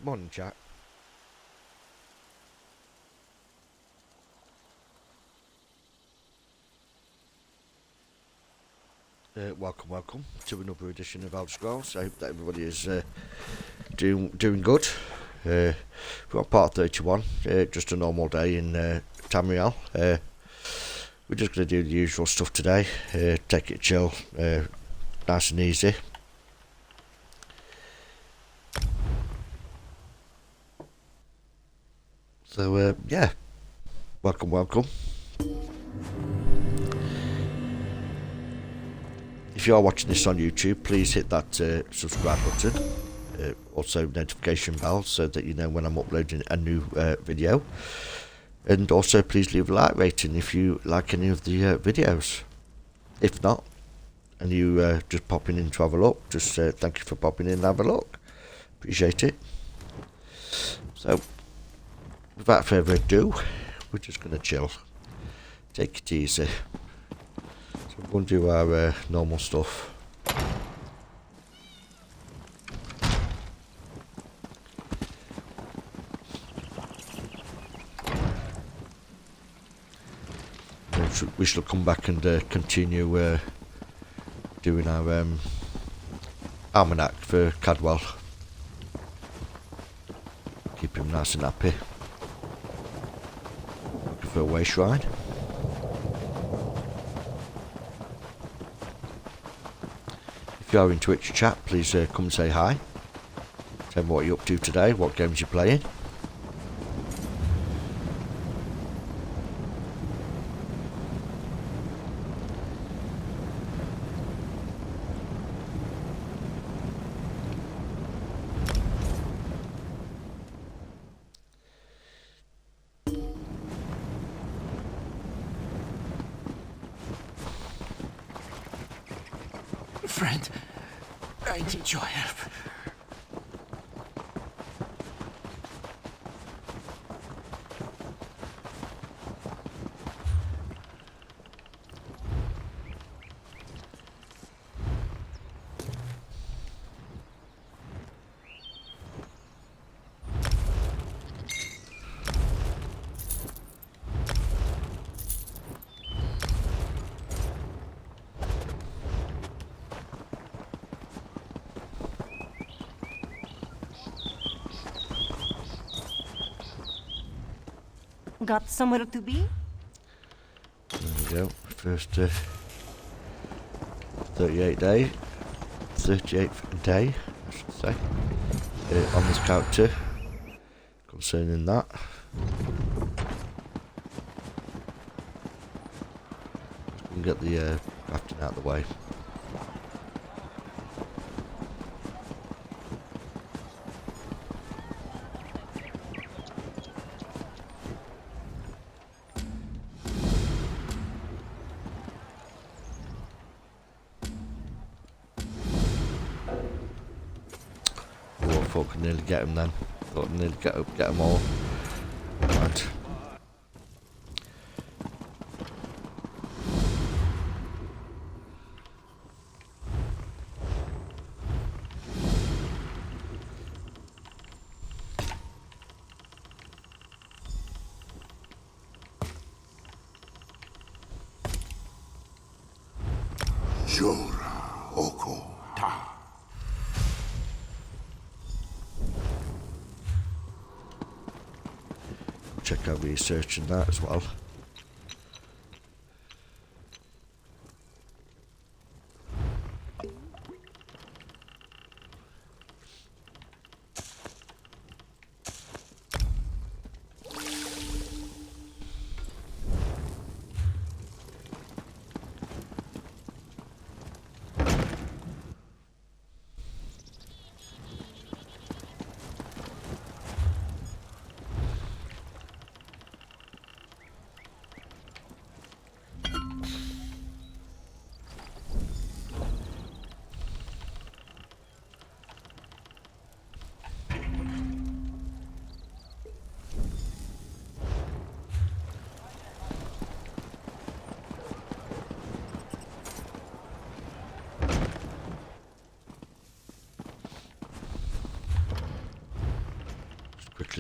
Morning, chat. Welcome to another edition of Elder Scrolls. I hope that everybody is doing good. We're on part 31, just a normal day in Tamriel. We're just going to do the usual stuff today, take it chill, nice and easy. So, yeah, welcome. If you are watching this on YouTube, please hit that subscribe button, also notification bell so that you know when I'm uploading a new video, and also please leave a like rating if you like any of the videos. If not, and you just popping in to have a look, just thank you for popping in and have a look, appreciate it. So without further ado, we're just going to chill, take it easy. So we're going to do our normal stuff. We shall come back and continue doing our almanac for Cadwell. Keep him nice and happy. Looking for a way shrine. If you are in Twitch chat, please come say hi. Tell me what you're up to today, what games you're playing. Friend, I need your help. Got somewhere to be? There we go. First 38th day, I should say, on this character. Concerning that, we can get the crafting out of the way. I thought I could nearly get him then. Thought I'd nearly get them all. Right. Check out research and that as well.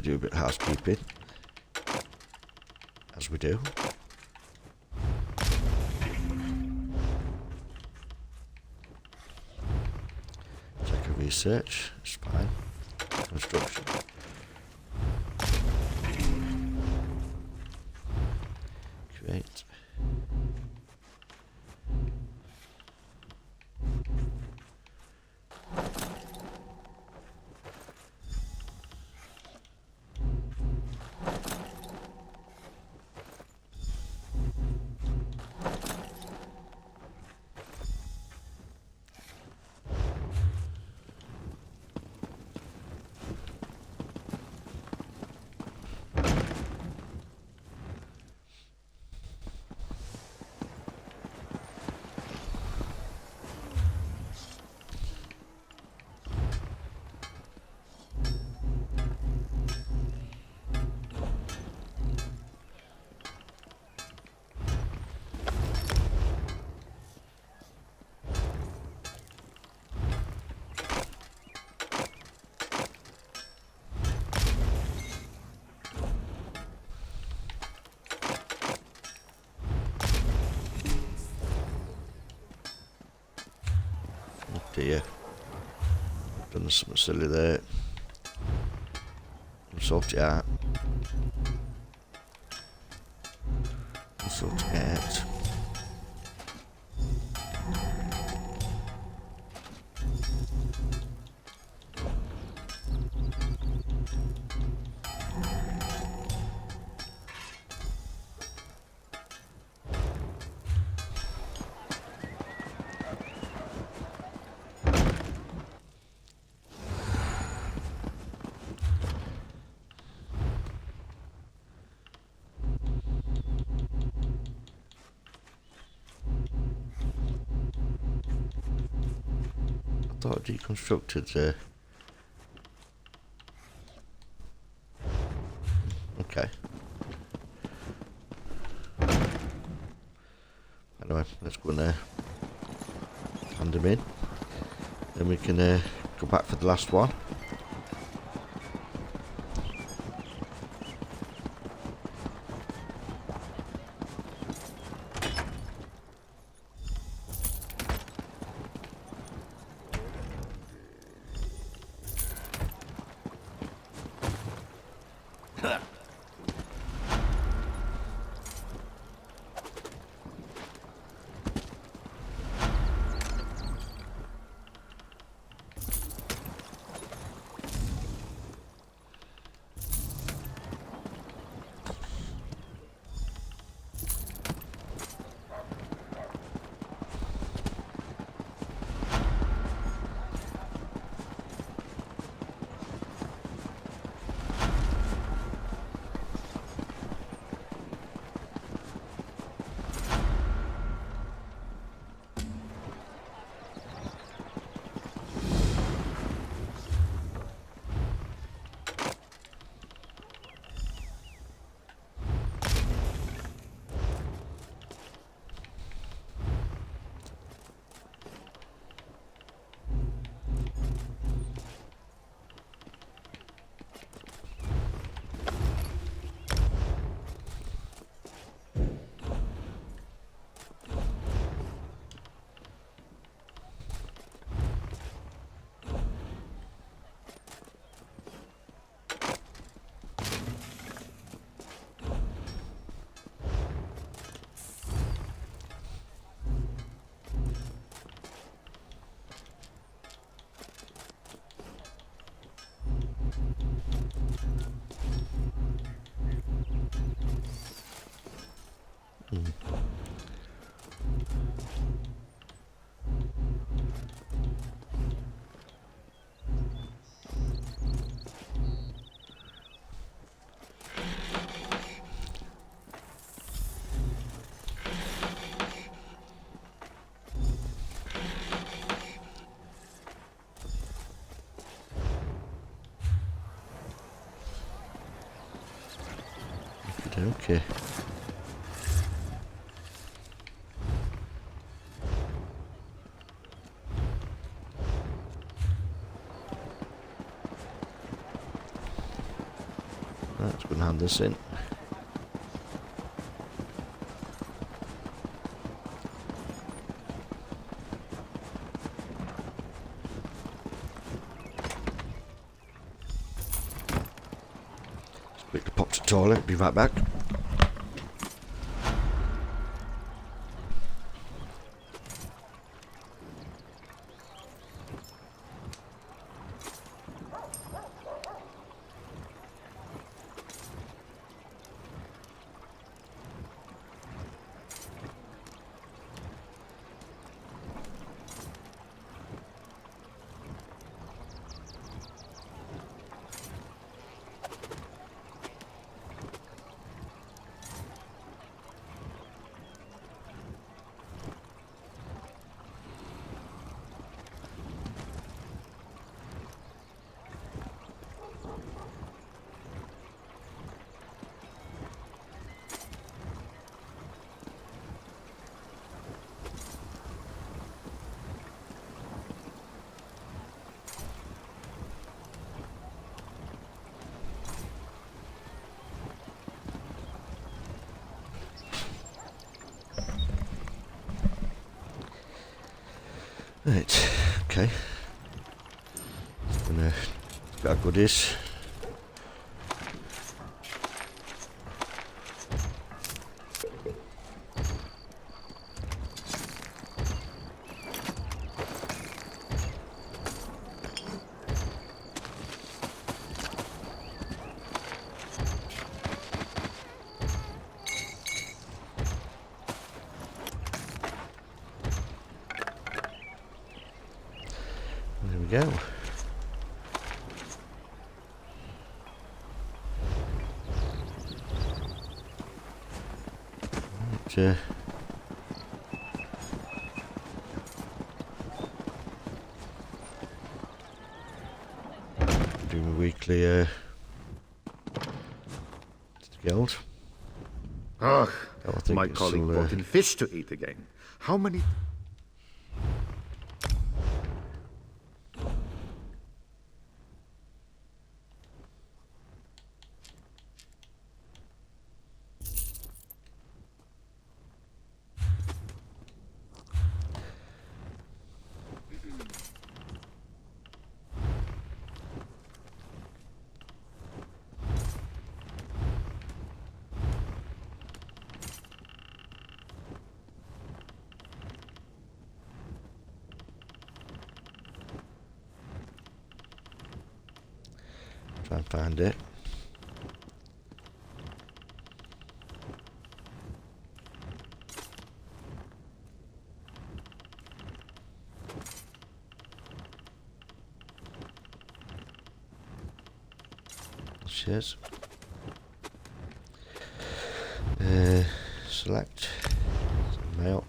do a bit of housekeeping, as we do. Check a research, it's fine. Construction. Create. Dear, done something silly there. I'll sort it out. I'll sort it out. I thought I deconstructed okay. Anyway, let's go in there. Hand them in. Then we can go back for the last one. Okay. found this in. Just quickly pop to the toilet, be right back. Right, okay. Gonna get our goodies. There we go. Right, doing a weekly to the guild. Ugh, Oh, I think my it's colleague all, brought in fish to eat again. How many... try and find it. Cheers. Select mail.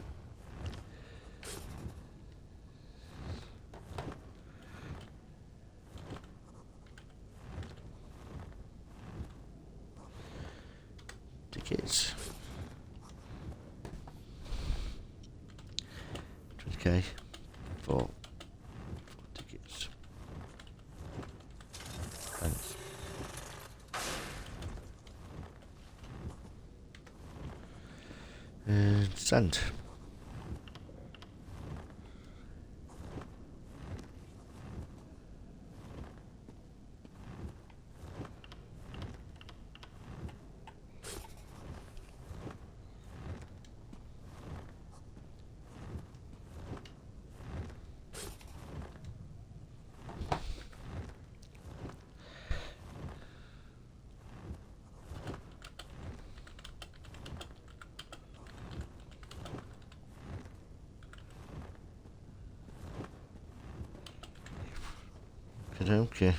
Tickets. 20k for tickets. Thanks. And send. Okay.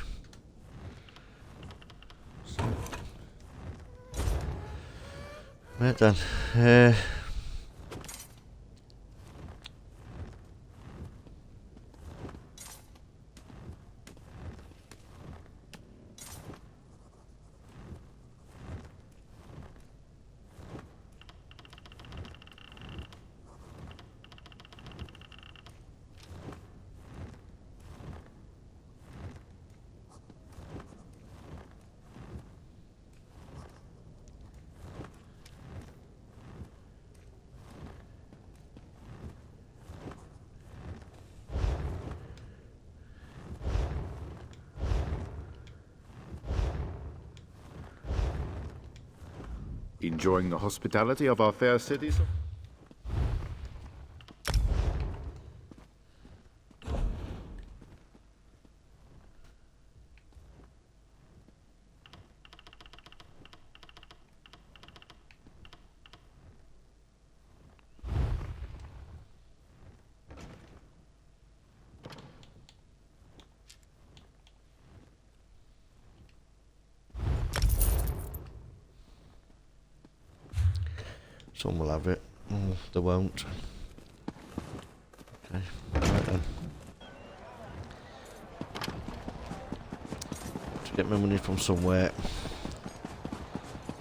Right then. Enjoying the hospitality of our fair city, sir? Some will have it. They won't. Okay, right then. To get my money from somewhere.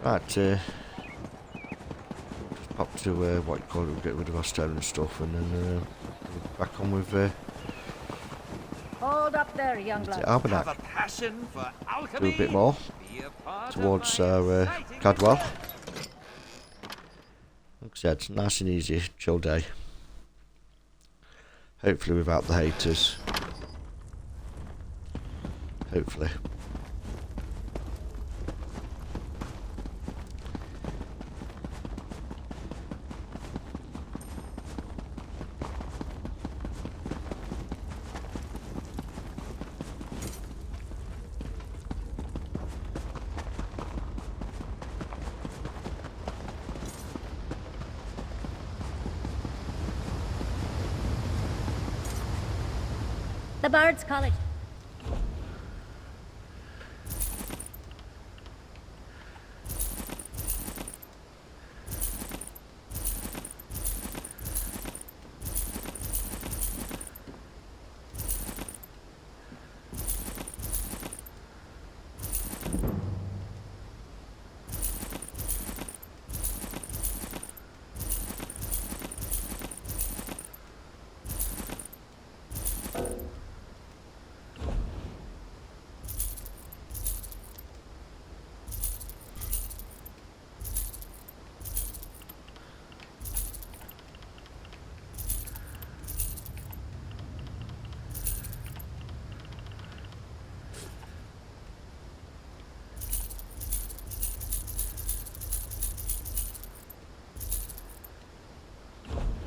Right, just pop to what you call it, get rid of our stone and stuff, and then back on with Hold up there, young the blood. Have a Almanac. passion for Do alchemy. a bit more Be a part towards of my our exciting Cadwell. adventure. Like I said, nice and easy, chill day. Hopefully without the haters. Hopefully. The Bard's College.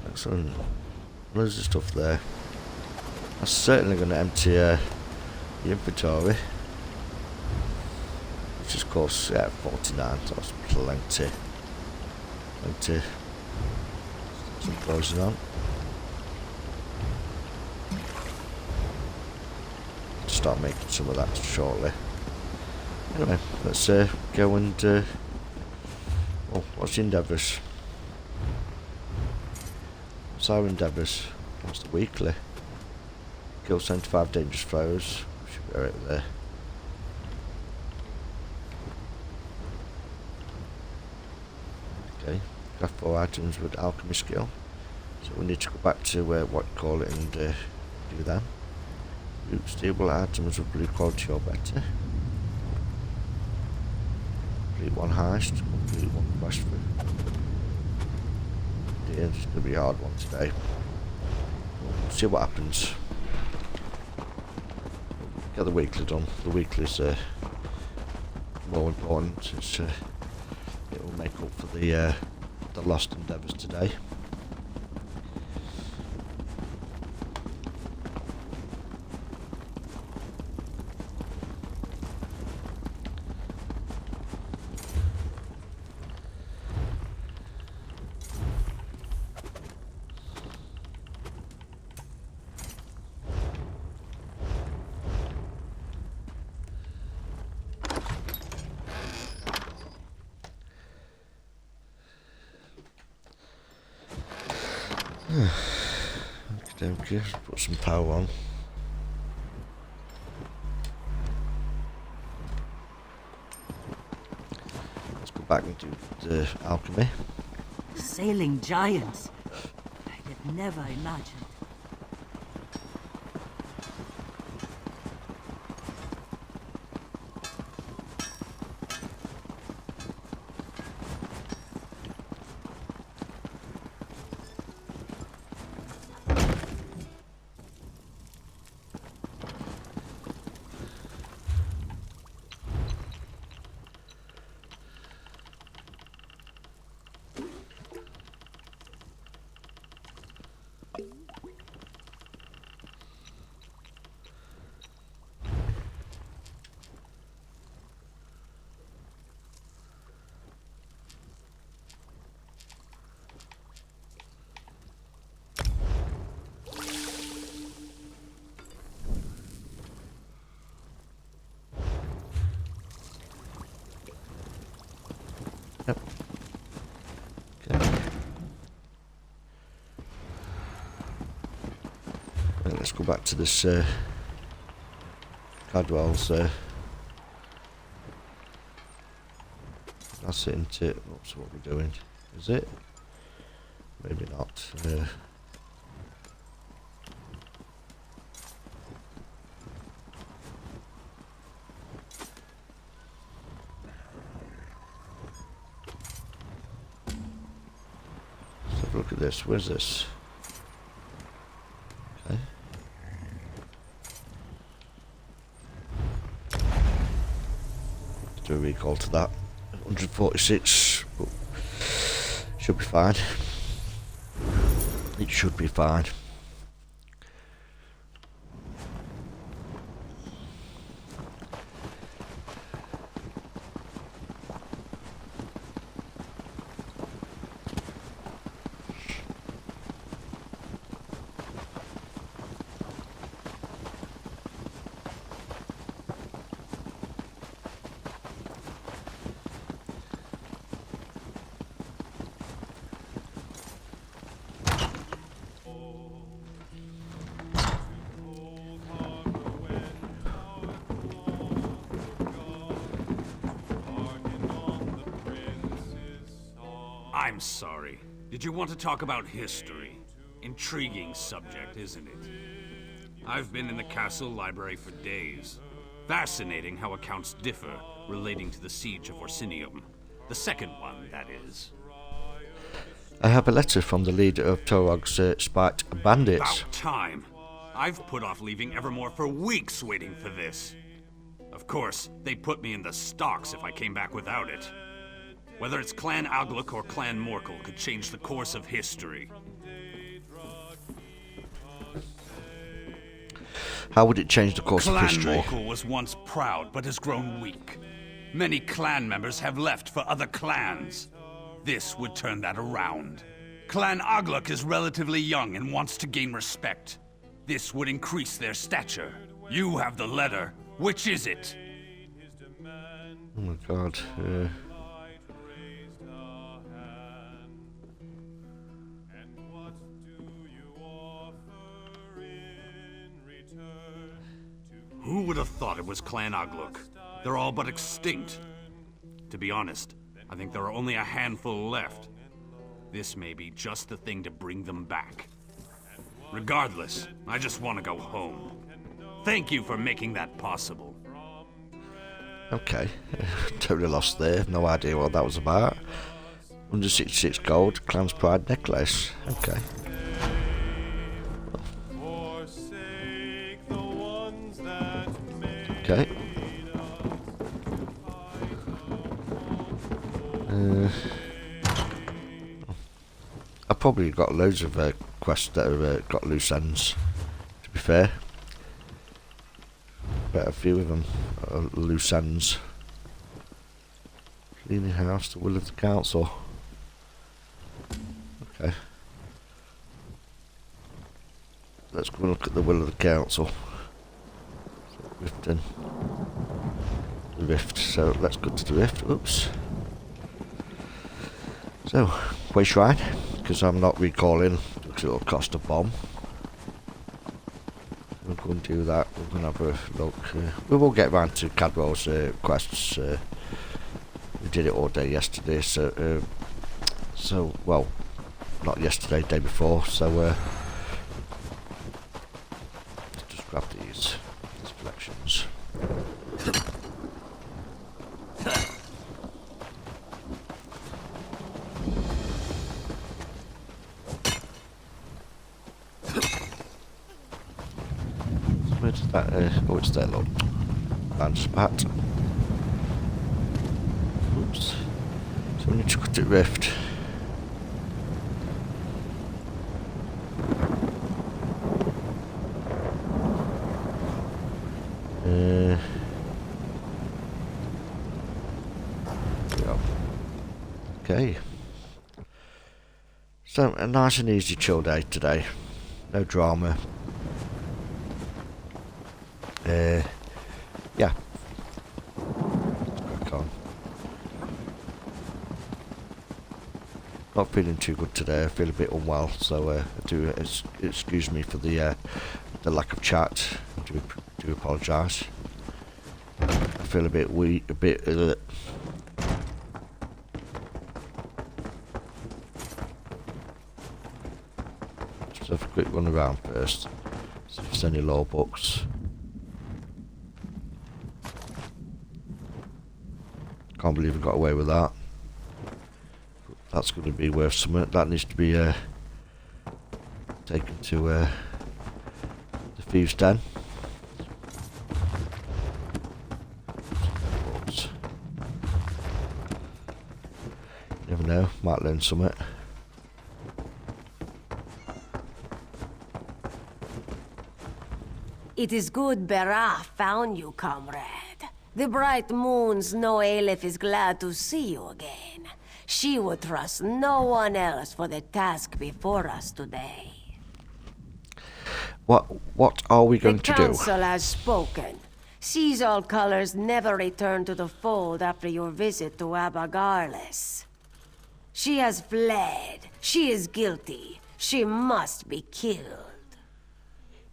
Excellent. Loads of stuff there. I'm certainly going to empty the inventory. Which is of course 49, so that's plenty. Plenty. Some closing on. Start making some of that shortly. Anyway, let's go and oh, what's the endeavours? What's our endeavours? What's the weekly? Kill 75 dangerous foes. Should be right there. Okay, craft 4 items with alchemy skill. So we need to go back to what you call it and do that. Root stable items of blue quality or better. Complete one heist, complete one quest through. Yeah, it's going to be a hard one today. We'll see what happens. Get the weekly done. The weekly's more important since it will make up for the lost endeavours today. Okay, put some power on. Let's go back and do the alchemy. Sailing giants. I had never imagined. Yep. Okay. Right, let's go back to this Cadwell's. That's it, isn't it? That's what we're doing. Is it? Maybe not. Let's have a look at this. Where's this? Okay. Do a recall to that. 146. But should be fine. It should be fine. I'm sorry. Did you want to talk about history? Intriguing subject, isn't it? I've been in the castle library for days. Fascinating how accounts differ relating to the siege of Orsinium. The second one, that is. I have a letter from the leader of Torog's spiked bandits. About time. I've put off leaving Evermore for weeks waiting for this. Of course, they'd put me in the stocks if I came back without it. Whether it's Clan Agluk or Clan Morkel could change the course of history. How would it change the course of history? Clan Morkel was once proud, but has grown weak. Many clan members have left for other clans. This would turn that around. Clan Agluk is relatively young and wants to gain respect. This would increase their stature. You have the letter. Which is it? Oh my god. Who would have thought it was Clan Agluk? They're all but extinct. To be honest, I think there are only a handful left. This may be just the thing to bring them back. Regardless, I just want to go home. Thank you for making that possible. Okay. Totally lost there. No idea what that was about. 166 gold. Clan's Pride necklace. Okay. Okay. I've probably got loads of quests that have got loose ends, to be fair. But a few of them are loose ends. Cleaning house, the will of the council. Okay. Let's go and look at the will of the council. Riften. The rift. So let's go to the rift. Oops. So, Way Shrine, because I'm not recalling, because it'll cost a bomb. We'll go and do that. We're going to have a look. We will get round to Cadwell's quests. We did it all day yesterday, so well, not yesterday, day before. So let's just grab these collections. Where does that? Oh, it's there, look. Land spat. Oops. So we need to cut it rift. Yeah. Okay. So a nice and easy chill day today. No drama. Yeah. Let's crack on. Not feeling too good today. I feel a bit unwell, so do excuse me for the lack of chat. I do apologise. I feel a bit weak, a bit. Let's have a quick run around first. See if there's any law books. Can't believe I got away with that. That's going to be worth something. That needs to be taken to the thieves' den. But you never know, might learn something. It is good Berah found you, comrade. The bright moons know Aleph is glad to see you again. She would trust no one else for the task before us today. What are we going to do? The council has spoken. Sees all colors never return to the fold after your visit to Abagarles. She has fled. She is guilty. She must be killed.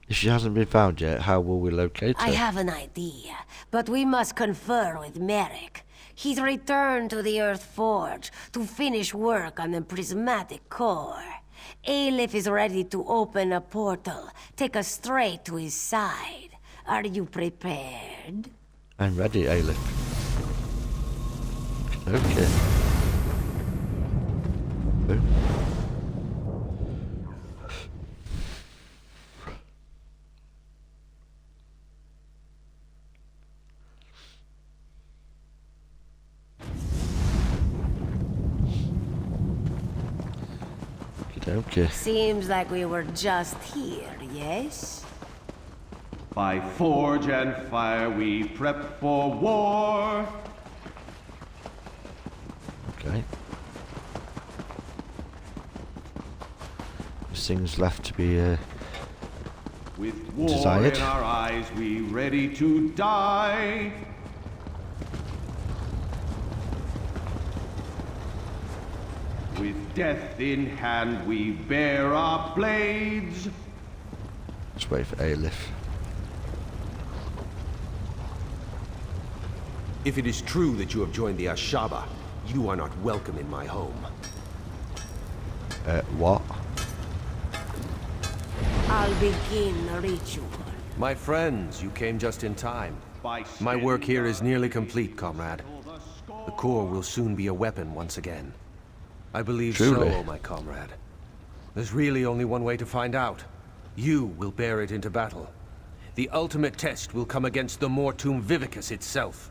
If she hasn't been found yet, how will we locate her? I have an idea, but we must confer with Merrick. He's returned to the Earth Forge to finish work on the prismatic core. Aleph is ready to open a portal, take us straight to his side. Are you prepared? I'm ready, Aleph. Okay. Boom. Okay. Seems like we were just here, yes? By forge and fire we prep for war. Okay. There's things left to be With war desired. in our eyes we ready to die. With death in hand we bear our blades. Let's wait for Aleph. If it is true that you have joined the Ashaba, you are not welcome in my home. What? I'll begin the ritual. My friends, you came just in time. My work here is nearly complete, comrade. The core will soon be a weapon once again. I believe Truly. so, my comrade. There's really only one way to find out. You will bear it into battle. The ultimate test will come against the Mortum Vivicus itself.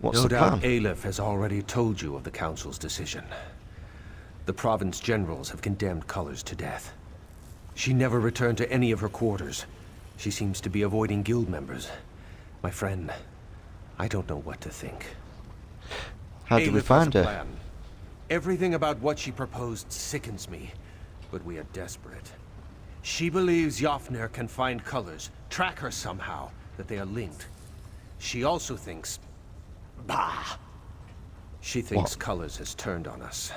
What's No the doubt plan? Aleph has already told you of the Council's decision. The province generals have condemned Colors to death. She never returned to any of her quarters. She seems to be avoiding guild members. My friend, I don't know what to think. How do we Aleph find has a her? plan. Everything about what she proposed sickens me, but we are desperate. She believes Jofnir can find Colors, track her somehow, that they are linked. She also thinks... Bah! She thinks What? Colors has turned on us.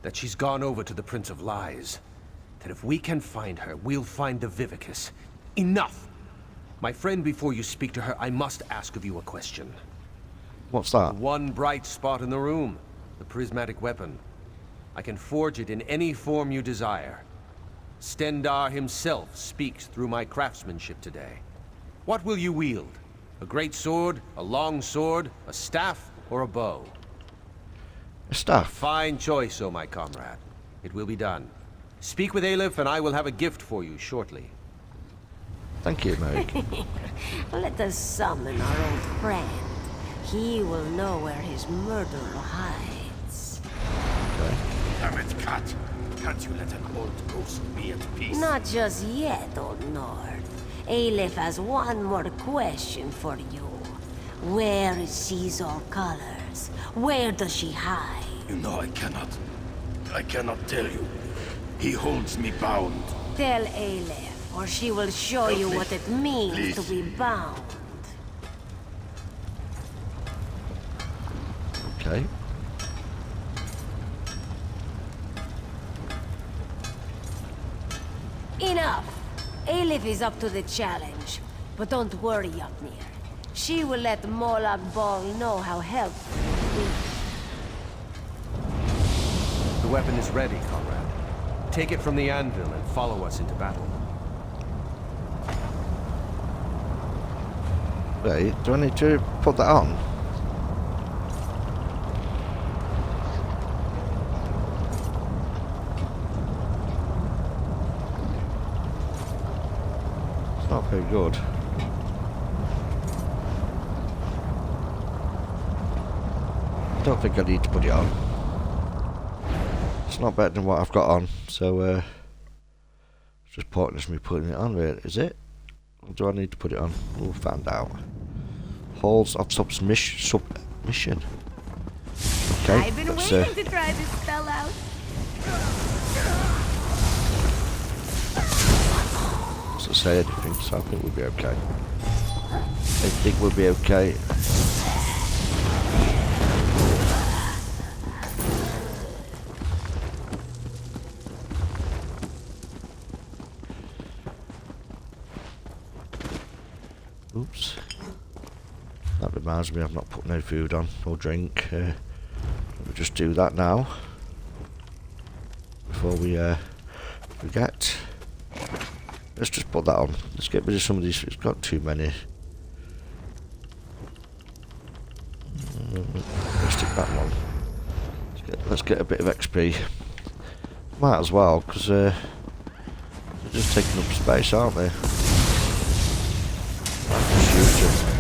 That she's gone over to the Prince of Lies. That if we can find her, we'll find the Vivicus. Enough! My friend, before you speak to her, I must ask of you a question. What's that? One bright spot in the room. The prismatic weapon. I can forge it in any form you desire. Stendar himself speaks through my craftsmanship today. What will you wield? A great sword, a long sword, a staff, or a bow? A staff. Fine choice, oh my comrade. It will be done. Speak with Aleph and I will have a gift for you shortly. Thank you, Merrick. Let us summon our old friend. He will know where his murderer hides. Damn it, cat. Can't you let an old ghost be at peace? Not just yet, Old Nord. Aleph has one more question for you. Where is Caesar Colors? Where does she hide? You know I cannot. I cannot tell you. He holds me bound. Tell Aleph, or she will show you what it means to be bound. Okay. Aelif is up to the challenge, but don't worry, Yopnir. She will let Molag Bal know how helpful it is. The weapon is ready, comrade. Take it from the anvil and follow us into battle. Wait, do I need to put that on? It's not very good. I don't think I need to put it on. It's not better than what I've got on, so it's just pointless me putting it on, really, is it? Or do I need to put it on? We'll find out. Halls of submission. Okay, I've been waiting to try this spell out. doesn't say anything, so I think we'll be okay. I think we'll be okay. Oops. That reminds me, I've not put no food on or drink. We'll just do that now before we forget. Let's just put that on. Let's get rid of some of these. It's got too many. Let's stick that one. Let's get a bit of XP. Might as well, because they're just taking up space, aren't they? Shoot them.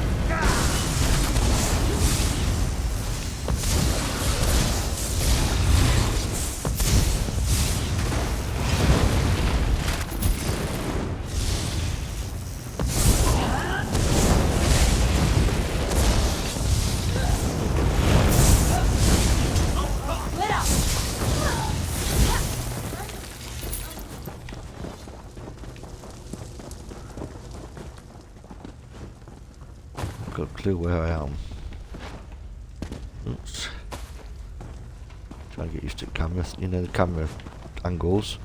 Got a clue where I am. Oops. Try and get used to the camera, you know, the camera angles.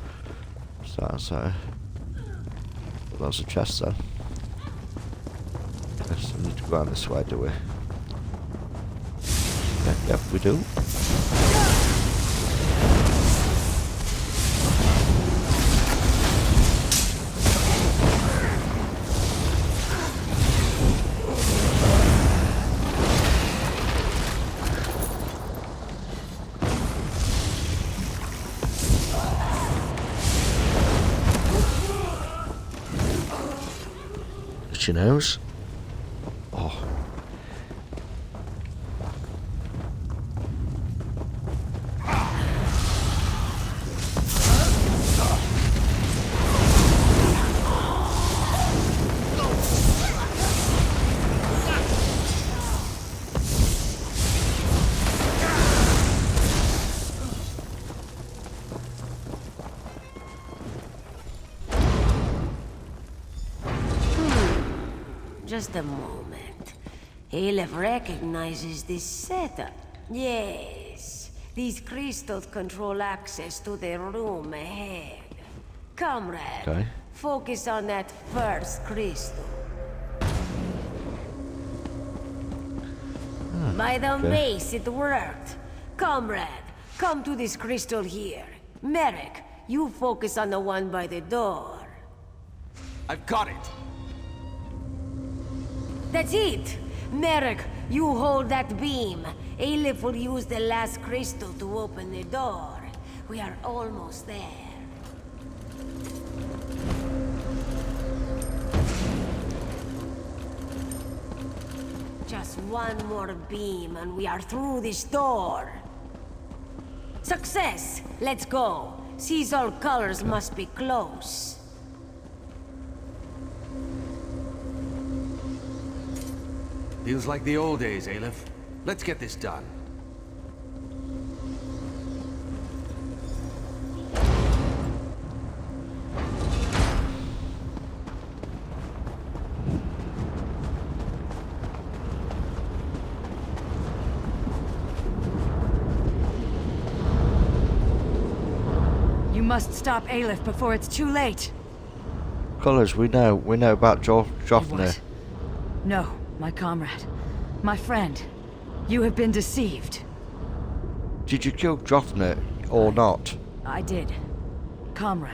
So that's well, that's a chest then. Yes, we need to go around this way, do we? Yeah, yep, we do. She knows. Oh. Just a moment. Aelif recognizes this setup. Yes, these crystals control access to the room ahead. Comrade, Okay. focus on that first crystal. By the mace, it worked. Comrade, come to this crystal here. Merrick, you focus on the one by the door. I've got it! That's it! Merrick, you hold that beam. Aelif will use the last crystal to open the door. We are almost there. Just one more beam and we are through this door. Success! Let's go. Seasol colors must be close. Feels like the old days, Aelif. Let's get this done. You must stop Aelif before it's too late. Colours, we know about Jofner. What? No, my comrade. My friend. You have been deceived. Did you kill Jofner or not? I did. Comrade,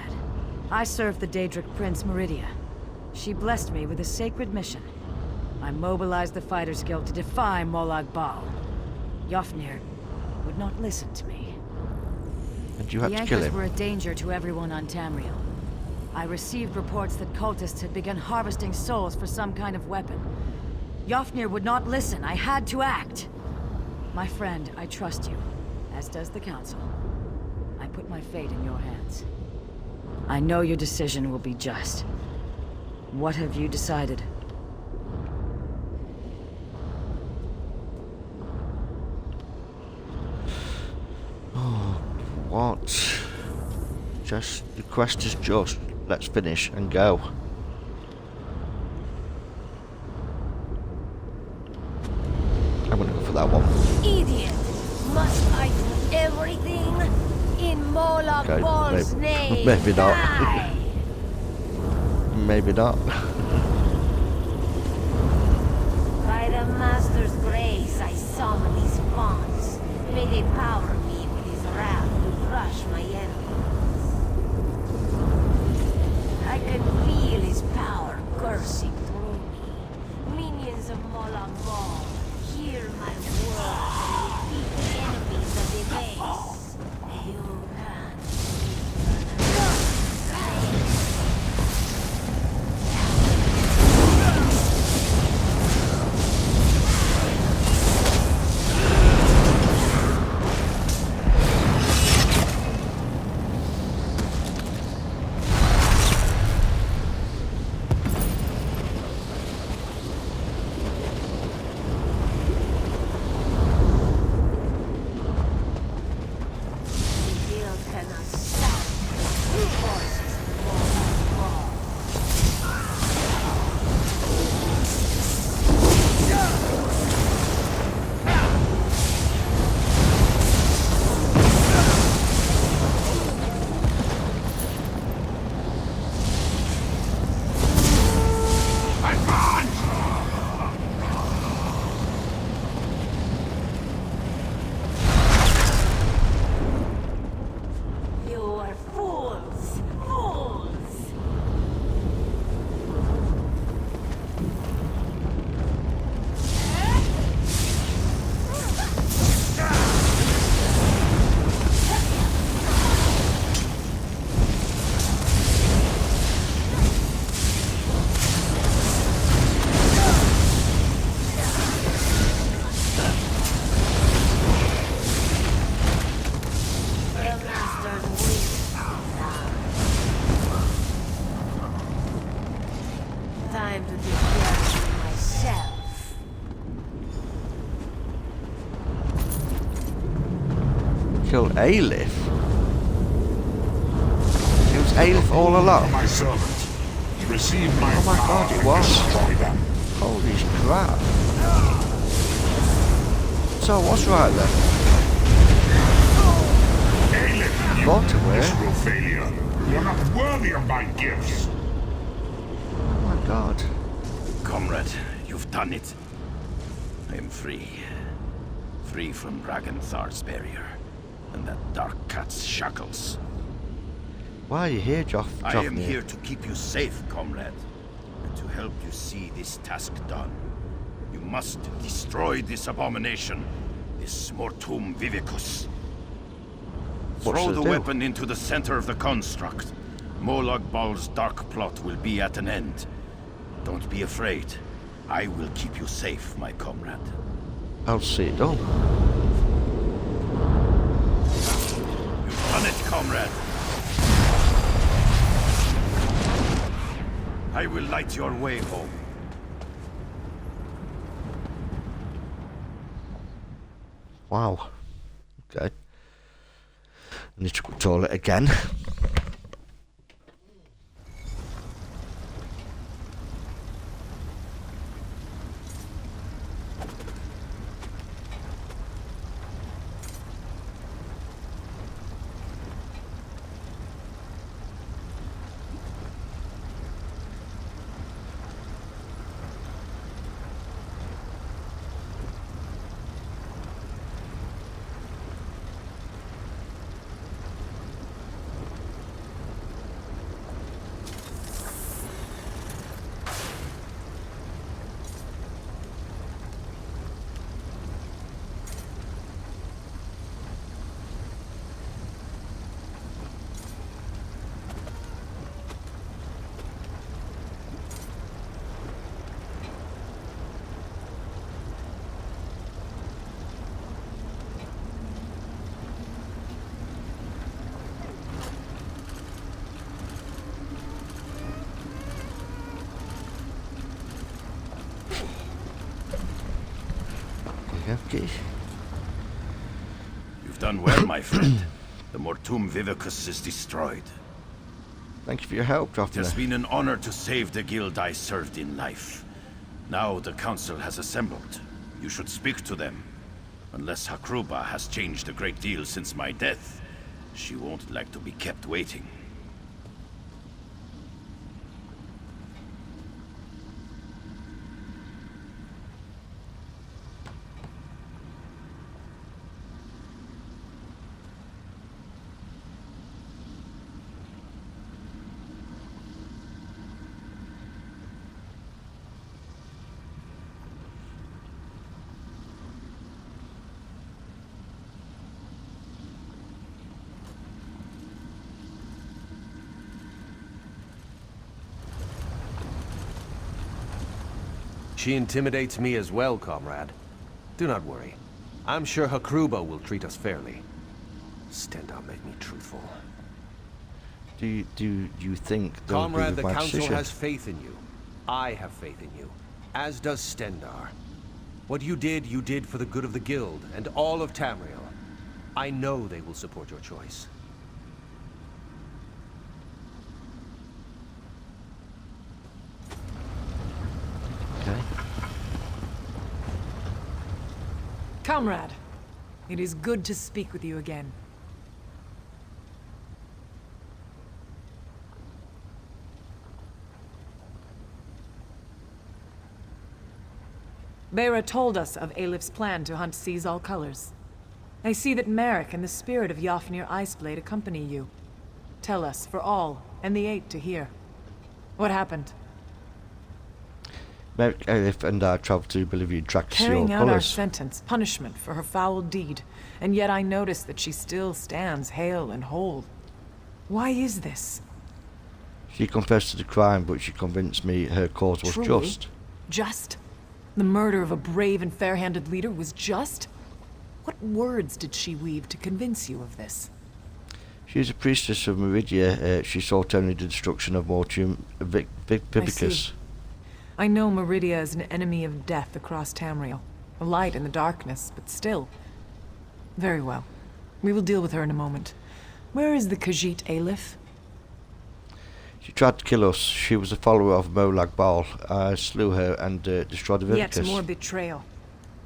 I served the Daedric Prince Meridia. She blessed me with a sacred mission. I mobilized the Fighters Guild to defy Molag Bal. Jofnir would not listen to me. And you had The to kill anchors him. were a danger to everyone on Tamriel. I received reports that cultists had begun harvesting souls for some kind of weapon. Jofnir would not listen. I had to act. My friend, I trust you, as does the Council. I put my fate in your hands. I know your decision will be just. What have you decided? What? Just, the quest is just. Let's finish and go. I'm gonna go for that one. Idiot! Must I do everything? In Molag Okay, Bal's name! maybe not. Die! Maybe not. By the Master's grace, I summon these spawns. May they power me with his wrath to crush my enemies. I can feel his power coursing through me. Minions of Molag Bal, hear my words and defeat the enemies of the base. You can. Time to take care of myself. Killed Aelif? It was Aelif all along? My servant. He received my Oh my power God, it and was. destroy them. Holy crap. So what's right then? Aelif, you Thought it were. miserable failure. You're not worthy of my gifts. Oh my God. Comrade, you've done it. I am free. Free from Raganthar's barrier and that dark cat's shackles. Why are you here, I am Jofnir? here to keep you safe, comrade, and to help you see this task done. You must destroy this abomination, this Mortum Vivicus. What's Throw it the do? weapon into the center of the construct. Molag Bal's dark plot will be at an end. Don't be afraid. I will keep you safe, my comrade. I'll see it done. You've done it, comrade. I will light your way home. Wow. Okay. I need to go to the toilet again. Okay. You've done well, my friend. The Mortum Vivicus is destroyed. Thank you for your help, It has Drafner. been an honor to save the guild I served in life. Now the council has assembled. You should speak to them. Unless Hakruba has changed a great deal since my death, she won't like to be kept waiting. She intimidates me as well, comrade. Do not worry. I'm sure Hakruba will treat us fairly. Stendar made me truthful. Do you think they'll agree Comrade, with the my council decision? has faith in you. I have faith in you. As does Stendar. What you did for the good of the guild and all of Tamriel. I know they will support your choice. Okay. Comrade, it is good to speak with you again. Bera told us of Aelif's plan to hunt Seize All Colors. I see that Merrick and the spirit of Yofnir Iceblade accompany you. Tell us, for all, and the Eight to hear. What happened? Merrick, Elif, and I travelled to Bolivia and tracked Seize All Carrying out our Colors. sentence, punishment for her foul deed, and yet I notice that she still stands hale and whole. Why is this? She confessed to the crime, but she convinced me her cause was Truly? just. Just? The murder of a brave and fair-handed leader was just? What words did she weave to convince you of this? She is a priestess of Meridia. She sought only the destruction of Mortium Vivicus. I know Meridia is an enemy of death across Tamriel. A light in the darkness, but still. Very well. We will deal with her in a moment. Where is the Khajiit Aelif? She tried to kill us. She was a follower of Molag Bal. I slew her and destroyed the Yet Vivicus. more betrayal.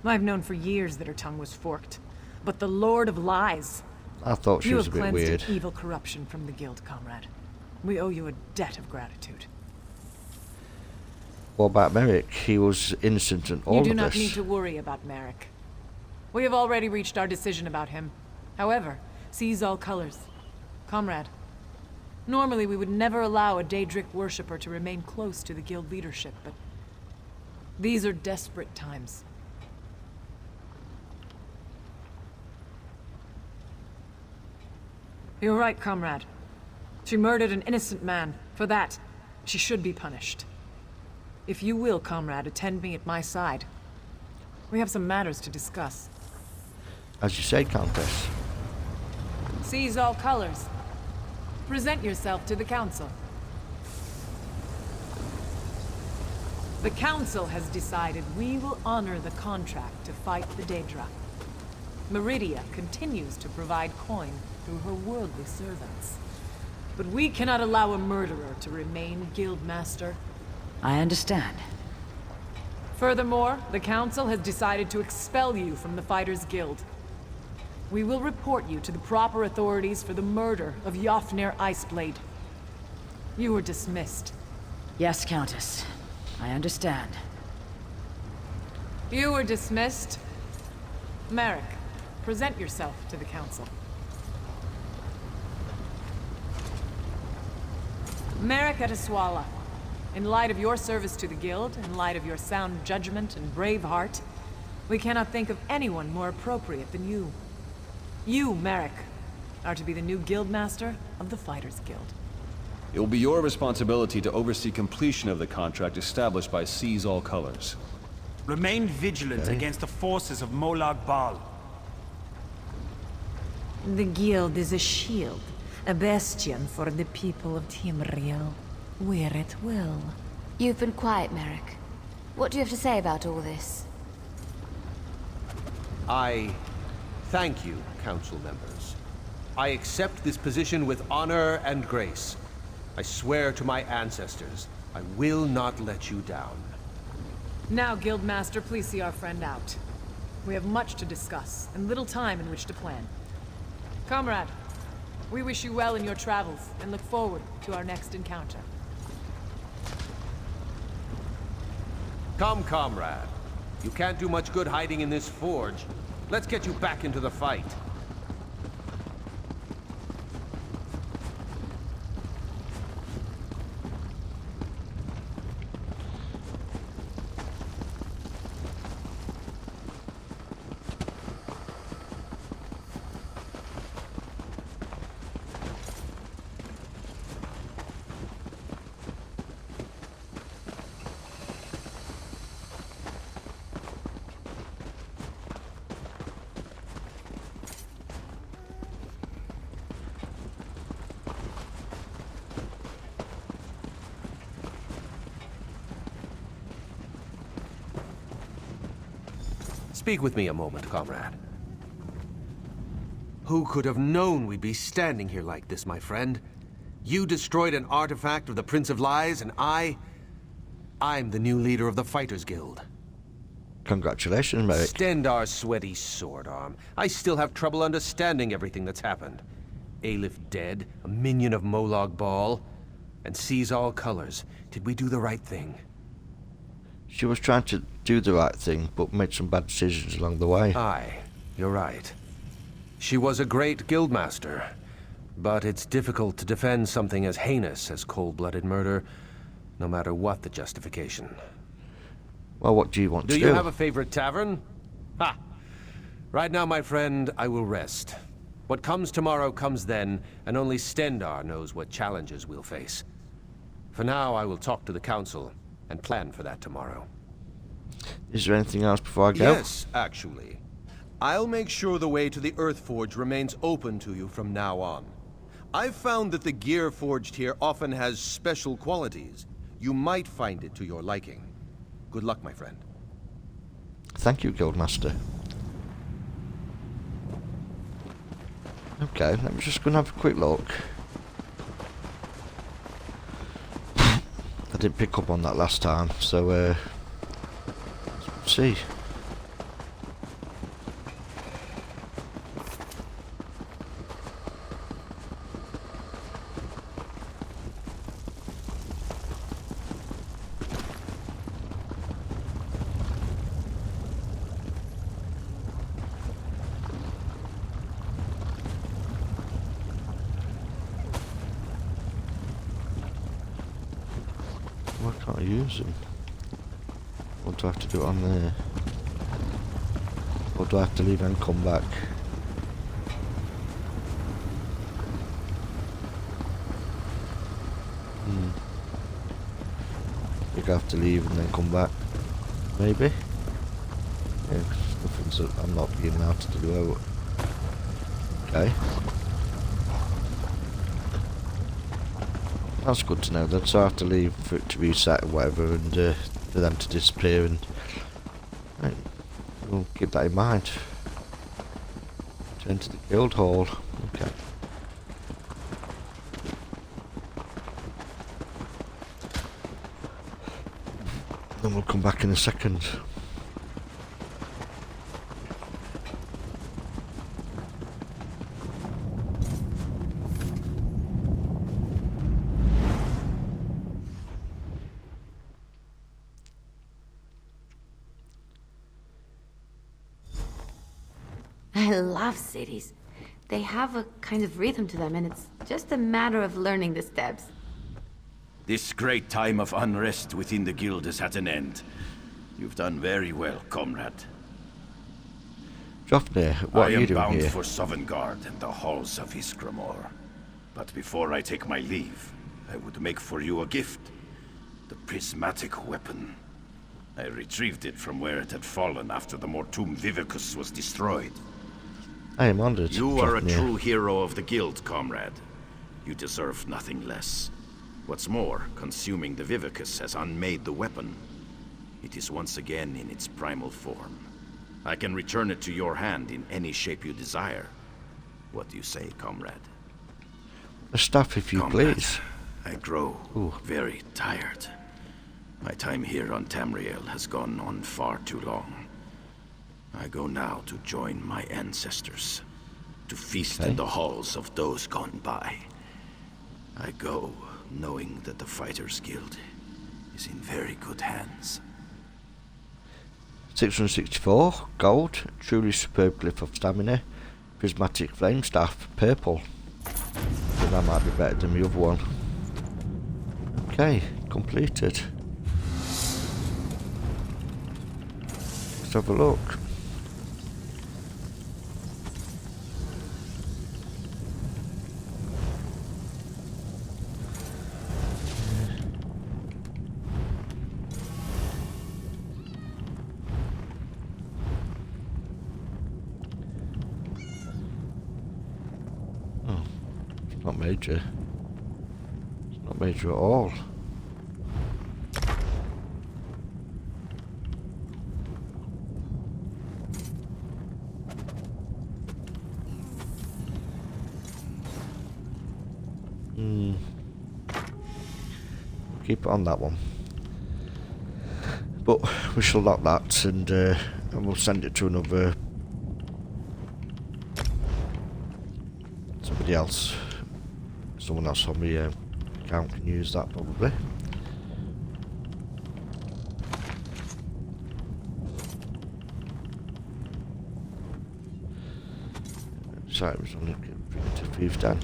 I've known for years that her tongue was forked. But the Lord of Lies. I thought she You was a have bit cleansed weird. an evil corruption from the guild, comrade. We owe you a debt of gratitude. What about Merrick? He was innocent in all You of do not this. need to worry about Merrick. We have already reached our decision about him. However, Seize All Colors. Comrade, normally we would never allow a Daedric worshipper to remain close to the guild leadership, but these are desperate times. You're right, comrade. She murdered an innocent man. For that, she should be punished. If you will, comrade, attend me at my side. We have some matters to discuss. As you say, Countess. Seize All Colors. Present yourself to the Council. The Council has decided we will honor the contract to fight the Daedra. Meridia continues to provide coin through her worldly servants. But we cannot allow a murderer to remain Guildmaster. I understand. Furthermore, the Council has decided to expel you from the Fighters Guild. We will report you to the proper authorities for the murder of Yofnir Iceblade. You were dismissed. Yes, Countess. I understand. You were dismissed. Merrick, present yourself to the Council. Merrick Eteswala, in light of your service to the Guild, in light of your sound judgment and brave heart, we cannot think of anyone more appropriate than you. You, Merrick, are to be the new Guildmaster of the Fighters Guild. It will be your responsibility to oversee completion of the contract established by Seize All Colors. Remain vigilant against the forces of Molag Bal. The guild is a shield, a bastion for the people of Tamriel. Wear it well. You've been quiet, Merrick. What do you have to say about all this? I thank you, council members. I accept this position with honor and grace. I swear to my ancestors, I will not let you down. Now, Guildmaster, please see our friend out. We have much to discuss, and little time in which to plan. Comrade, we wish you well in your travels, and look forward to our next encounter. Come, comrade. You can't do much good hiding in this forge. Let's get you back into the fight. Speak with me a moment, comrade. Who could have known we'd be standing here like this, my friend? You destroyed an artifact of the Prince of Lies, and I'm the new leader of the Fighters Guild. Congratulations, Merrick. Stendar's sweaty sword arm. I still have trouble understanding everything that's happened. Aelif dead, a minion of Molag Bal, and sees all colors. Did we do the right thing? She was trying to do the right thing, but made some bad decisions along the way. Aye, you're right. She was a great guildmaster, but it's difficult to defend something as heinous as cold-blooded murder, no matter what the justification. Well, what do you want to do? Do you have a favorite tavern? Ha! Right now, my friend, I will rest. What comes tomorrow comes then, and only Stendar knows what challenges we'll face. For now, I will talk to the council and plan for that tomorrow. Is there anything else before I go? Yes, actually. I'll make sure the way to the Earthforge remains open to you from now on. I've found that the gear forged here often has special qualities. You might find it to your liking. Good luck, my friend. Thank you, Guildmaster. Okay, I'm just going to have a quick look. I didn't pick up on that last time, so let's see. Why can't I use them? Or do I have to do it on there? Or do I have to leave and come back? I think I have to leave and then come back. Maybe? Yeah, nothing's I'm not being allowed to do. Okay. That's good to know then, so I have to leave for it to reset or whatever and for them to disappear, and right, we'll keep that in mind. Turn to the guild hall. Okay. Then we'll come back in a second. I love cities. They have a kind of rhythm to them, and it's just a matter of learning the steps. This great time of unrest within the guild is at an end. You've done very well, comrade. Jofnir, what are you doing I am here? bound for Sovngarde and the halls of Iskramor. But before I take my leave, I would make for you a gift. The prismatic weapon. I retrieved it from where it had fallen after the Mortum Vivicus was destroyed. I am honored. You are a Jofnir. true hero of the guild, comrade. You deserve nothing less. What's more, consuming the Vivicus has unmade the weapon. It is once again in its primal form. I can return it to your hand in any shape you desire. What do you say, comrade? A staff, if you Comrade, please. I grow very tired. My time here on Tamriel has gone on far too long. I go now to join my ancestors, to feast in the halls of those gone by. I go knowing that the Fighters Guild is in very good hands. 664 gold, truly superb glyph of stamina, prismatic flame staff, purple. So that might be better than the other one. Okay, completed. Let's have a look. Not major. It's not major at all. Keep it on that one. But we shall lock that and we'll send it to another somebody else. Someone else on the account can use that probably. So it was only to thief down.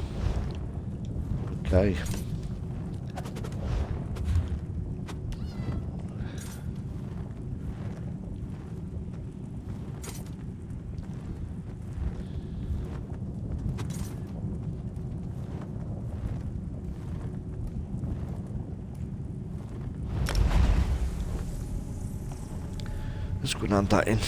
Okay. Let's go and add that in.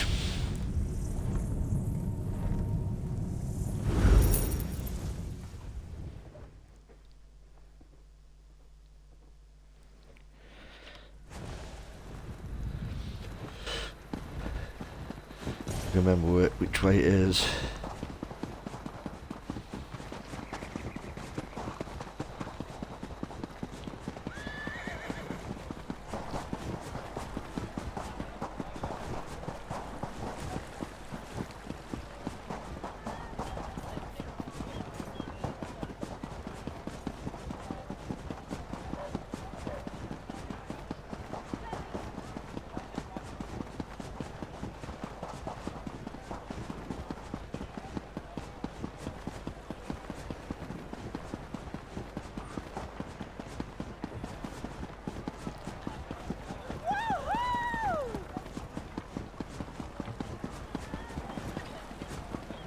Remember which way it is.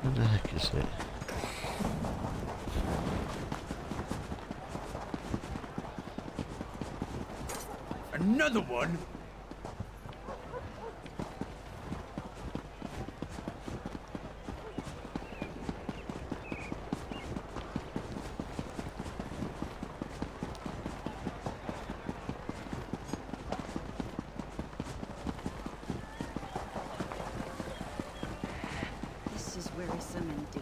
What the heck is it? Another one? This is wearisome indeed.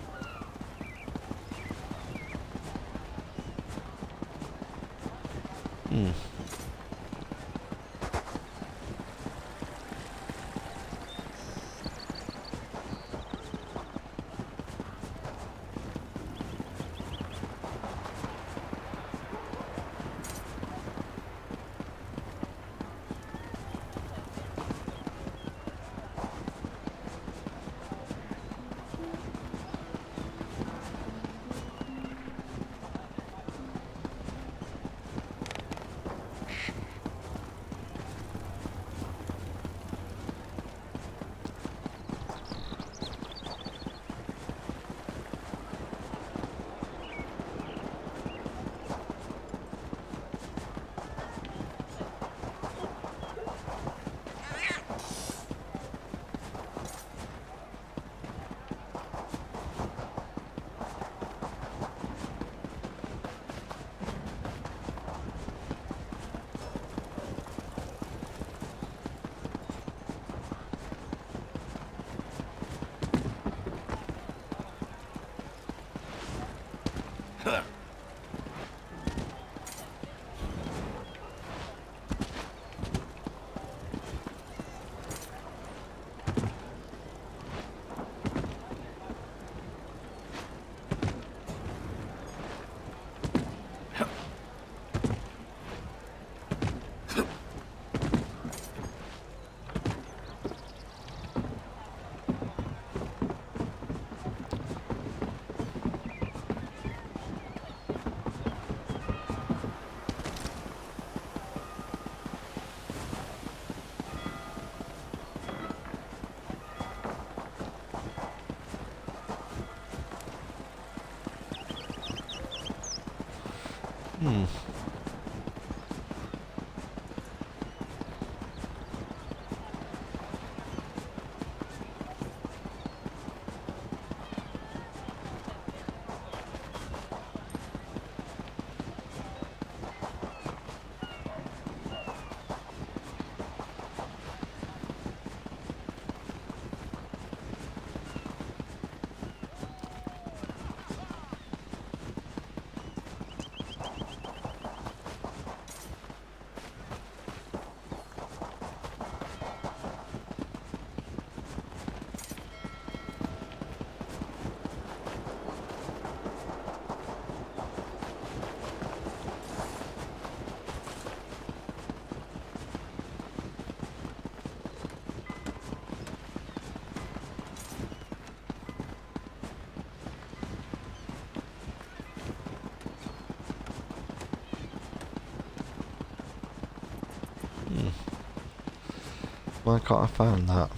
Why can't I find that?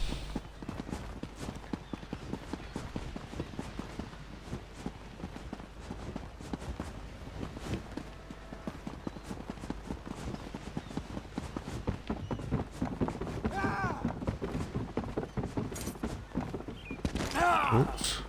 Oops.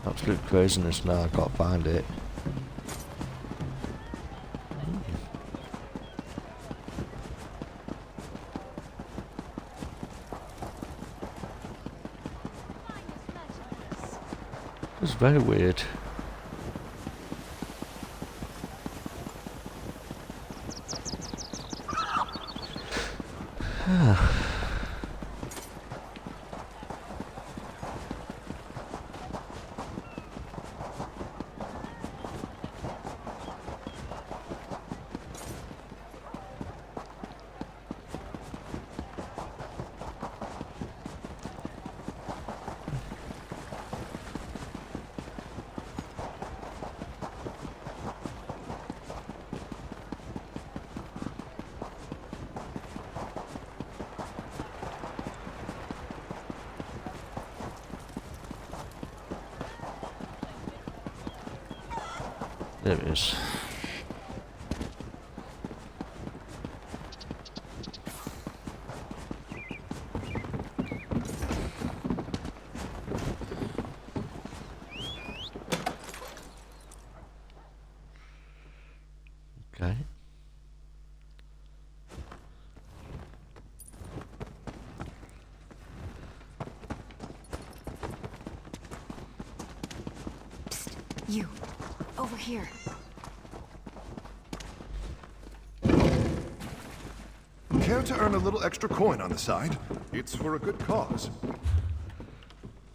Absolute craziness now, I can't find it. It's very weird. There it is. Okay. Psst, you. Over here. Care to earn a little extra coin on the side? It's for a good cause.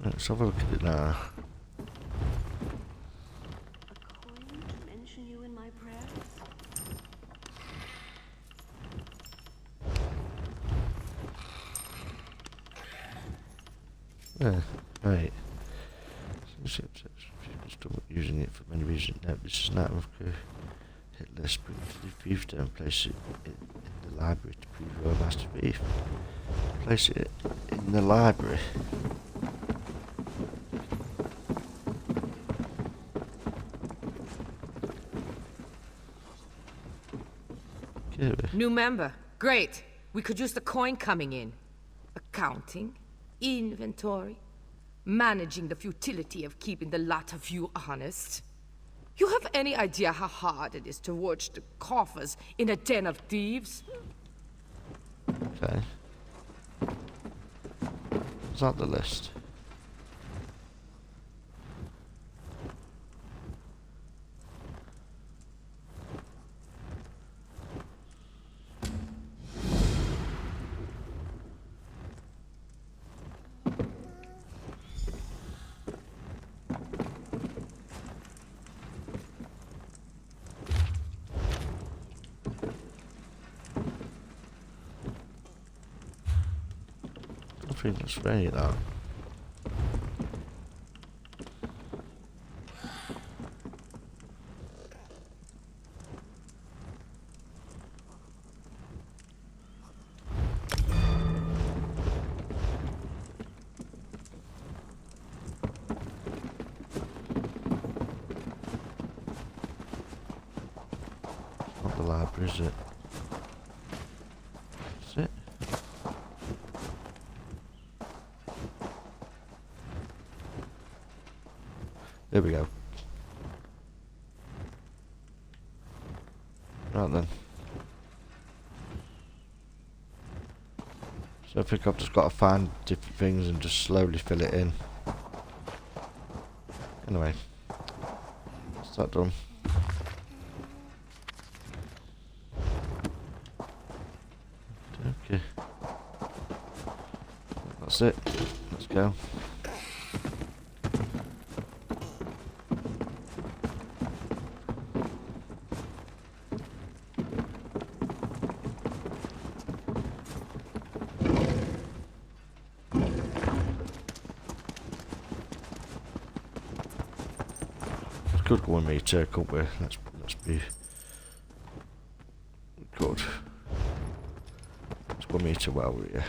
Let's have a look at it now. Mention you in my prayers? Right. Using it for many reasons. Now, this is an item of hit list. Bring it to the thief and place it in the library to prove you're a master thief. Place it in the library. New member. Great. We could use the coin coming in. Accounting, inventory, managing the futility of keeping the lot of you honest. You have any idea how hard it is to watch the coffers in a den of thieves? Okay. Is that the list? I think that's ready now. Not the library, is it? Is it? There we go. Right then. So I think I've just got to find different things and just slowly fill it in. Anyway. That's that done. Okay. That's it. Let's go. Could go 1 meter, couldn't we? Let's be good. Let's 1 meter while we're here.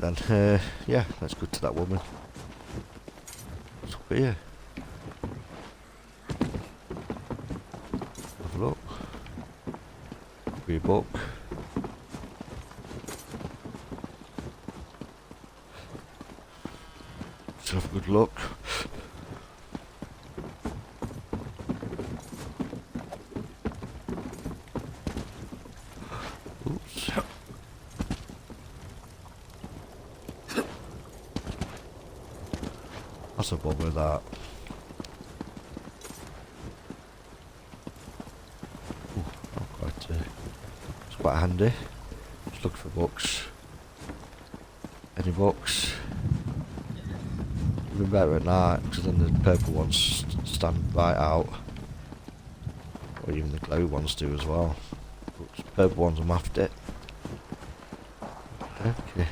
then, yeah, let's go to that woman. What's up here? Have a look. Free book. Let's have a good look. Oops. That's a bummer, that. Ooh, not quite, it's quite handy. Just look for books. Any books? Even better at night, because then the purple ones stand right out. Or even the glow ones do as well. But purple ones I'm after it. Okay.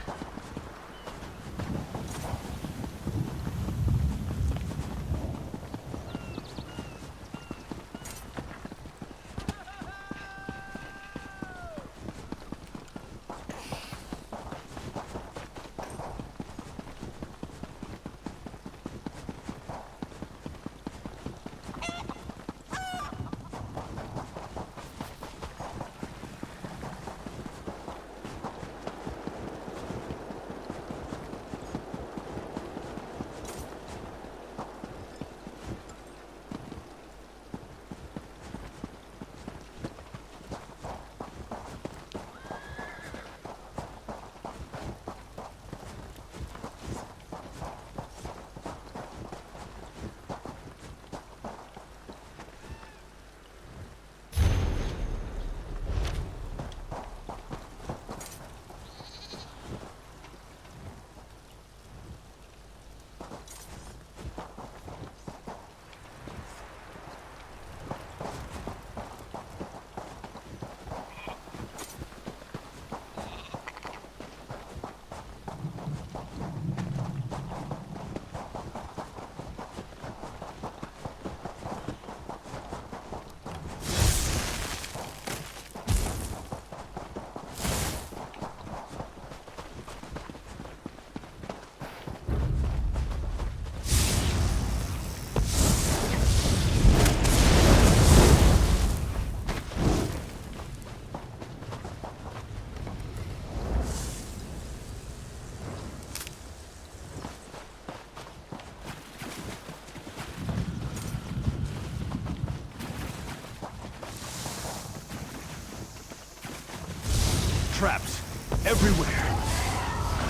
Traps everywhere.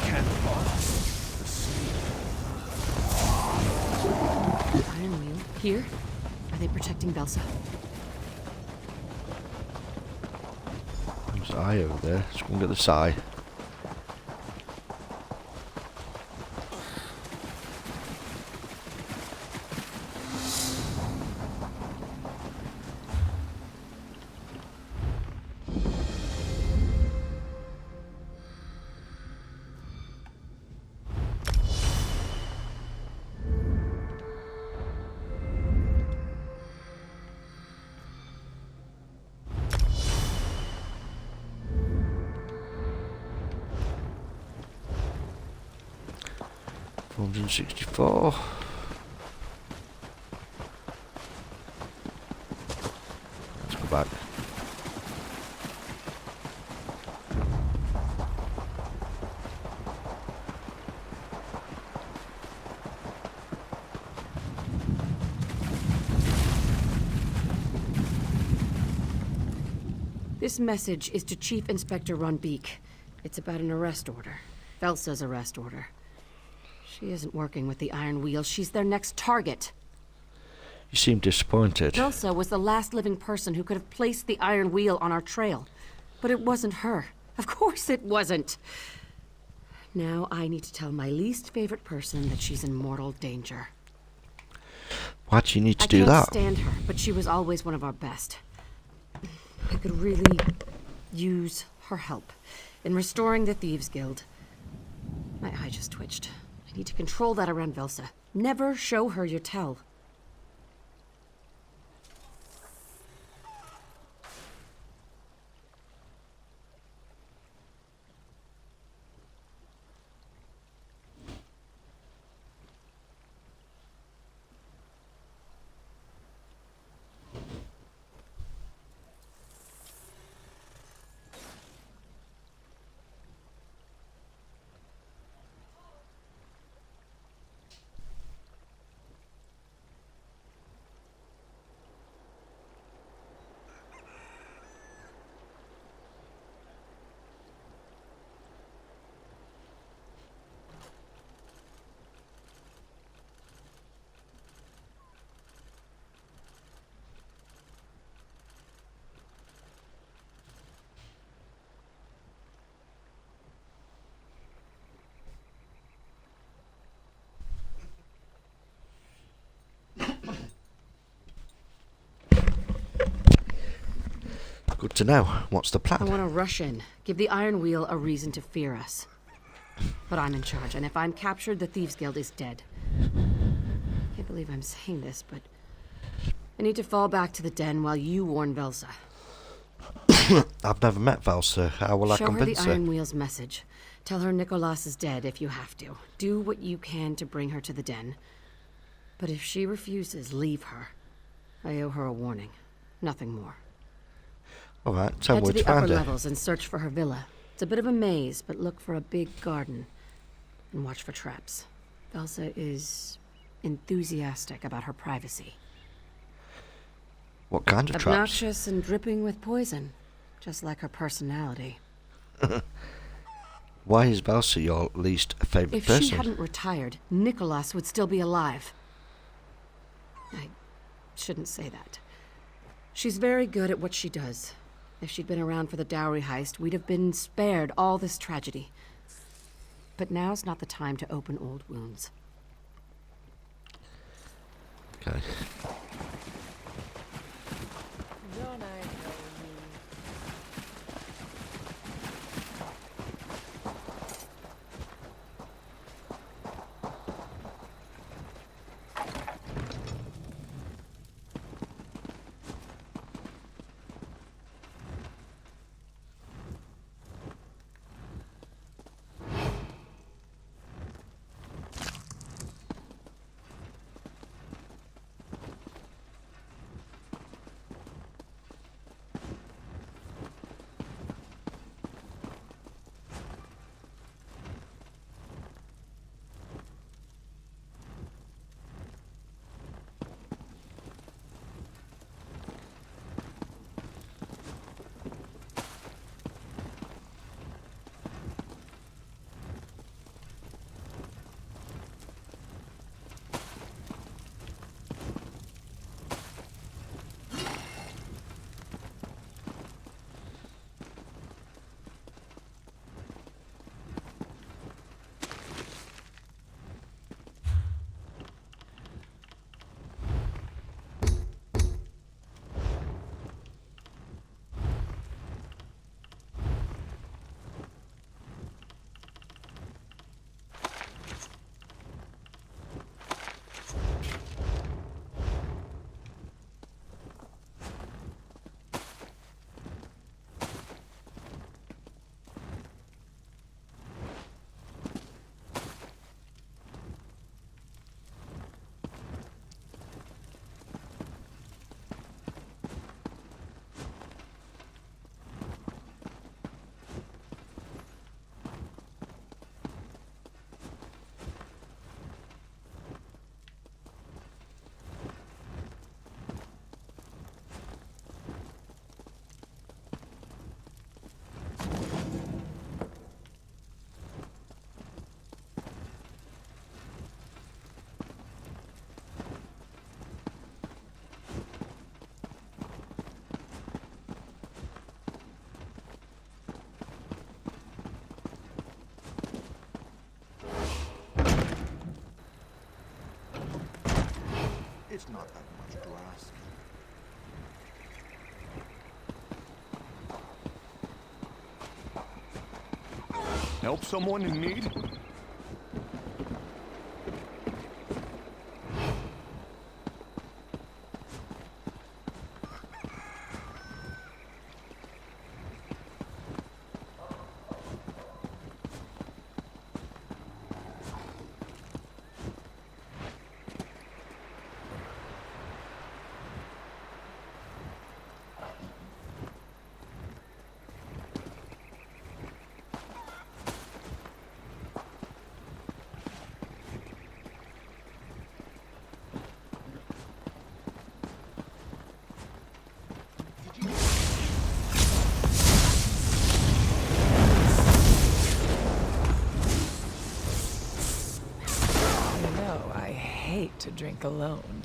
Can't follow the Iron Wheel? Here? Are they protecting Belsa? There's the eye over there. Let's go and get the sigh. $464. Let's go back. This message is to Chief Inspector Ronbeek. It's about an arrest order. Belsa's arrest order. She isn't working with the Iron Wheel. She's their next target. You seem disappointed. Belsa was the last living person who could have placed the Iron Wheel on our trail. But it wasn't her. Of course it wasn't. Now I need to tell my least favorite person that she's in mortal danger. Why do you need to do that? I can't stand her, but she was always one of our best. I could really use her help in restoring the Thieves Guild. My eye just twitched. I need to control that around Belsa. Never show her your tell. good to know. What's the I plan? want to rush in, give the Iron Wheel a reason to fear us. But I'm in charge, and if I'm captured, the Thieves Guild is dead. Can't believe I'm saying this, but I need to fall back to the den while you warn Velsa. I've never met Valsa. How will I Show her the convince her? Iron Wheel's message. Tell her Nicholas is dead if you have to. Do what you can to bring her to the den. But if she refuses, leave her. I owe her a warning. Nothing more. Alright, 10 Head to words the upper found her. levels and search for her villa. It's a bit of a maze, but look for a big garden. And watch for traps. Velsa is enthusiastic about her privacy. What kind of traps? Obnoxious and dripping with poison. Just like her personality. Why is Valsa your least favourite If person? she hadn't retired, Nicholas would still be alive. I shouldn't say that. She's very good at what she does. If she'd been around for the dowry heist, we'd have been spared all this tragedy. But now's not the time to open old wounds. Okay. It's not that much to ask. Help someone in need? To drink alone.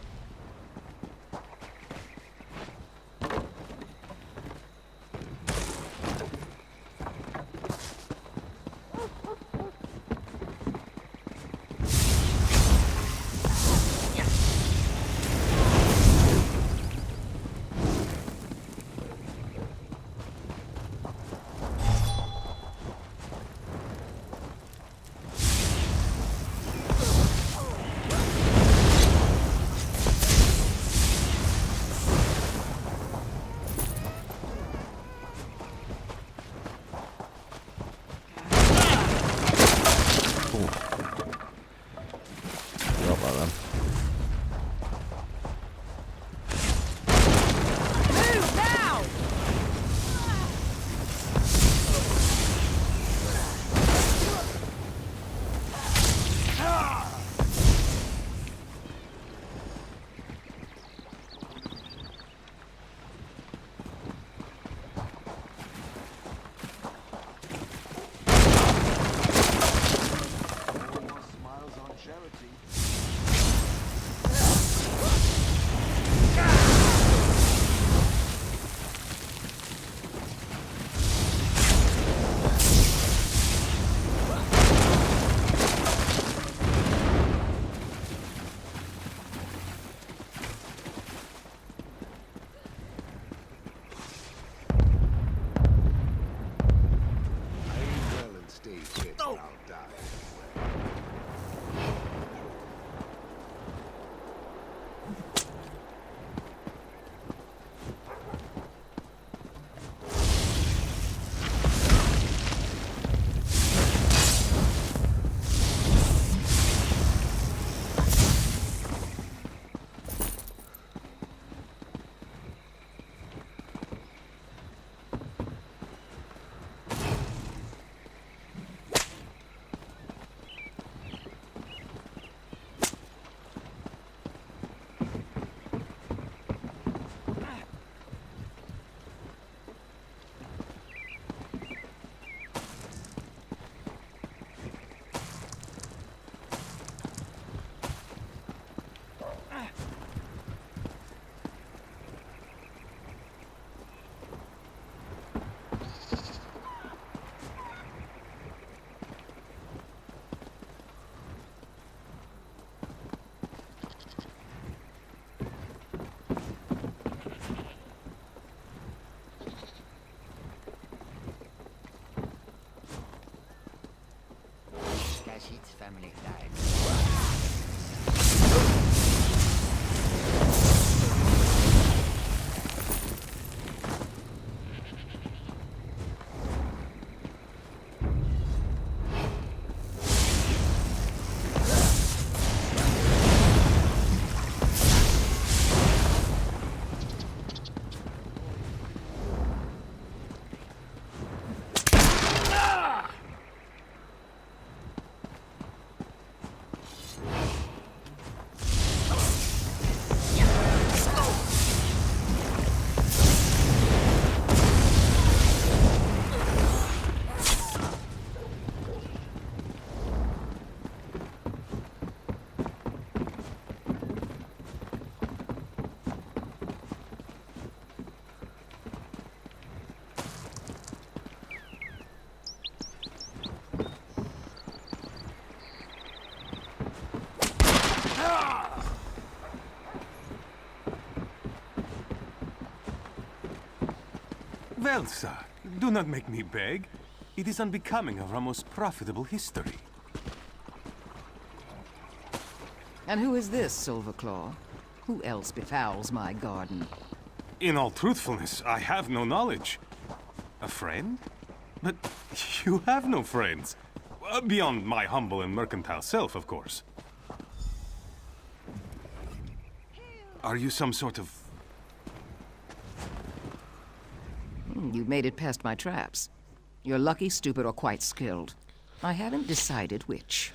Well, sir, do not make me beg. It is unbecoming of our most profitable history. And who is this, Silverclaw? Who else befouls my garden? In all truthfulness, I have no knowledge. A friend? But you have no friends. Beyond my humble and mercantile self, of course. Are you some sort of... You made it past my traps. You're lucky, stupid, or quite skilled. I haven't decided which.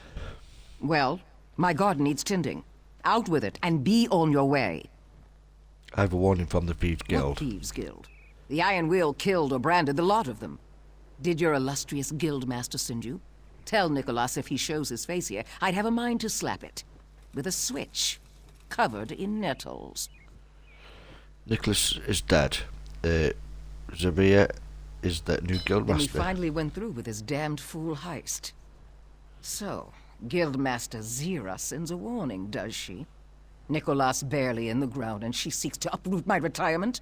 Well, my garden needs tending. Out with it, and be on your way. I have a warning from the Thieves Guild. What Thieves Guild? The Iron Wheel killed or branded the lot of them. Did your illustrious guildmaster send you? Tell Nicholas if he shows his face here, I'd have a mind to slap it. With a switch. Covered in nettles. Nicholas is dead. Zaria is that new guildmaster. Then he finally went through with his damned fool heist. So, Guildmaster Zira sends a warning, does she? Nicholas barely in the ground, and she seeks to uproot my retirement?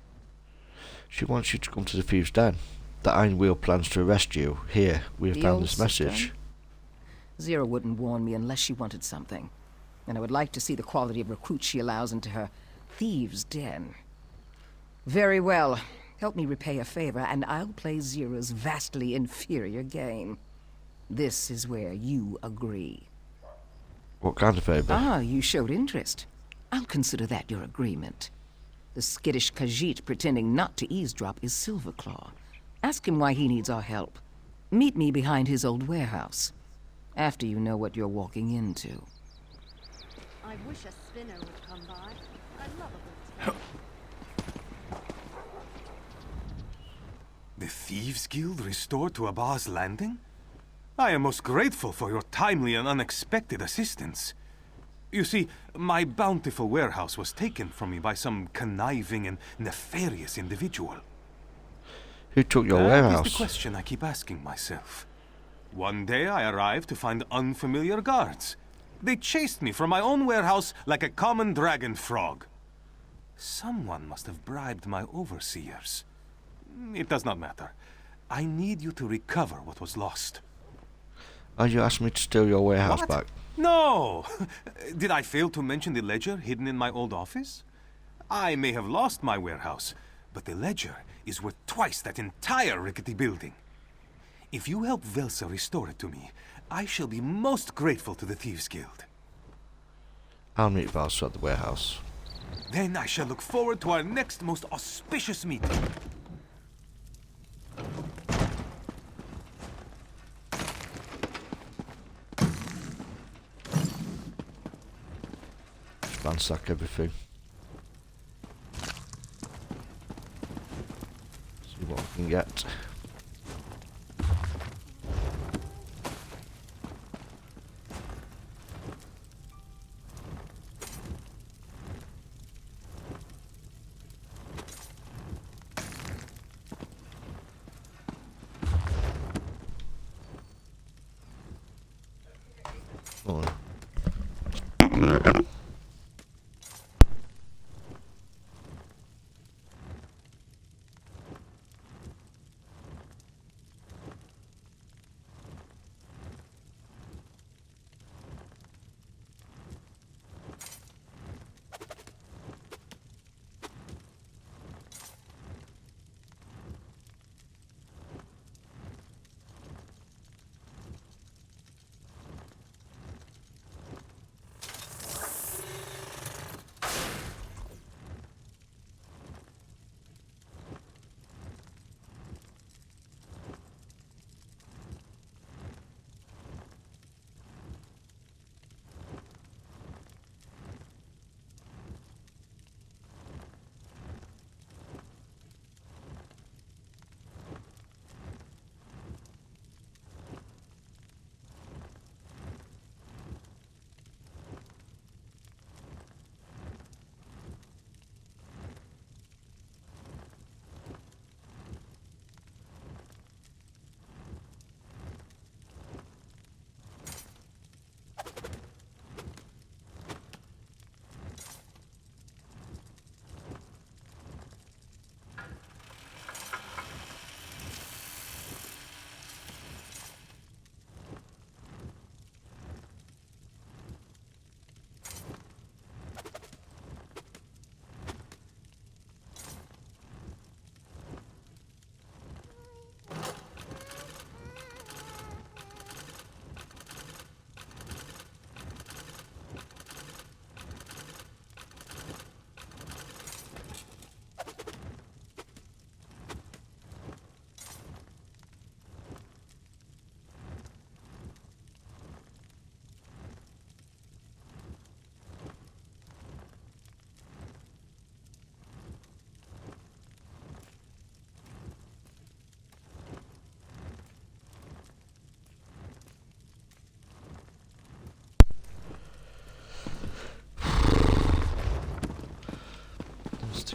She wants you to come to the Thieves' Den. The Iron Wheel plans to arrest you. Here, we have found this message. Zira wouldn't warn me unless she wanted something. And I would like to see the quality of recruits she allows into her Thieves' Den. Very well. Help me repay a favor, and I'll play Zira's vastly inferior game. This is where you agree. What kind of favor? Ah, you showed interest. I'll consider that your agreement. The skittish Khajiit pretending not to eavesdrop is Silverclaw. Ask him why he needs our help. Meet me behind his old warehouse. After you know what you're walking into. I wish a spinner would come by. I'd love a good The Thieves Guild restored to Abba's Landing? I am most grateful for your timely and unexpected assistance. You see, my bountiful warehouse was taken from me by some conniving and nefarious individual. Who took your That warehouse? is the question I keep asking myself. One day I arrived to find unfamiliar guards. They chased me from my own warehouse like a common dragon frog. Someone must have bribed my overseers. It does not matter. I need you to recover what was lost. Oh, you asked me to steal your warehouse What? back. No! Did I fail to mention the ledger hidden in my old office? I may have lost my warehouse, but the ledger is worth twice that entire rickety building. If you help Velsa restore it to me, I shall be most grateful to the Thieves Guild. I'll meet Valsa at the warehouse. Then I shall look forward to our next most auspicious meeting. Just ransack everything. See what we can get.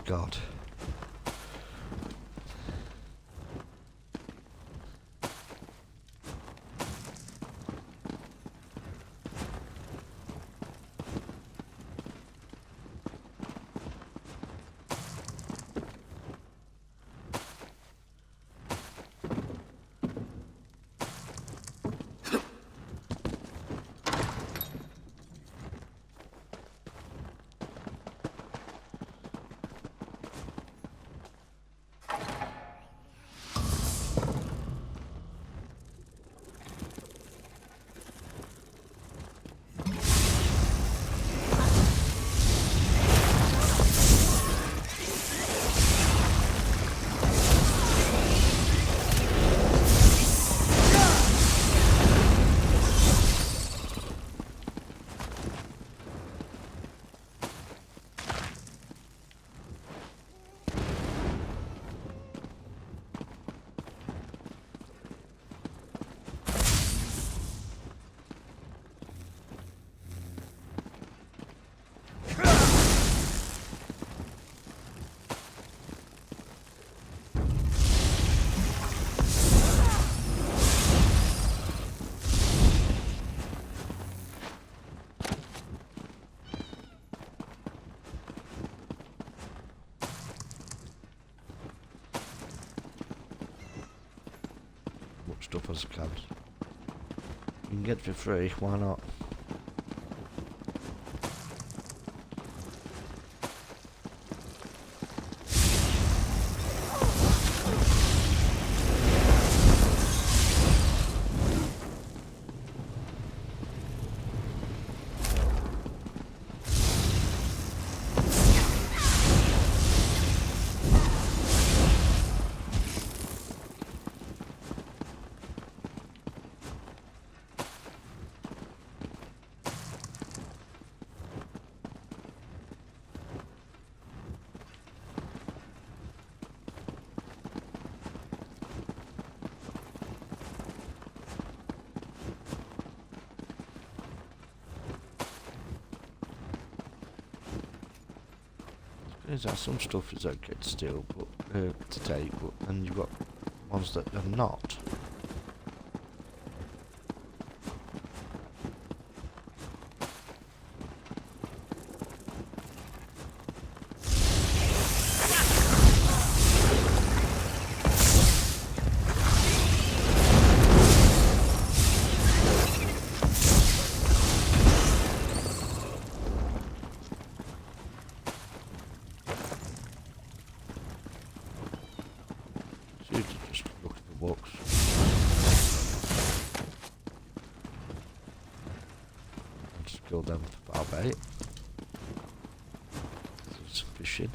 God. Stuff as I can. You can get it for free, why not? There's some stuff is okay to steal, but to take, but then you've got ones that are not. Just looking for books. Just kill them for our bait. Some fishing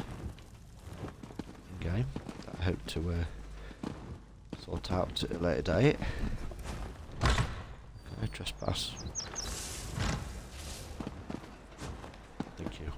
in game that I hope to sort out at a later date. Okay, trespass. Thank you.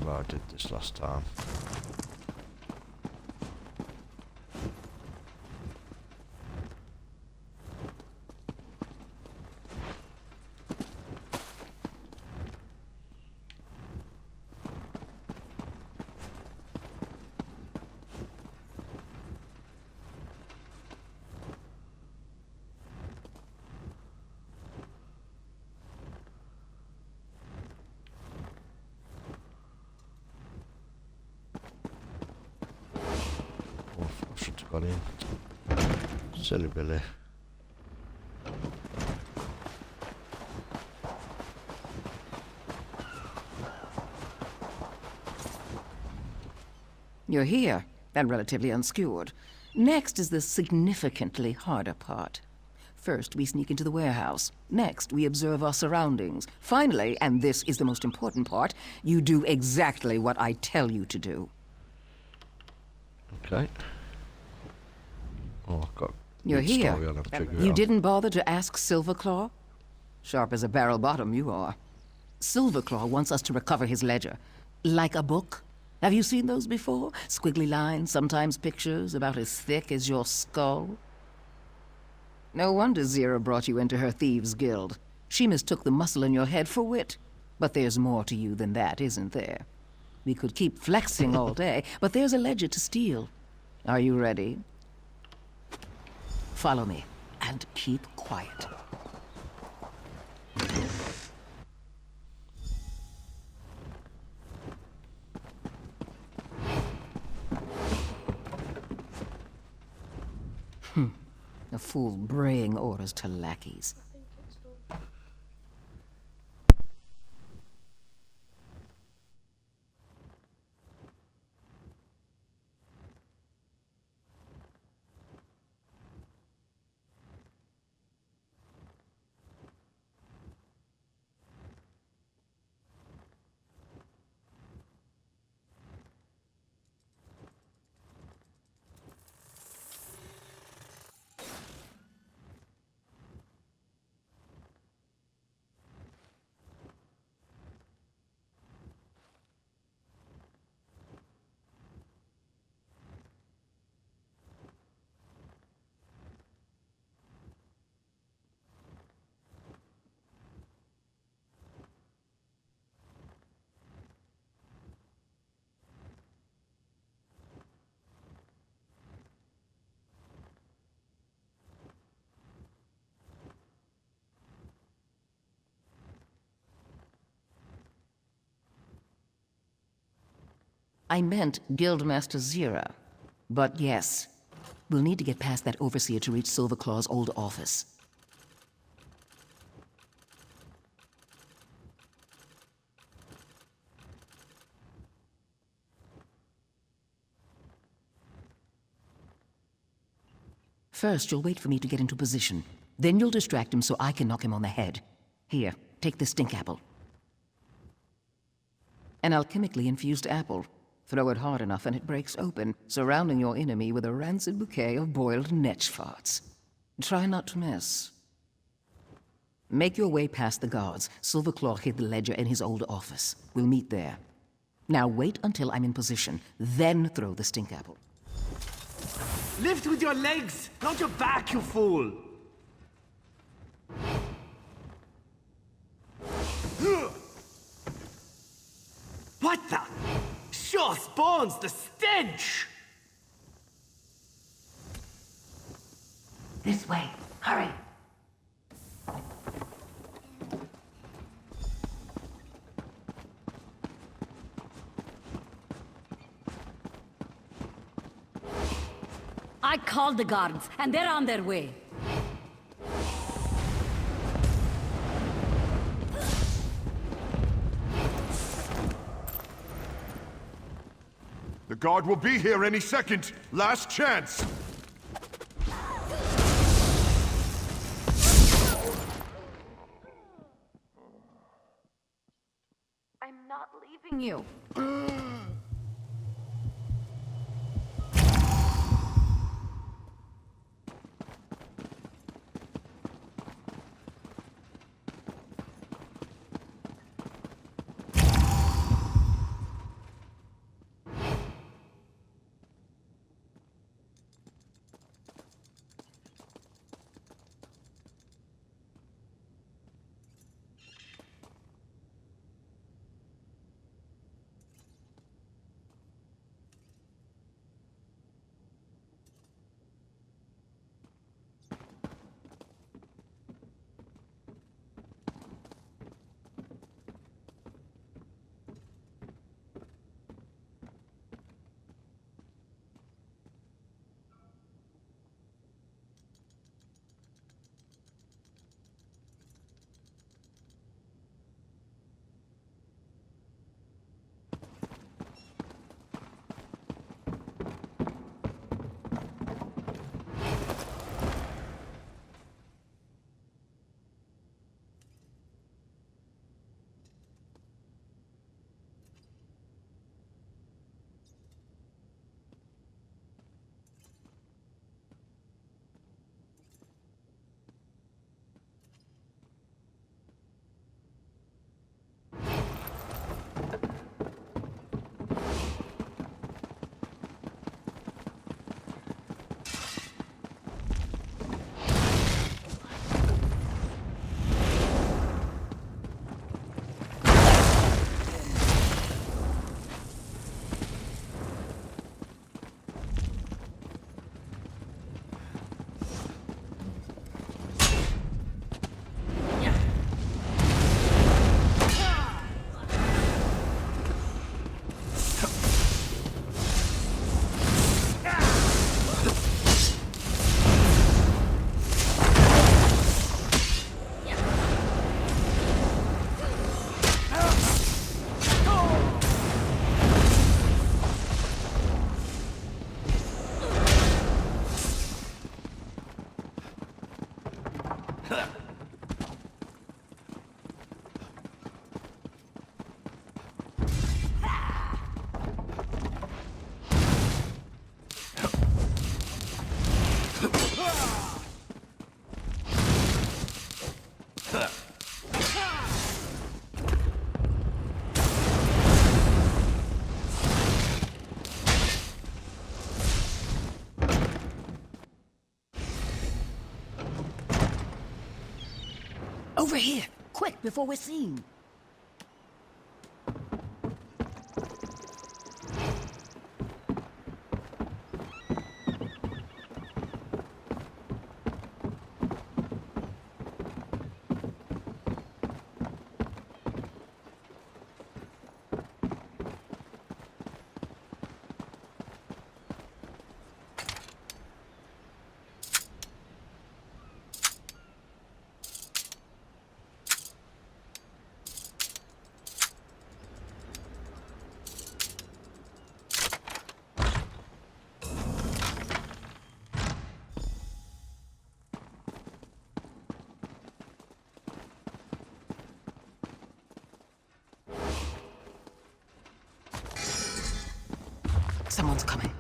I did this last time. gone in. Silly Billy. You're here, and relatively unskewered. Next is the significantly harder part. First, we sneak into the warehouse. Next, we observe our surroundings. Finally, and this is the most important part, you do exactly what I tell you to do. Okay. Oh, I've got... You're here. You Out. didn't bother to ask Silverclaw? Sharp as a barrel bottom, you are. Silverclaw wants us to recover his ledger. Like a book. Have you seen those before? Squiggly lines, sometimes pictures, about as thick as your skull? No wonder Zira brought you into her thieves' guild. She mistook the muscle in your head for wit. But there's more to you than that, isn't there? We could keep flexing all day, but there's a ledger to steal. Are you ready? Follow me, and keep quiet. A fool braying orders to lackeys. I meant Guildmaster Zira. But yes, we'll need to get past that overseer to reach Silverclaw's old office. First, you'll wait for me to get into position. Then you'll distract him so I can knock him on the head. Here, take this stink apple. An alchemically infused apple. Throw it hard enough and it breaks open, surrounding your enemy with a rancid bouquet of boiled netch farts. Try not to miss. Make your way past the guards. Silverclaw hid the ledger in his old office. We'll meet there. Now wait until I'm in position, then throw the stink apple. Lift with your legs, not your back, you fool! What the? Sure spawns the stench! This way. Hurry. I called the guards, and they're on their way. The guard will be here any second. Last chance. I'm not leaving you. Over here! Quick, before we're seen! Someone's coming.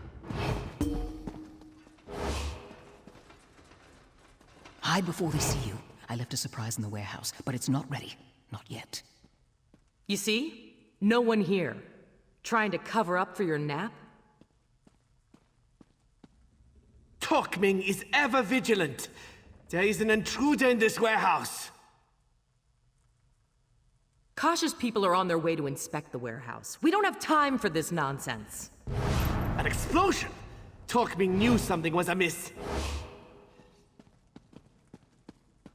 Hide before they see you. I left a surprise in the warehouse, but it's not ready. Not yet. You see? No one here. Trying to cover up for your nap? Tokming is ever vigilant. There is an intruder in this warehouse. Cautious people are on their way to inspect the warehouse. We don't have time for this nonsense. An explosion! Tokming knew something was amiss.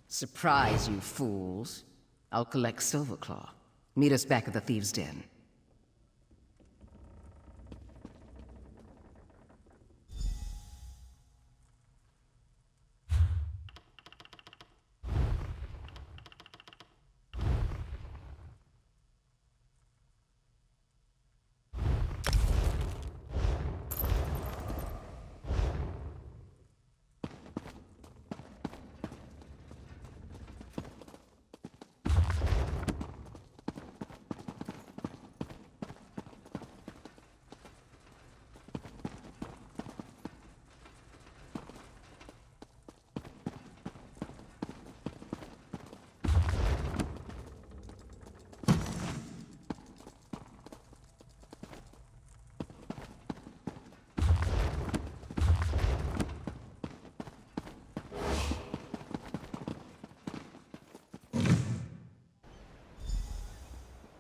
Surprise, you fools. I'll collect Silverclaw. Meet us back at the Thieves' Den.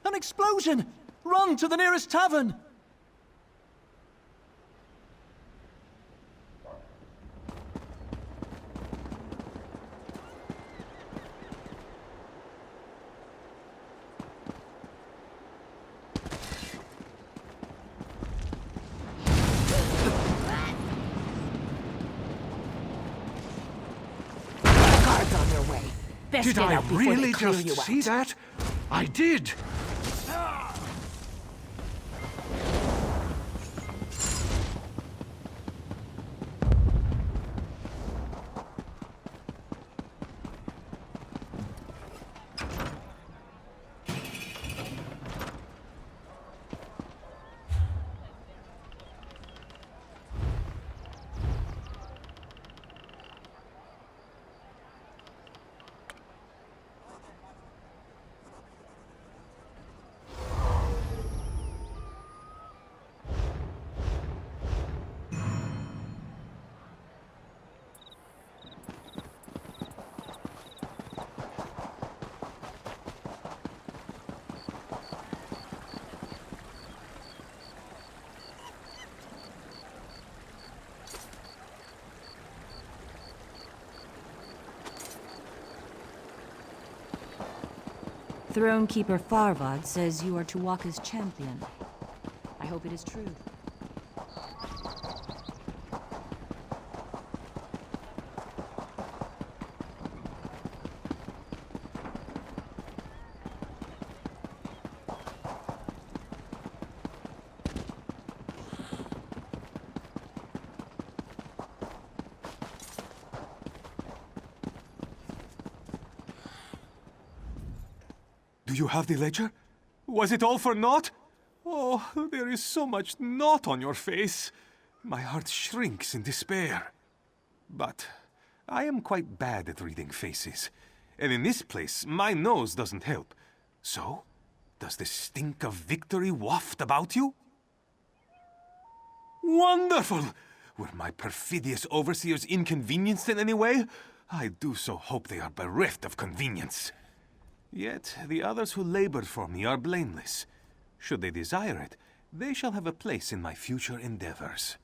An explosion! Run to the nearest tavern! Guards on your way. Best Did get I out before really they clear just you see out. that? I did! Thronekeeper Farvad says you are to walk as champion. I hope it is true. Do you have the ledger? Was it all for naught? Oh, there is so much naught on your face. My heart shrinks in despair. But I am quite bad at reading faces. And in this place, my nose doesn't help. So, does the stink of victory waft about you? Wonderful! Were my perfidious overseers inconvenienced in any way? I do so hope they are bereft of convenience. Yet the others who labored for me are blameless. Should they desire it, they shall have a place in my future endeavors.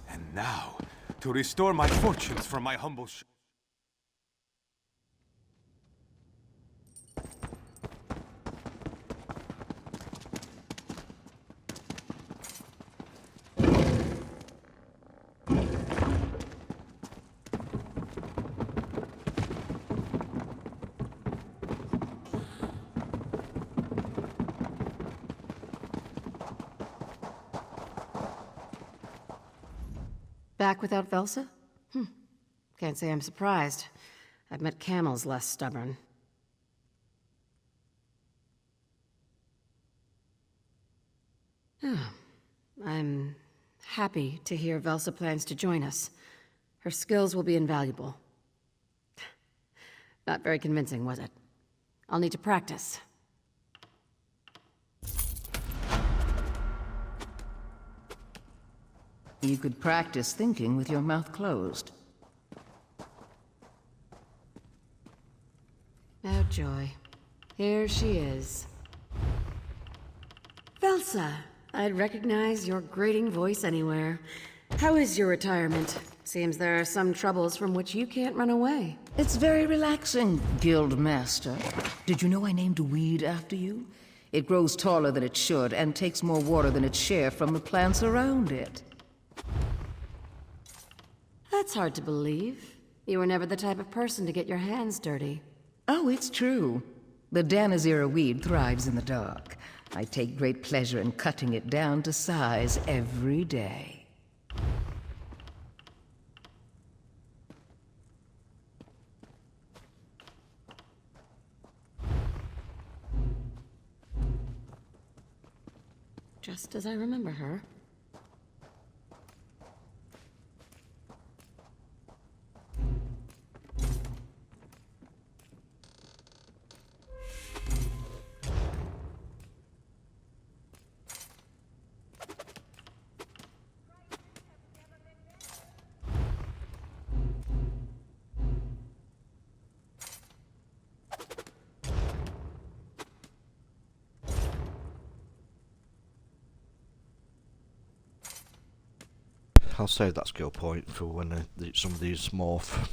And now, to restore my fortunes from my humble Back without Velsa? Can't say I'm surprised. I've met camels less stubborn. I'm happy to hear Velsa plans to join us. Her skills will be invaluable. Not very convincing, was it? I'll need to practice. You could practice thinking with your mouth closed. Oh, joy. Here she is. Velsa, I'd recognize your grating voice anywhere. How is your retirement? Seems there are some troubles from which you can't run away. It's very relaxing, Guild Master. Did you know I named a weed after you? It grows taller than it should and takes more water than its share from the plants around it. That's hard to believe. You were never the type of person to get your hands dirty. Oh, it's true. The Danazira weed thrives in the dark. I take great pleasure in cutting it down to size every day. Just as I remember her. I'll save that skill point for when some of these morph.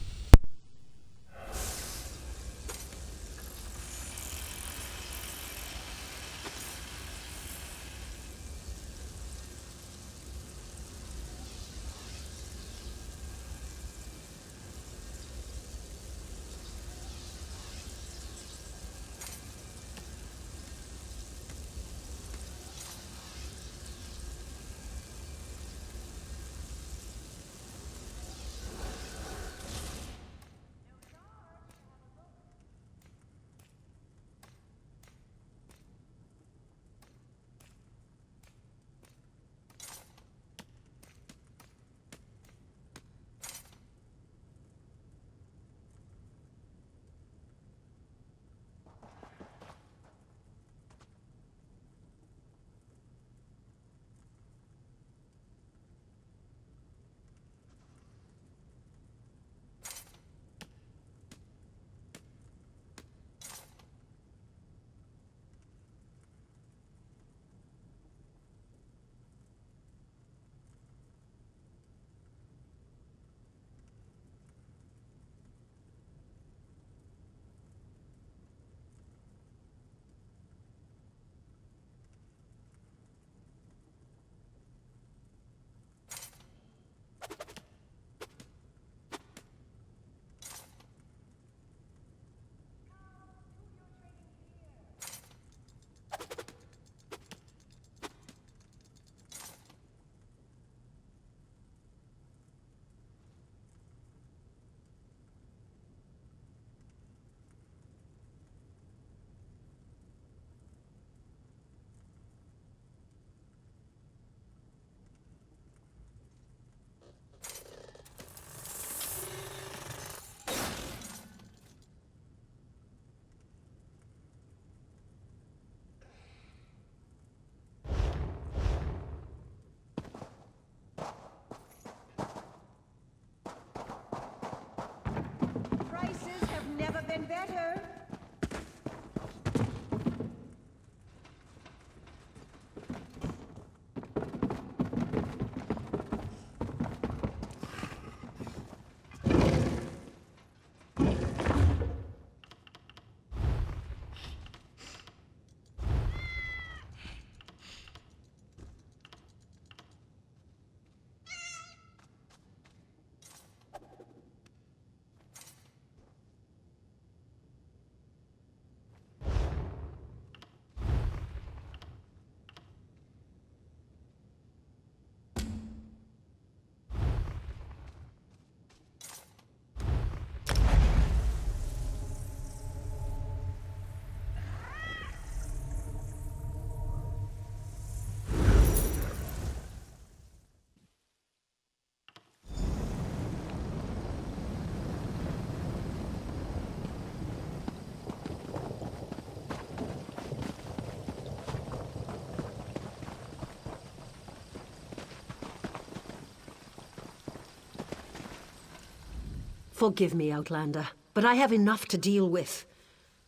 Forgive me, Outlander, but I have enough to deal with.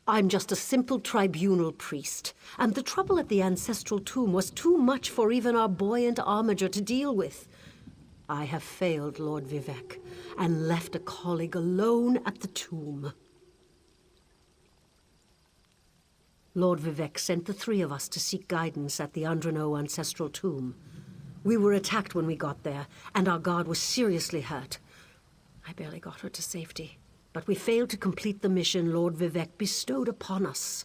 I'm just a simple tribunal priest, and the trouble at the ancestral tomb was too much for even our buoyant armiger to deal with. I have failed Lord Vivec, and left a colleague alone at the tomb. Lord Vivec sent the three of us to seek guidance at the Andrano ancestral tomb. We were attacked when we got there, and our guard was seriously hurt. I barely got her to safety, but we failed to complete the mission Lord Vivec bestowed upon us.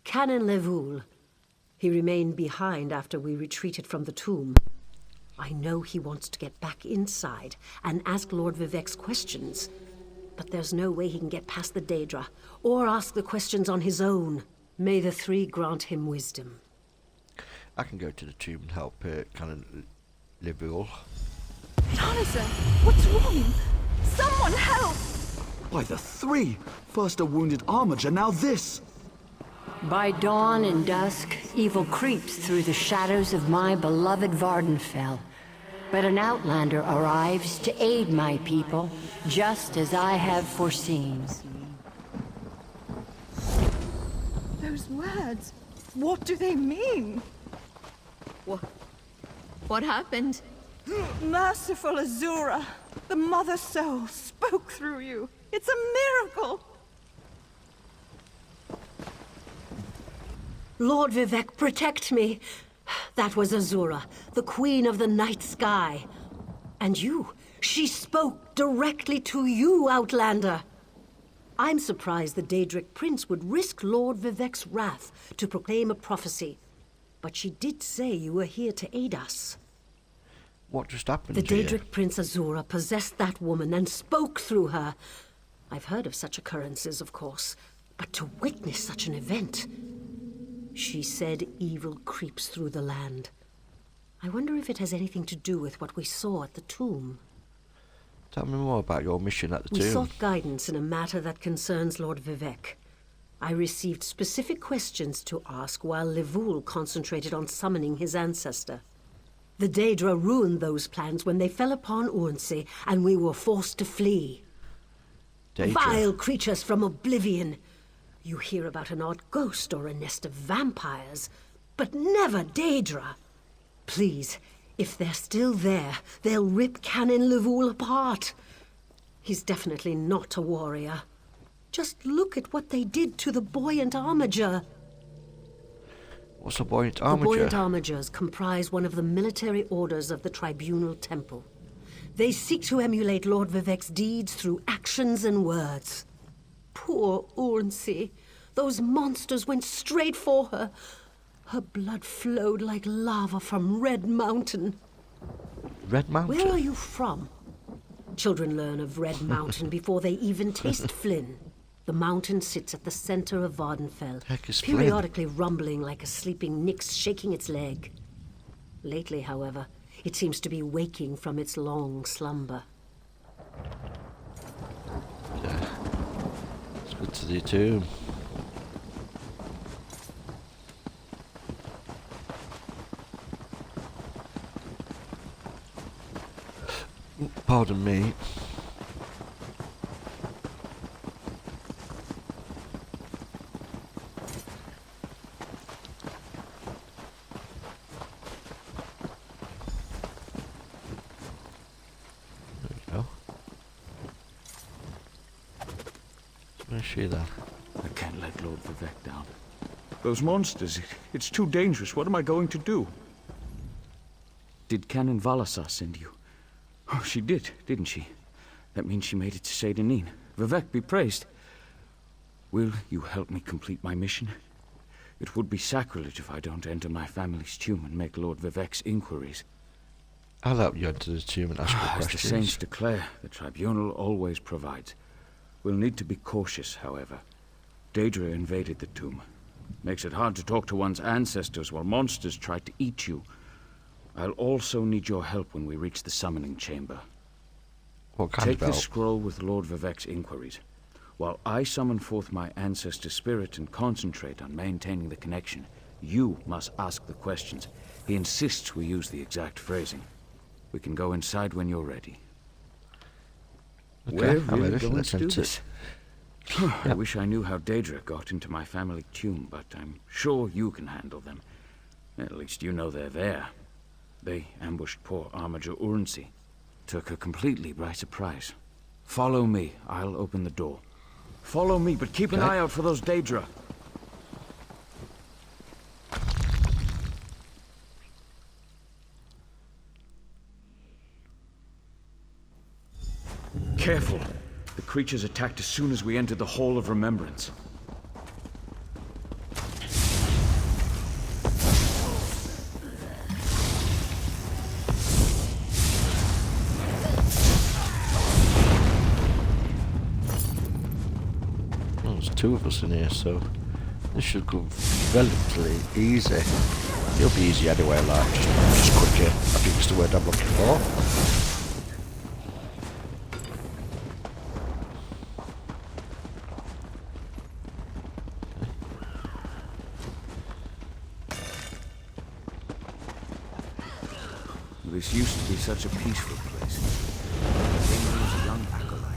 Canon Levoul. He remained behind after we retreated from the tomb. I know he wants to get back inside and ask Lord Vivec's questions, but there's no way he can get past the Daedra, or ask the questions on his own. May the three grant him wisdom. I can go to the tomb and help Canon Levoul. Jonathan, what's wrong? Someone help! By the three! First a wounded armiger, now this! By dawn and dusk, evil creeps through the shadows of my beloved Vardenfell. But an outlander arrives to aid my people, just as I have foreseen. Those words, what do they mean? What happened? Merciful Azura, the Mother Soul spoke through you. It's a miracle! Lord Vivec, protect me! That was Azura, the Queen of the Night Sky. And you, she spoke directly to you, Outlander. I'm surprised the Daedric Prince would risk Lord Vivec's wrath to proclaim a prophecy. But she did say you were here to aid us. What just happened The to you? Daedric Prince Azura possessed that woman and spoke through her. I've heard of such occurrences, of course, but to witness such an event... She said evil creeps through the land. I wonder if it has anything to do with what we saw at the tomb. Tell me more about your mission at the We tomb. sought guidance in a matter that concerns Lord Vivec. I received specific questions to ask while Levoul concentrated on summoning his ancestor. The Daedra ruined those plans when they fell upon Urnsey, and we were forced to flee. Daedra? Vile creatures from oblivion. You hear about an odd ghost or a nest of vampires, but never Daedra. Please, if they're still there, they'll rip Canon Levoul apart. He's definitely not a warrior. Just look at what they did to the buoyant armiger. What's a buoyant The armiger? buoyant armigers comprise one of the military orders of the Tribunal Temple. They seek to emulate Lord Vivec's deeds through actions and words. Poor Urnsey. Those monsters went straight for her. Her blood flowed like lava from Red Mountain. Red Mountain? Where are you from? Children learn of Red Mountain before they even taste Flynn. The mountain sits at the center of Vardenfell, Heck is Flynn? periodically rumbling like a sleeping nix shaking its leg. Lately, however, it seems to be waking from its long slumber. Let's go to the tomb. Pardon me. There we go. Where's she then? I can't let Lord Vivec down. Those monsters, it's too dangerous. What am I going to do? Did Canon Valasar send you? Oh, she did, didn't she? That means she made it to Saint Denis. Vivec be praised. Will you help me complete my mission? It would be sacrilege if I don't enter my family's tomb and make Lord Vivec's inquiries. I'll help you enter the tomb and ask your As questions. the saints declare, the tribunal always provides. We'll need to be cautious, however. Daedra invaded the tomb. Makes it hard to talk to one's ancestors while monsters try to eat you. I'll also need your help when we reach the summoning chamber. What kind Take of help? this scroll with Lord Vivec's inquiries, while I summon forth my ancestor spirit and concentrate on maintaining the connection You must ask the questions. He insists we use the exact phrasing. We can go inside when you're ready. Okay, We're I'm really ready. going Let's to do enter. this. I wish I knew how Daedra got into my family tomb, but I'm sure you can handle them. At least you know they're there. They ambushed poor Armiger Urnsi. Took her completely by surprise. Follow me. I'll open the door. Follow me, but keep an eye out for those Daedra. Careful. The creatures attacked as soon as we entered the Hall of Remembrance. Well, there's two of us in here, so this should go relatively easy. It'll be easy anyway, like just quicker. I think it's the word I'm looking for. This used to be such a peaceful place. Danger was a young acolyte.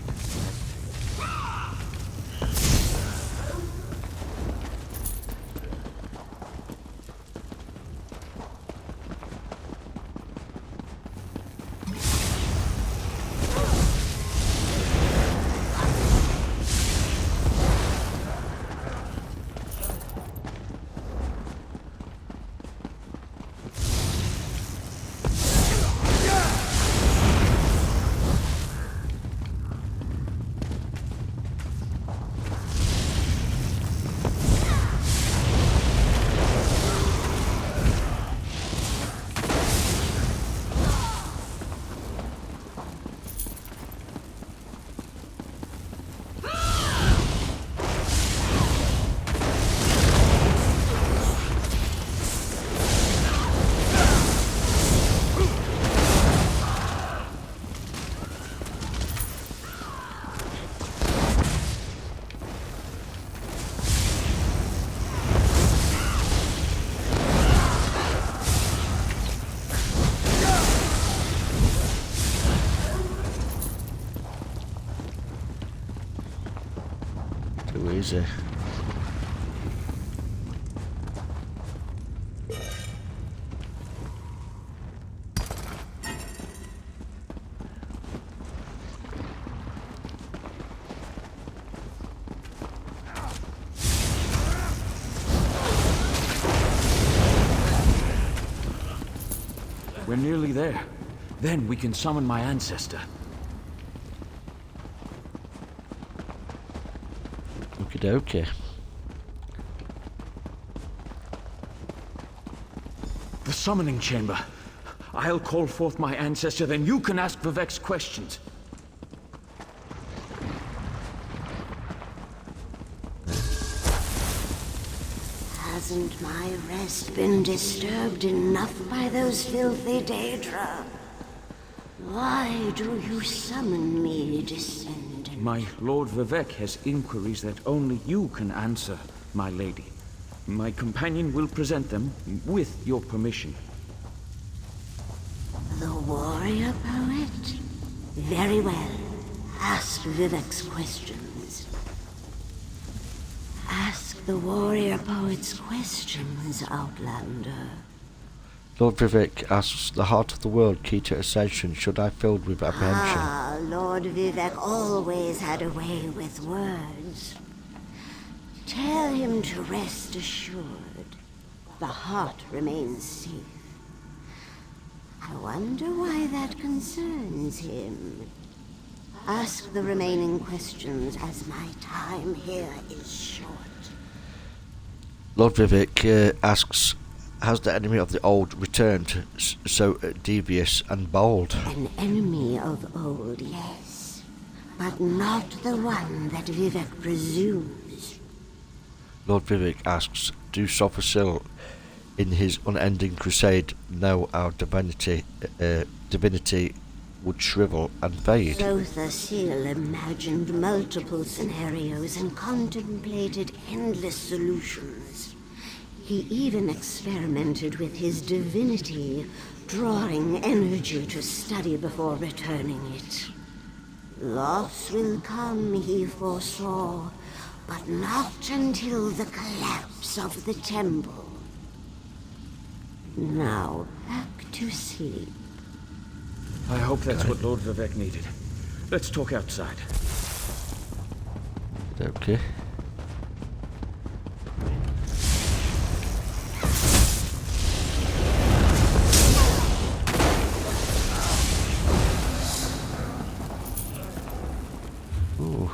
Too easy. We're nearly there. Then we can summon my ancestor. Okie dokie. The summoning chamber. I'll call forth my ancestor, then you can ask Vivek's questions. Hasn't my rest been disturbed enough by those filthy Daedra? Why do you summon me, descendant? My Lord Vivek has inquiries that only you can answer, my lady. My companion will present them with your permission. The warrior poet? Very well. Ask Vivek's questions. Ask the warrior poet's questions, Outlander. Lord Vivek asks, the heart of the world, key to ascension, should I filled with apprehension? Ah, Lord Vivek always had a way with words. Tell him to rest assured. The heart remains safe. I wonder why that concerns him. Ask the remaining questions, as my time here is short. Lord Vivek asks, has the enemy of the old returned, so devious and bold? An enemy of old, yes. But not the one that Vivek presumes. Lord Vivek asks, do Sophasil, in his unending crusade, know our divinity would shrivel and fade? Sophasil imagined multiple scenarios and contemplated endless solutions. He even experimented with his divinity, drawing energy to study before returning it. Loss will come, he foresaw, but not until the collapse of the temple. Now, back to sleep. I hope that's what Lord Vivek needed. Let's talk outside. Okay. Ooh.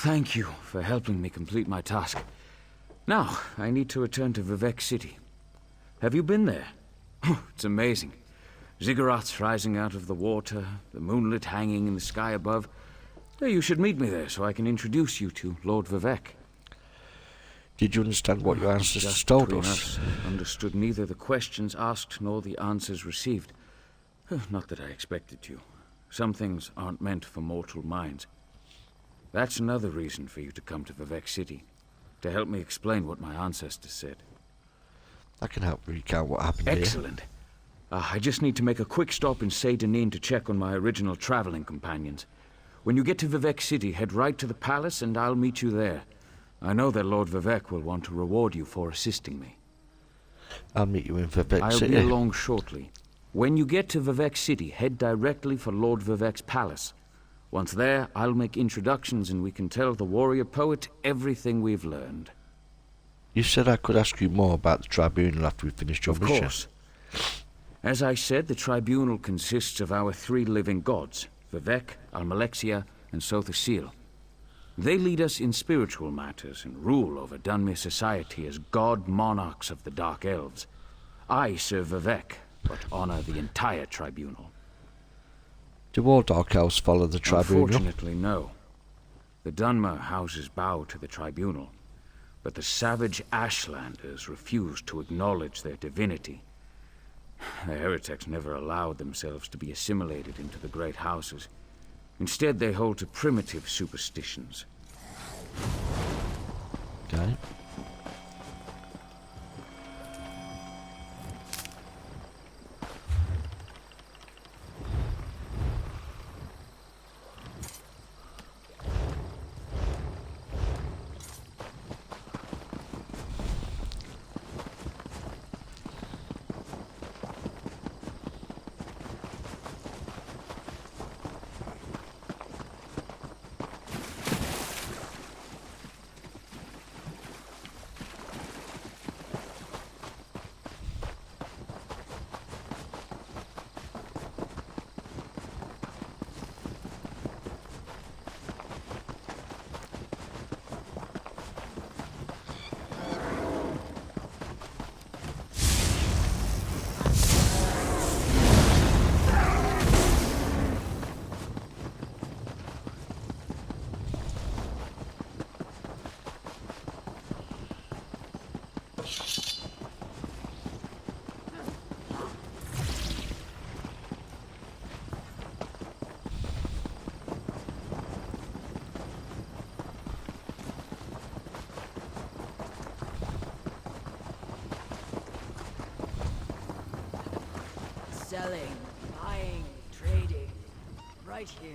Thank you for helping me complete my task. Now, I need to return to Vivek City. Have you been there? It's amazing. Ziggurats rising out of the water, the moonlit hanging in the sky above. You should meet me there so I can introduce you to Lord Vivek. Did you understand what your ancestors Just told between us? Understood neither the questions asked nor the answers received. Not that I expected to. Some things aren't meant for mortal minds. That's another reason for you to come to Vivek City, to help me explain what my ancestors said. I can help recount what happened here. Excellent. I just need to make a quick stop in Seydanin to check on my original traveling companions. When you get to Vivek City, head right to the palace and I'll meet you there. I know that Lord Vivek will want to reward you for assisting me. I'll meet you in Vivek City. I'll be along shortly. When you get to Vivek City, head directly for Lord Vivek's palace. Once there, I'll make introductions and we can tell the warrior poet everything we've learned. You said I could ask you more about the tribunal after we finished your mission. Of course. As I said, the tribunal consists of our 3 living gods, Vivek, Almalexia, and Sothasil. They lead us in spiritual matters and rule over Dunmere society as god monarchs of the Dark Elves. I serve Vivek, but honor the entire tribunal. Do all Dark Elves follow the tribunal? Unfortunately, no. The Dunmer houses bow to the tribunal, but the savage Ashlanders refuse to acknowledge their divinity. The heretics never allowed themselves to be assimilated into the great houses. Instead, they hold to primitive superstitions, Okay. Selling, buying, trading. Right here.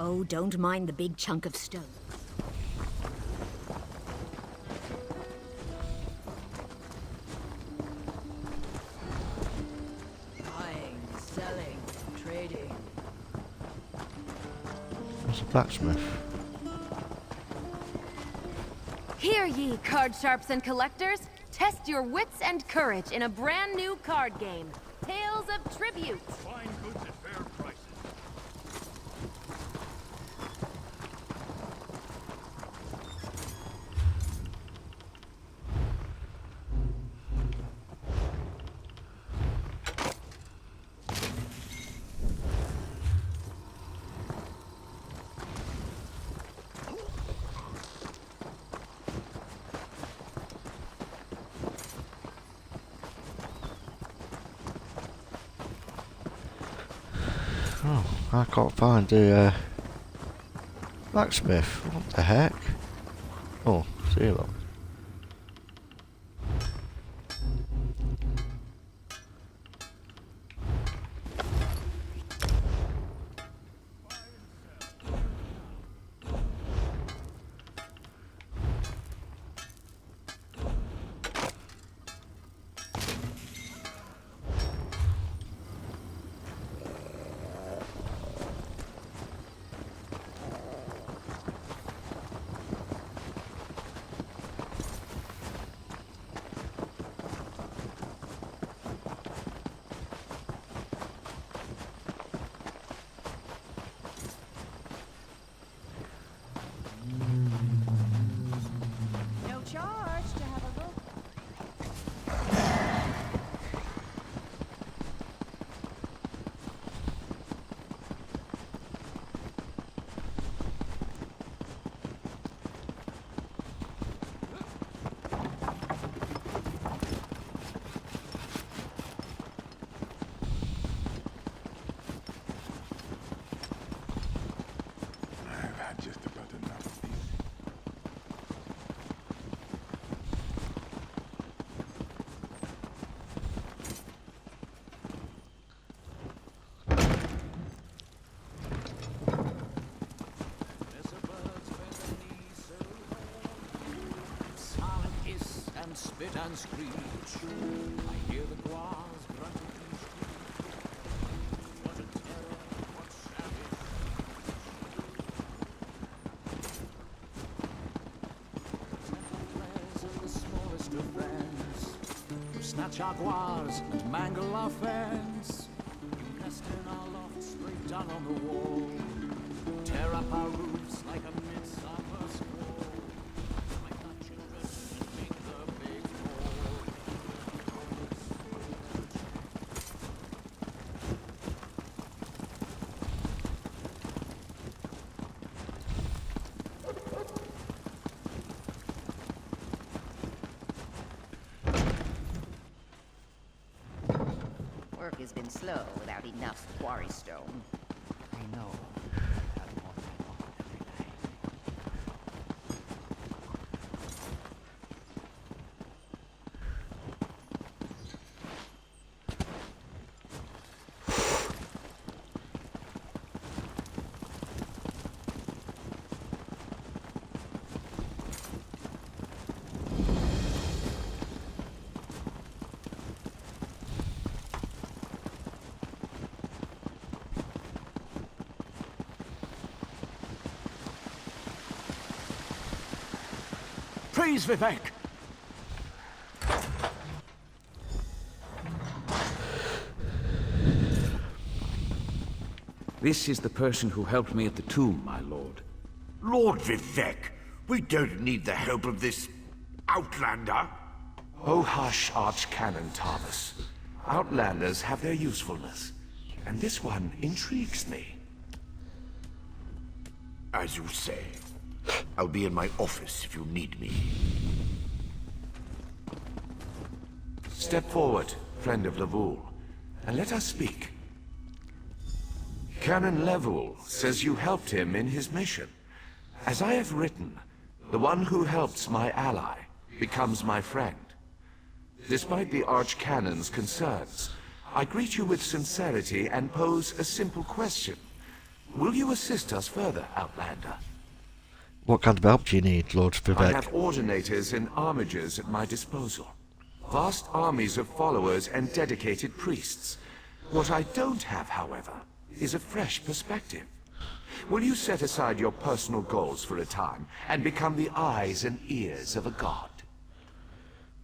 Oh, don't mind the big chunk of stone. Buying, selling, trading. What's a blacksmith? Hear ye, card sharps and collectors! Test your wits and courage in a brand new card game, Tales of Tribute. Find goods at fair prices. Oh, I can't find the blacksmith. What the heck? Oh, see you lot. spit and screech. I hear the guars grunting in the street. What a terror, what savage. And the smallest of friends, who snatch our guars and mangle our fence. Nest in our lofts, break down on the wall, tear up our roofs like a midsummer squall. Fight our children and make the big fall. Work has been slow without enough quarry stone. I know. Praise Vivek! This is the person who helped me at the tomb, my lord. Lord Vivek, we don't need the help of this outlander. Oh hush, Archcanon Thomas. Outlanders have their usefulness, and this one intrigues me. As you say. I'll be in my office if you need me. Step forward, friend of Levoul, and let us speak. Canon Levoul says you helped him in his mission. As I have written, the one who helps my ally becomes my friend. Despite the Archcanon's concerns, I greet you with sincerity and pose a simple question. Will you assist us further, Outlander? What kind of help do you need, Lord Vivek? I have ordinators and armigers at my disposal. Vast armies of followers and dedicated priests. What I don't have, however, is a fresh perspective. Will you set aside your personal goals for a time and become the eyes and ears of a god?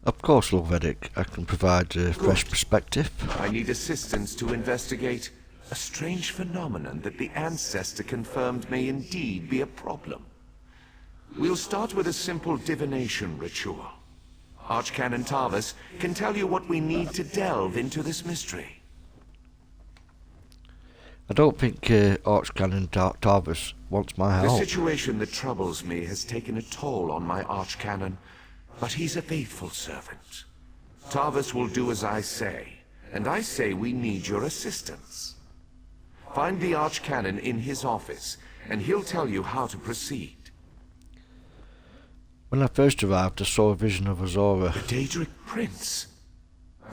Of course, Lord Vivek. I can provide a fresh perspective. I need assistance to investigate a strange phenomenon that the Ancestor confirmed may indeed be a problem. We'll start with a simple divination ritual. Archcanon Tarvis can tell you what we need to delve into this mystery. I don't think Archcanon Tarvis wants my help. The situation that troubles me has taken a toll on my Archcanon, but he's a faithful servant. Tarvis will do as I say, and I say we need your assistance. Find the Archcanon in his office, and he'll tell you how to proceed. When I first arrived, I saw a vision of Azora. The Daedric Prince?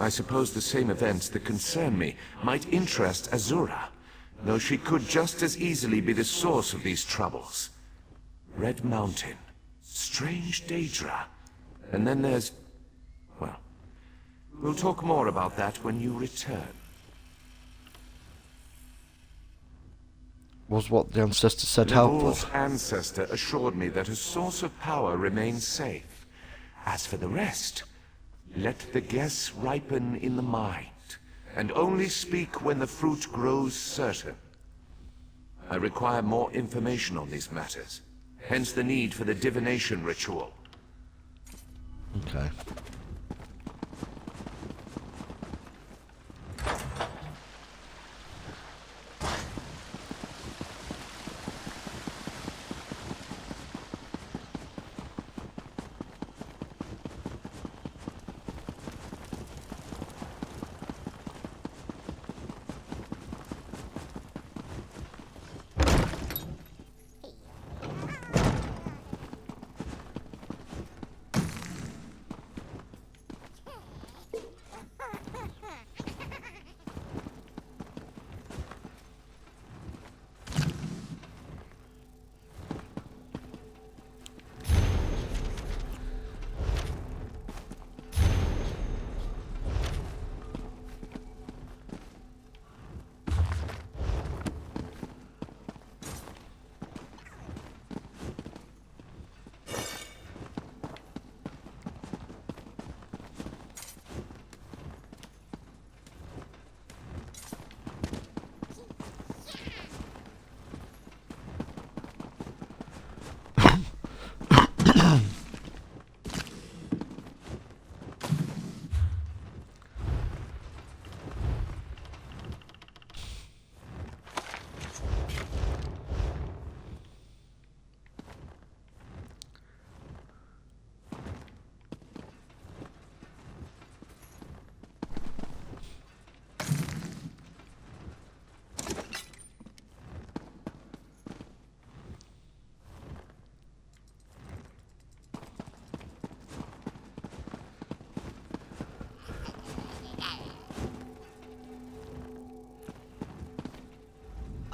I suppose the same events that concern me might interest Azura, though she could just as easily be the source of these troubles. Red Mountain, strange Daedra, and then there's... well, we'll talk more about that when you return. Was what the Ancestor said helpful? Levoul's Ancestor assured me that a source of power remains safe. As for the rest, let the guess ripen in the mind, and only speak when the fruit grows certain. I require more information on these matters, hence the need for the divination ritual. Okay.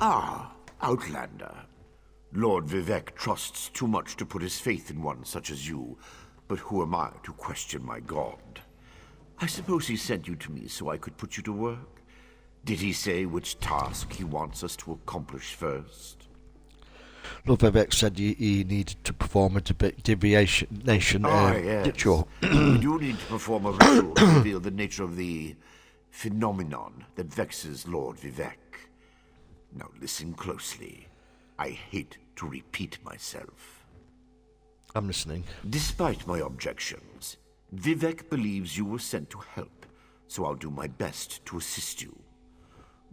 Ah, Outlander. Lord Vivek trusts too much to put his faith in one such as you, but who am I to question my god? I suppose he sent you to me so I could put you to work? Did he say which task he wants us to accomplish first? Lord Vivek said he needed to perform a divination yes. ritual. We do need to perform a ritual to reveal the nature of the phenomenon that vexes Lord Vivek. Now listen closely. I hate to repeat myself. I'm listening. Despite my objections, Vivek believes you were sent to help, so I'll do my best to assist you.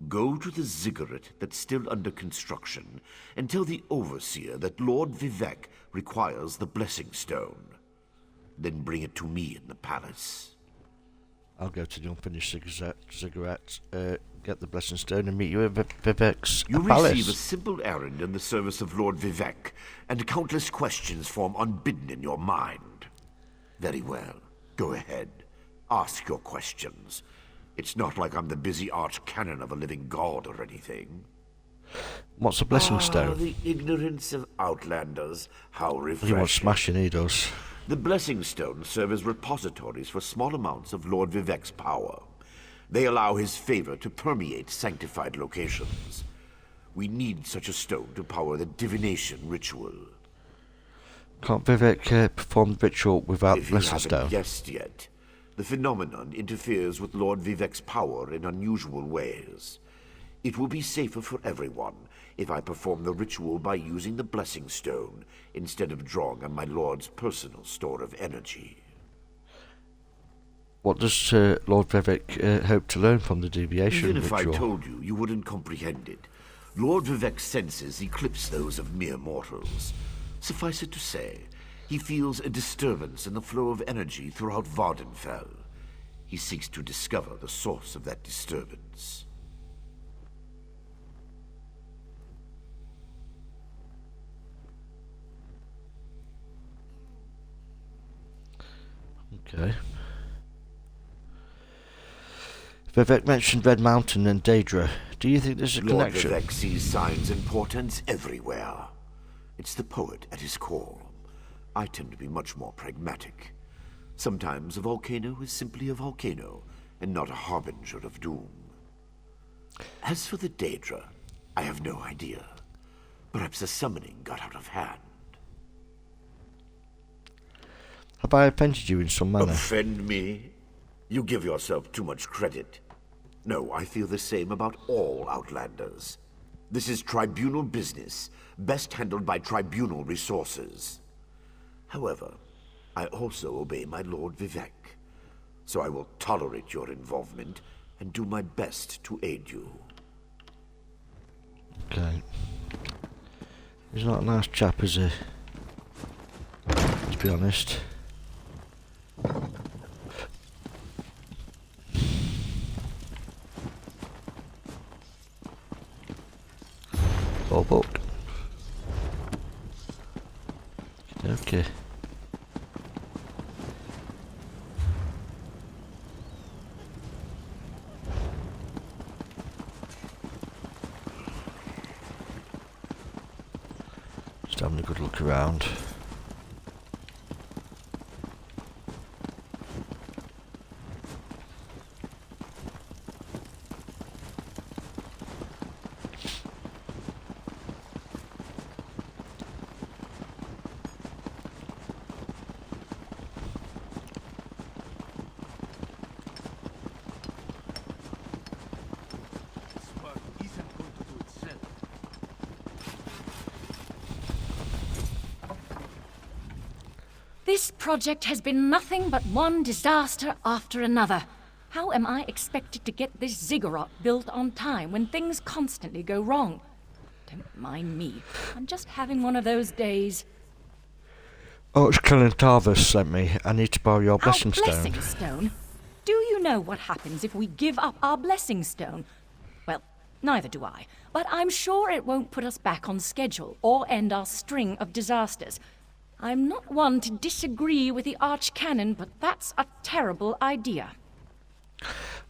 Go to the ziggurat that's still under construction and tell the overseer that Lord Vivek requires the blessing stone. Then bring it to me in the palace. I'll go to the unfinished ziggurat, get the blessing stone and meet you at Vivek's palace. You receive a simple errand in the service of Lord Vivek, and countless questions form unbidden in your mind. Very well. Go ahead. Ask your questions. It's not like I'm the busy arch-canon of a living god or anything. What's a blessing stone? The ignorance of Outlanders. How refreshing. He wants smashing, he does. The blessing stones serve as repositories for small amounts of Lord Vivek's power. They allow his favor to permeate sanctified locations. We need such a stone to power the divination ritual. Can't Vivek perform the ritual without the blessing stone? If you haven't guessed yet, the phenomenon interferes with Lord Vivek's power in unusual ways. It will be safer for everyone if I perform the ritual by using the blessing stone instead of drawing on my lord's personal store of energy. What does Lord Vivek hope to learn from the deviation ritual? Even if I told you, you wouldn't comprehend it. Lord Vivek's senses eclipse those of mere mortals. Suffice it to say, he feels a disturbance in the flow of energy throughout Vardenfell. He seeks to discover the source of that disturbance. Okay. Vivek mentioned Red Mountain and Daedra. Do you think there's a connection? Lord Vivek sees signs and portents everywhere. It's the poet at his core. I tend to be much more pragmatic. Sometimes a volcano is simply a volcano, and not a harbinger of doom. As for the Daedra, I have no idea. Perhaps the summoning got out of hand. Have I offended you in some manner? Offend me? You give yourself too much credit. No, I feel the same about all Outlanders. This is tribunal business, best handled by tribunal resources. However, I also obey my Lord Vivek, so I will tolerate your involvement and do my best to aid you. Okay. He's not a nice chap, is he? To be honest. Oh, book. Okay. Just having a good look around. This project has been nothing but one disaster after another. How am I expected to get this ziggurat built on time when things constantly go wrong? Don't mind me. I'm just having one of those days. Oh, it's Tarvis sent me. I need to borrow your blessing stone. Our blessing stone? Do you know what happens if we give up our blessing stone? Well, neither do I. But I'm sure it won't put us back on schedule or end our string of disasters. I'm not one to disagree with the Archcanon, but that's a terrible idea.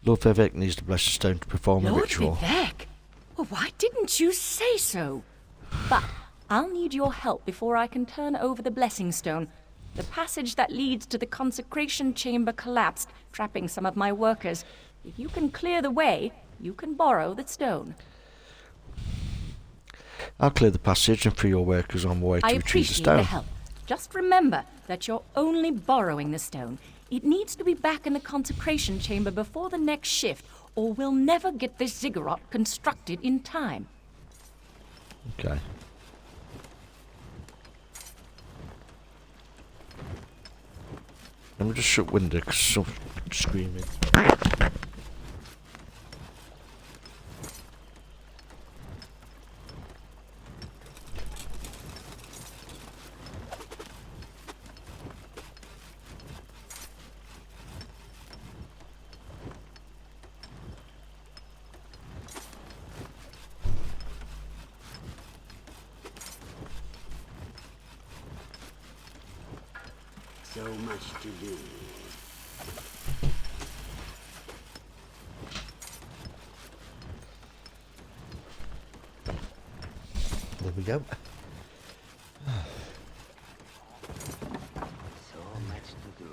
Lord Vivek needs the blessing stone to perform a ritual. Lord Vivek? Well, why didn't you say so? But I'll need your help before I can turn over the Blessing Stone. The passage that leads to the consecration chamber collapsed, trapping some of my workers. If you can clear the way, you can borrow the stone. I'll clear the passage and free your workers on the way to I retrieve the appreciate stone. the help. Just remember that you're only borrowing the stone. It needs to be back in the consecration chamber before the next shift, or we'll never get this ziggurat constructed in time. Okay. Let me just shut window because someone's screaming. So much to do. There we go. So much to do.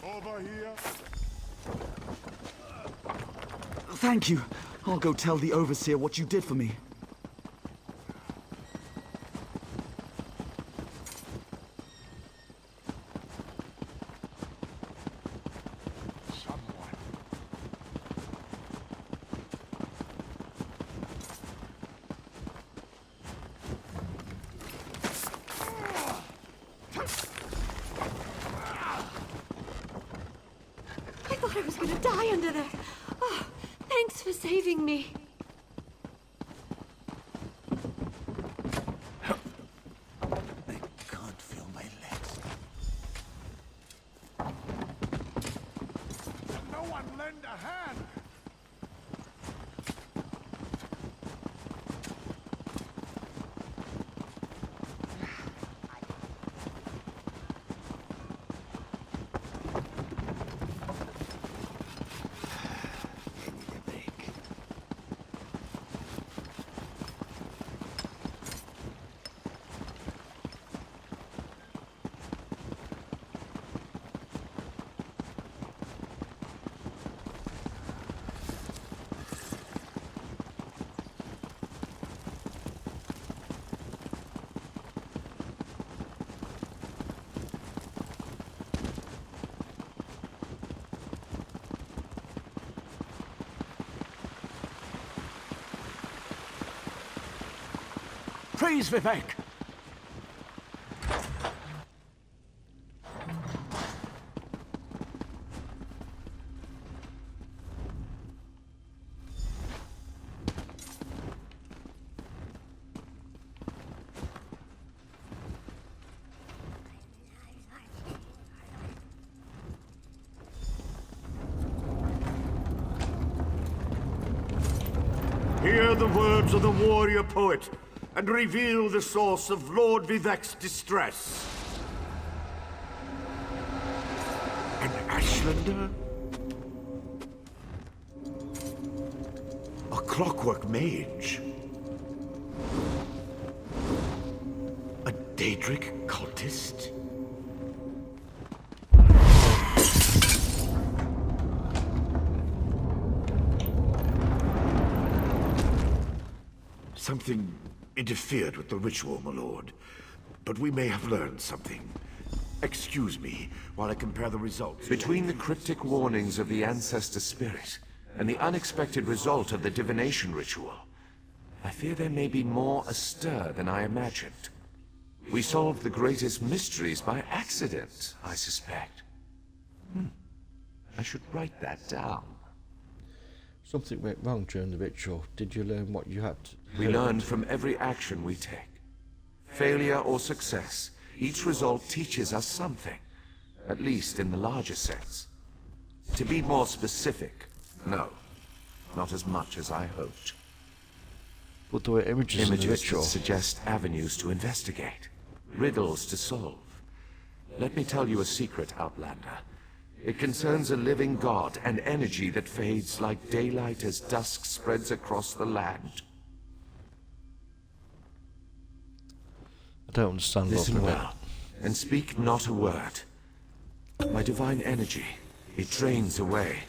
Over here. Thank you. I'll go tell the Overseer what you did for me. I thought I was gonna die under there. Oh, thanks for saving me. I can't feel my legs. Can no one lend a hand? Praise Vivek! Hear the words of the warrior poet, and reveal the source of Lord Vivek's distress. An Ashlander? A clockwork mage? A Daedric cultist? Something interfered with the ritual, my lord. But we may have learned something. Excuse me while I compare the results. Between the cryptic warnings of the ancestor spirit and the unexpected result of the divination ritual, I fear there may be more astir than I imagined. We solved the greatest mysteries by accident, I suspect. I should write that down. Something went wrong during the ritual. Did you learn what you had? We learn from every action we take. Failure or success, each result teaches us something. at least in the larger sense. To be more specific, no. Not as much as I hoped. But there were images in the Images ritual. that suggest avenues to investigate. Riddles to solve. Let me tell you a secret, Outlander. It concerns a living god, an energy that fades like daylight as dusk spreads across the land. I don't understand. Listen well, and speak not a word. My divine energy, it drains away.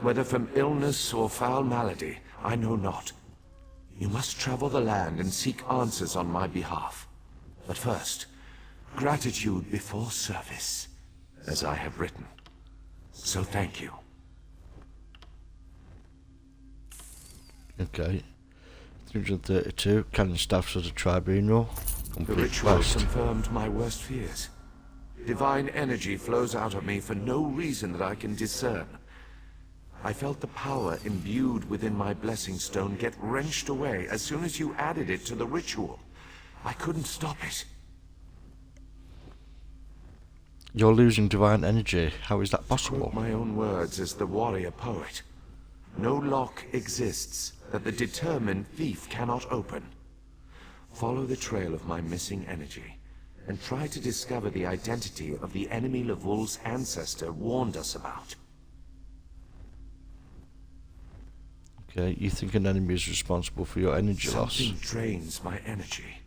Whether from illness or foul malady, I know not. You must travel the land and seek answers on my behalf. But first, gratitude before service, as I have written. So thank you. Okay. 332, Canon Staffs of the Tribunal. The ritual confirmed my worst fears. Divine energy flows out of me for no reason that I can discern. I felt the power imbued within my blessing stone get wrenched away as soon as you added it to the ritual. I couldn't stop it. You're losing divine energy. How is that possible? My own words as the warrior poet. No lock exists that the determined thief cannot open. Follow the trail of my missing energy, and try to discover the identity of the enemy Levol's ancestor warned us about. Okay, you think an enemy is responsible for your energy loss? Something drains my energy.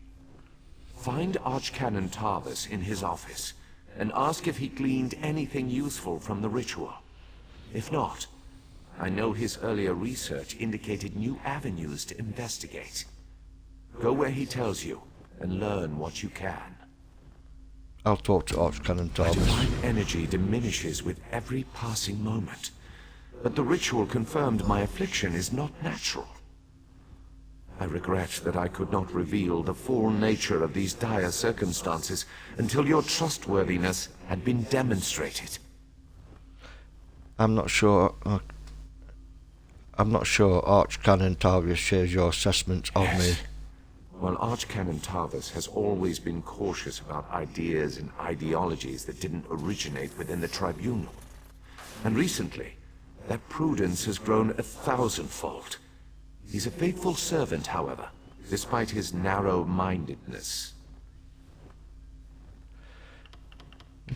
Find Archcanon Tarvis in his office, and ask if he gleaned anything useful from the ritual. If not, I know his earlier research indicated new avenues to investigate. Go where he tells you, and learn what you can. I'll talk to Archcanon My Tarvis. divine energy diminishes with every passing moment. But the ritual confirmed my affliction is not natural. I regret that I could not reveal the full nature of these dire circumstances until your trustworthiness had been demonstrated. I'm not sure Archcanon Tarvis shares your assessment of me. Well, Archcanon Tarvis has always been cautious about ideas and ideologies that didn't originate within the Tribunal. And recently, that prudence has grown 1,000-fold. He's a faithful servant, however, despite his narrow-mindedness.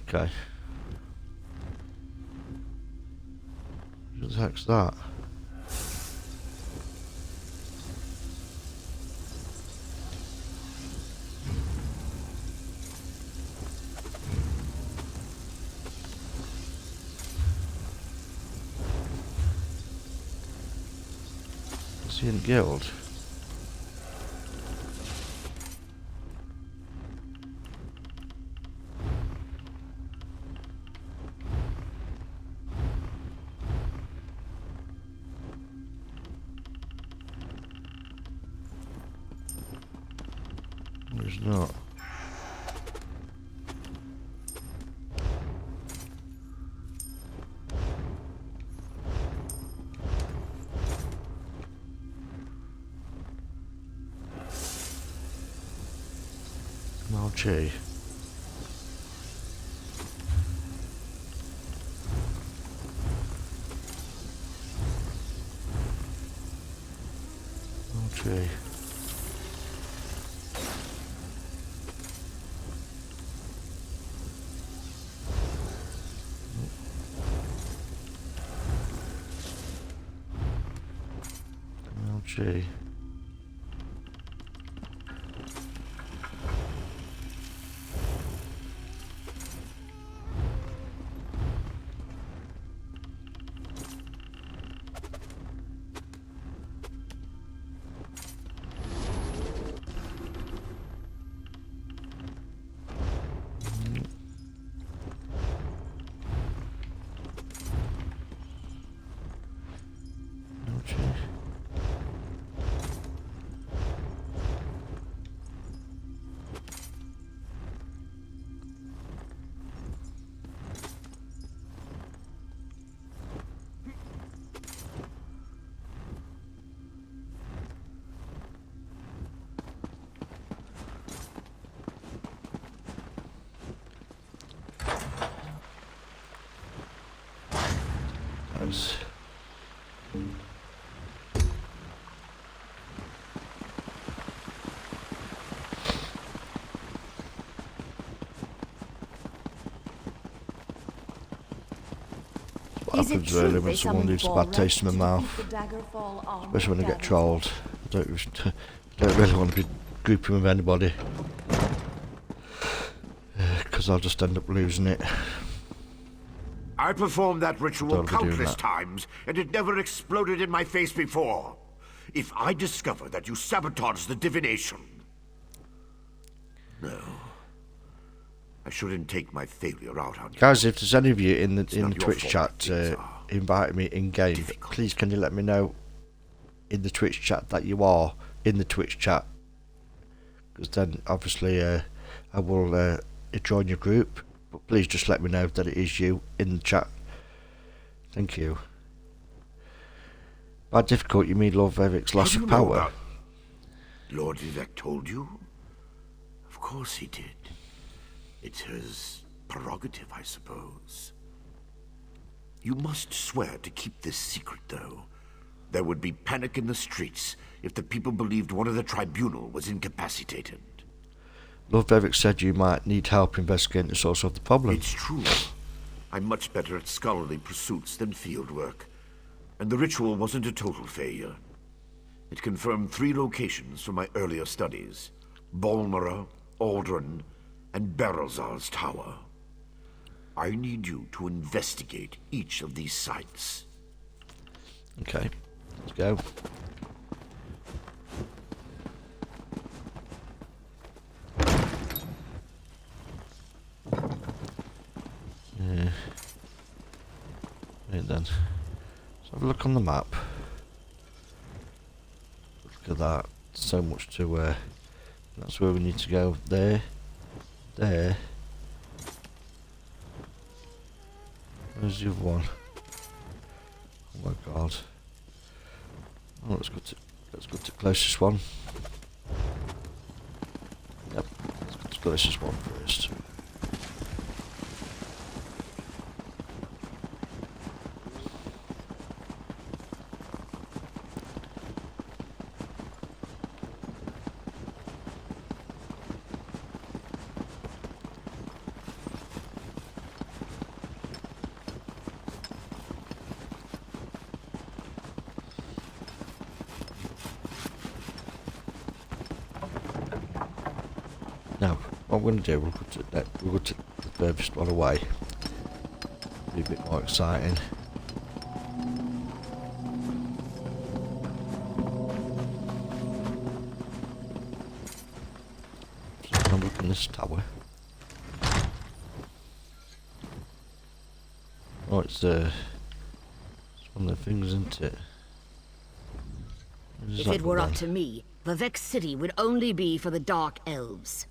Okay. What the heck's that? In guild. There's not. Gee. Okay. Okay. things. What happens really when someone leaves a bad taste in my mouth, especially when I get trolled. I don't really want to be grouping with anybody, because I'll just end up losing it. I performed that ritual countless times, and it never exploded in my face before. If I discover that you sabotaged the divination... No. I shouldn't take my failure out on you. Guys, if there's any of you in the Twitch chat inviting me in-game, please can you let me know in the Twitch chat that you are in the Twitch chat. Because then, obviously, I will join your group. But please just let me know that it is you in the chat. Thank you. By difficult, you mean Lord Vivek's loss of power? Lord Vivek told you? Of course he did. It's his prerogative, I suppose. You must swear to keep this secret, though. There would be panic in the streets if the people believed one of the tribunal was incapacitated. Lord Vivek said you might need help investigating the source of the problem. It's true. I'm much better at scholarly pursuits than field work. And the ritual wasn't a total failure. It confirmed 3 locations from my earlier studies. Balmora, Aldrin, and Berelzar's tower. I need you to investigate each of these sites. Okay, let's go. Right then, let's have a look on the map. Look at that, so much to that's where we need to go. There. Where's the other one? Oh my god. Oh, let's go to the closest one. Yep, let's go to the closest one first. Now, what I'm going to do, we'll go to the furthest one away. Be a bit more exciting. So I'm going to look in this tower. Oh, it's one of the things, isn't it? If it were up to me, Vivek City would only be for the Dark Elves.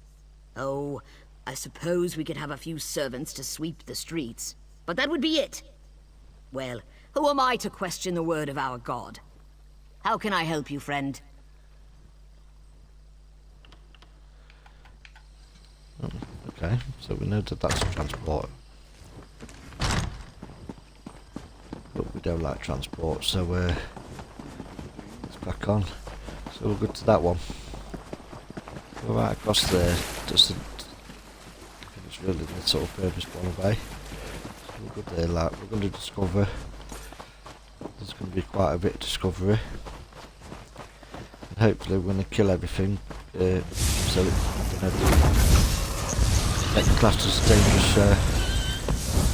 Oh, I suppose we could have a few servants to sweep the streets, but that would be it. Well, who am I to question the word of our god? How can I help you, friend? Oh, okay, so we know that that's transport. But we don't like transport, so let's crack on. So we'll go to that one. Go right across there. Just I think it's really the sort of furthest one away. So we'll go there, like we're going to discover. There's going to be quite a bit of discovery. And hopefully we're going to kill everything. So it's going to get classed as a dangerous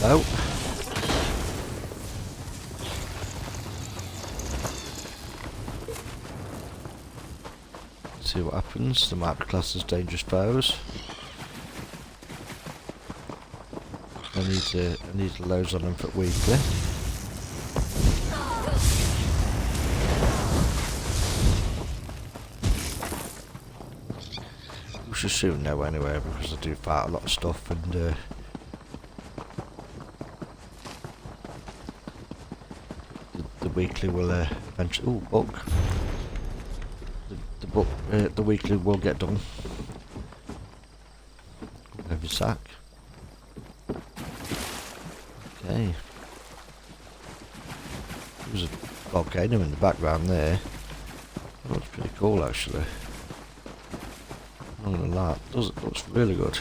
boat. See what happens. They might be classed as dangerous foes. I need to loads on them for weekly. We should soon know anyway, because I do fight a lot of stuff, and the weekly will eventually. Ooh, book. The weekly will get done. Heavy sack. There's a volcano in the background there. That looks pretty cool actually. Not gonna lie, it looks really good.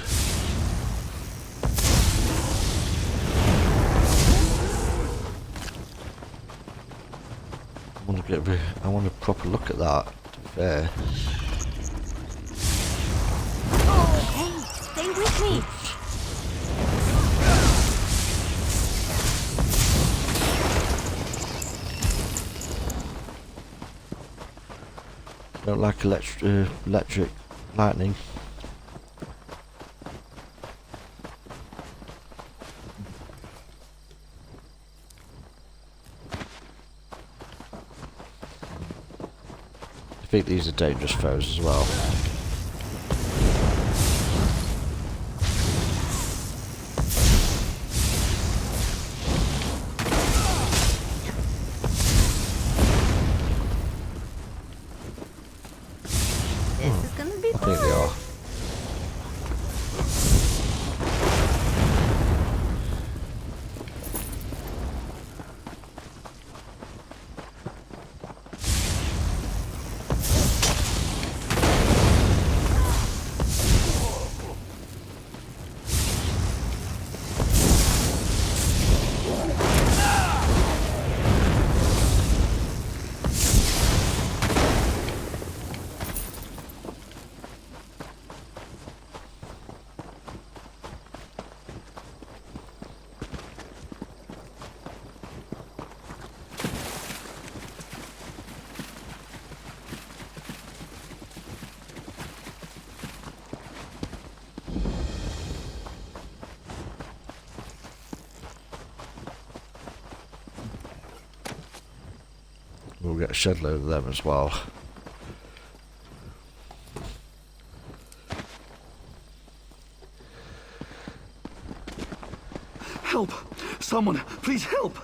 I want a proper look at that, to be fair. Hey, stay with me! Don't like electric lightning. I think these are dangerous foes as well. This is gonna be I think they are. We'll get a shed load of them as well. Help! Someone, please help!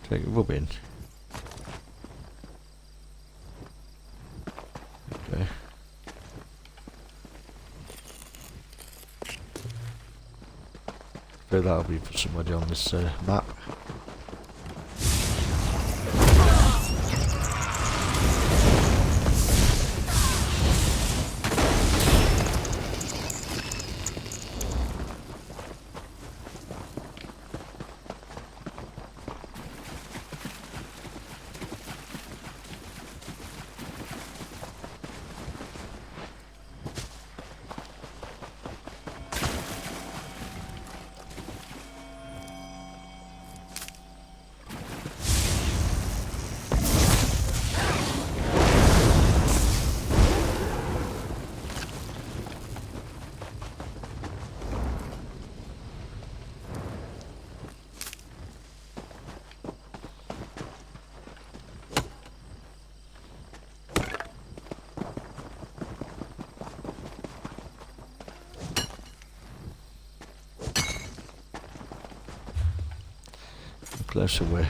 Take a rub in. Okay. So that'll be for somebody on this map. Closer we're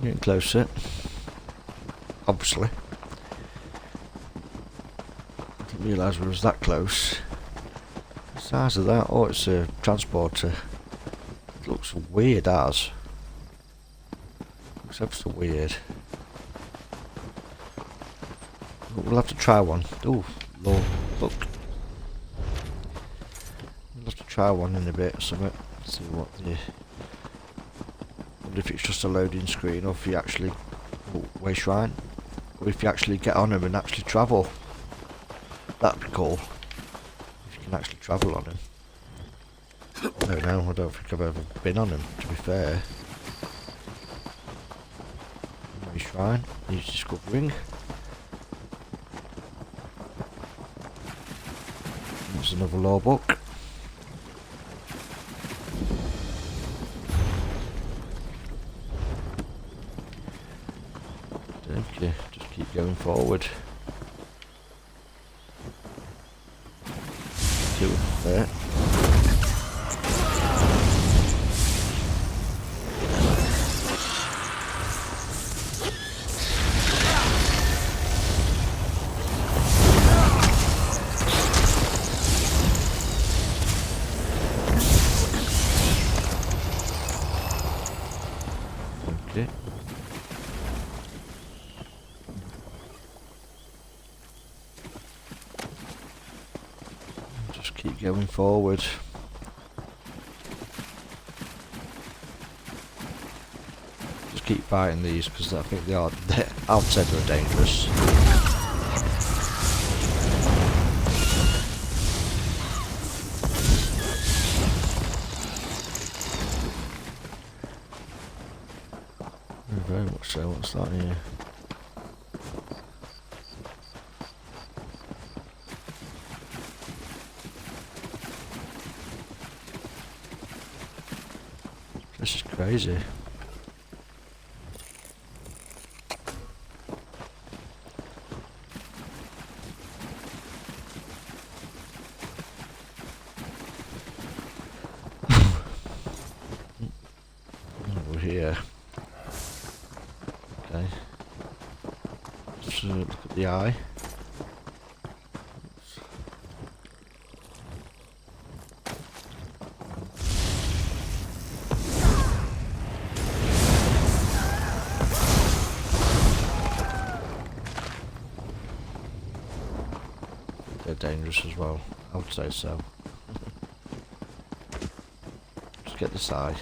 getting closer. Obviously. Didn't realise we was that close. The size of that, oh it's a transporter. It looks weird as. Looks ever so weird. We'll have to try one. Oh Lord, look. We'll have to try one in a bit or something. See what the if it's just a loading screen or if you actually way shrine or if you actually get on him and actually travel. That'd be cool if you can actually travel on him. No, I don't think I've ever been on him, to be fair. Maybe shrine, needs discovering. There's another law book. Okay, just keep going forward. Two there. Okay. Just keep going forward. Just keep fighting these because I think they're outside they're dangerous. Very much so. What's that here? This is crazy. Over here. Okay. Let's look at the eye. They're dangerous as well. I would say so. Just get this eye.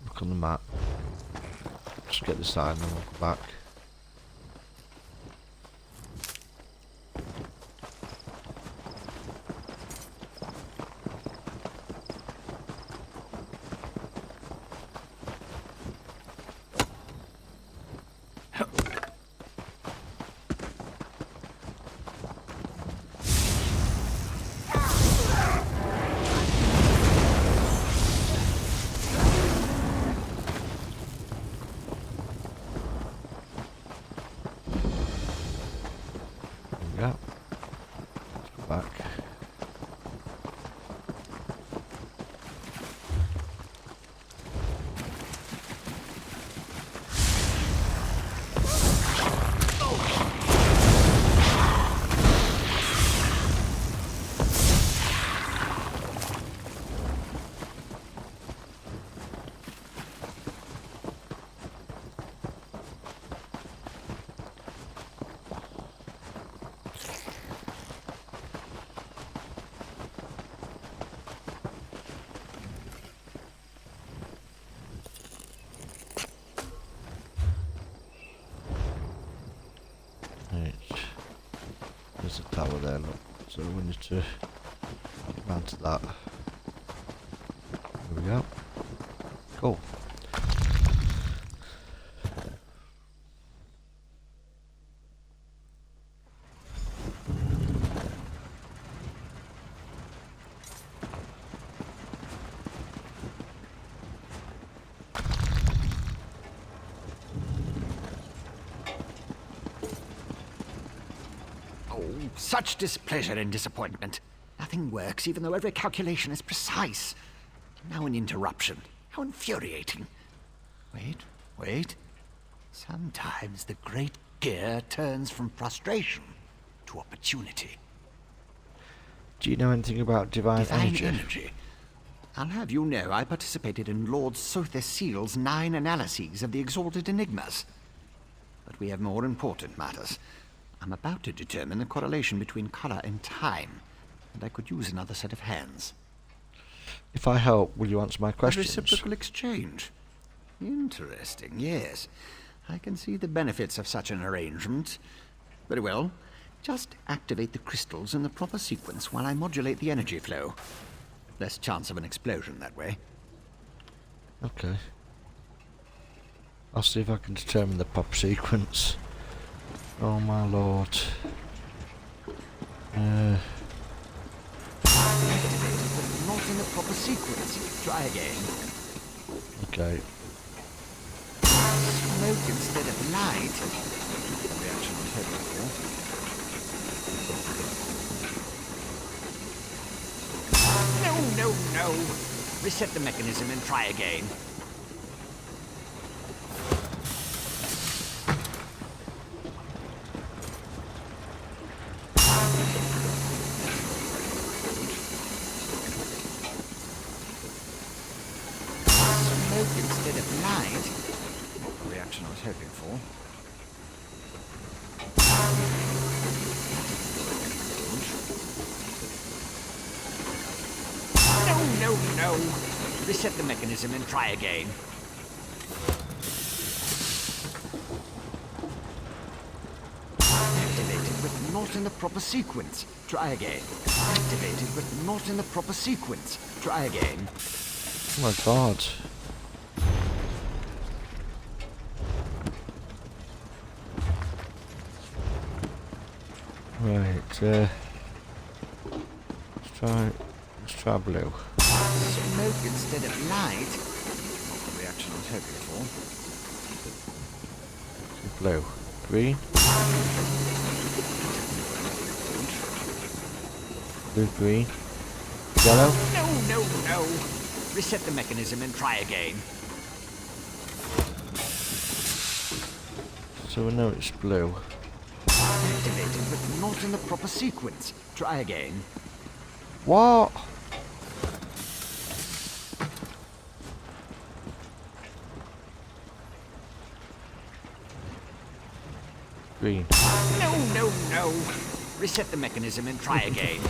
Look on the map. Just get this eye and then we'll go back. Yeah. Let's go back. There's a tower there, look. So we need to get round to that. There we go. Cool. Such displeasure and disappointment. Nothing works, even though every calculation is precise. Now an interruption. How infuriating. Wait. Sometimes the great gear turns from frustration to opportunity. Do you know anything about divine energy? I'll have you know I participated in Lord Sother Seal's 9 analyses of the Exalted Enigmas. But we have more important matters. I'm about to determine the correlation between color and time, and I could use another set of hands. If I help, will you answer my A questions? reciprocal exchange. Interesting, yes. I can see the benefits of such an arrangement. Very well. Just activate the crystals in the proper sequence while I modulate the energy flow. Less chance of an explosion that way. Okay. I'll see if I can determine the pop sequence. Oh my lord. Activated, but not in the proper sequence. Try again. Okay. Smoke instead of light. The reaction I was hoping for. No. Reset the mechanism and try again. Smoke instead of light. Not the reaction I was hoping for. No. Reset the mechanism and try again. Activated, but not in the proper sequence. Try again. Activated, but not in the proper sequence. Try again. Oh my god. Right, let's try blue. Smoke instead of light. Not the reaction I was hoping for. Blue. Green. Blue, green. Yellow. No. Reset the mechanism and try again. So we know it's blue. Activated, but not in the proper sequence. Try again. What? Green. No. Reset the mechanism and try again.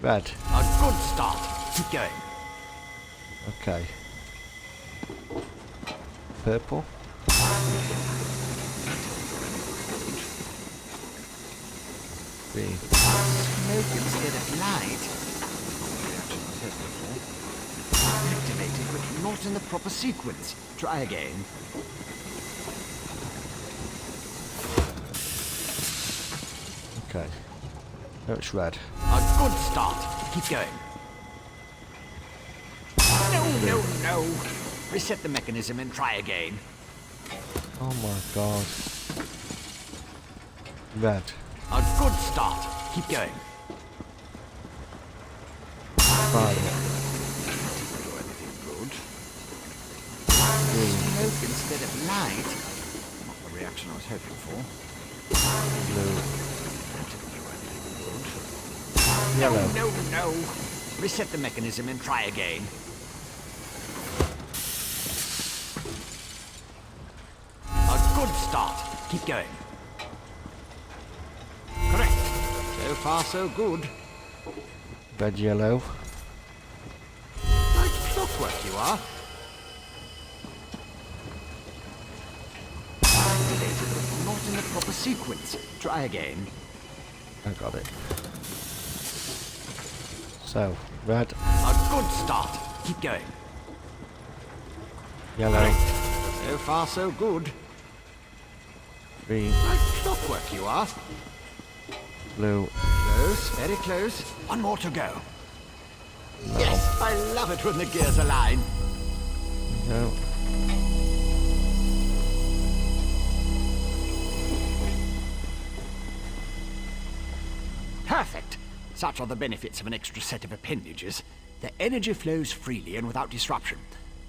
Red. A good start. Keep going. Okay. Purple. Green. Smoke instead of light. Activated, but not in the proper sequence. Try again. Okay. No, it's red. A good start. Keep going. No. Reset the mechanism and try again. Oh my god. Red. A good start. Keep going. Violet. Green. Smoke instead of light. Not the reaction I was hoping for. Blue. Yellow. No. Reset the mechanism and try again. A good start. Keep going. Correct. So far, so good. Red, yellow. Like clockwork you are. Activated, but not in the proper sequence. Try again. I got it. So, red. A good start. Keep going. Yellow. Correct. So far, so good. Green. Like clockwork you are. Blue. Close, very close. One more to go. No. Yes, I love it when the gears align. No. Perfect. Such are the benefits of an extra set of appendages. The energy flows freely and without disruption,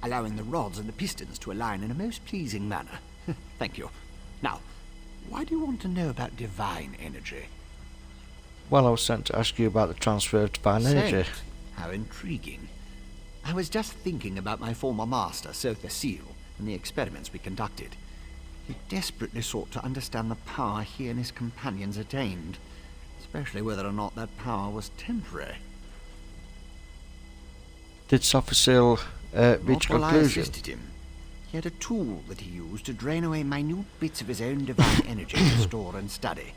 allowing the rods and the pistons to align in a most pleasing manner. Thank you. Now, Why do you want to know about divine energy? Well, I was sent to ask you about the transfer of divine energy. Sent? How intriguing. I was just thinking about my former master, Sir Seal, and the experiments we conducted. He desperately sought to understand the power he and his companions attained, especially whether or not that power was temporary. Did Sophisil reach a Not while I conclusion? assisted him. He had a tool that he used to drain away minute bits of his own divine energy to store and study.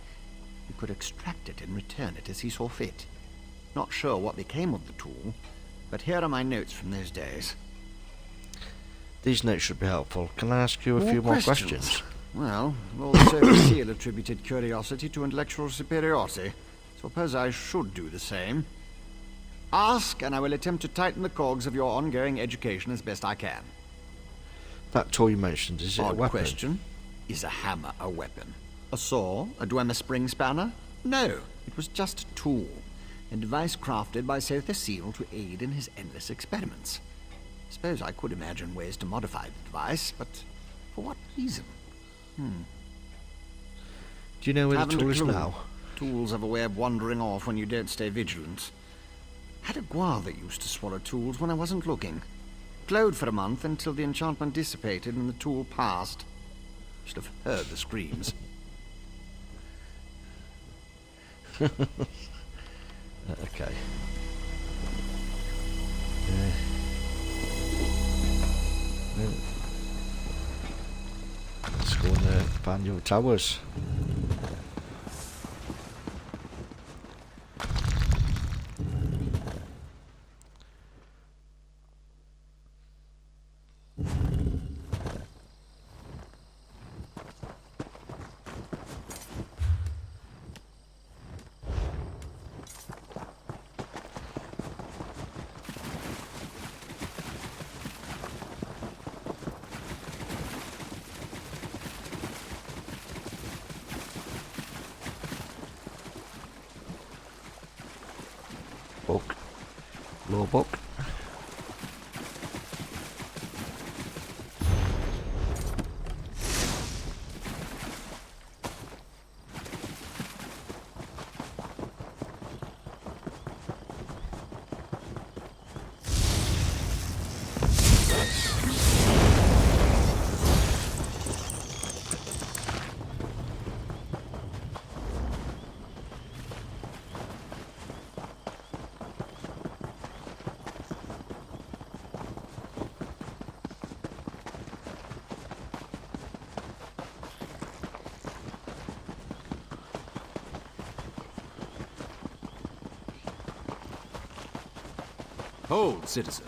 He could extract it and return it as he saw fit. Not sure what became of the tool, but here are my notes from those days. These notes should be helpful. Can I ask you a few more questions? Well, Lord Sir Seal attributed curiosity to intellectual superiority. Suppose I should do the same. Ask, and I will attempt to tighten the cogs of your ongoing education as best I can. That tool you mentioned, is it a Odd weapon? question. Is a hammer a weapon? A saw? A Dwemer spring spanner? No, it was just a tool. A device crafted by Sir Seal to aid in his endless experiments. Suppose I could imagine ways to modify the device, but for what reason? Do you know where the Haven't tool a is clue. now? Tools have a way of wandering off when you don't stay vigilant. Had a guar that used to swallow tools when I wasn't looking. Glowed for a month until the enchantment dissipated and the tool passed. Should have heard the screams. Okay. Let's go and find your towers. Book. Law book. Hold, citizen.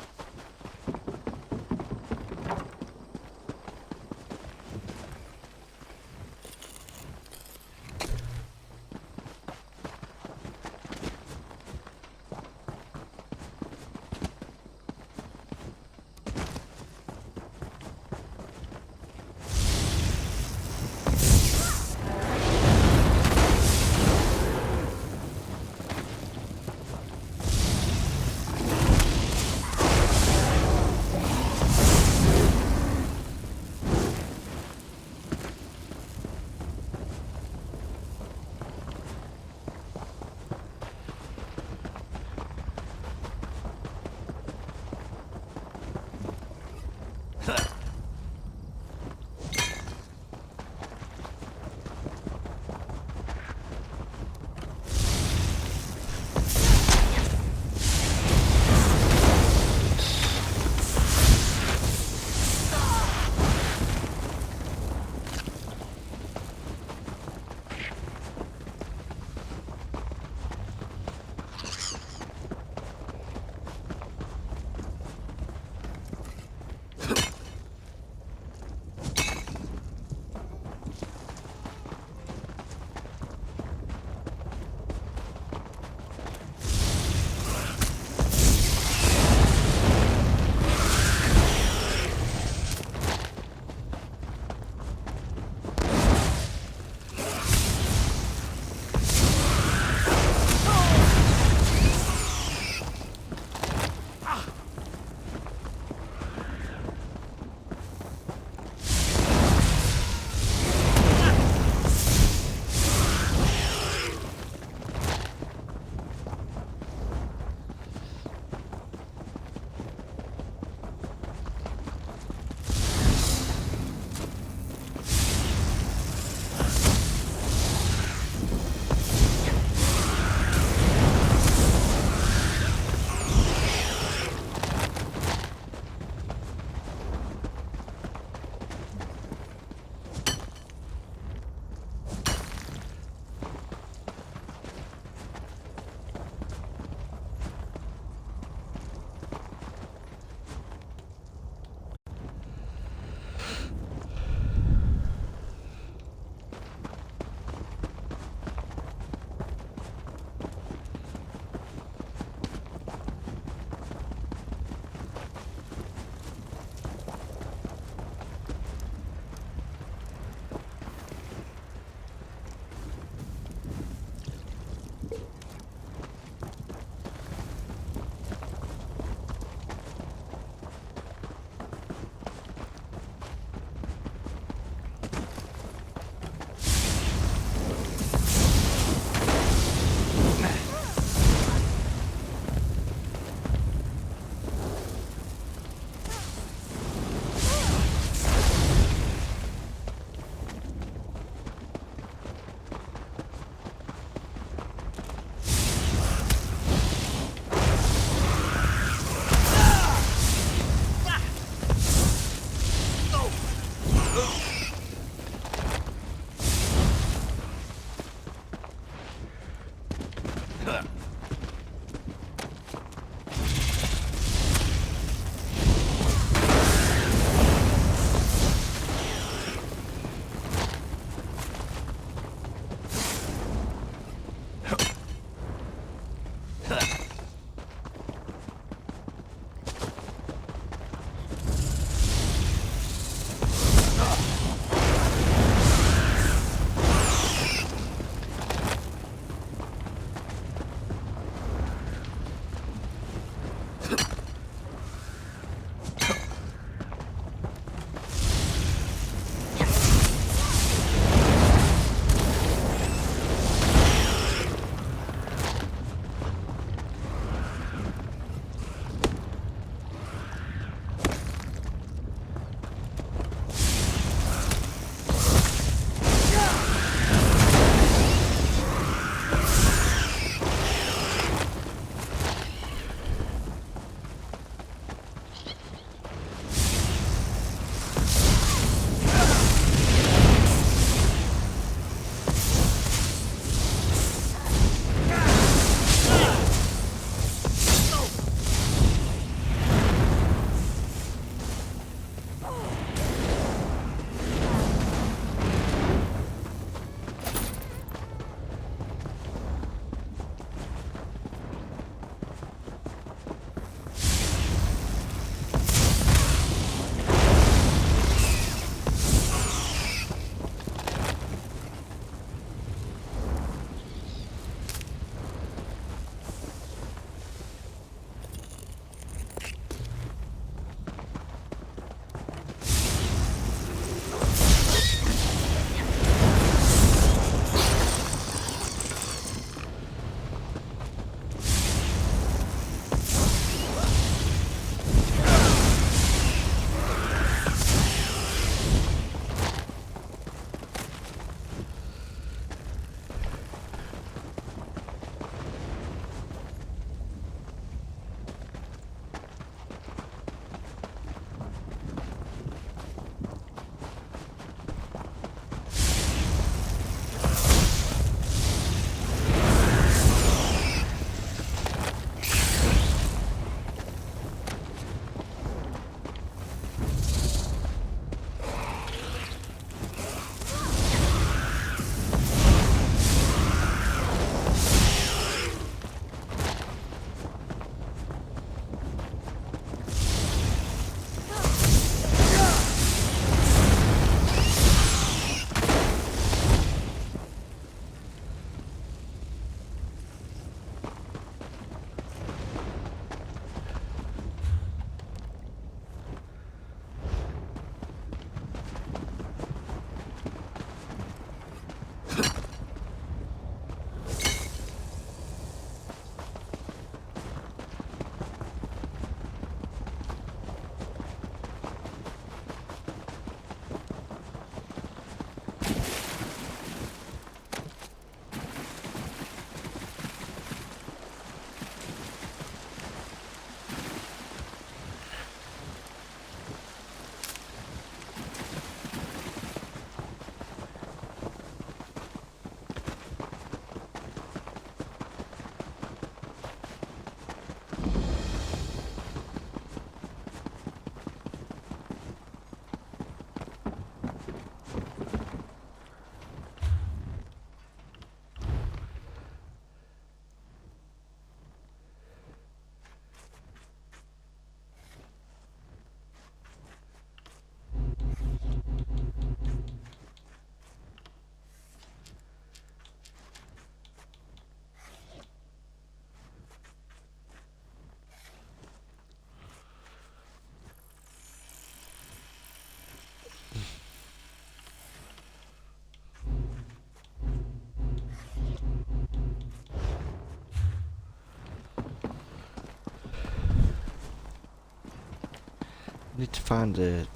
Need to find a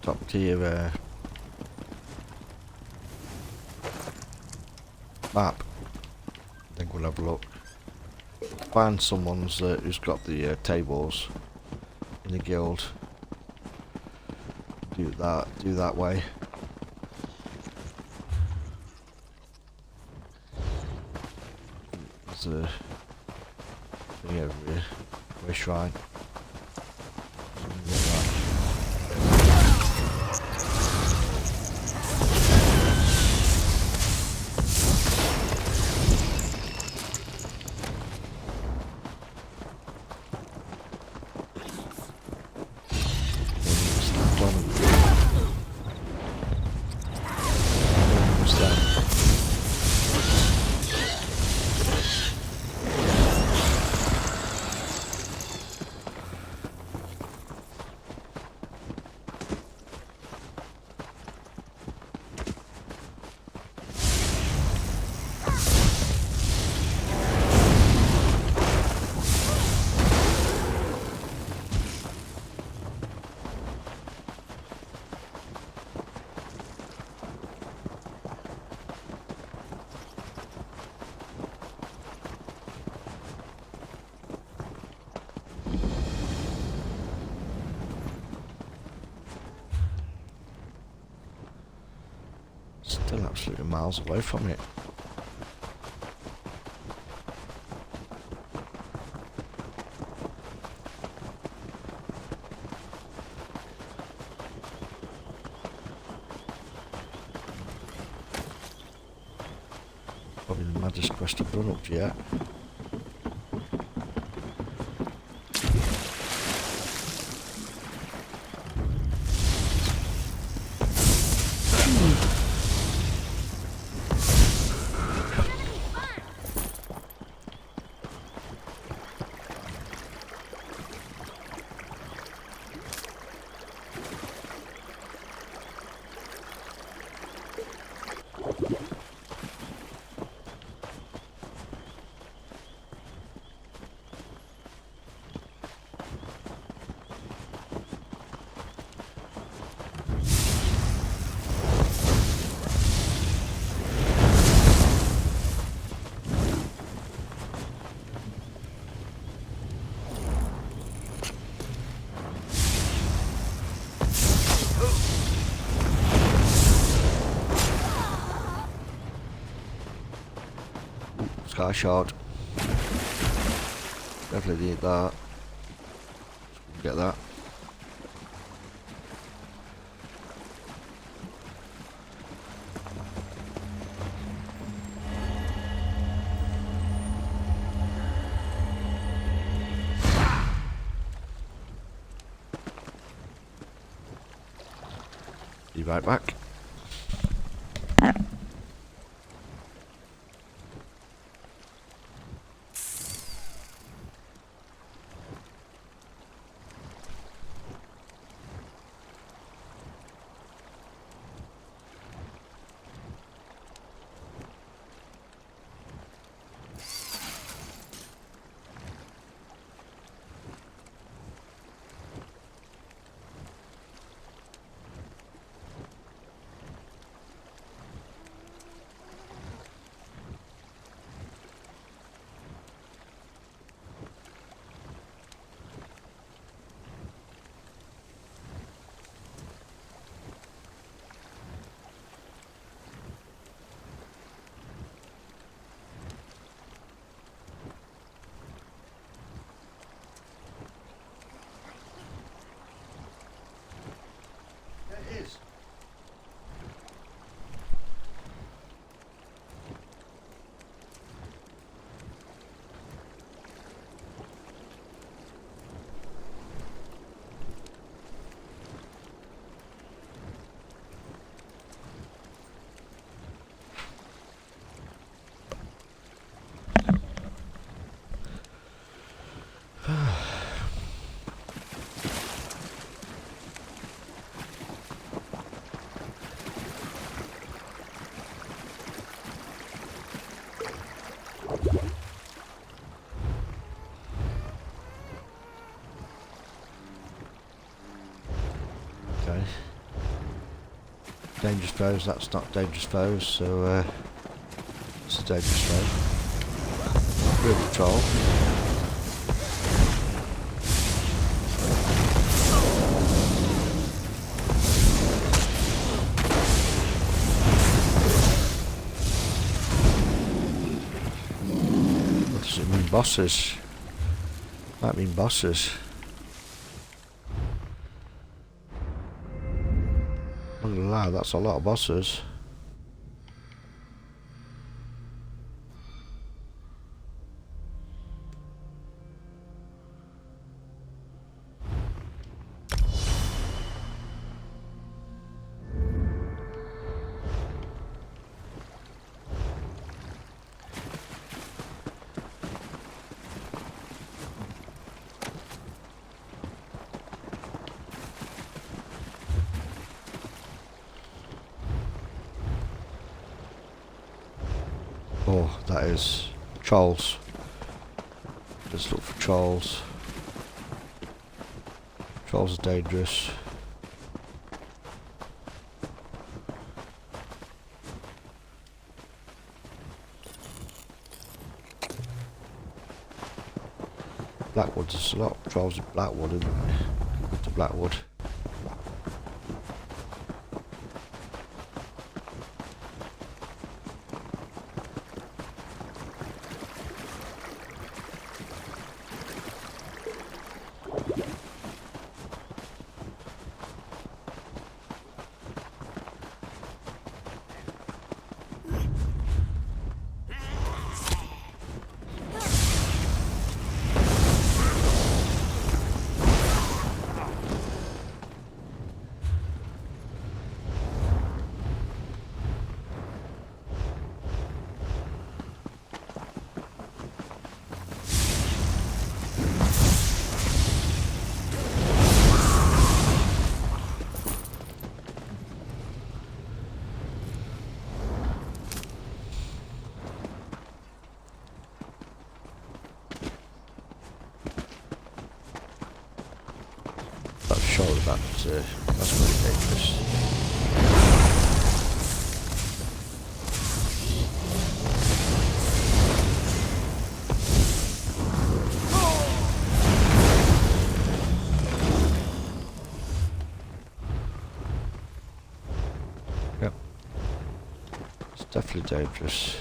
top tier map. I think we'll have a look. Find someone's who's got the tables in the guild. Do that way. There's a thing over here. A shrine. Still absolutely miles away from it. Probably the maddest quest I've done up to yet. Sky shard. Definitely need that. Get that. Be right back. Dangerous foes, that's not dangerous foes, so it's a dangerous foe. Real troll. What does it mean, bosses? Might mean bosses. I'm not gonna lie, that's a lot of bosses. Oh, that is trolls. Let's look for trolls. Trolls are dangerous. Blackwood, there's a lot of trolls in Blackwood, isn't there? Go to Blackwood. That's pretty dangerous. Yep. It's definitely dangerous.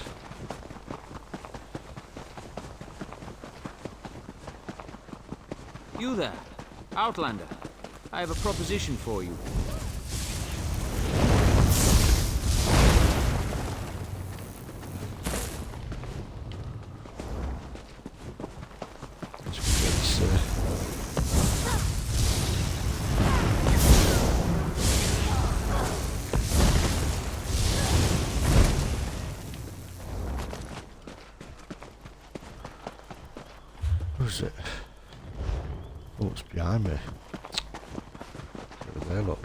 You there, Outlander. I have a proposition for you. Who's it? Oh, it's behind me. Over there, look.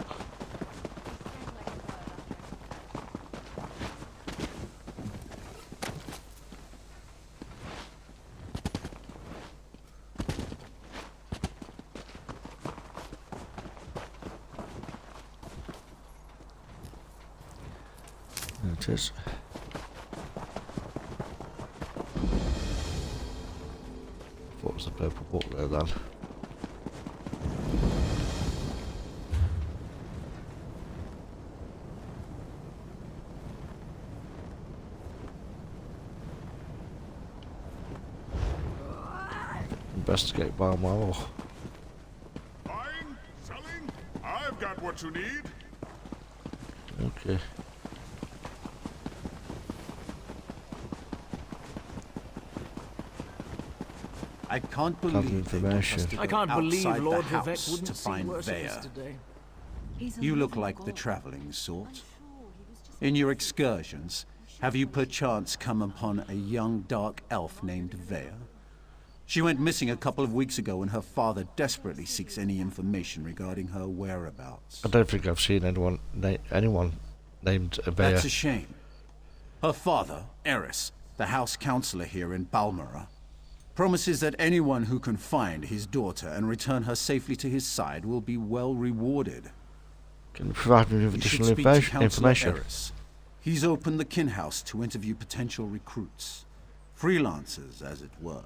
There it is. Thought it was a purple book there then. Investigate by a mile. Buying? Selling? I've got what you need. Okay. I can't believe they want us to go I can't believe outside Lord the house Vivek wouldn't to see find worse of us Vea. today. You look like the traveling sort. In your excursions, have you perchance come upon a young dark elf named Vea? She went missing a couple of weeks ago and her father desperately seeks any information regarding her whereabouts. I don't think I've seen anyone named Vea. That's a shame. Her father, Eris, the house councillor here in Balmora, promises that anyone who can find his daughter and return her safely to his side will be well rewarded. Can you provide me with You should additional speak to Councillor information? Eris. He's opened the kin house to interview potential recruits. Freelancers, as it were.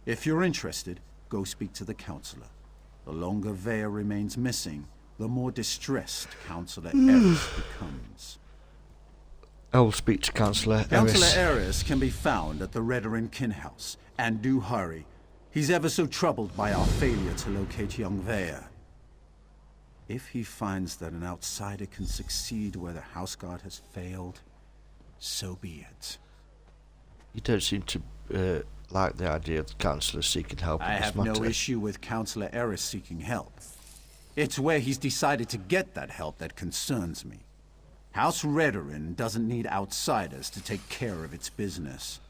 If you're interested, go speak to the Councillor. The longer Vea remains missing, the more distressed Councillor Eris becomes. I will speak to Councillor Eris. Councillor Eris can be found at the Redarin kin house. And do hurry. He's ever so troubled by our failure to locate young Vea. If he finds that an outsider can succeed where the house guard has failed, so be it. You don't seem to like the idea of the Councillor seeking help in I this have matter. no issue with Councillor Eris seeking help. It's where he's decided to get that help that concerns me. House Redarin doesn't need outsiders to take care of its business.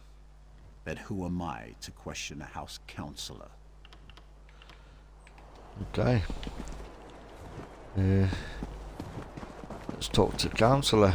But who am I to question a house councillor? Okay. Let's talk to the Councillor.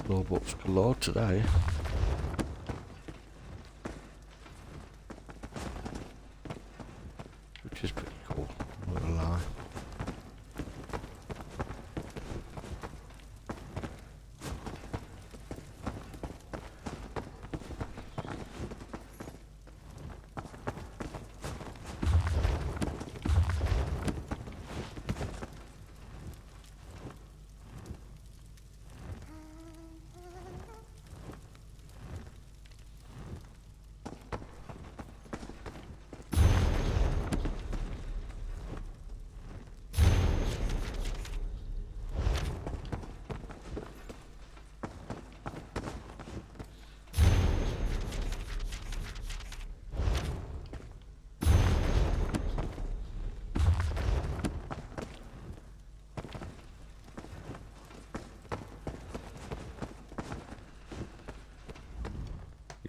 Law books galore today. Which is pretty cool, not gonna lie.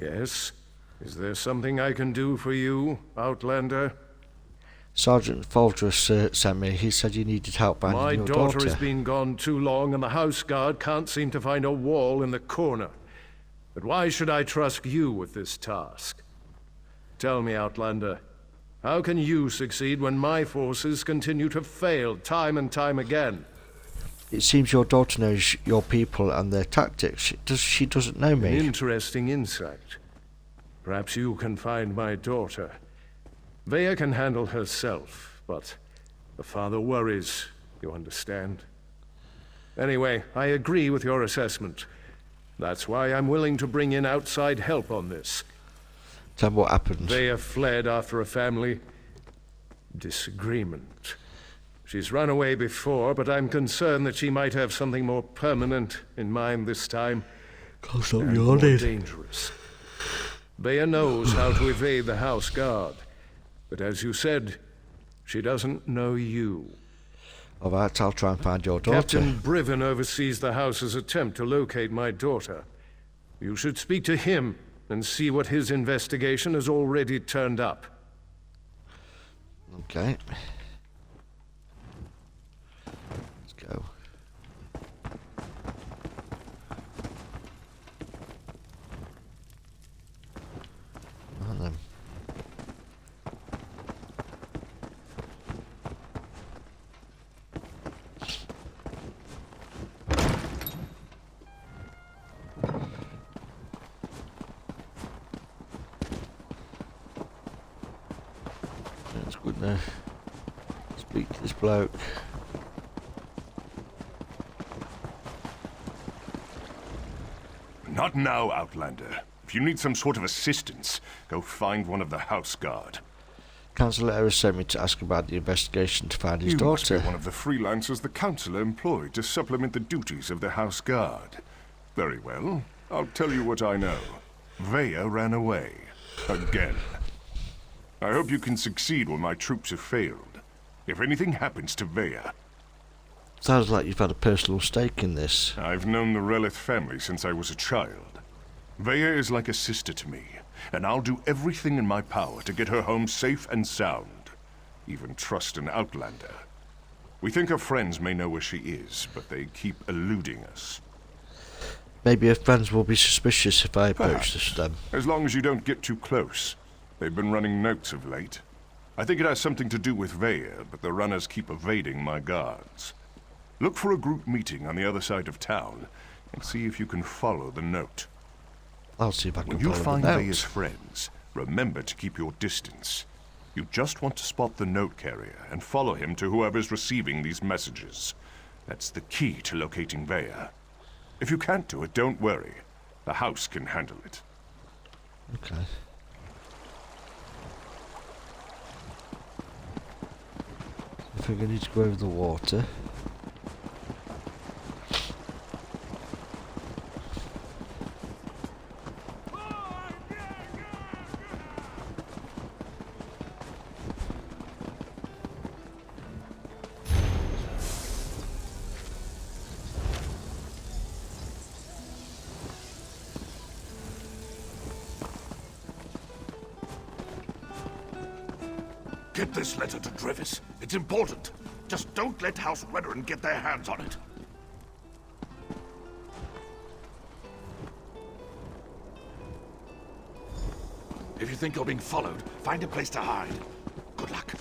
Yes? Is there something I can do for you, Outlander? Sergeant Folgerus sent me. He said you needed help finding My your daughter has been gone too long, and the house guard can't seem to find a wall in the corner. But why should I trust you with this task? Tell me, Outlander, how can you succeed when my forces continue to fail time and time again? It seems your daughter knows your people and their tactics. She doesn't know me. An interesting insight. Perhaps you can find my daughter. Vea can handle herself, but the father worries, you understand? Anyway, I agree with your assessment. That's why I'm willing to bring in outside help on this. Tell me what happened. Vea fled after a family disagreement. She's run away before, but I'm concerned that she might have something more permanent in mind this time. And more dangerous. Vea knows how to evade the house guard. But as you said, she doesn't know you. Alright, I'll try and find your daughter. Captain Briven oversees the house's attempt to locate my daughter. You should speak to him and see what his investigation has already turned up. Okay. Let's go. On then. That's good now. Speak to this bloke. Not now, Outlander. If you need some sort of assistance, go find one of the house guard. Councillor Error sent me to ask about the investigation to find his You must be daughter. one of the freelancers the Council employed to supplement the duties of the House Guard. Very well. I'll tell you what I know. Vea ran away. Again. I hope you can succeed when my troops have failed. If anything happens to Vea... Sounds like you've had a personal stake in this. I've known the Relith family since I was a child. Vea is like a sister to me, and I'll do everything in my power to get her home safe and sound. Even trust an outlander. We think her friends may know where she is, but they keep eluding us. Maybe her friends will be suspicious if I approach Perhaps, them. as long as you don't get too close. They've been running notes of late. I think it has something to do with Vea, but the runners keep evading my guards. Look for a group meeting on the other side of town, and see if you can follow the note. I'll see if I can When you follow find the note. Vea's friends, remember to keep your distance. You just want to spot the note carrier and follow him to whoever's receiving these messages. That's the key to locating Vea. If you can't do it, don't worry. The house can handle it. Okay. I think I need to go over the water. Get this letter to Drevis. It's important. Just don't let House Redoran get their hands on it. If you think you're being followed, find a place to hide. Good luck.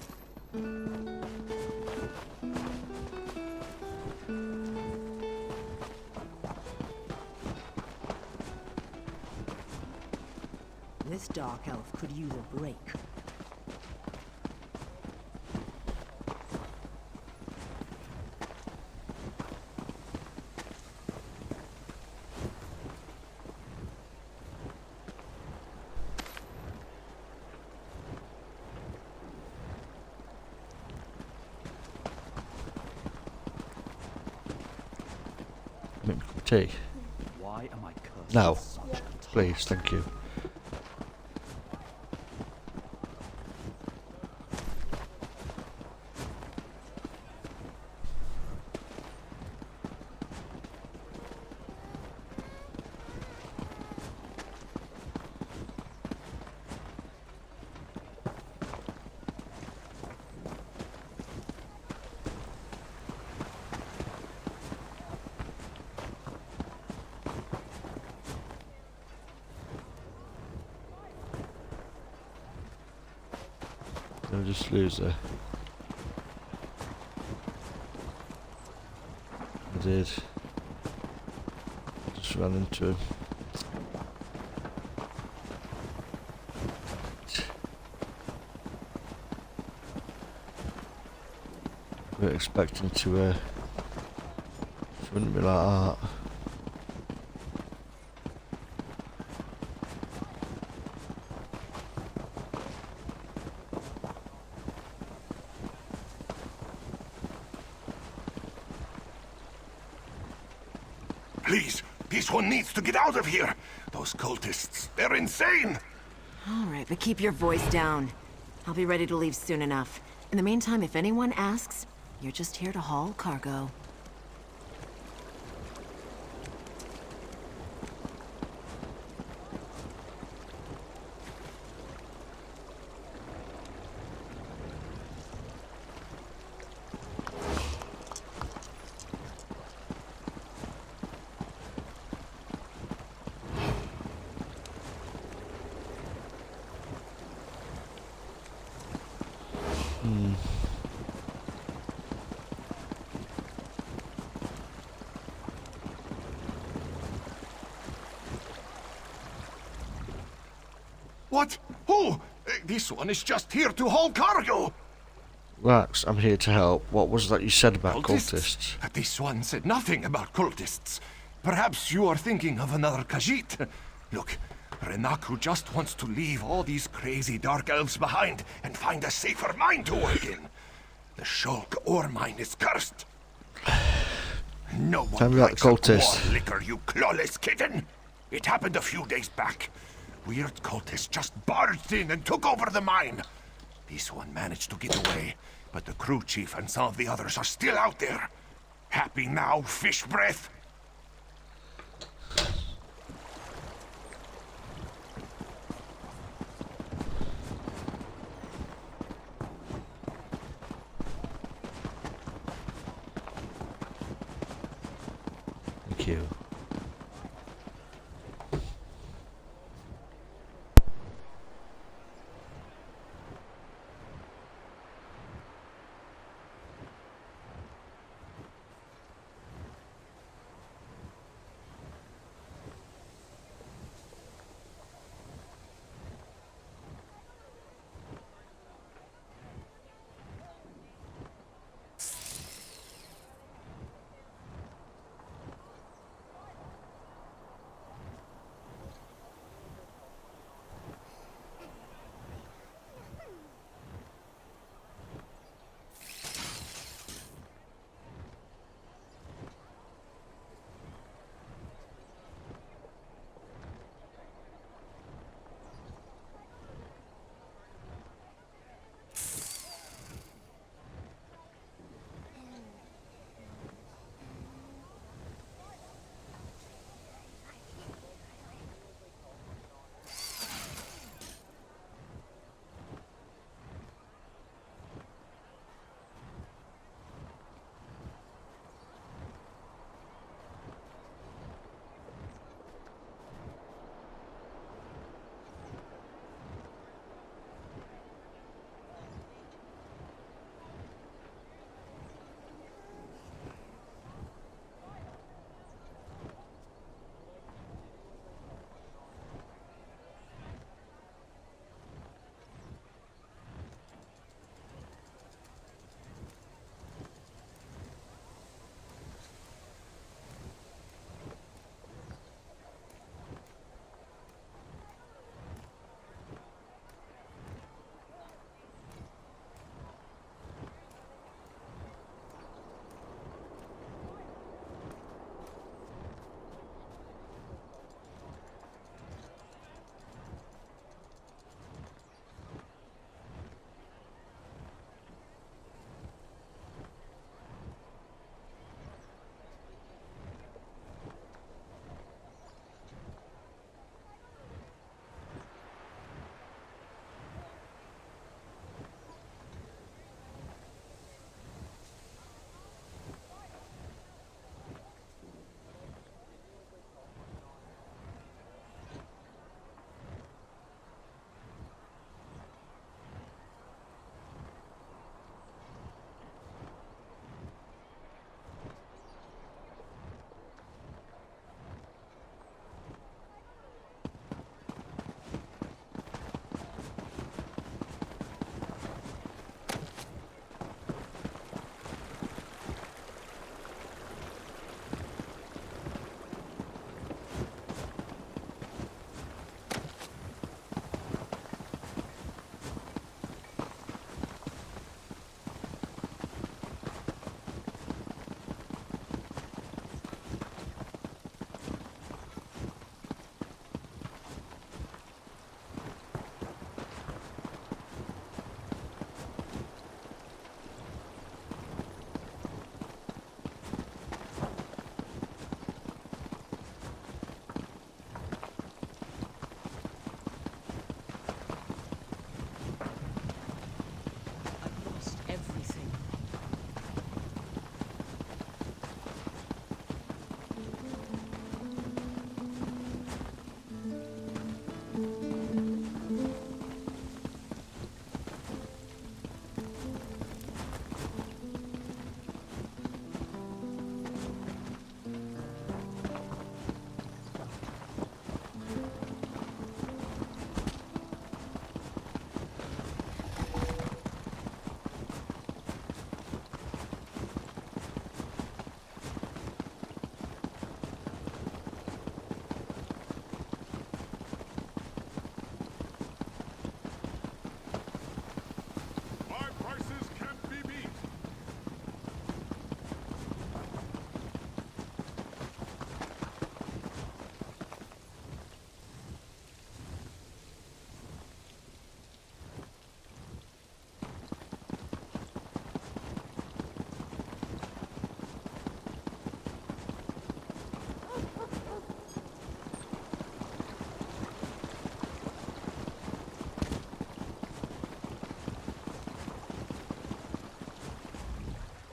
This dark elf could use a break. Make me a cup of tea. Why am I cursed? No. with such Please, thank you. I'll just lose her. I did. Just ran into him. We were expecting to wouldn't be like that. Please, this one needs to get out of here. Those cultists, they're insane. All right, but keep your voice down. I'll be ready to leave soon enough. In the meantime, if anyone asks, you're just here to haul cargo. What? Who? This one is just here to haul cargo. Rax, I'm here to help. What was that you said about cultists? This one said nothing about cultists. Perhaps you are thinking of another Khajiit. Look, Renaku just wants to leave all these crazy dark elves behind and find a safer mine to work in. The Shulk ore mine is cursed. No Tell one me about likes the a cultists. war liquor, you clawless kitten. It happened a few days back. Weird cultists just barged in and took over the mine. This one managed to get away, but the crew chief and some of the others are still out there. Happy now, fish breath? Thank you.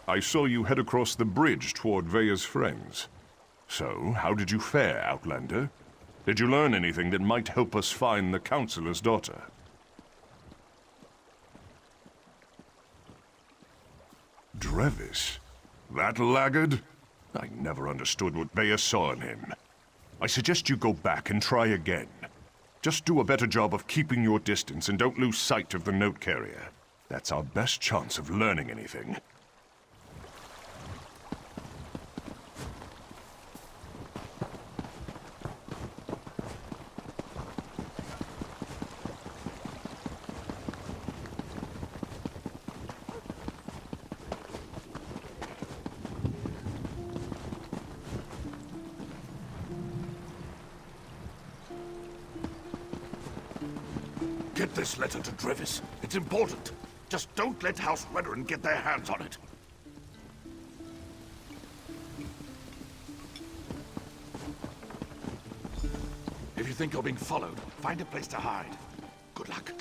I saw you head across the bridge toward Veya's friends. So, how did you fare, Outlander? Did you learn anything that might help us find the Counselor's daughter? Drevis? That laggard? I never understood what Veya saw in him. I suggest you go back and try again. Just do a better job of keeping your distance and don't lose sight of the note carrier. That's our best chance of learning anything. Get this letter to Drevis. It's important. Just don't let House Redoran get their hands on it. If you think you're being followed, find a place to hide. Good luck.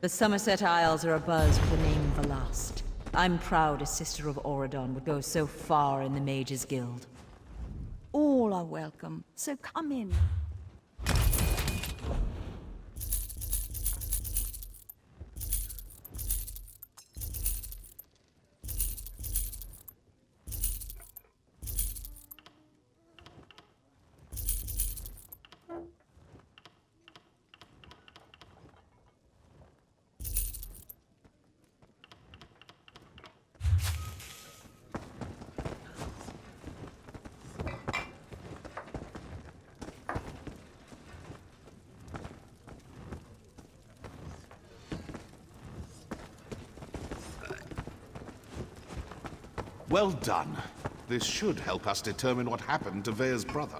The Somerset Isles are abuzz with the name Velast. I'm proud a sister of Auradon would go so far in the Mages Guild. All are welcome, so come in. Well done. This should help us determine what happened to Veya's brother.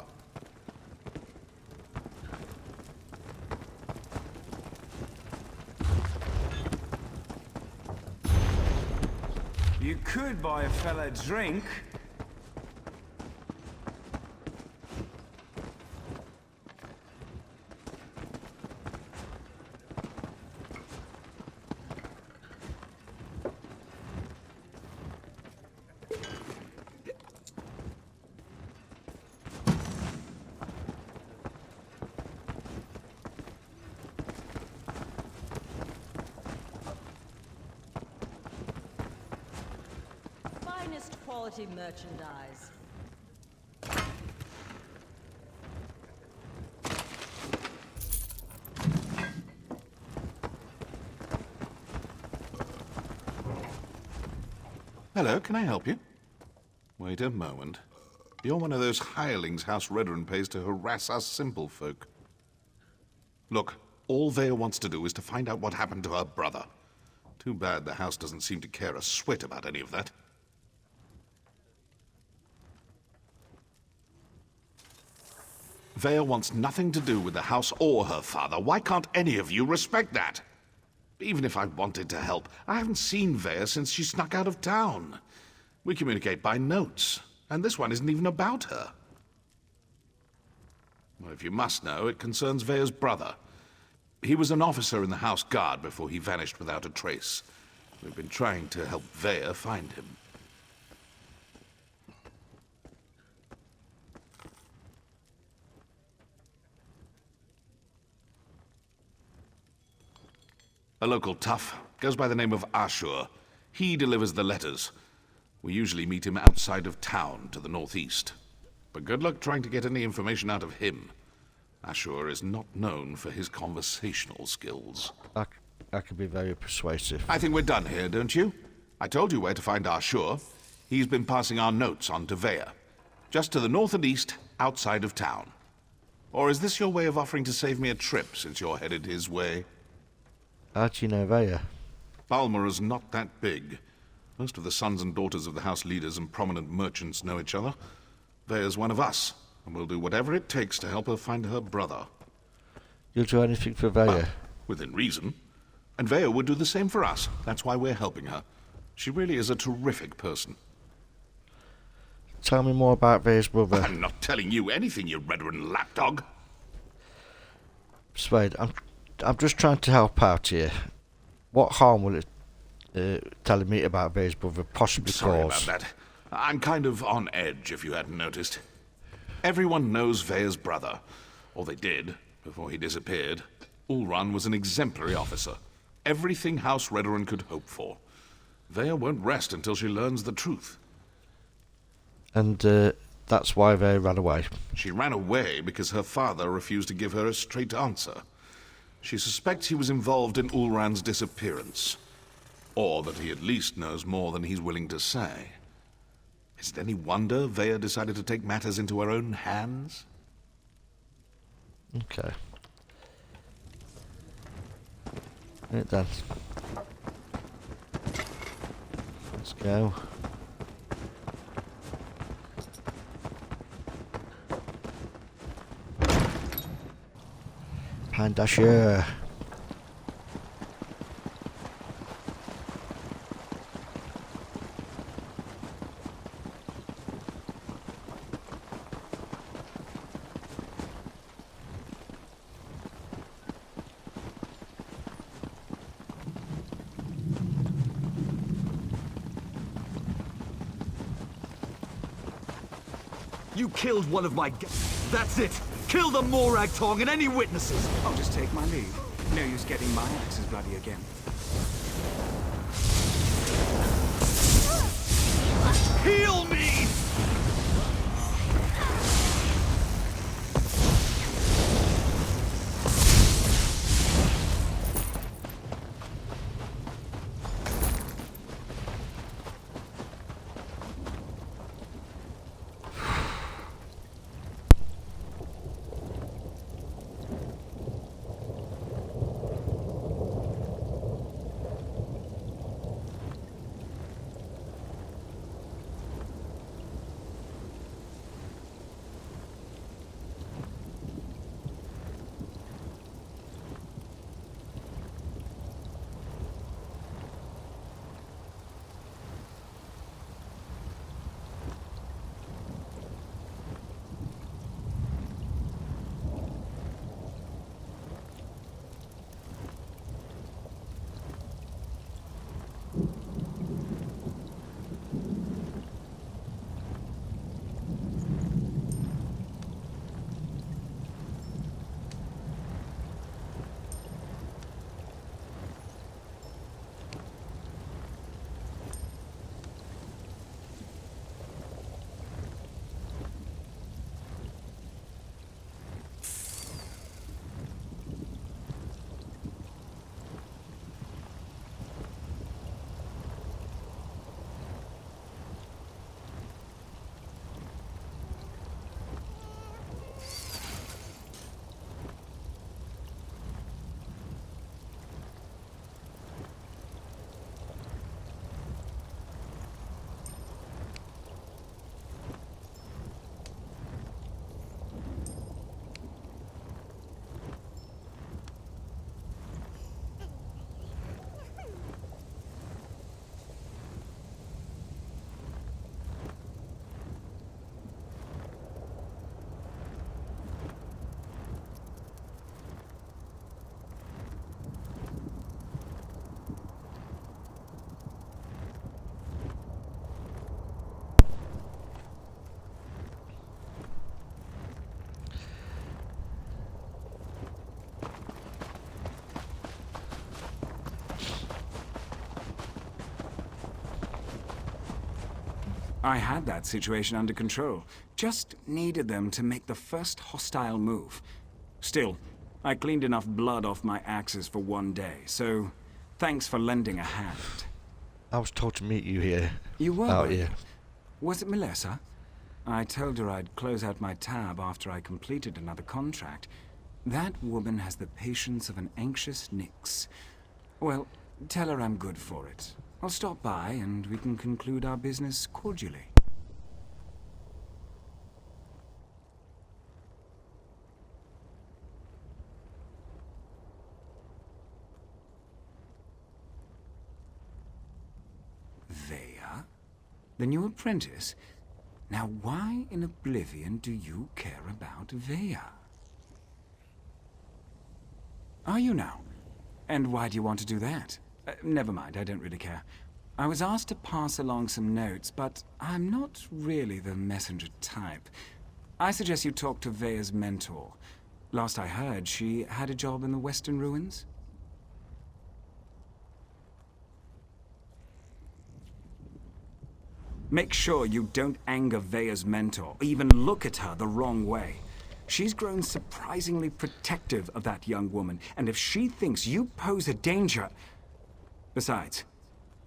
You could buy a fella a drink. Finest quality merchandise. Hello, can I help you? Wait a moment. You're one of those hirelings House Redoran pays to harass us simple folk. Look, all Veya wants to do is to find out what happened to her brother. Too bad the house doesn't seem to care a swit about any of that. Vea wants nothing to do with the house or her father. Why can't any of you respect that? Even if I wanted to help, I haven't seen Vea since she snuck out of town. We communicate by notes, and this one isn't even about her. Well, if you must know, it concerns Vea's brother. He was an officer in the House Guard before he vanished without a trace. We've been trying to help Vea find him. A local tough, goes by the name of Ashur. He delivers the letters. We usually meet him outside of town to the northeast. But good luck trying to get any information out of him. Ashur is not known for his conversational skills. That could be very persuasive. I think we're done here, don't you? I told you where to find Ashur. He's been passing our notes on to Vea. Just to the north and east, outside of town. Or is this your way of offering to save me a trip, since you're headed his way? How do you know Vea? Balmora's not that big. Most of the sons and daughters of the house leaders and prominent merchants know each other. Vea's one of us, and we'll do whatever it takes to help her find her brother. You'll do anything for Vea? Well, within reason. And Vea would do the same for us. That's why we're helping her. She really is a terrific person. Tell me more about Vea's brother. I'm not telling you anything, you red-ridden lapdog. Spade, I'm just trying to help out here. What harm will it telling me about Vea's brother possibly Sorry cause? about that. I'm kind of on edge, if you hadn't noticed. Everyone knows Vea's brother. Or they did, before he disappeared. Ulran was an exemplary officer. Everything House Redoran could hope for. Vea won't rest until she learns the truth. And that's why Vea ran away. She ran away because her father refused to give her a straight answer. She suspects he was involved in Ulran's disappearance. Or that he at least knows more than he's willing to say. Is it any wonder Vea decided to take matters into her own hands? Okay. Right then. Let's go. Pandasher. You killed one of my That's it! Kill the Morag Tong and any witnesses! I'll just take my leave. No use getting my axes bloody again. Heal me! I had that situation under control. Just needed them to make the first hostile move. Still, I cleaned enough blood off my axes for one day, so thanks for lending a hand. I was told to meet you here. You were? Out here. Was it Melissa? I told her I'd close out my tab after I completed another contract. That woman has the patience of an anxious Nyx. Well, tell her I'm good for it. I'll stop by and we can conclude our business cordially. Vea? The new apprentice? Now why in Oblivion do you care about Vea? Are you now? And why do you want to do that? Never mind, I don't really care. I was asked to pass along some notes, but I'm not really the messenger type. I suggest you talk to Vea's mentor. Last I heard, she had a job in the Western Ruins. Make sure you don't anger Vea's mentor, or even look at her the wrong way. She's grown surprisingly protective of that young woman, and if she thinks you pose a danger... Besides,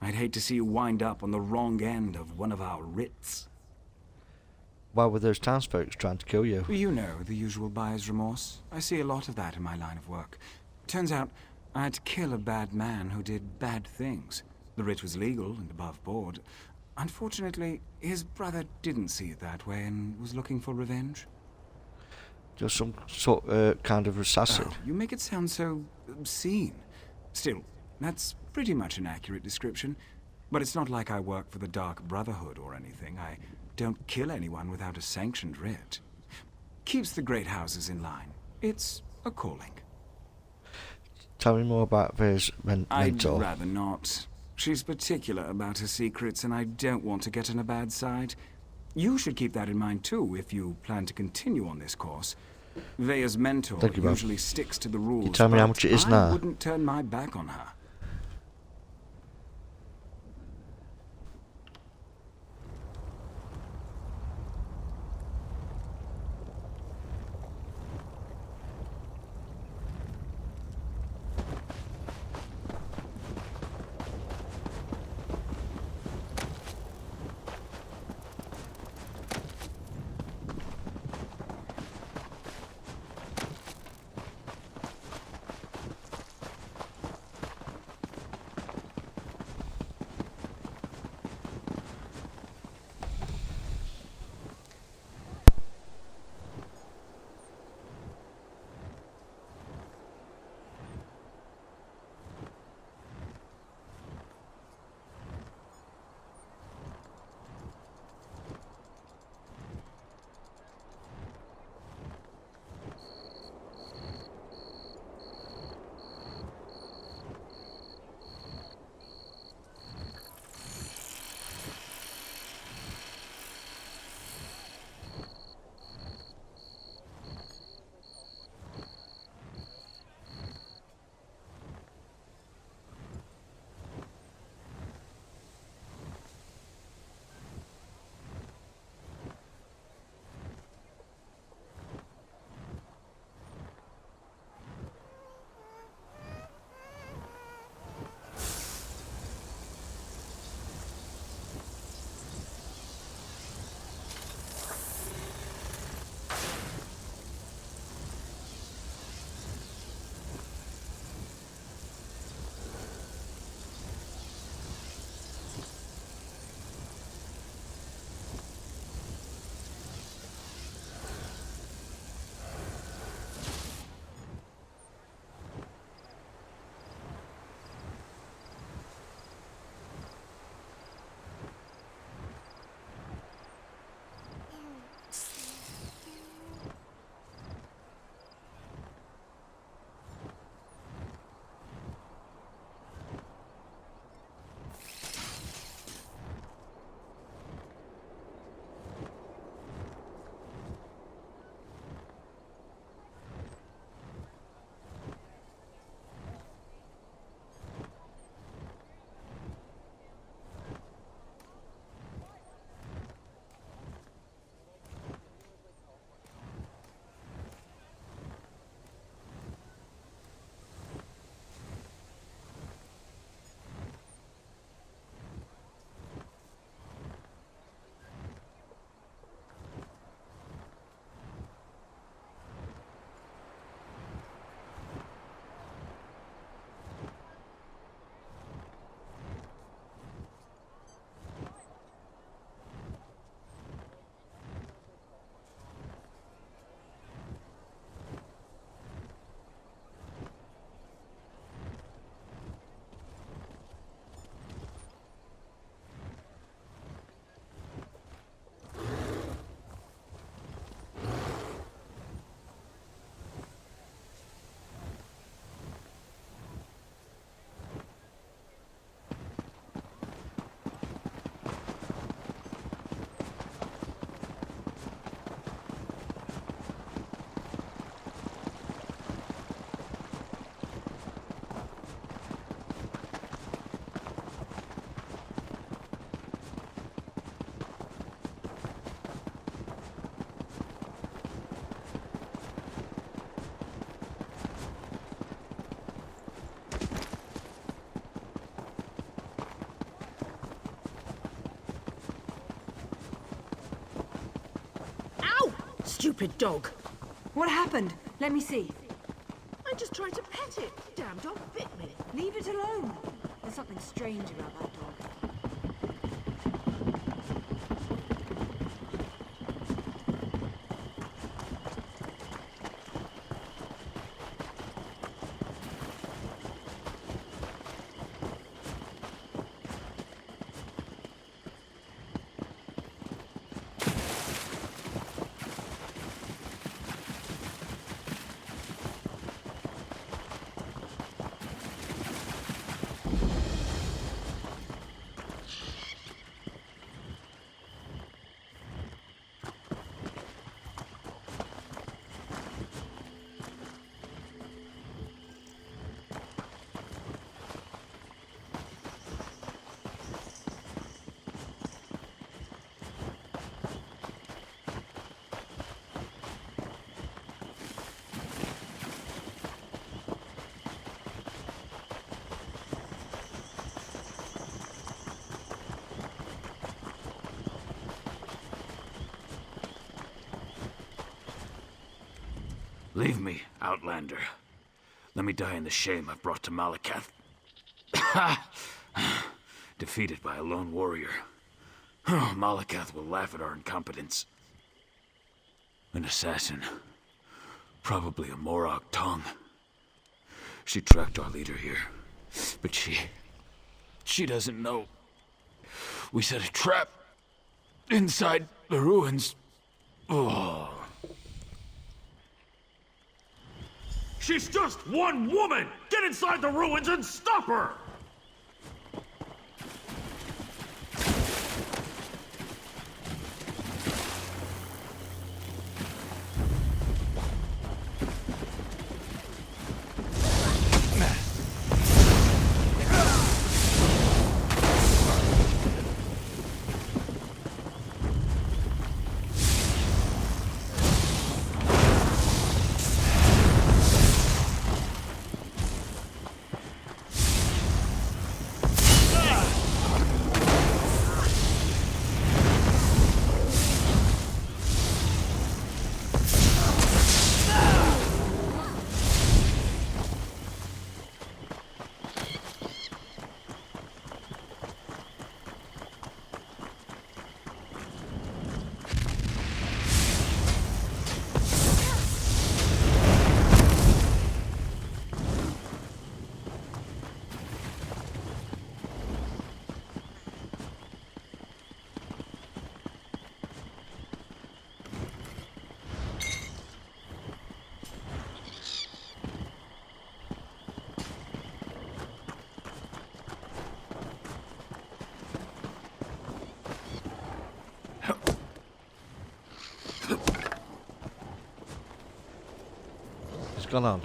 I'd hate to see you wind up on the wrong end of one of our writs. Why were those townsfolk trying to kill you? You know, the usual buyer's remorse. I see a lot of that in my line of work. Turns out, I had to kill a bad man who did bad things. The writ was legal and above board. Unfortunately, his brother didn't see it that way and was looking for revenge. Just some sort kind of assassin. Oh, you make it sound so obscene. Still, that's pretty much an accurate description. But it's not like I work for the Dark Brotherhood or anything. I don't kill anyone without a sanctioned writ. Keeps the great houses in line. It's a calling. Tell me more about Vea's mentor. I'd rather not. She's particular about her secrets, and I don't want to get on a bad side. You should keep that in mind too if you plan to continue on this course. Vea's mentor usually sticks to the rules. Can you tell me how much it is now? I wouldn't turn my back on her. Stupid dog. What happened? Let me see. I just tried to pet it. Damn dog bit me. Leave it alone. There's something strange about that dog. Leave me, Outlander. Let me die in the shame I've brought to Malakath. Defeated by a lone warrior. Malakath will laugh at our incompetence. An assassin. Probably a Morag tongue. She tracked our leader here. But she doesn't know. We set a trap inside the ruins. Oh. She's just one woman! Get inside the ruins and stop her! What's going on?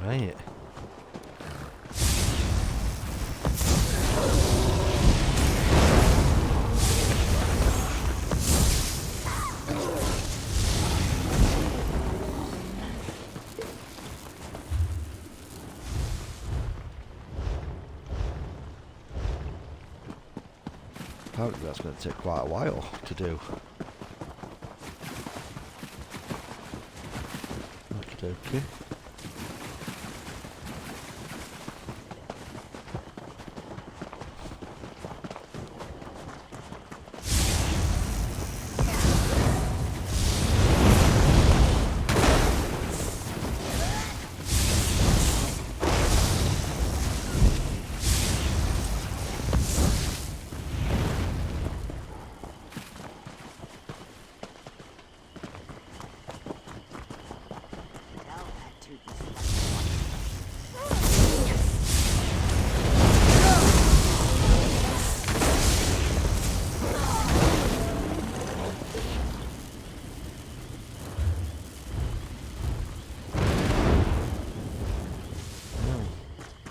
Right. Apparently that's going to take quite a while to do. Okie dokie.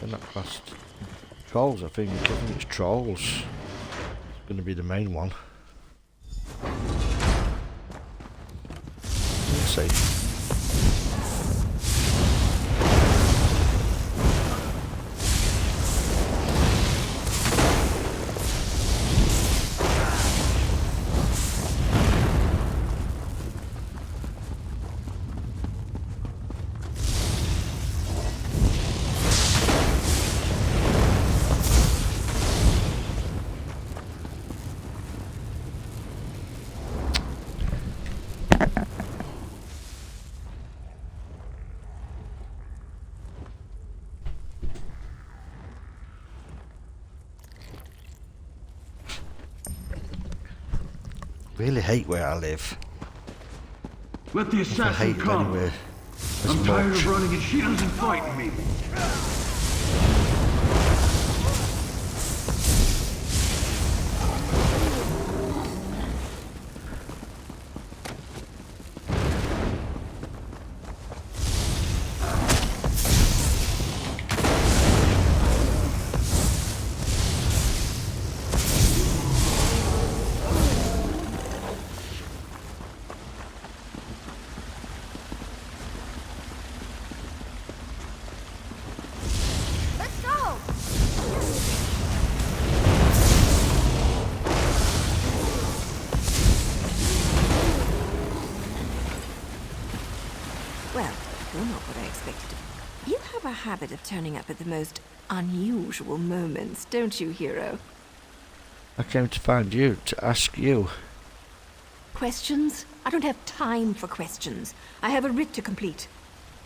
They're not classed. Trolls, I think it's trolls. It's going to be the main one. Let's see. Really hate where I live. Let the assassin I hate come. anywhere as I'm tired much. of running and she doesn't fight me. Let's go! Well, you're not what I expected. You have a habit of turning up at the most unusual moments, don't you, hero? I came to find you, to ask you. Questions? I don't have time for questions. I have a writ to complete.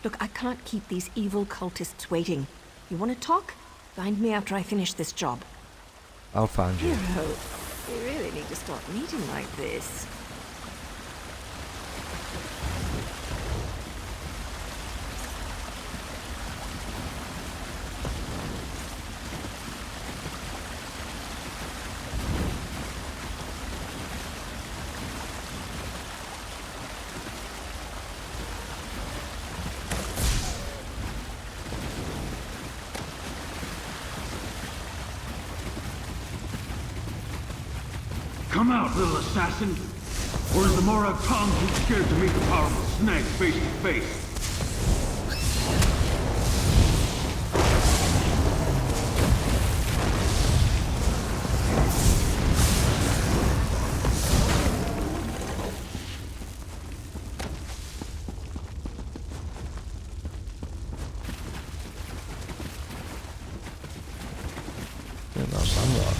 Look, I can't keep these evil cultists waiting. You want to talk? Find me after I finish this job. I'll find you. Hero, we really need to stop meeting like this. Come out, little assassin! Or is the Morag Tom too scared to meet the powerful snake face to face? Yeah, no sunlight.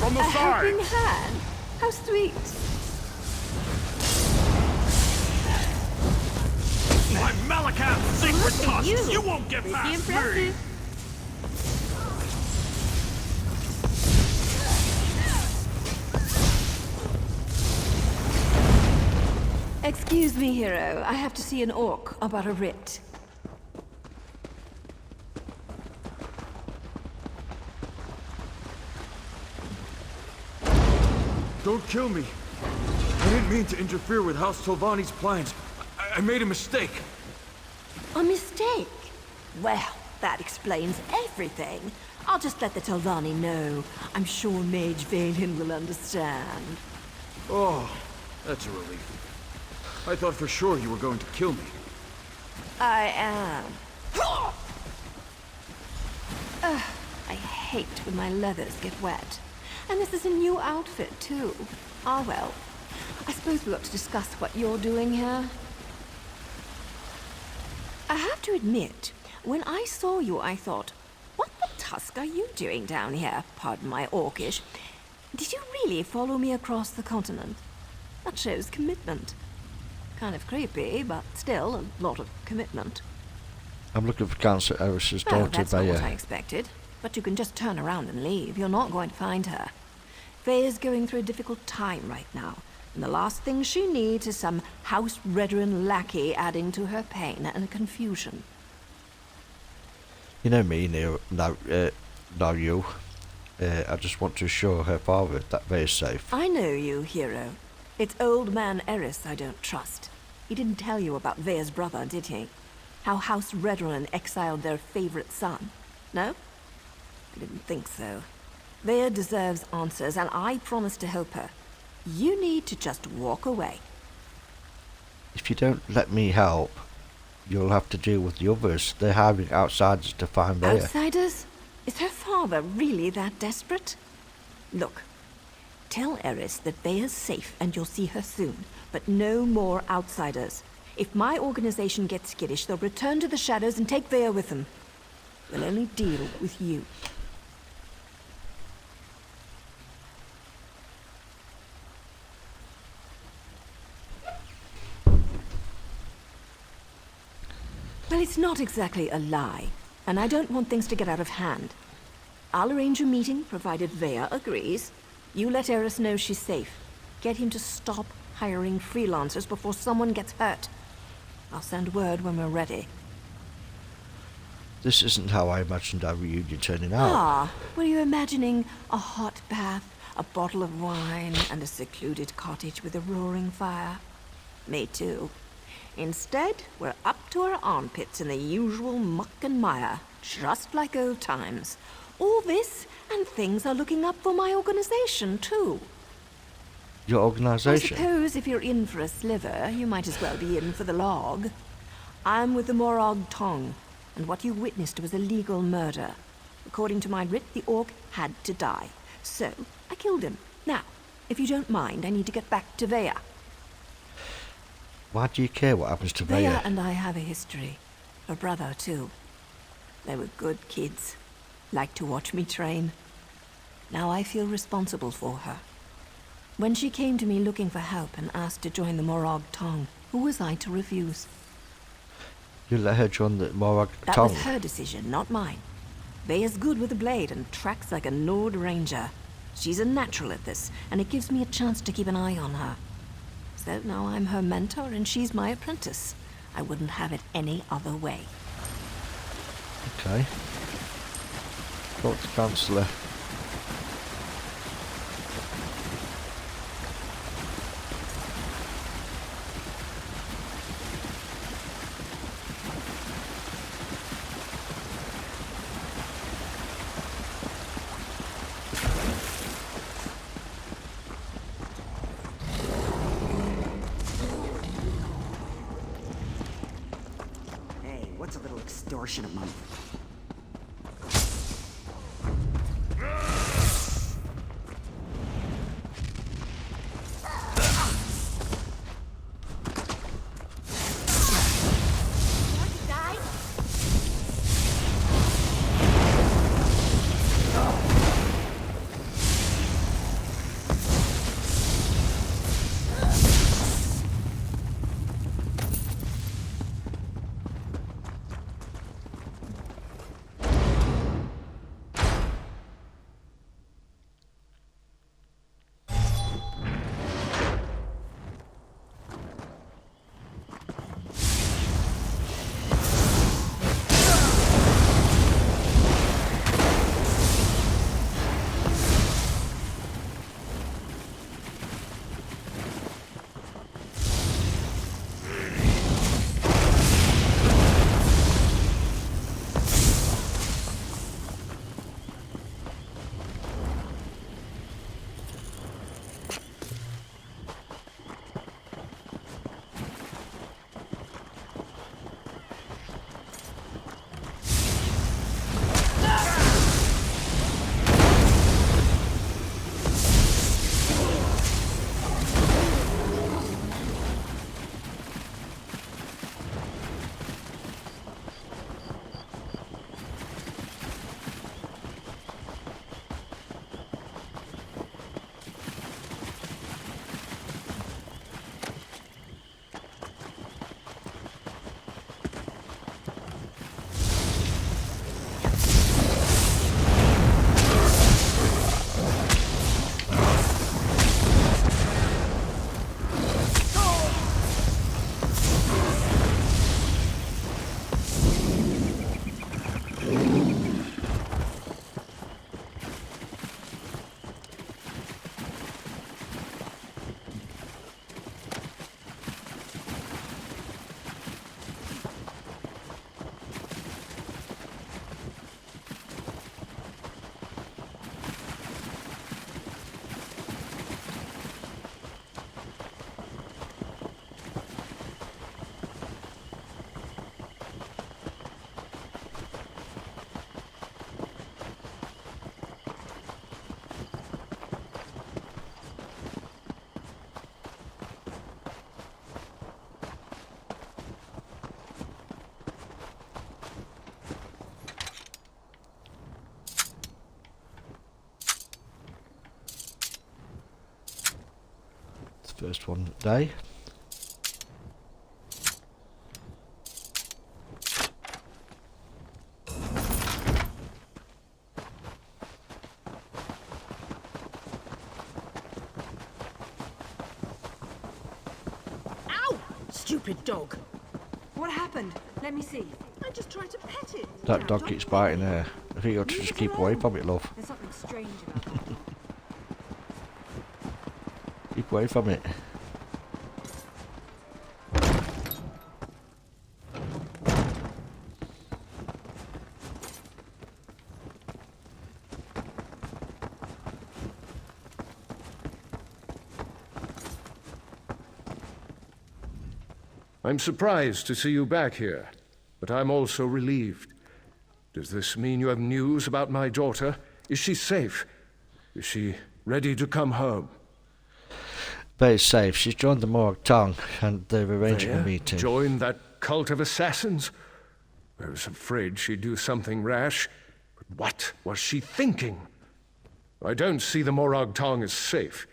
From the A side! helping hand? How sweet. My Malakath's secret Look at tusks! You won't get Pretty past me! impressive. Excuse me, hero. I have to see an orc about a writ. Don't kill me. I didn't mean to interfere with House Tolvani's plans. I made a mistake. A mistake? Well, that explains everything. I'll just let the Telvanni know. I'm sure Mage Valen will understand. Oh, that's a relief. I thought for sure you were going to kill me. I am. I hate when my leathers get wet. And this is a new outfit, too. Ah, well. I suppose we ought to discuss what you're doing here. I have to admit, when I saw you, I thought, what the tusk are you doing down here? Pardon my Orcish. Did you really follow me across the continent? That shows commitment. Kind of creepy, but still a lot of commitment. I'm looking for Councillor Eris's Well, daughter, that's not what I Vaya. expected. But you can just turn around and leave. You're not going to find her. Vaya's going through a difficult time right now. And the last thing she needs is some house veteran lackey adding to her pain and confusion. You know me, now you. I just want to assure her father that Vaya's safe. I know you, hero. It's old man Eris I don't trust. He didn't tell you about Vaya's brother, did he? How House Redron exiled their favorite son. No? I didn't think so. Vaya deserves answers, and I promise to help her. You need to just walk away. If you don't let me help, you'll have to deal with the others. They're hiring outsiders to find Vaya. Outsiders? Is her father really that desperate? Look, tell Eris that Vaya's safe and you'll see her soon, but no more outsiders. If my organization gets skittish, they'll return to the shadows and take Vaya with them. We'll only deal with you. Well, it's not exactly a lie, and I don't want things to get out of hand. I'll arrange a meeting, provided Vaya agrees. You let Eris know she's safe. Get him to stop hiring freelancers before someone gets hurt. I'll send word when we're ready. This isn't how I imagined our reunion turning out. Ah, were you imagining a hot bath, a bottle of wine, and a secluded cottage with a roaring fire? Me too. Instead, we're up to our armpits in the usual muck and mire, just like old times. All this, and things are looking up for my organization, too. Your organization? I suppose if you're in for a sliver, you might as well be in for the log. I'm with the Morag Tong, and what you witnessed was a legal murder. According to my writ, the orc had to die. So, I killed him. Now, if you don't mind, I need to get back to Vaya. Why do you care what happens to Vaya? Vaya and I have a history. Her brother, too. They were good kids. Liked to watch me train. Now I feel responsible for her. When she came to me looking for help and asked to join the Morag Tong, who was I to refuse? You let her join the Morag That Tong? was her decision, not mine. Vaya's good with a blade and tracks like a Nord Ranger. She's a natural at this, and it gives me a chance to keep an eye on her. So now I'm her mentor and she's my apprentice. I wouldn't have it any other way. Okay. Talk to Councillor. Hey, what's a little extortion a month? First one today. Ow! Stupid dog. What happened? Let me see. I just tried to pet it. That dog keeps biting her. I think you ought to just keep away from it, love. There's something strange about that. Keep away from it. I'm surprised to see you back here, but I'm also relieved. Does this mean you have news about my daughter? Is she safe? Is she ready to come home? Very safe. She's joined the Morag Tong, and they're arranging a meeting. Joined that cult of assassins? I was afraid she'd do something rash. But what was she thinking? I don't see the Morag Tong as safe,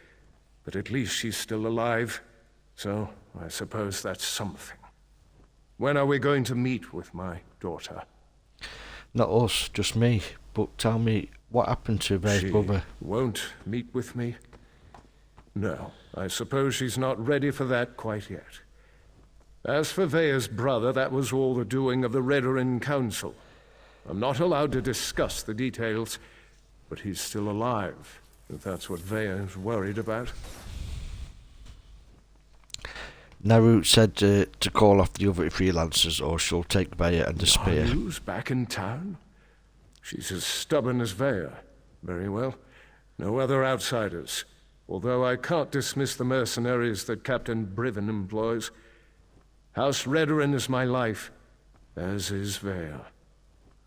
but at least she's still alive. So I suppose that's something. When are we going to meet with my daughter? Not us, just me. But tell me, what happened to Vay's brother? Won't meet with me? No, I suppose she's not ready for that quite yet. As for Vaya's brother, that was all the doing of the Redoran Council. I'm not allowed to discuss the details, but he's still alive, if that's what Vaya is worried about. Naru said to call off the other freelancers or she'll take Vaya and the spear. Naru's back in town? She's as stubborn as Vaya. Very well. No other outsiders. Although I can't dismiss the mercenaries that Captain Briven employs. House Redoran is my life, as is Vaya.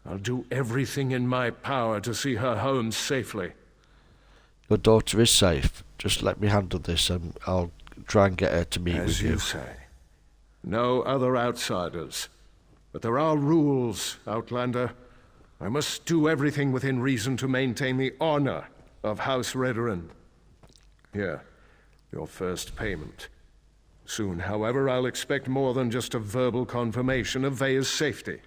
I'll do everything in my power to see her home safely. Your daughter is safe. Just let me handle this and I'll try and get her to meet with you. As you say. No other outsiders. But there are rules, Outlander. I must do everything within reason to maintain the honor of House Redoran. Here, your first payment. Soon, however, I'll expect more than just a verbal confirmation of Vaya's safety.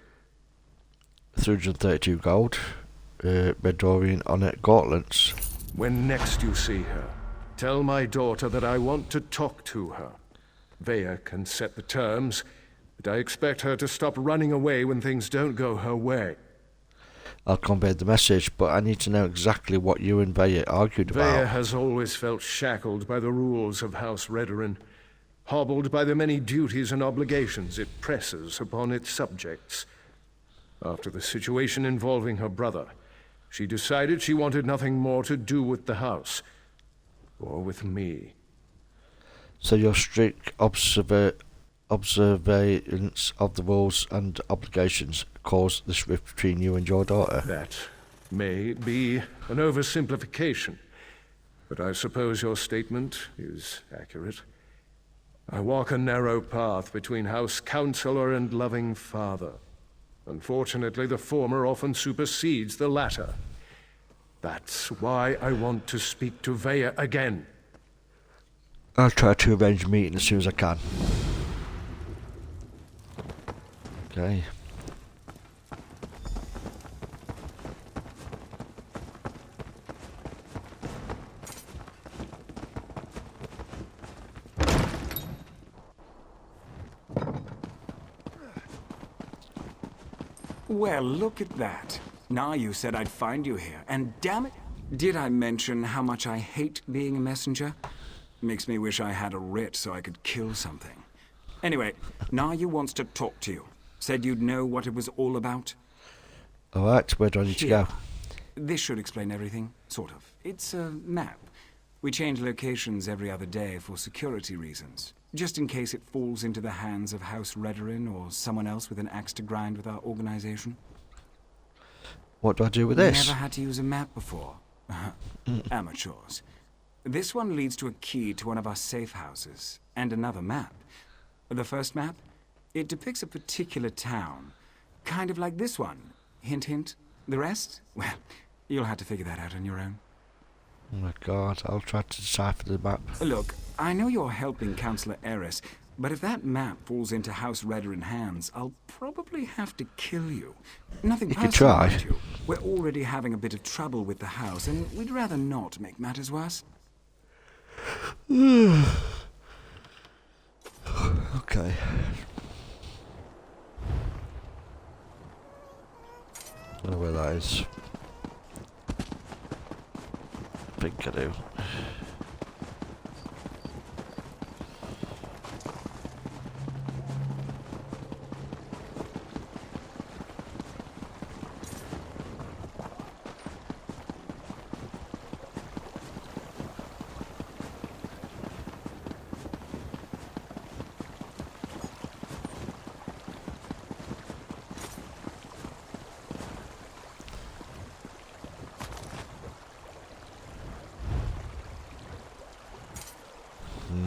332 gold. Redorian honor gauntlets. When next you see her, tell my daughter that I want to talk to her. Vaya can set the terms, but I expect her to stop running away when things don't go her way. I'll convey the message, but I need to know exactly what you and Vaya argued about. Vaya has always felt shackled by the rules of House Redoran, hobbled by the many duties and obligations it presses upon its subjects. After the situation involving her brother, she decided she wanted nothing more to do with the house, or with me. So your strict observance of the rules and obligations caused this rift between you and your daughter? That may be an oversimplification, but I suppose your statement is accurate. I walk a narrow path between House Counselor and loving father. Unfortunately, the former often supersedes the latter. That's why I want to speak to Vaya again. I'll try to arrange a meeting as soon as I can. Okay. Well, look at that. Now you said I'd find you here, and damn it, did I mention how much I hate being a messenger? Makes me wish I had a writ so I could kill something. Anyway, Nayu wants to talk to you. Said you'd know what it was all about. Alright, where do I need to go? This should explain everything, sort of. It's a map. We change locations every other day for security reasons. Just in case it falls into the hands of House Redoran or someone else with an axe to grind with our organization. What do I do with this? Never had to use a map before. Amateurs. This one leads to a key to one of our safe houses, and another map. The first map, it depicts a particular town. Kind of like this one. Hint, hint. The rest? Well, you'll have to figure that out on your own. Oh my god, I'll try to decipher the map. Look, I know you're helping Councillor Eris, but if that map falls into House Redoran hands, I'll probably have to kill you. Nothing You could personal, try. mind you. We're already having a bit of trouble with the house, and we'd rather not make matters worse. Okay. I don't know where that is. I think I do.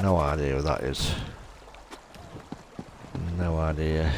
No idea what that is. No idea.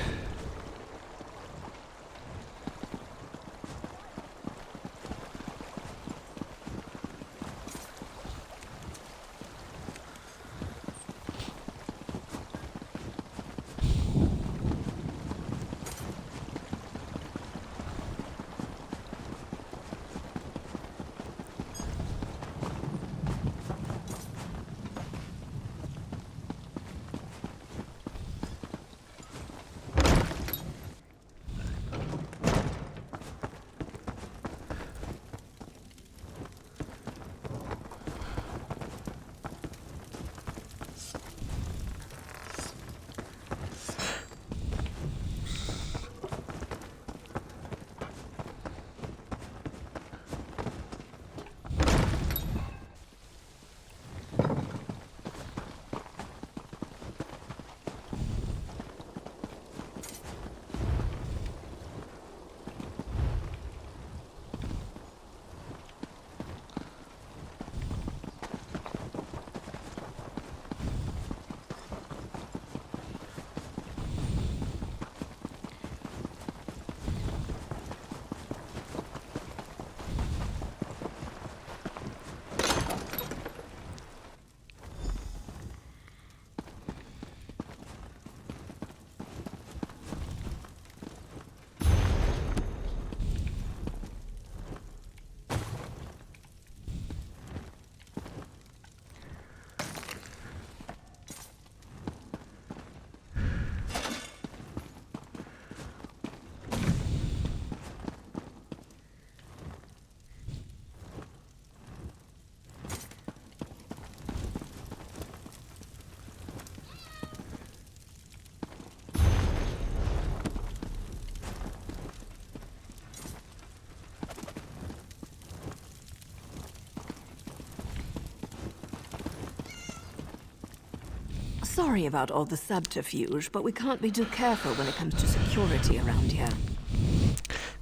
Sorry about all the subterfuge, but we can't be too careful when it comes to security around here.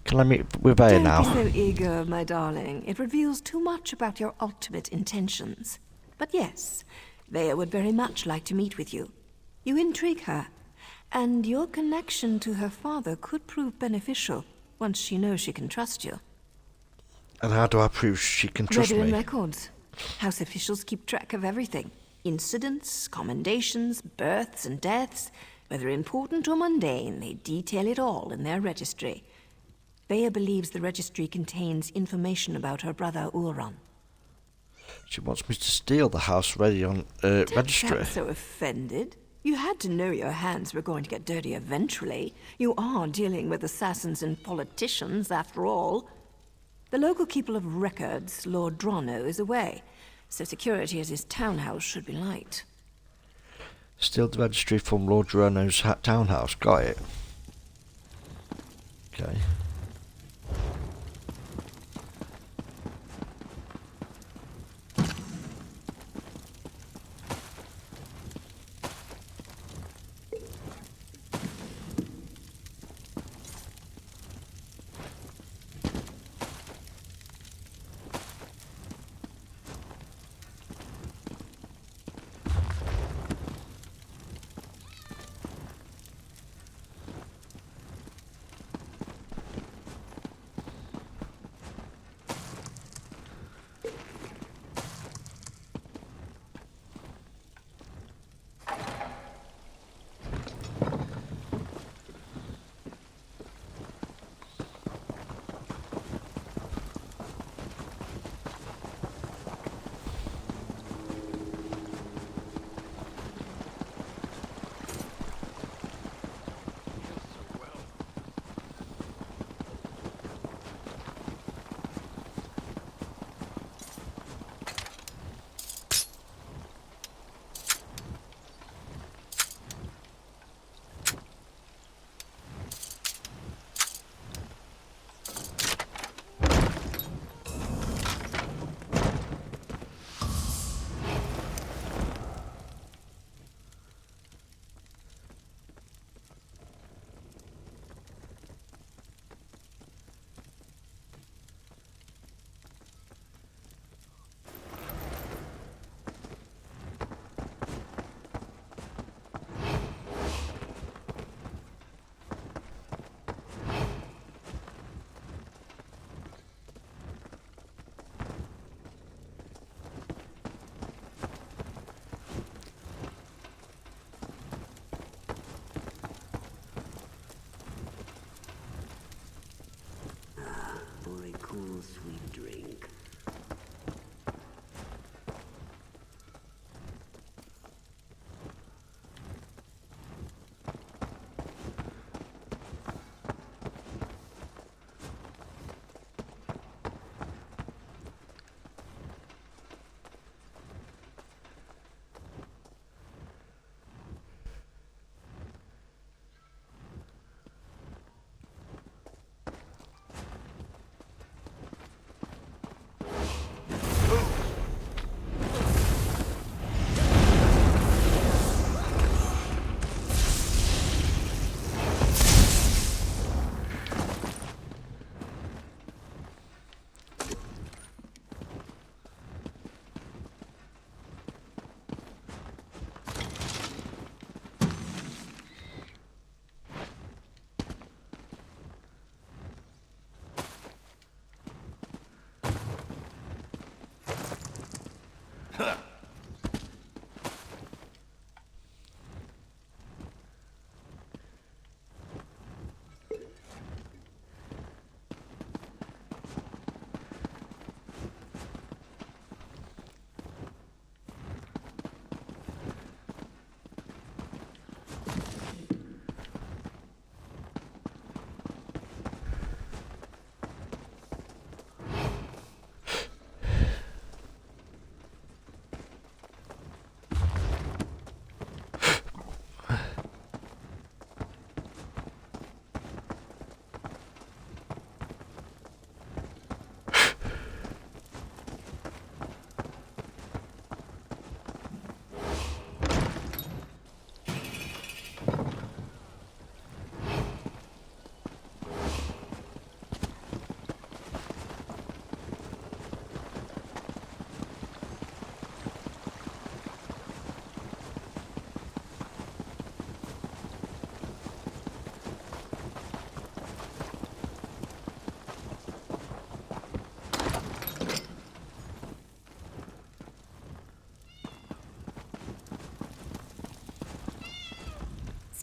Can I meet with Aya now? Don't be so eager, my darling. It reveals too much about your ultimate intentions. But yes, Vea would very much like to meet with you. You intrigue her, and your connection to her father could prove beneficial once she knows she can trust you. And how do I prove she can trust Redoran me? records. House officials keep track of everything. Incidents, commendations, births and deaths. Whether important or mundane, they detail it all in their registry. Vea believes the registry contains information about her brother Ulron. She wants me to steal the House Redoran Don't registry. sound so offended. You had to know your hands were going to get dirty eventually. You are dealing with assassins and politicians, after all. The local keeper of records, Lord Drono, is away, so security at his townhouse should be light. Steal the registry from Lord Drono's townhouse. Got it. Okay. sweet drink.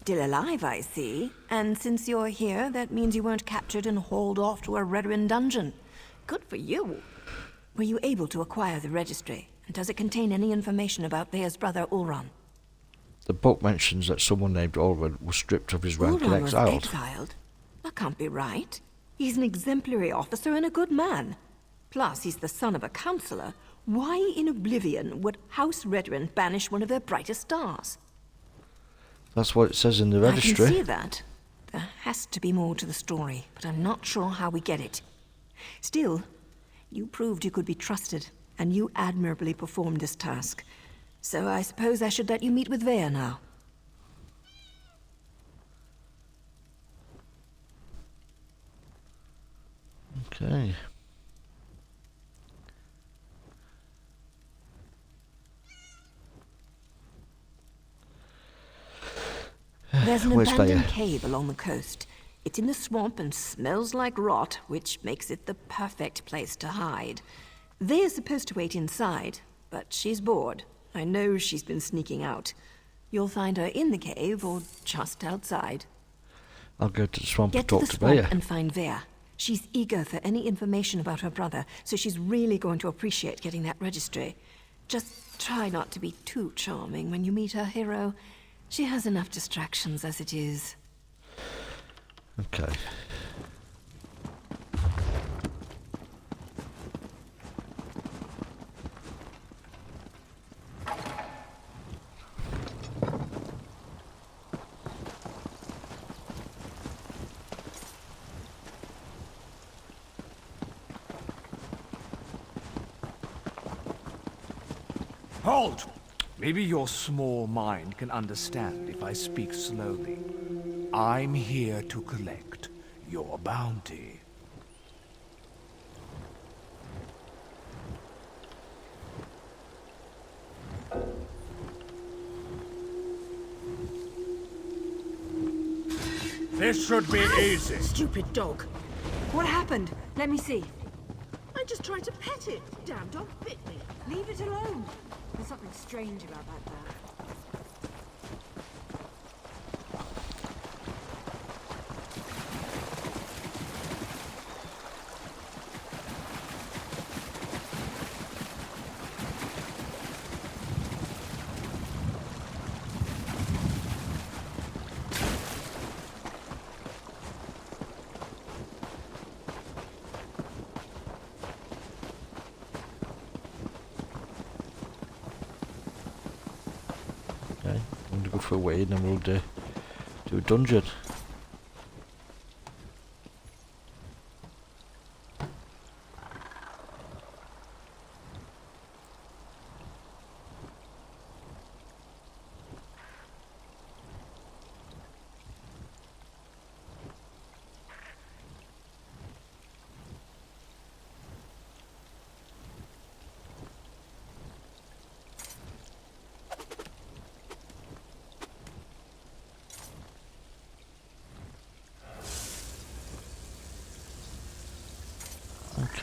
Still alive, I see. And since you're here, that means you weren't captured and hauled off to a Redoran dungeon. Good for you. Were you able to acquire the registry? And does it contain any information about Vea's brother, Ulran? The book mentions that someone named Ulran was stripped of his rank and Ulran was exiled. exiled? That can't be right. He's an exemplary officer and a good man. Plus, he's the son of a councillor. Why in oblivion would House Redoran banish one of their brightest stars? That's what it says in the registry. I can see that. There has to be more to the story, but I'm not sure how we get it. Still, you proved you could be trusted, and you admirably performed this task. So I suppose I should let you meet with Vea now. Okay. There's an Where's abandoned Vea? cave along the coast. It's in the swamp and smells like rot, which makes it the perfect place to hide. Vea's supposed to wait inside, but she's bored. I know she's been sneaking out. You'll find her in the cave or just outside. I'll go to the swamp and Get to talk the to swamp Vea. and find Vea. She's eager for any information about her brother, so she's really going to appreciate getting that registry. Just try not to be too charming when you meet her hero. She has enough distractions as it is. Okay. Halt! Maybe your small mind can understand if I speak slowly. I'm here to collect your bounty. This should be easy. Stupid dog. What happened? Let me see. I just tried to pet it. Damn dog bit me. Leave it alone. There's something strange about that dog. for a wee and then we'll do a dungeon.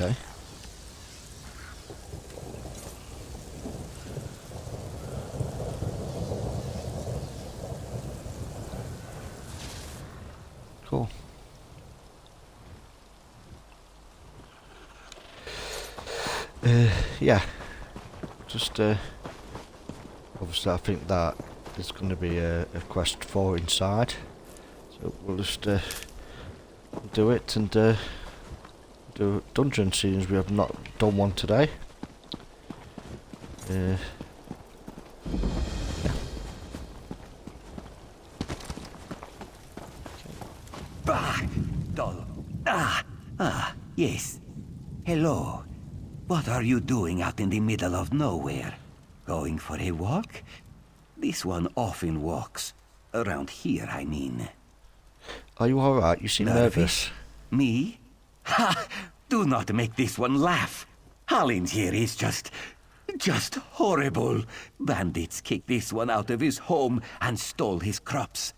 Okay. Cool. Yeah. Just obviously I think that there's going to be a quest 4 inside. So we'll just do it and do a dungeon, seeing as we have not done one today. Yeah. Bah! Dull. Yes. Hello. What are you doing out in the middle of nowhere? Going for a walk? This one often walks. Around here, I mean. Are you alright? You seem nervous. Me? Ha! Do not make this one laugh. Hallin here is just horrible. Bandits kicked this one out of his home and stole his crops.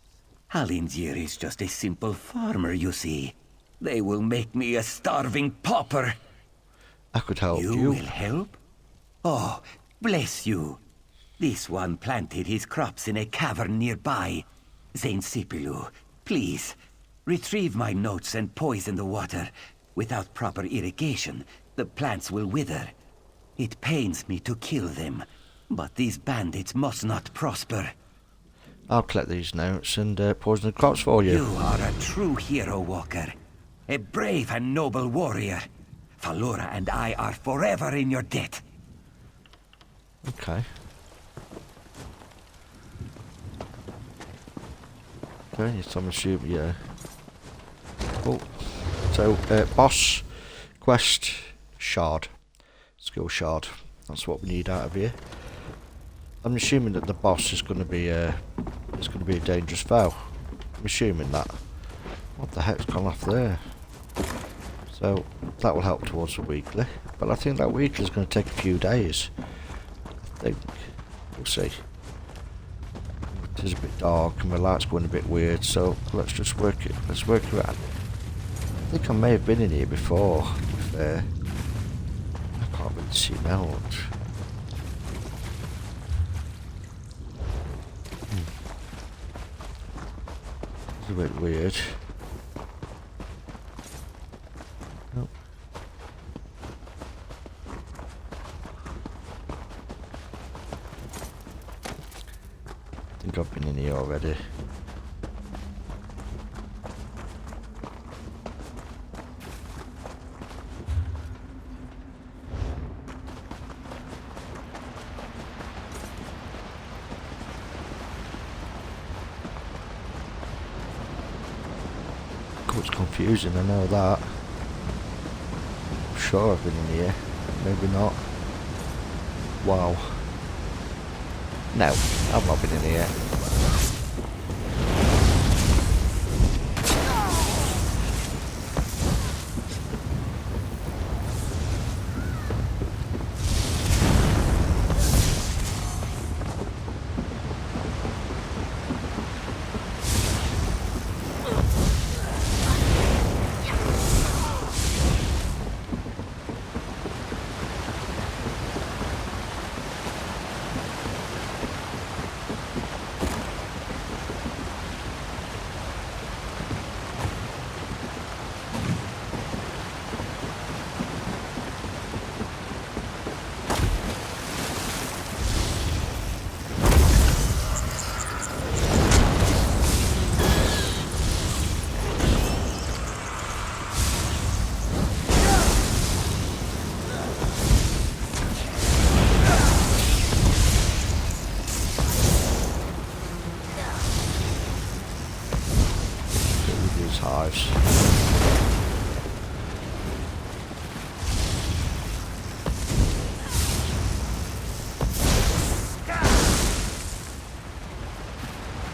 Hallin here is just a simple farmer, you see. They will make me a starving pauper. I could help you. You will help? Oh, bless you. This one planted his crops in a cavern nearby. Saint Sipilu, please, retrieve my notes and poison the water. Without proper irrigation, the plants will wither. It pains me to kill them, but these bandits must not prosper. I'll collect these notes and poison the crops for you. You are a true hero, Walker. A brave and noble warrior. Falora and I are forever in your debt. Okay. Okay, so I'm assuming, yeah. Cool. So, boss, quest, shard. Skill shard. That's what we need out of here. I'm assuming that the boss is going to be a dangerous foe. I'm assuming that. What the heck's gone off there? So, that will help towards the weekly. But I think that weekly is going to take a few days. I think. We'll see. It is a bit dark and my light's going a bit weird, so let's just work it. Let's work it out. I think I may have been in here before, to be fair. I can't really see much. It's a bit weird. Nope. I think I've been in here already. It's confusing, I know that. I'm sure I've been in here. Maybe not. Wow. No, I've not been in here.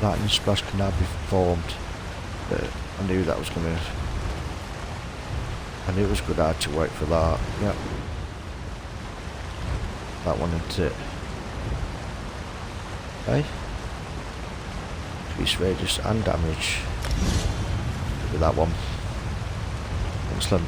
lightning splash can now be performed. I knew that was gonna... I knew it was a good idea to wait for that. Yep. That one into it. Okay. Increase radius and damage. With that one. Excellent.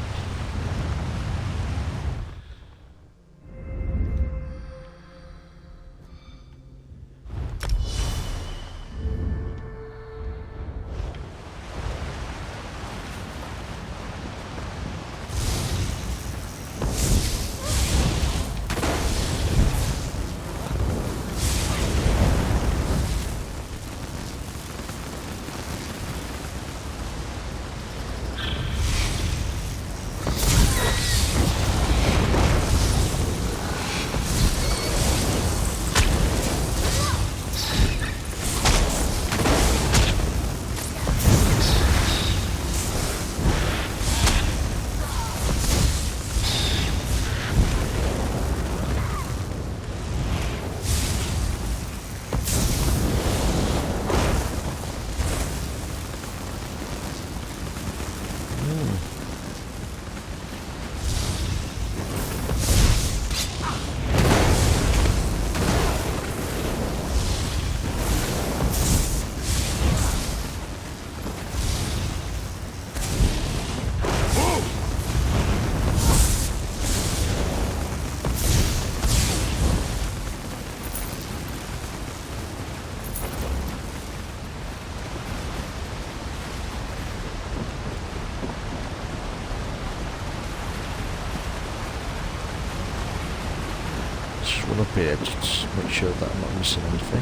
Up here, just make sure that I'm not missing anything.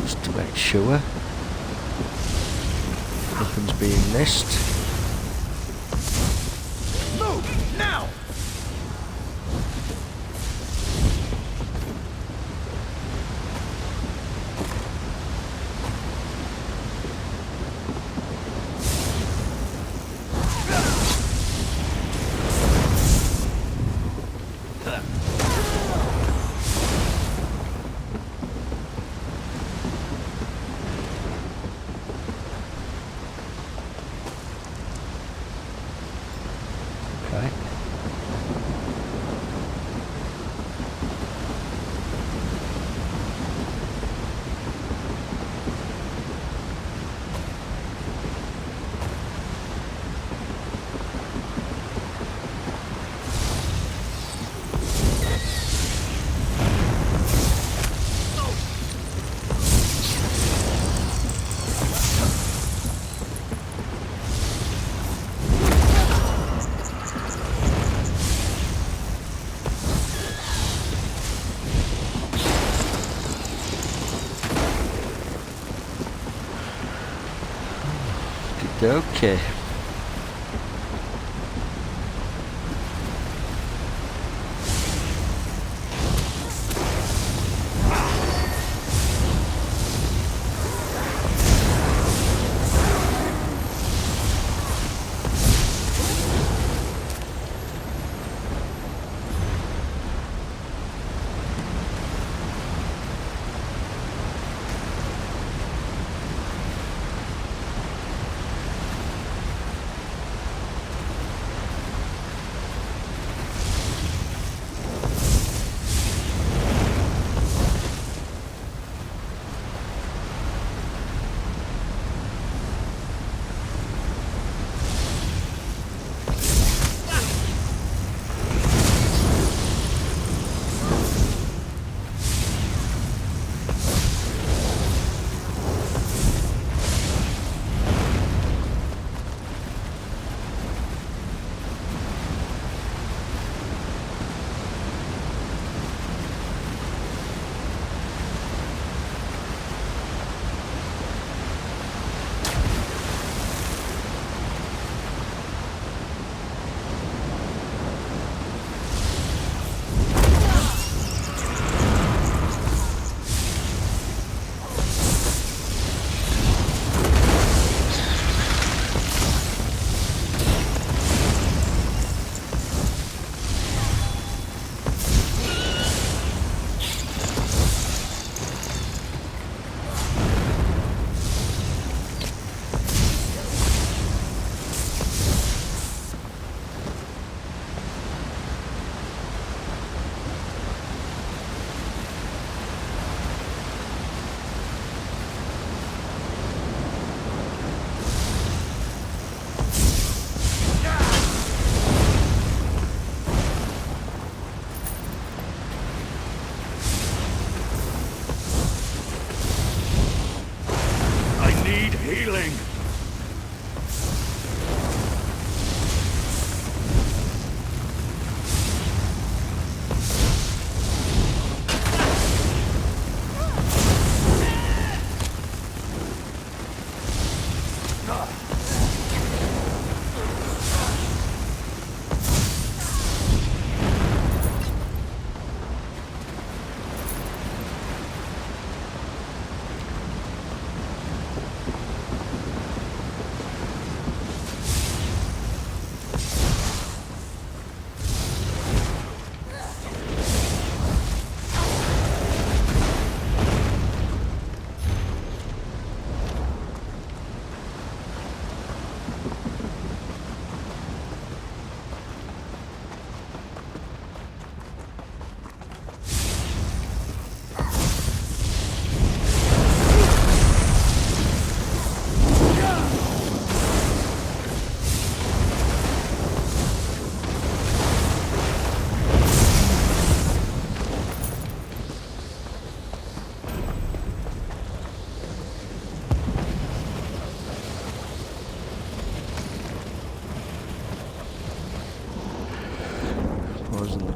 Just to make sure nothing's being missed. Move now! Okay.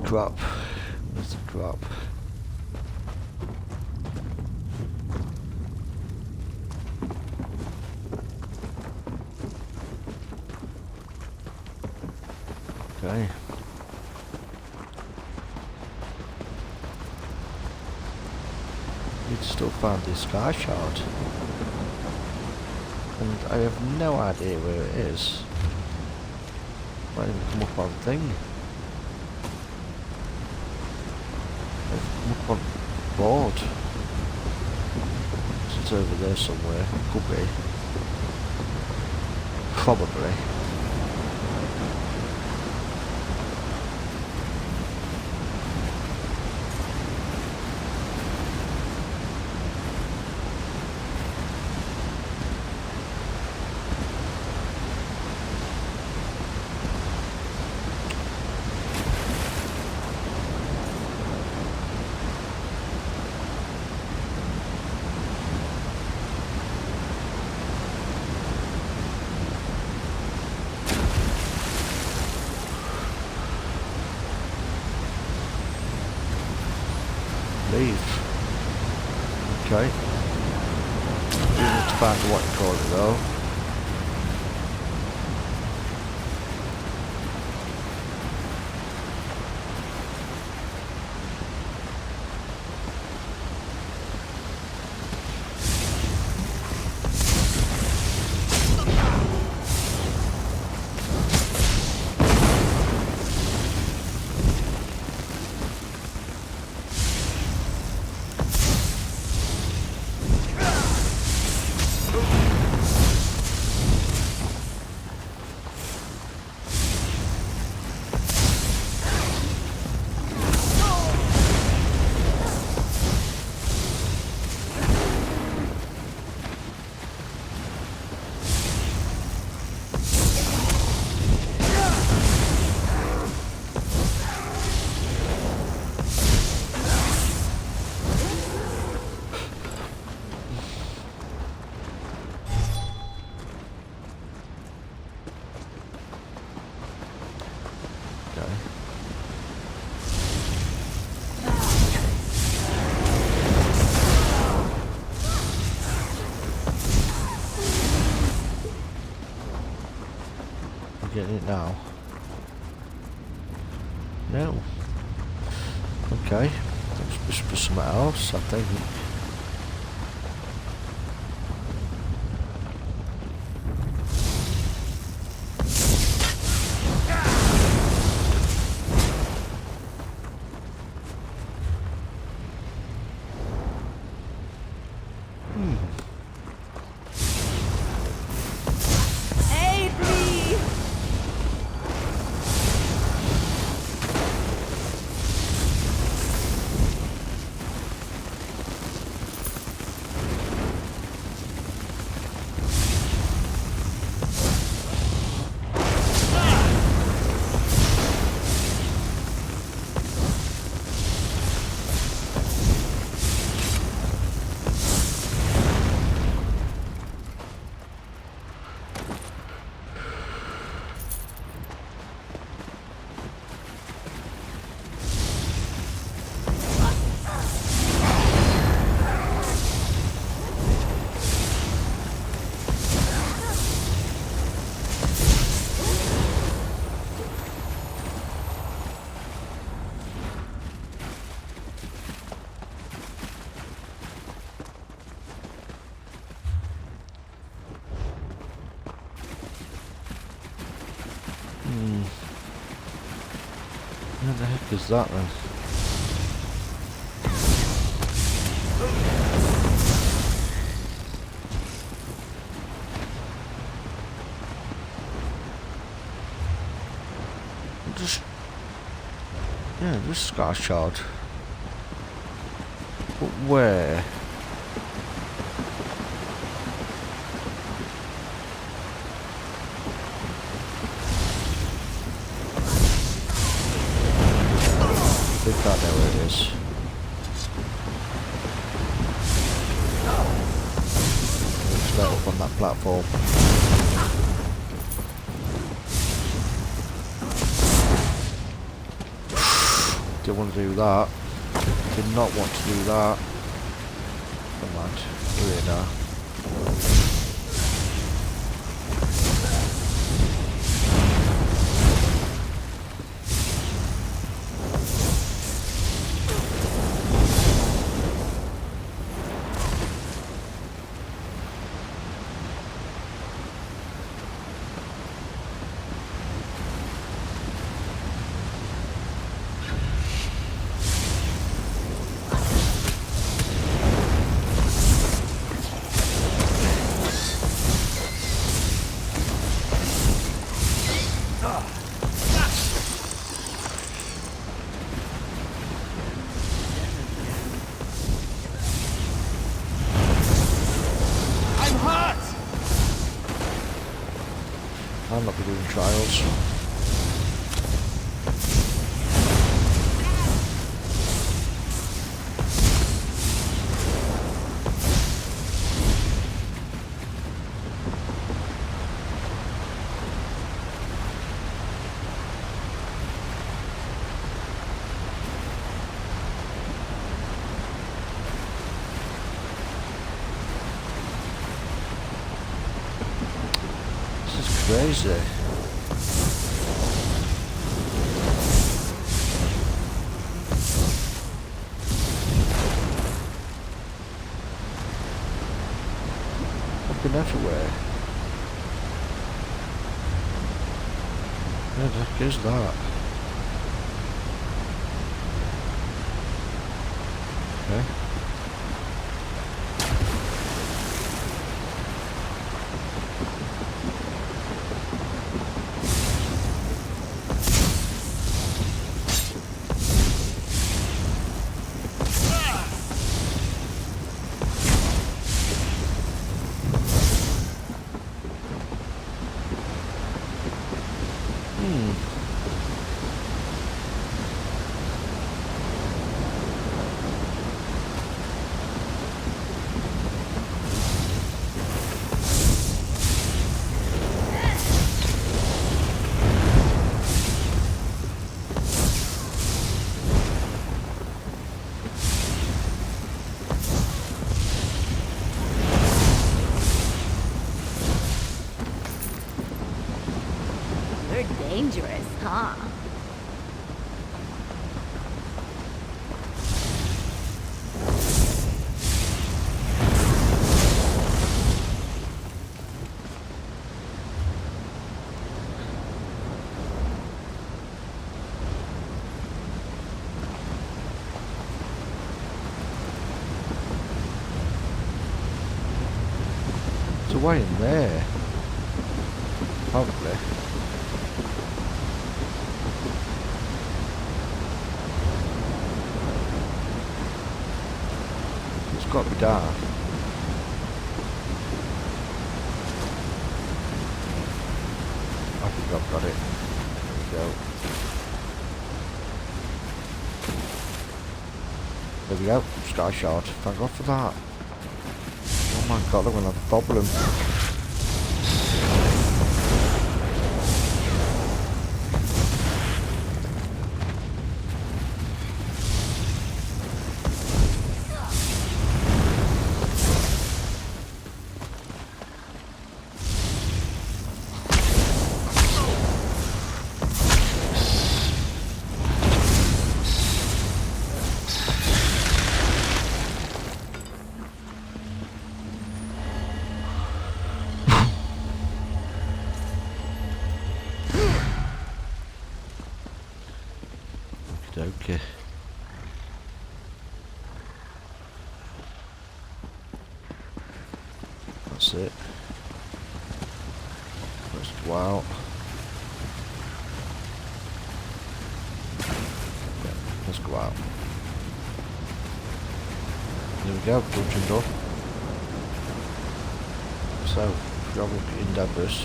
crap? Where's the crap? Okay. You'd still find this sky shard. And I have no idea where it is. Might even come up on thing. I've come up on board. It's over there somewhere. Could be. Probably. Leave. Okay. We need to find what you call it though. Getting it now. No. Okay. That's for something else, I think. Where the heck is that then? Just scar shard. But where? I think I know where it is. It's right up on that platform. Didn't want to do that. Did not want to do that. Come on, here we are. I'm not doing trials. Crazy. Looking everywhere. Where the heck is that? Okay. Dangerous, huh? There's a way in there. Probably. It's got to be dark. I think I've got it. There we go. There we go. Sky shard. Thank God for that. Oh my God, I'm gonna have a problem. Okay. That's it. Let's go out. Yeah, let's go out. There we go, dungeon door. So, if we have a look at endeavours.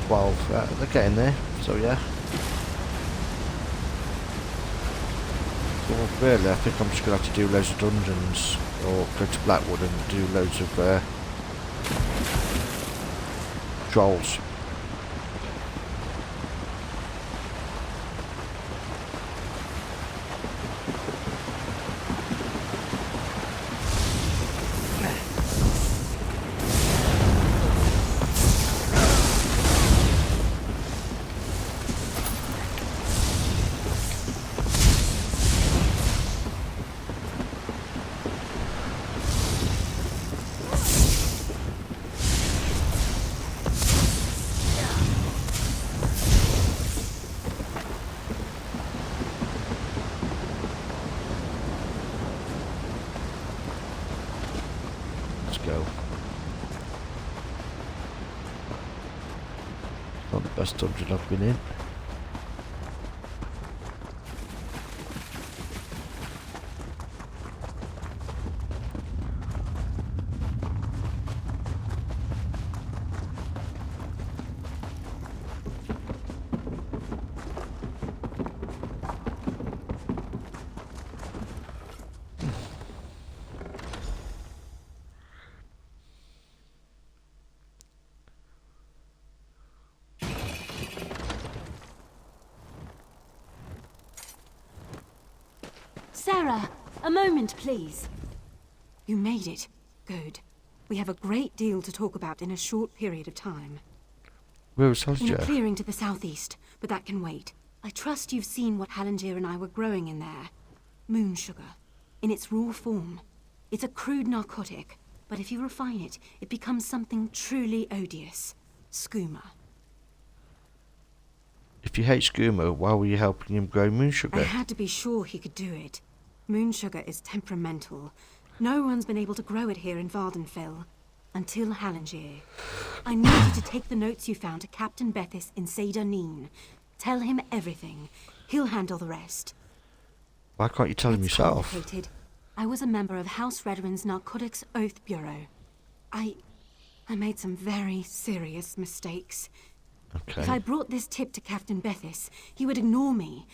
12, they're getting there, so yeah. Well, really, I think I'm just going to have to do loads of dungeons, or go to Blackwood and do loads of trolls. go. Not the best dungeon I've been in. Sarah, a moment, please. You made it. Good. We have a great deal to talk about in a short period of time. Where was In a Halger? clearing to the southeast, but that can wait. I trust you've seen what Hallengier and I were growing in there. Moon sugar. In its raw form. It's a crude narcotic, but if you refine it, it becomes something truly odious. Skooma. If you hate Skooma, why were you helping him grow moon sugar? I had to be sure he could do it. Moon sugar is temperamental. No one's been able to grow it here in Vardenfell. Until Hallengier. I need you to take the notes you found to Captain Bethis in Seyda Neen. Tell him everything. He'll handle the rest. Why can't you tell him yourself? Complicated. I was a member of House Redwin's Narcotics Oath Bureau. I made some very serious mistakes. Okay. If I brought this tip to Captain Bethis, he would ignore me.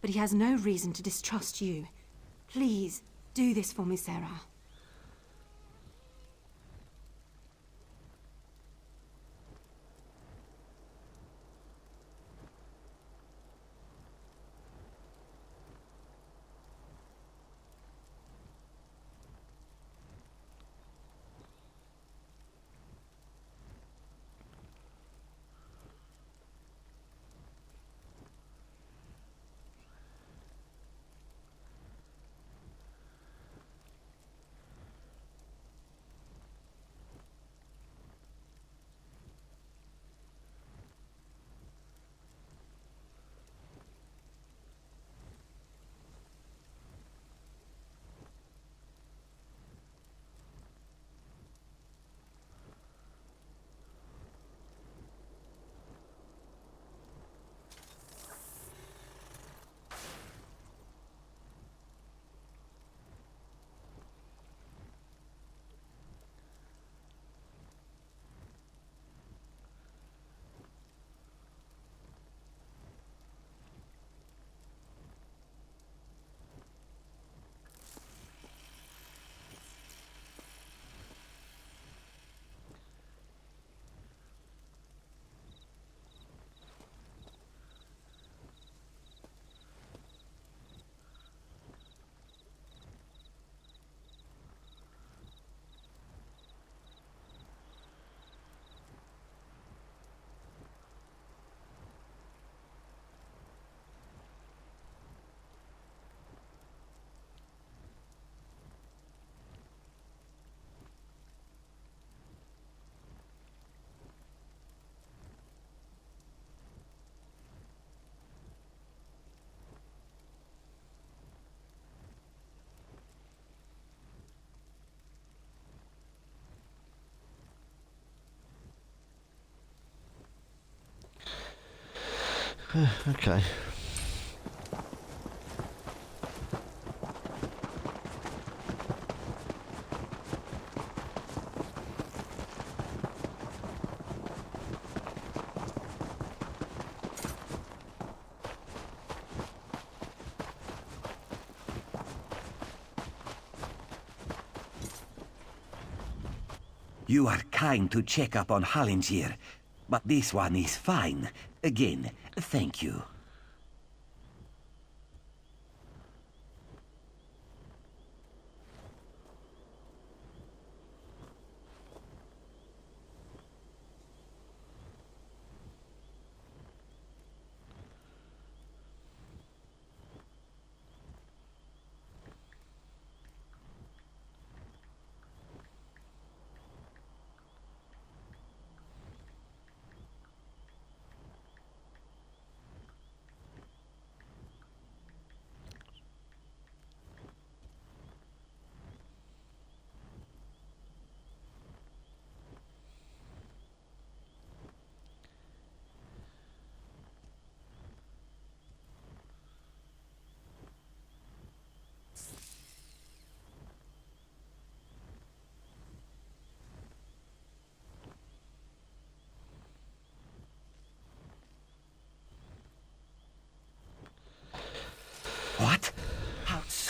But he has no reason to distrust you. Please, do this for me, Sarah. Okay. You are kind to check up on Hallengier, but this one is fine. Again, thank you.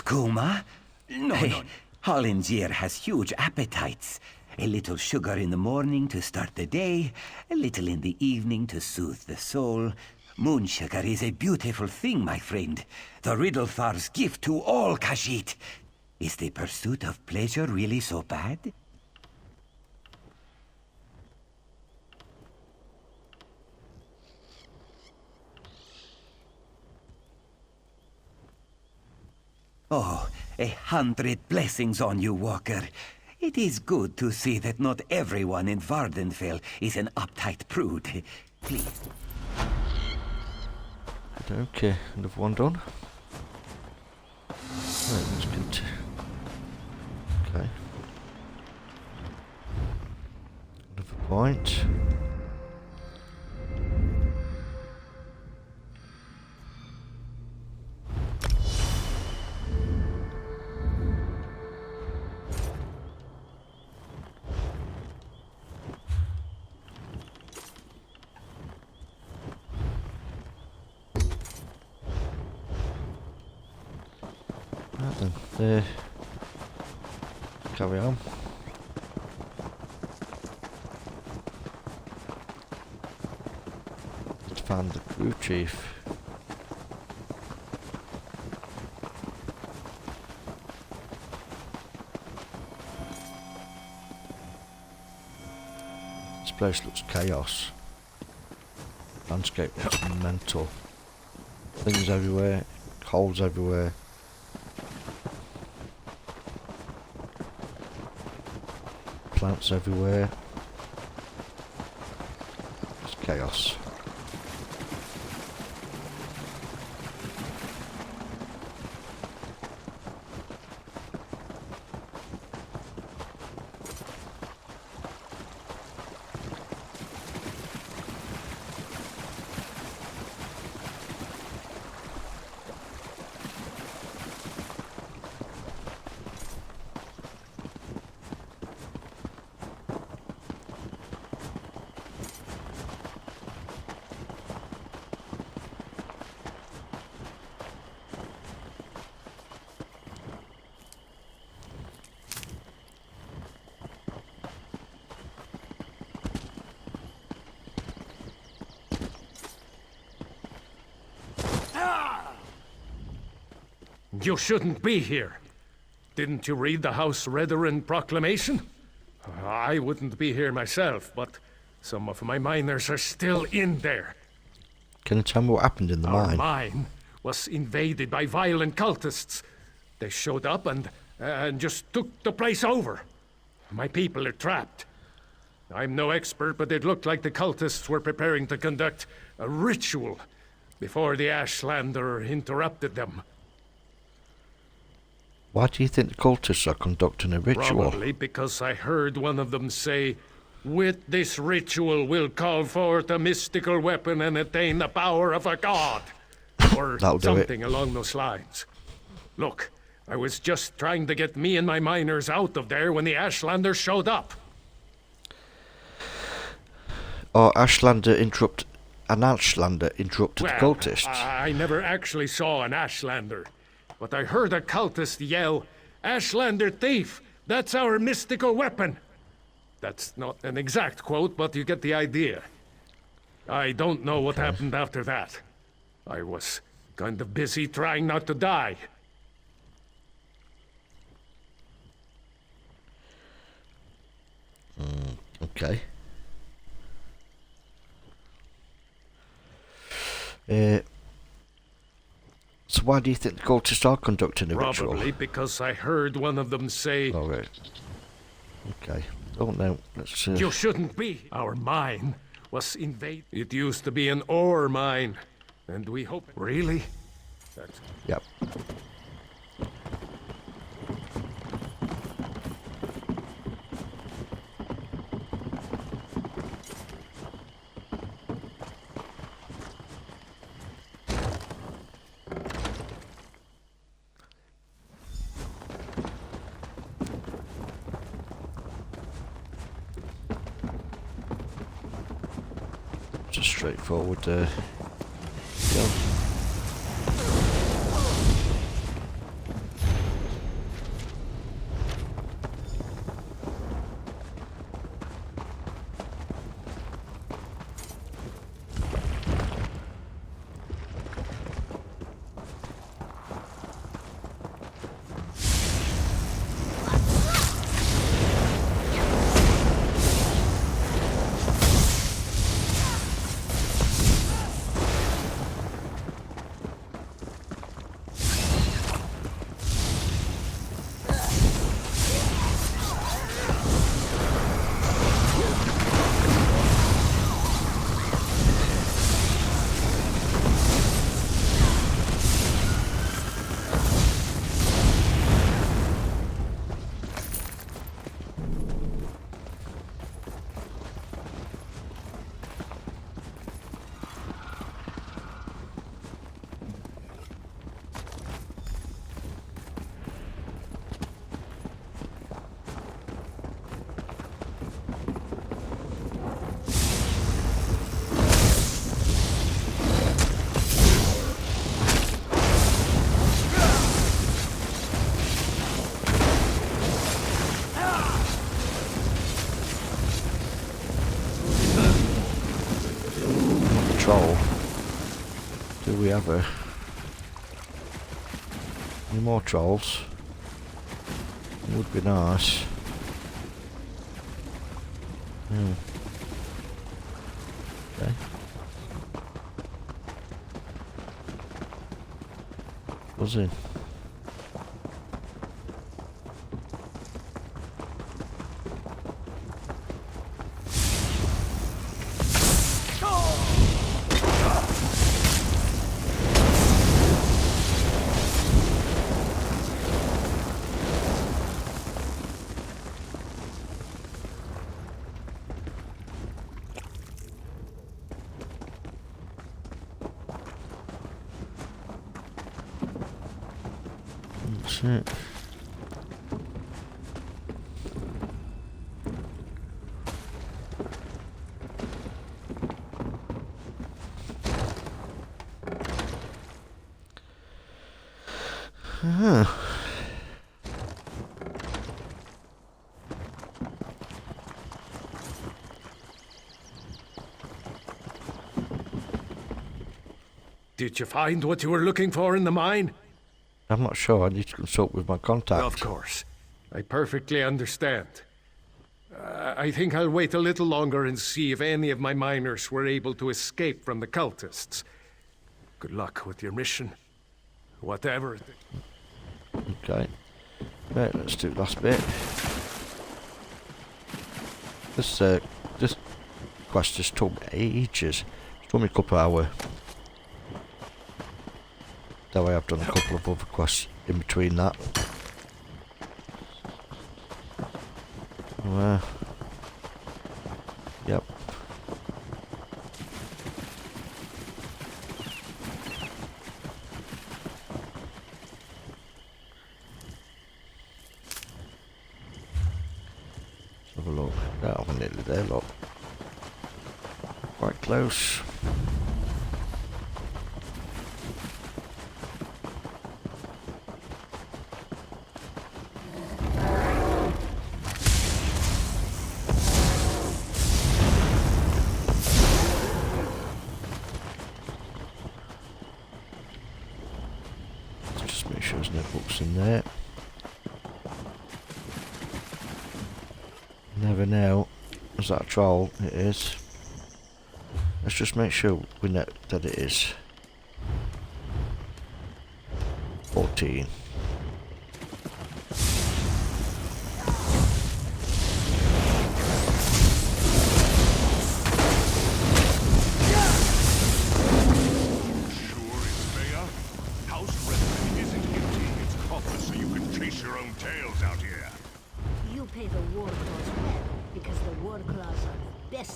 Kuma? No. Hollinger has huge appetites. A little sugar in the morning to start the day, a little in the evening to soothe the soul. Moon sugar is a beautiful thing, my friend. The Riddlethar's gift to all Khajiit. Is the pursuit of pleasure really so bad? Oh, 100 blessings on you, Walker. It is good to see that not everyone in Vardenfell is an uptight prude. Please. Okay, another one done. Right, let's continue. Okay. Another point. Right then, carry on. Let's find the crew chief. This place looks chaos. Landscape looks mental. Things everywhere, holes everywhere. Plants everywhere. It's chaos. You shouldn't be here. Didn't you read the House Redarin proclamation? I wouldn't be here myself, but some of my miners are still in there. Can you tell me what happened in the mine? Our mine was invaded by violent cultists. They showed up and just took the place over. My people are trapped. I'm no expert, but it looked like the cultists were preparing to conduct a ritual before the Ashlander interrupted them. Why do you think the cultists are conducting a ritual? Probably because I heard one of them say, "With this ritual we'll call forth a mystical weapon and attain the power of a god." Or something along those lines. Look, I was just trying to get me and my miners out of there when the Ashlander showed up. Or an Ashlander interrupted the cultists? I never actually saw an Ashlander. But I heard a cultist yell, "Ashlander thief! That's our mystical weapon!" That's not an exact quote, but you get the idea. I don't know what happened after that. I was kind of busy trying not to die. Okay. So why do you think the cultists are conducting a ritual? Probably because I heard one of them say... Oh, right. Okay. Oh, no. Let's... You shouldn't be. Our mine was invaded. It used to be an ore mine. And we hope... Really? Yep. Just straightforward go. ever. Any more trolls? Would be nice. Okay. Buzzing. That's it. Did you find what you were looking for in the mine? I'm not sure. I need to consult with my contact. Of course. I perfectly understand. I think I'll wait a little longer and see if any of my miners were able to escape from the cultists. Good luck with your mission. Whatever. Okay. Right, let's do the last bit. This quest just took me ages. It took me a couple of hours. That way I've done a couple of other quests in between that. Yep. Let's have a look. Yeah, I'm nearly there, look. Quite close. Just make sure there's no books in there. Never know. Is that a troll? It is. Let's just make sure we know that it is. 14.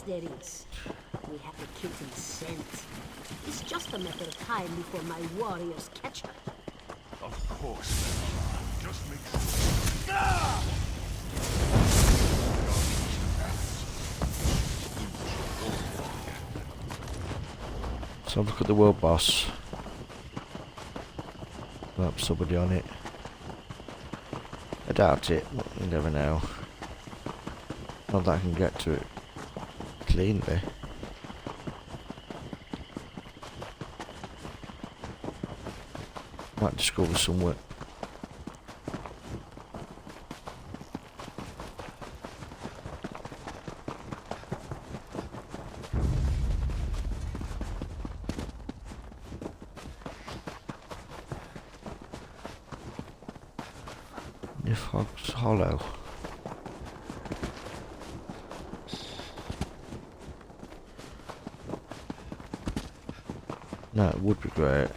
There is. We have to kill him scent. It's just a matter of time before my warriors catch her. Of course, just make sure. Ah! So look at the world boss. Perhaps somebody on it. I doubt it, but you never know. Not that I can get to it cleanly. Might discover somewhere. Nifog's Hollow. No, it would be great.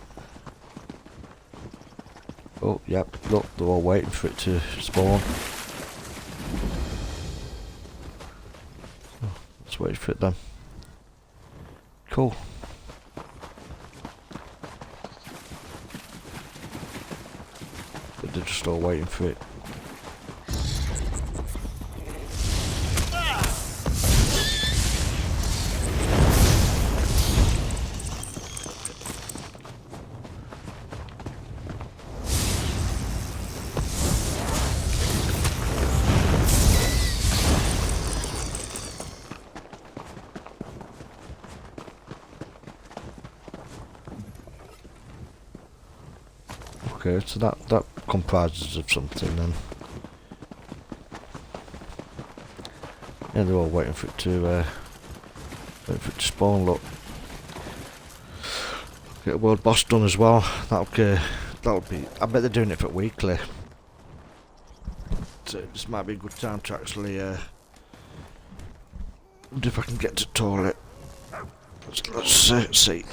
Oh, yep, look, they're all waiting for it to spawn. Oh, let's wait for it then. Cool. But they're just all waiting for it. Okay, so that comprises of something then. Yeah, they're all waiting for it to spawn. Look, get a world boss done as well. That'll be. I bet they're doing it for weekly. So this might be a good time to actually. Wonder if I can get to toilet. Let's see.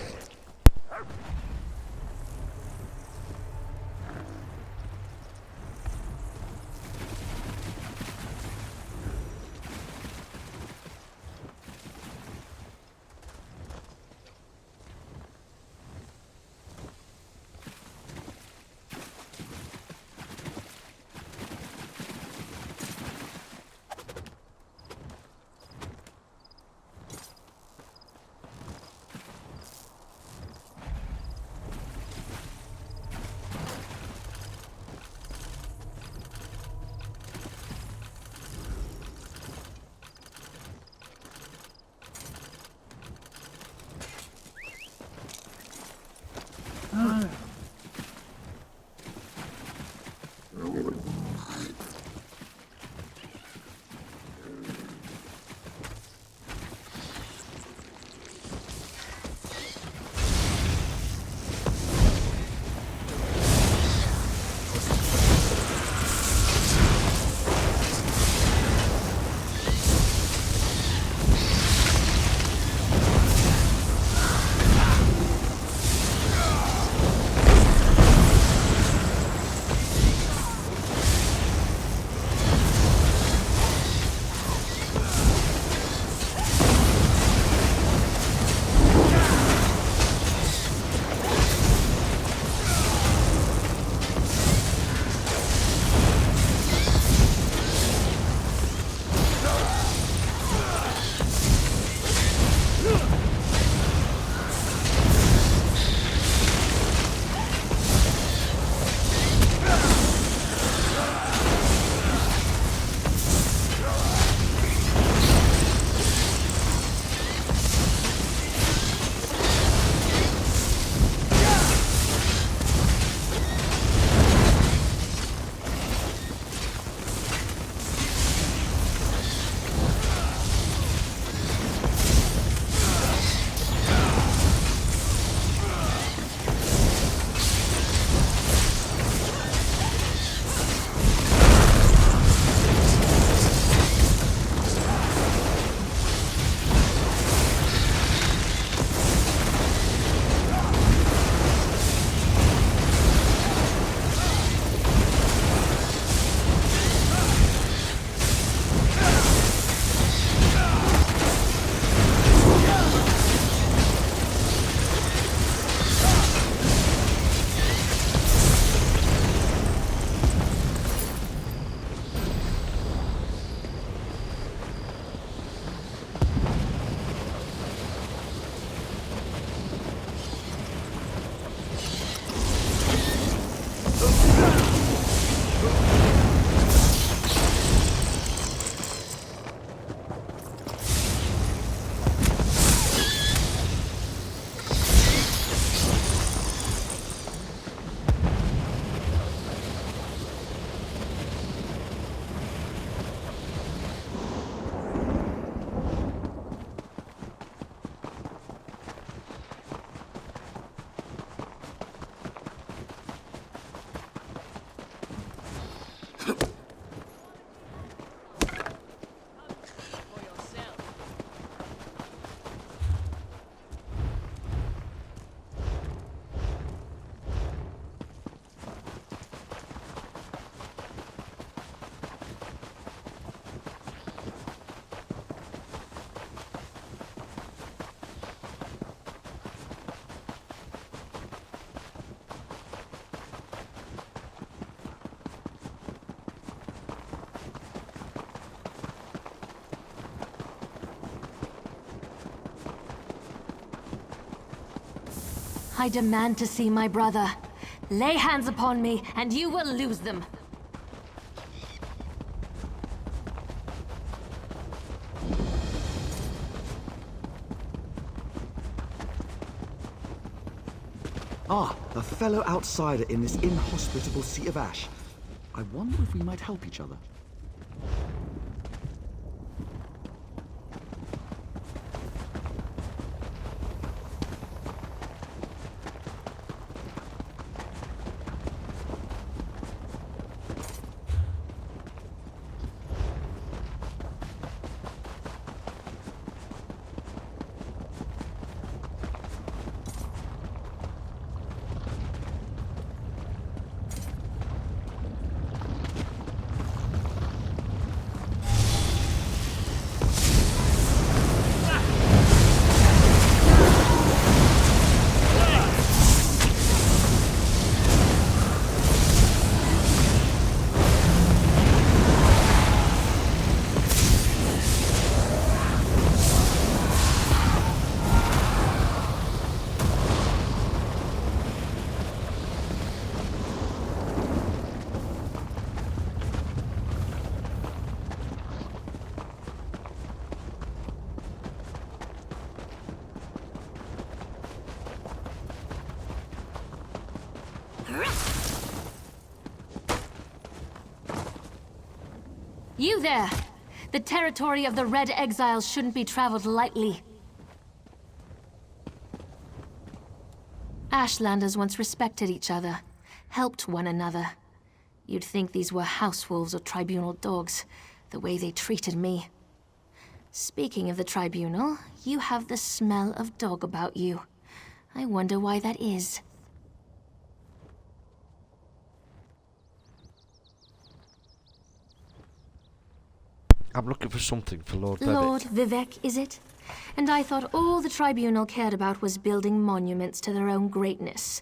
I demand to see my brother. Lay hands upon me, and you will lose them. Ah, a fellow outsider in this inhospitable Sea of Ash. I wonder if we might help each other. You there! The territory of the Red Exiles shouldn't be traveled lightly. Ashlanders once respected each other, helped one another. You'd think these were house wolves or tribunal dogs, the way they treated me. Speaking of the tribunal, you have the smell of dog about you. I wonder why that is. I'm looking for something for Lord Vivek. Lord Vivek, is it? And I thought all the tribunal cared about was building monuments to their own greatness.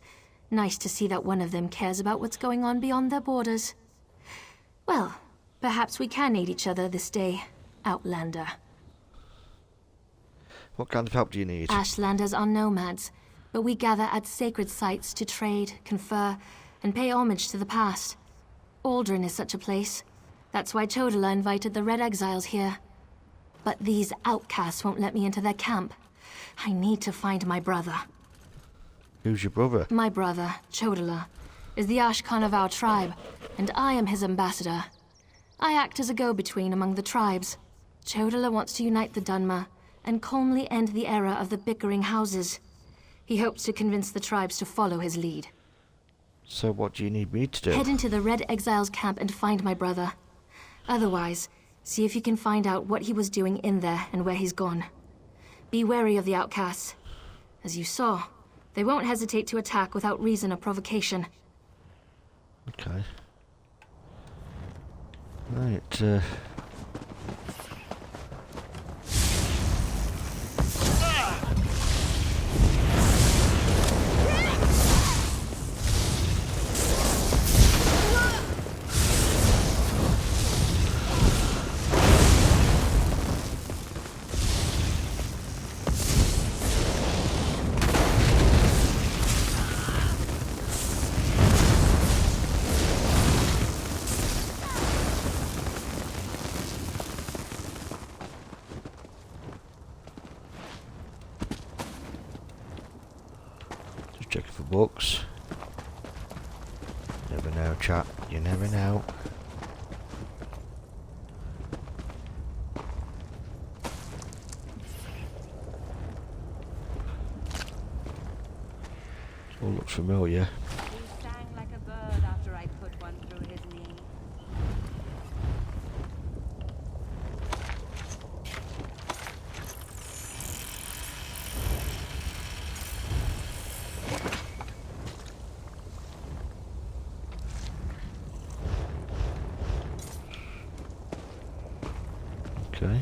Nice to see that one of them cares about what's going on beyond their borders. Well, perhaps we can aid each other this day, Outlander. What kind of help do you need? Ashlanders are nomads, but we gather at sacred sites to trade, confer, and pay homage to the past. Aldrin is such a place. That's why Chodala invited the Red Exiles here. But these outcasts won't let me into their camp. I need to find my brother. Who's your brother? My brother, Chodala, is the Ashkan of our tribe, and I am his ambassador. I act as a go-between among the tribes. Chodala wants to unite the Dunmer and calmly end the era of the bickering houses. He hopes to convince the tribes to follow his lead. So what do you need me to do? Head into the Red Exiles camp and find my brother. Otherwise, see if you can find out what he was doing in there and where he's gone. Be wary of the outcasts. As you saw, they won't hesitate to attack without reason or provocation. Okay. Right, checking for books. Never know, chat. You never know. All looks familiar. He sang like a bird after I put one through his knee. Okay.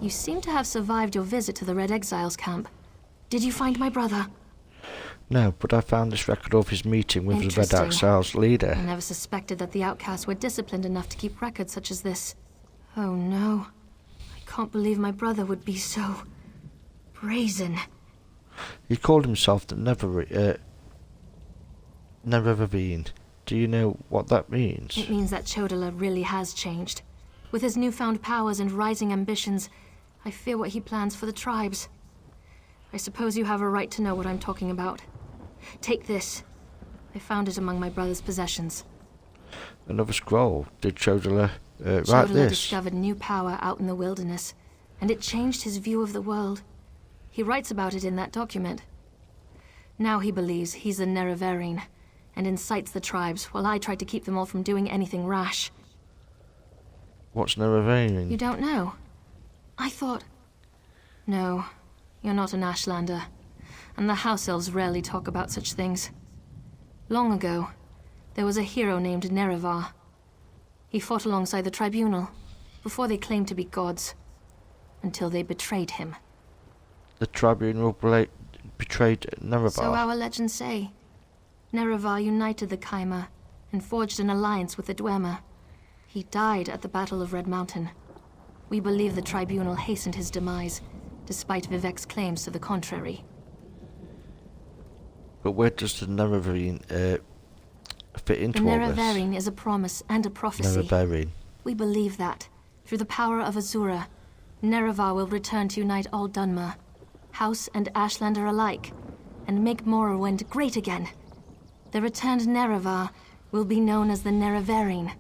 You seem to have survived your visit to the Red Exiles camp. Did you find my brother? No, but I found this record of his meeting with the Red Interesting. Exiles leader. I never suspected that the outcasts were disciplined enough to keep records such as this. Oh no. I can't believe my brother would be so... brazen. He called himself the Nerevarine. Do you know what that means? It means that Chodala really has changed. With his newfound powers and rising ambitions, I fear what he plans for the tribes. I suppose you have a right to know what I'm talking about. Take this. I found it among my brother's possessions. Another scroll. Did Chodala write Chodala this? discovered new power out in the wilderness, and it changed his view of the world. He writes about it in that document. Now he believes he's the Nerevarine, and incites the tribes, while I try to keep them all from doing anything rash. What's Nerevarine? You don't know? I thought... No, you're not an Ashlander, and the House Elves rarely talk about such things. Long ago, there was a hero named Nerevar. He fought alongside the Tribunal, before they claimed to be gods, until they betrayed him. The Tribunal betrayed Nerevar. So our legends say. Nerevar united the Chimera and forged an alliance with the Dwemer. He died at the Battle of Red Mountain. We believe the Tribunal hastened his demise, despite Vivek's claims to the contrary. But where does the Nerevarine fit into the all this? Nerevarine is a promise and a prophecy. Nerevarine. We believe that, through the power of Azura, Nerevar will return to unite all Dunmer, House and Ashlander alike, and make Morrowind great again. The returned Nerevar will be known as the Nerevarine.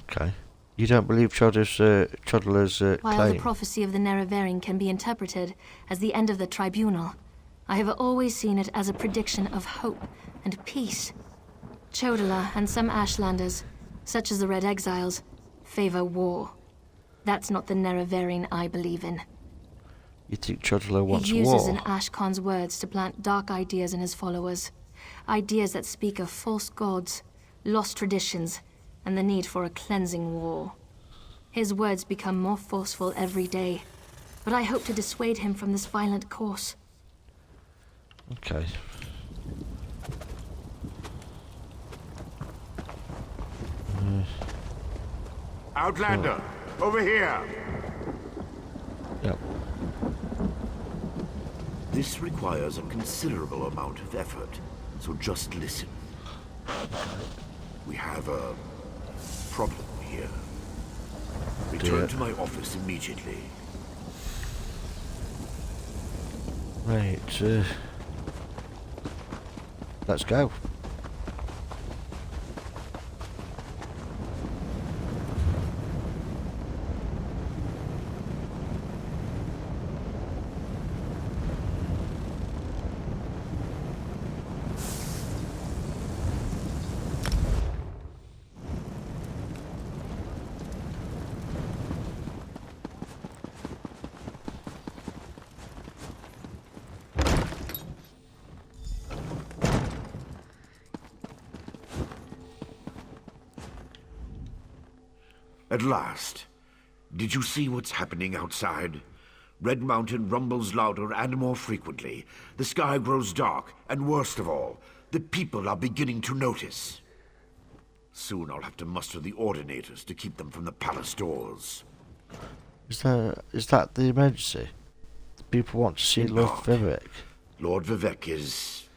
Okay. You don't believe Chodala's While claim? the prophecy of the Nerevarine can be interpreted as the end of the Tribunal, I have always seen it as a prediction of hope and peace. Chodala and some Ashlanders, such as the Red Exiles, favor war. That's not the Nerevarine I believe in. You think Chodala wants He uses war? an Ashkon's words to plant dark ideas in his followers. Ideas that speak of false gods, lost traditions, and the need for a cleansing war. His words become more forceful every day, but I hope to dissuade him from this violent course. Okay. Outlander, over here! Yep. This requires a considerable amount of effort, so just listen. We have a problem here. Return to my office immediately. Right, let's go. At last. Did you see what's happening outside? Red Mountain rumbles louder and more frequently. The sky grows dark, and worst of all, the people are beginning to notice. Soon I'll have to muster the Ordinators to keep them from the palace doors. Is that the emergency? The people want to see Lord Vivek. Lord Vivek is...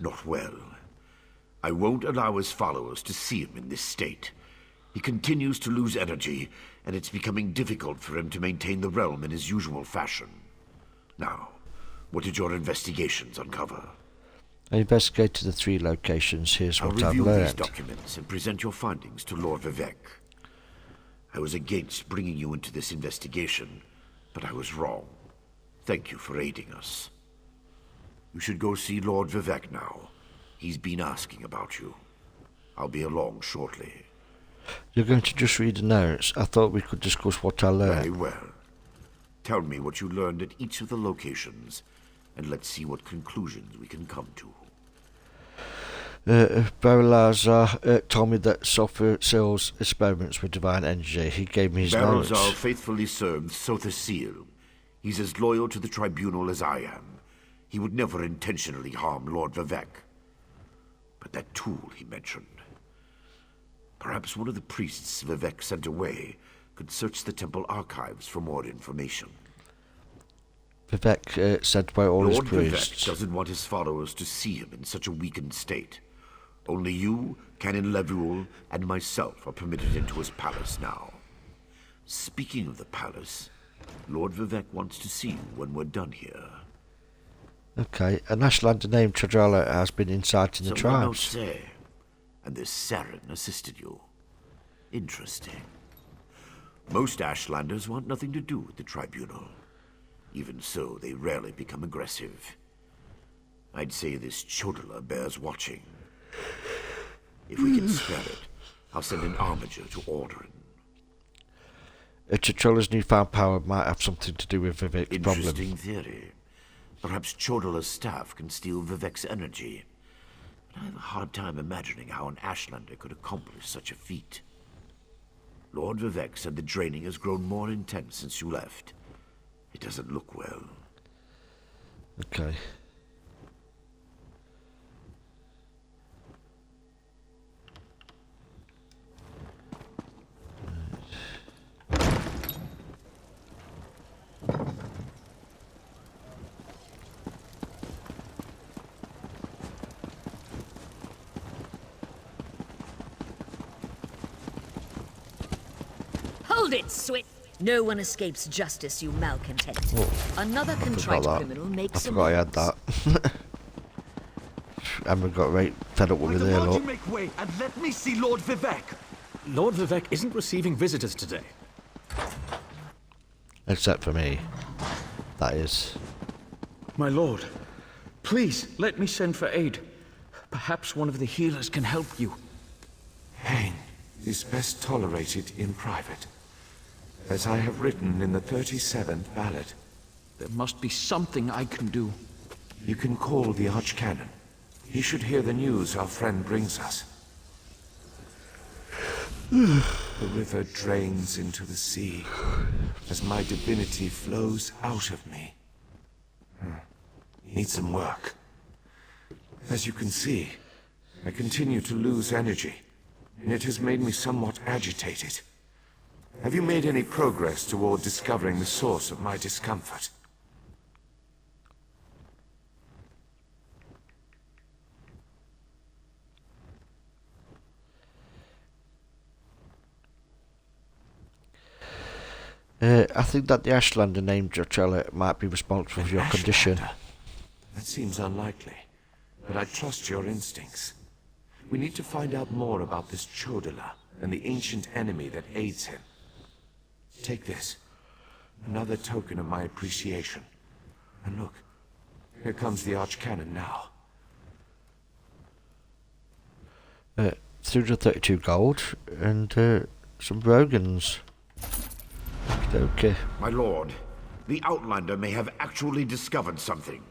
not well. I won't allow his followers to see him in this state. He continues to lose energy, and it's becoming difficult for him to maintain the realm in his usual fashion. Now, what did your investigations uncover? I investigated the 3 locations. Here's I'll what I've review these learned. documents and present your findings to Lord Vivek. I was against bringing you into this investigation, but I was wrong. Thank you for aiding us. You should go see Lord Vivek now. He's been asking about you. I'll be along shortly. You're going to just read the notes. I thought we could discuss what I learned. Very well. Tell me what you learned at each of the locations, and let's see what conclusions we can come to. Berilazar told me that Sulfur Seal's experiments with divine energy. He gave me his notes. Berilazar faithfully served Sotha Seal. He's as loyal to the Tribunal as I am. He would never intentionally harm Lord Vivek. But that tool he mentioned... Perhaps one of the priests Vivek sent away could search the temple archives for more information. Vivek sent by all his Lord priests. Vivek doesn't want his followers to see him in such a weakened state. Only you, Canon Levuel, and myself are permitted into his palace now. Speaking of the palace, Lord Vivek wants to see you when we're done here. Okay, an Ashlander named Trajala has been inciting the Someone tribes. say, and this Saren assisted you. Interesting. Most Ashlanders want nothing to do with the Tribunal. Even so, they rarely become aggressive. I'd say this Chodala bears watching. If we can spare it, I'll send an armiger to Aldrin. Trajala's newfound power might have something to do with Vivek's problem. Interesting theory. Perhaps Chodala's staff can steal Vivek's energy. But I have a hard time imagining how an Ashlander could accomplish such a feat. Lord Vivek said the draining has grown more intense since you left. It doesn't look well. Okay. Hold it, Swit! No one escapes justice, you malcontent. Oh, Another contrite criminal makes I forgot I had that. Emma got right fed up with me there, look. Make way and let me see Lord Vivek. Lord Vivek isn't receiving visitors today. Except for me. That is. My lord, please let me send for aid. Perhaps one of the healers can help you. Pain is best tolerated in private. As I have written in the 37th ballad. There must be something I can do. You can call the Archcanon. He should hear the news our friend brings us. The river drains into the sea as my divinity flows out of me. Need some work. As you can see, I continue to lose energy, and it has made me somewhat agitated. Have you made any progress toward discovering the source of my discomfort? I think that the Ashlander named Jochella might be responsible for your condition. That seems unlikely, but I trust your instincts. We need to find out more about this Chodala and the ancient enemy that aids him. Take this. Another token of my appreciation. And look, here comes the Archcanon now. 332 gold and some brogans. Okay. My lord, the Outlander may have actually discovered something.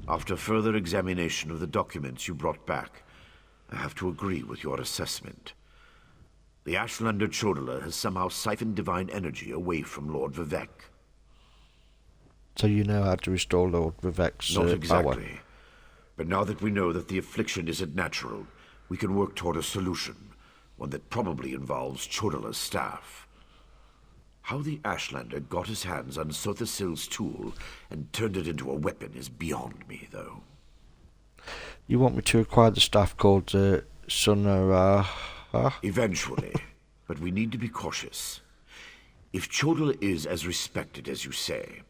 After further examination of the documents you brought back, I have to agree with your assessment. The Ashlander Chodala has somehow siphoned divine energy away from Lord Vivek. So you know how to restore Lord Vivek's Not exactly. power. But now that we know that the affliction isn't natural, we can work toward a solution, one that probably involves Chodala's staff. How the Ashlander got his hands on Sotha Sil's tool and turned it into a weapon is beyond me, though. You want me to acquire the staff called Sunara? Eventually, but we need to be cautious. If Chodala is as respected as you say,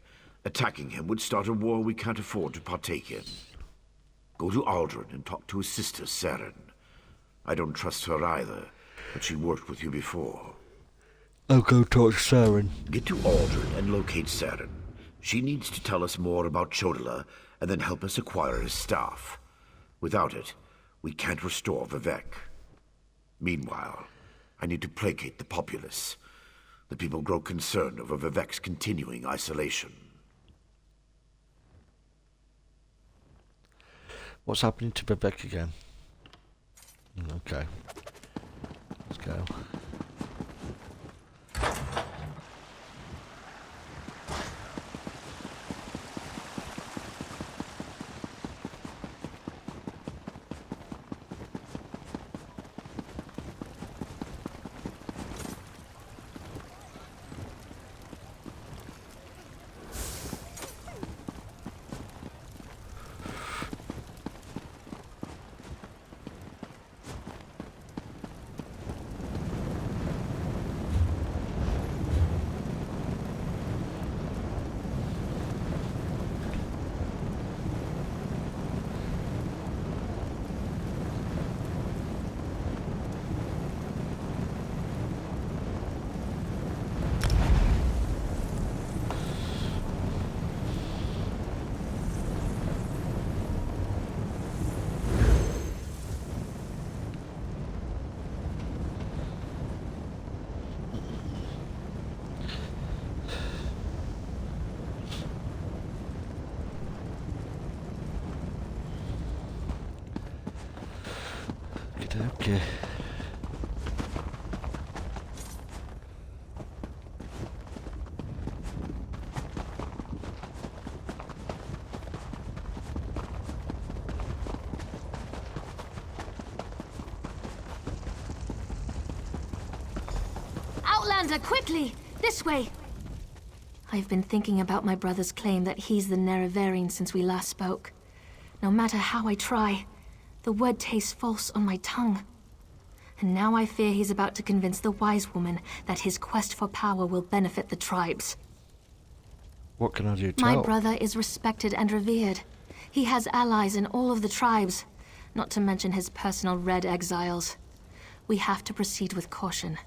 attacking him would start a war we can't afford to partake in. Go to Aldrin and talk to his sister, Saren. I don't trust her either, but she worked with you before. I'll go talk to Saren. Get to Aldrin and locate Saren. She needs to tell us more about Chodala and then help us acquire his staff. Without it, we can't restore Vivek. Meanwhile, I need to placate the populace. The people grow concerned over Vivek's continuing isolation. What's happening to Vivek again? Okay. Let's go. Okay. Outlander, quickly! This way! I've been thinking about my brother's claim that he's the Nerevarine since we last spoke. No matter how I try, the word tastes false on my tongue. And now I fear he's about to convince the wise woman that his quest for power will benefit the tribes. What can I do to My help? brother is respected and revered. He has allies in all of the tribes, not to mention his personal Red Exiles. We have to proceed with caution.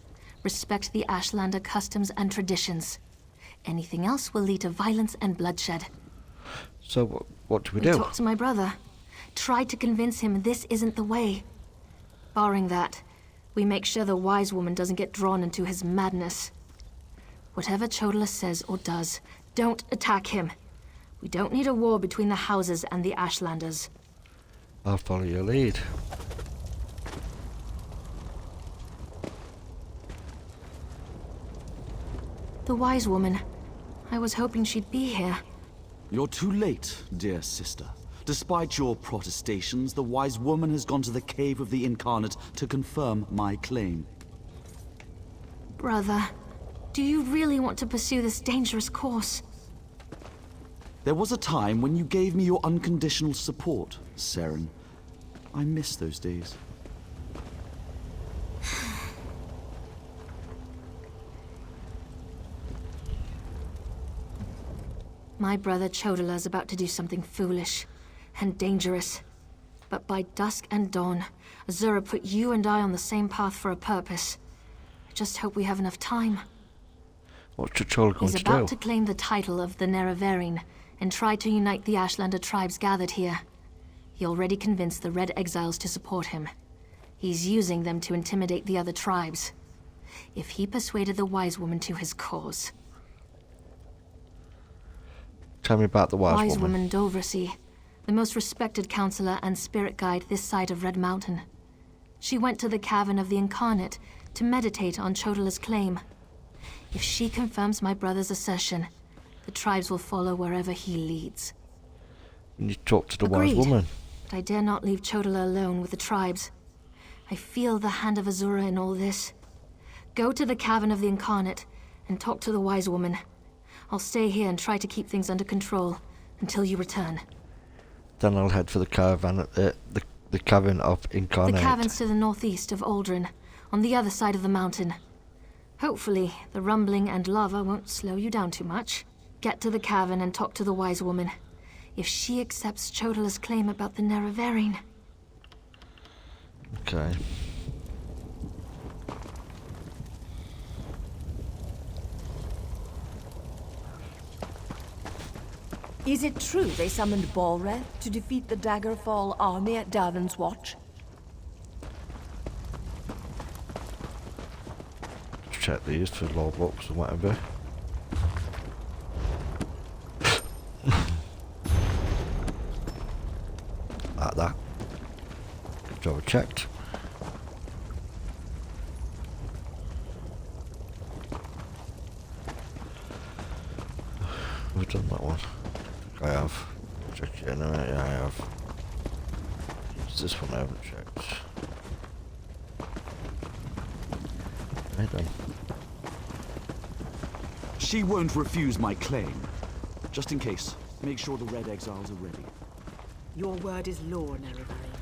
Respect the Ashlander customs and traditions. Anything else will lead to violence and bloodshed. So what do we do? Talk to my brother. Try to convince him this isn't the way. Barring that, we make sure the wise woman doesn't get drawn into his madness. Whatever Chodola says or does, don't attack him. We don't need a war between the houses and the Ashlanders. I'll follow your lead. The wise woman. I was hoping she'd be here. You're too late, dear sister. Despite your protestations, the wise woman has gone to the cave of the incarnate to confirm my claim. Brother, do you really want to pursue this dangerous course? There was a time when you gave me your unconditional support, Seren. I miss those days. My brother Chodola's about to do something foolish and dangerous. But by dusk and dawn, Azura put you and I on the same path for a purpose. I just hope we have enough time. What's Chodola going He's to do? about to claim the title of the Nerevarine and try to unite the Ashlander tribes gathered here. He already convinced the Red Exiles to support him. He's using them to intimidate the other tribes. If he persuaded the wise woman to his cause... Tell me about the wise woman. Dovrasi, the most respected counselor and spirit guide this side of Red Mountain. She went to the Cavern of the Incarnate to meditate on Chodola's claim. If she confirms my brother's assertion, the tribes will follow wherever he leads. You talk to the Agreed, wise woman. But I dare not leave Chodola alone with the tribes. I feel the hand of Azura in all this. Go to the Cavern of the Incarnate and talk to the wise woman. I'll stay here and try to keep things under control until you return. Then I'll head for the caravan at the Cavern of Incarnate. The cavern's to the northeast of Aldrin, on the other side of the mountain. Hopefully, the rumbling and lava won't slow you down too much. Get to the cavern and talk to the wise woman. If she accepts Chodola's claim about the Nerevarine... Okay. Is it true they summoned Balreth to defeat the Daggerfall army at Davon's Watch? Check these for logbooks or whatever. Like that. Double checked. We've done that one. I have. Check it. No, yeah, I have. It's this one I haven't checked. Right then. She won't refuse my claim. Just in case, make sure the Red Exiles are ready. Your word is law, Nerevarine.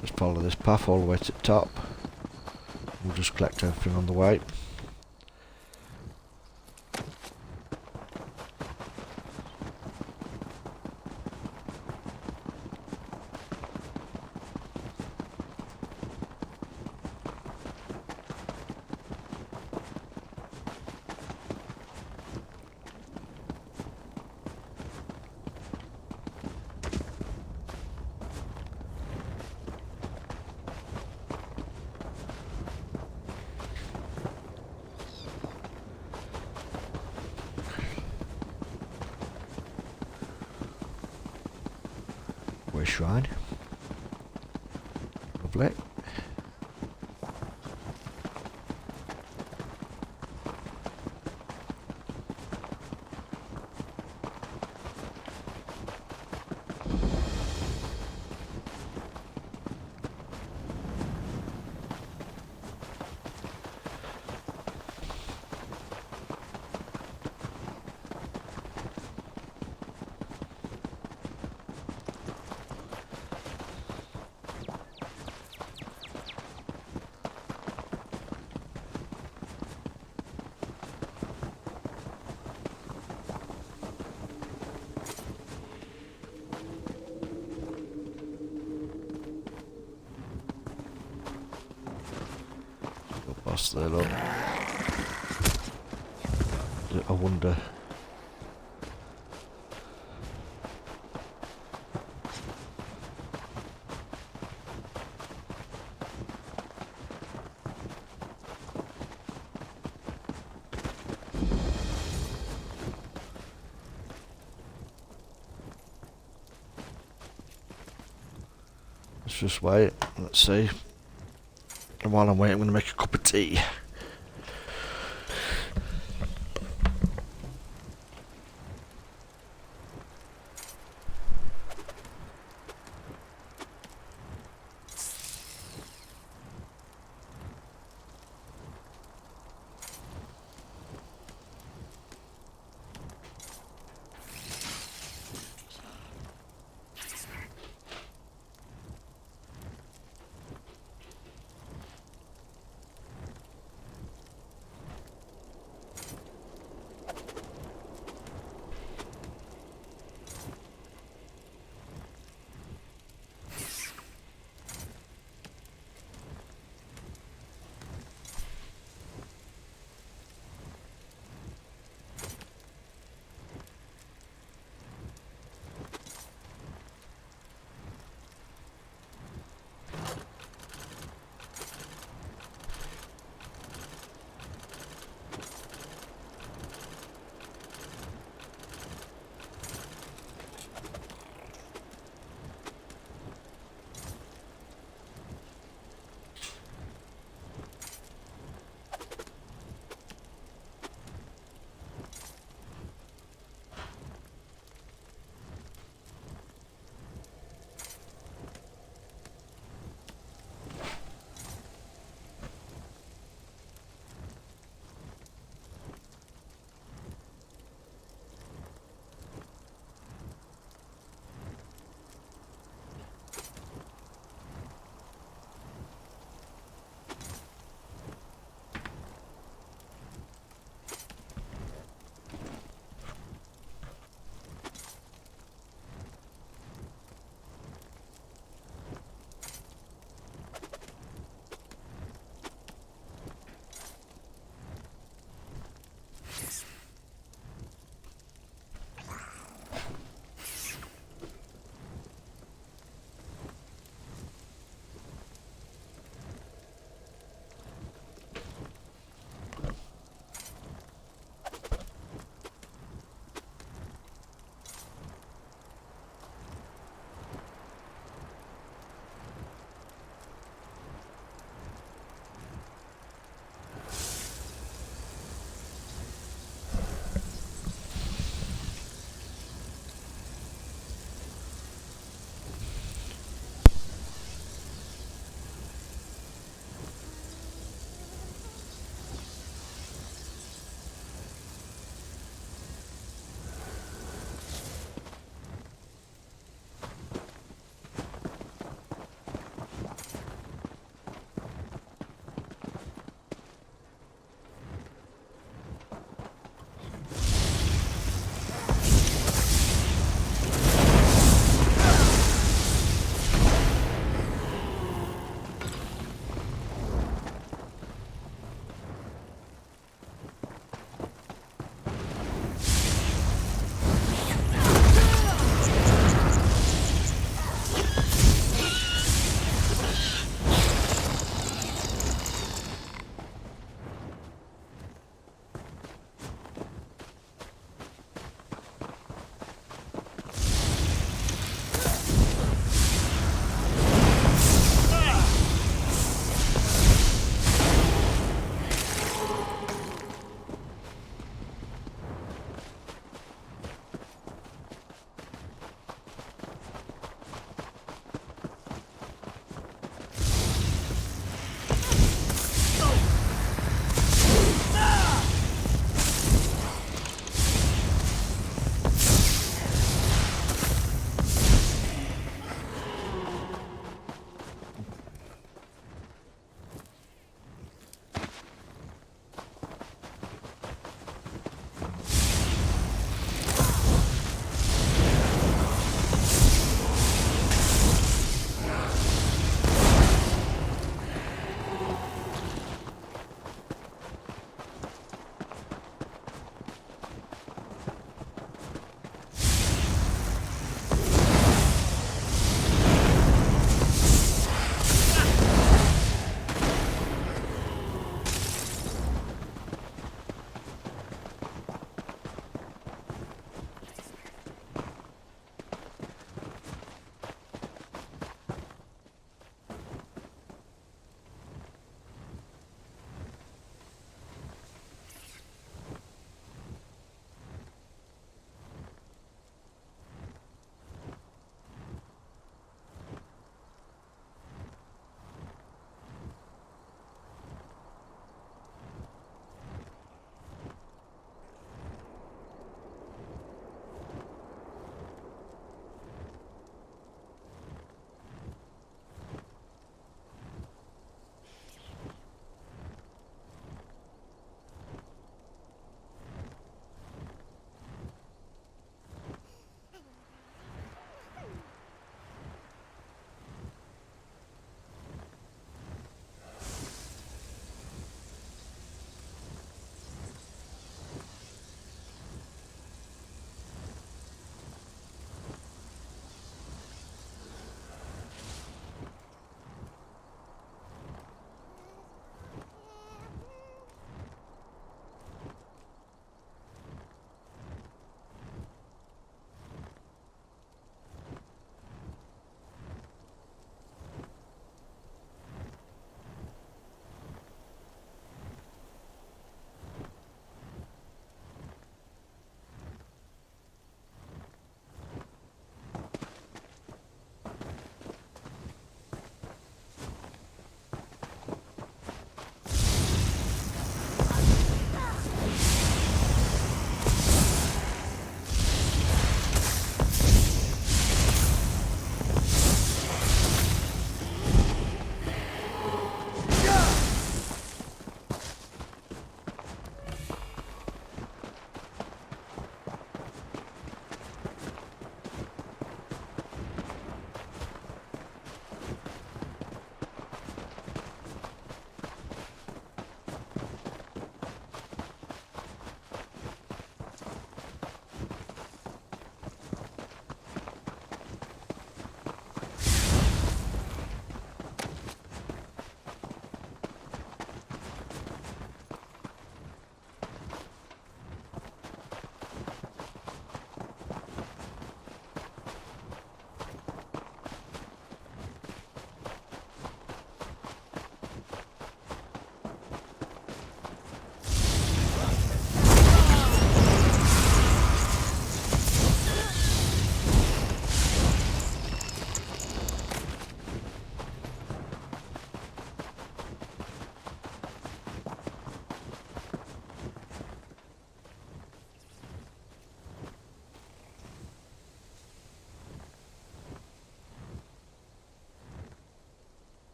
Just follow this path all the way to the top. We'll just collect everything on the way. Shrine. Lovely. boss there, look. I wonder. Let's just wait. Let's see. And while I'm waiting, I'm going to make a cup of tea.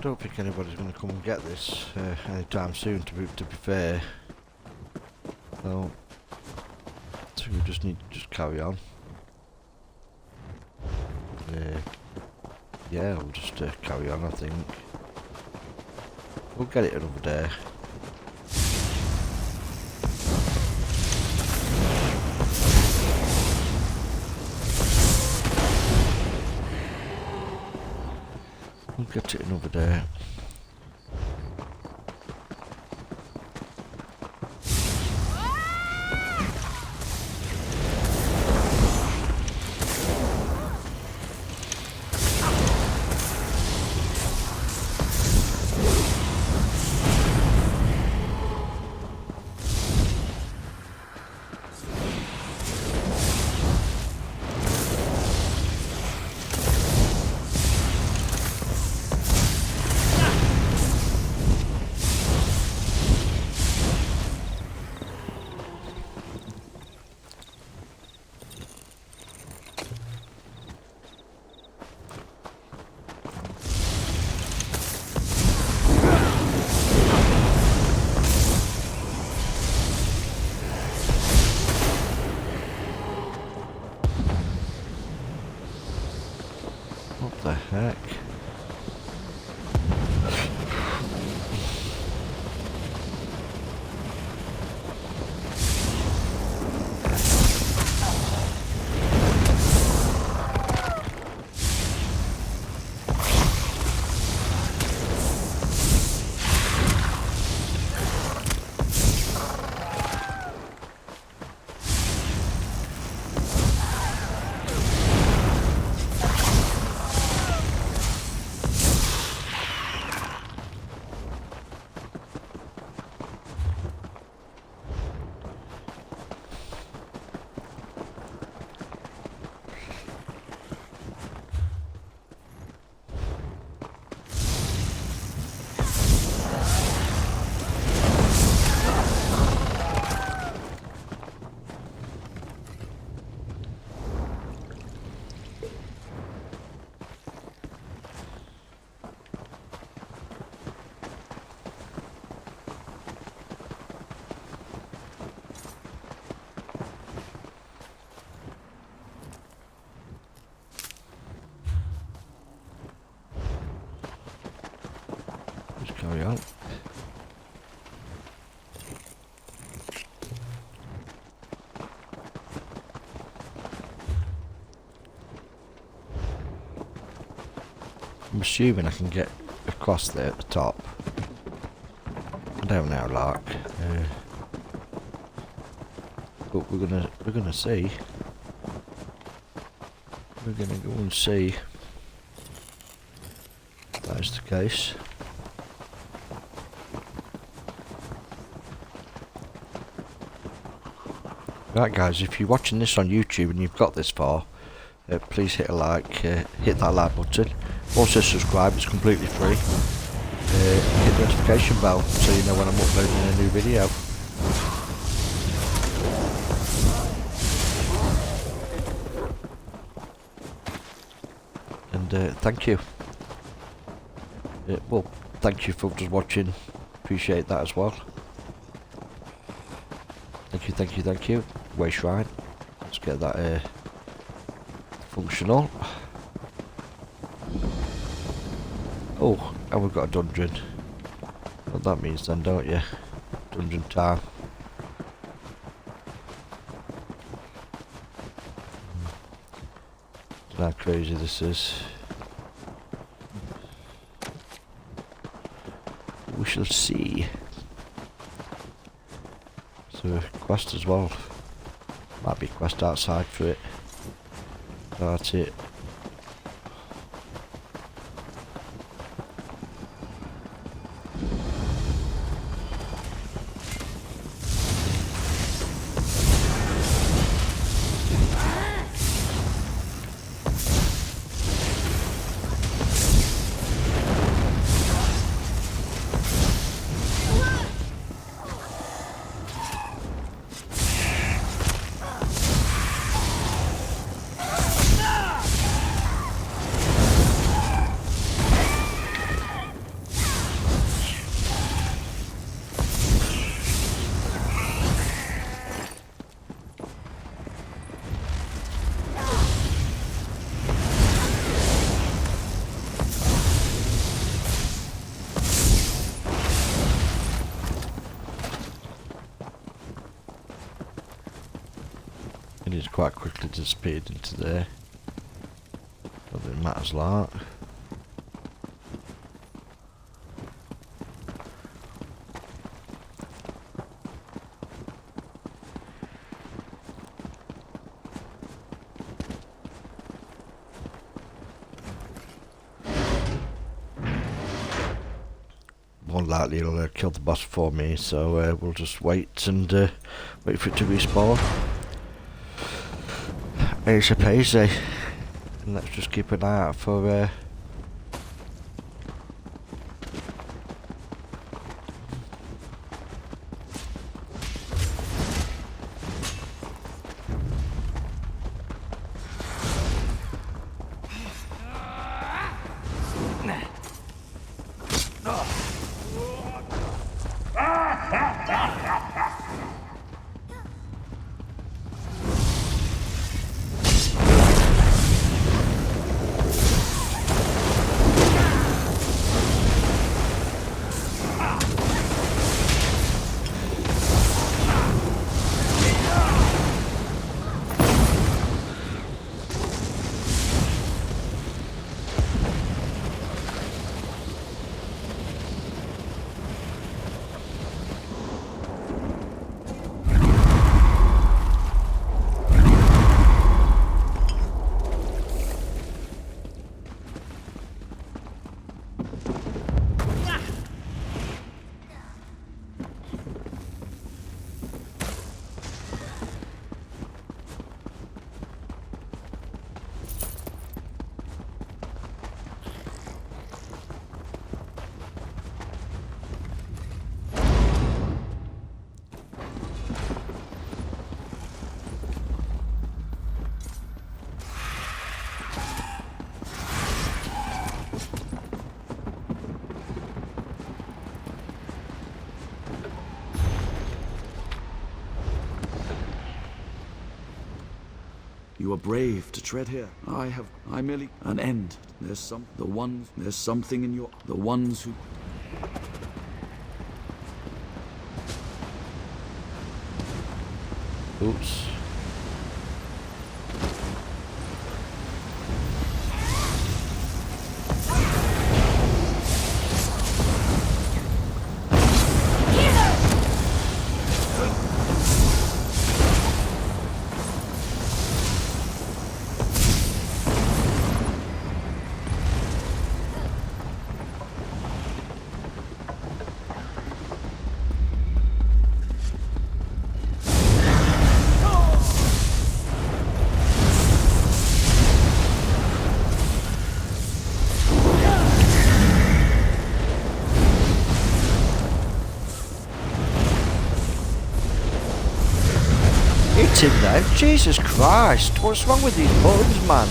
don't think anybody's going to come and get this anytime soon, to be fair. So we just need to just carry on. Yeah, we'll just carry on, I think. We'll get it another day. We'll get it another day. What the heck? Just carry on. I'm assuming I can get across there at the top. I don't know, Lark. But we're gonna see. We're gonna go and see if that is the case. Right guys, if you're watching this on YouTube and you've got this far, please hit a like, hit that like button. Also subscribe, it's completely free. Hit the notification bell so you know when I'm uploading a new video. And thank you. Well, thank you for just watching. Appreciate that as well. Thank you, thank you, thank you. Way Shrine. Let's get that functional. Oh, and we've got a dungeon. What that means then, don't you? Dungeon time. How crazy this is. We shall see. So quest as well. Might be a quest outside for it. That's it. And he's quite quickly disappeared into there. Not that it matters like. More likely he'll kill the boss for me, so we'll just wait and wait for it to respawn. Easy peasy. And let's just keep an eye out for You are brave to tread here. I merely an end. There's something in the ones who. Oops. Him then. Jesus Christ, what's wrong with these buttons, man?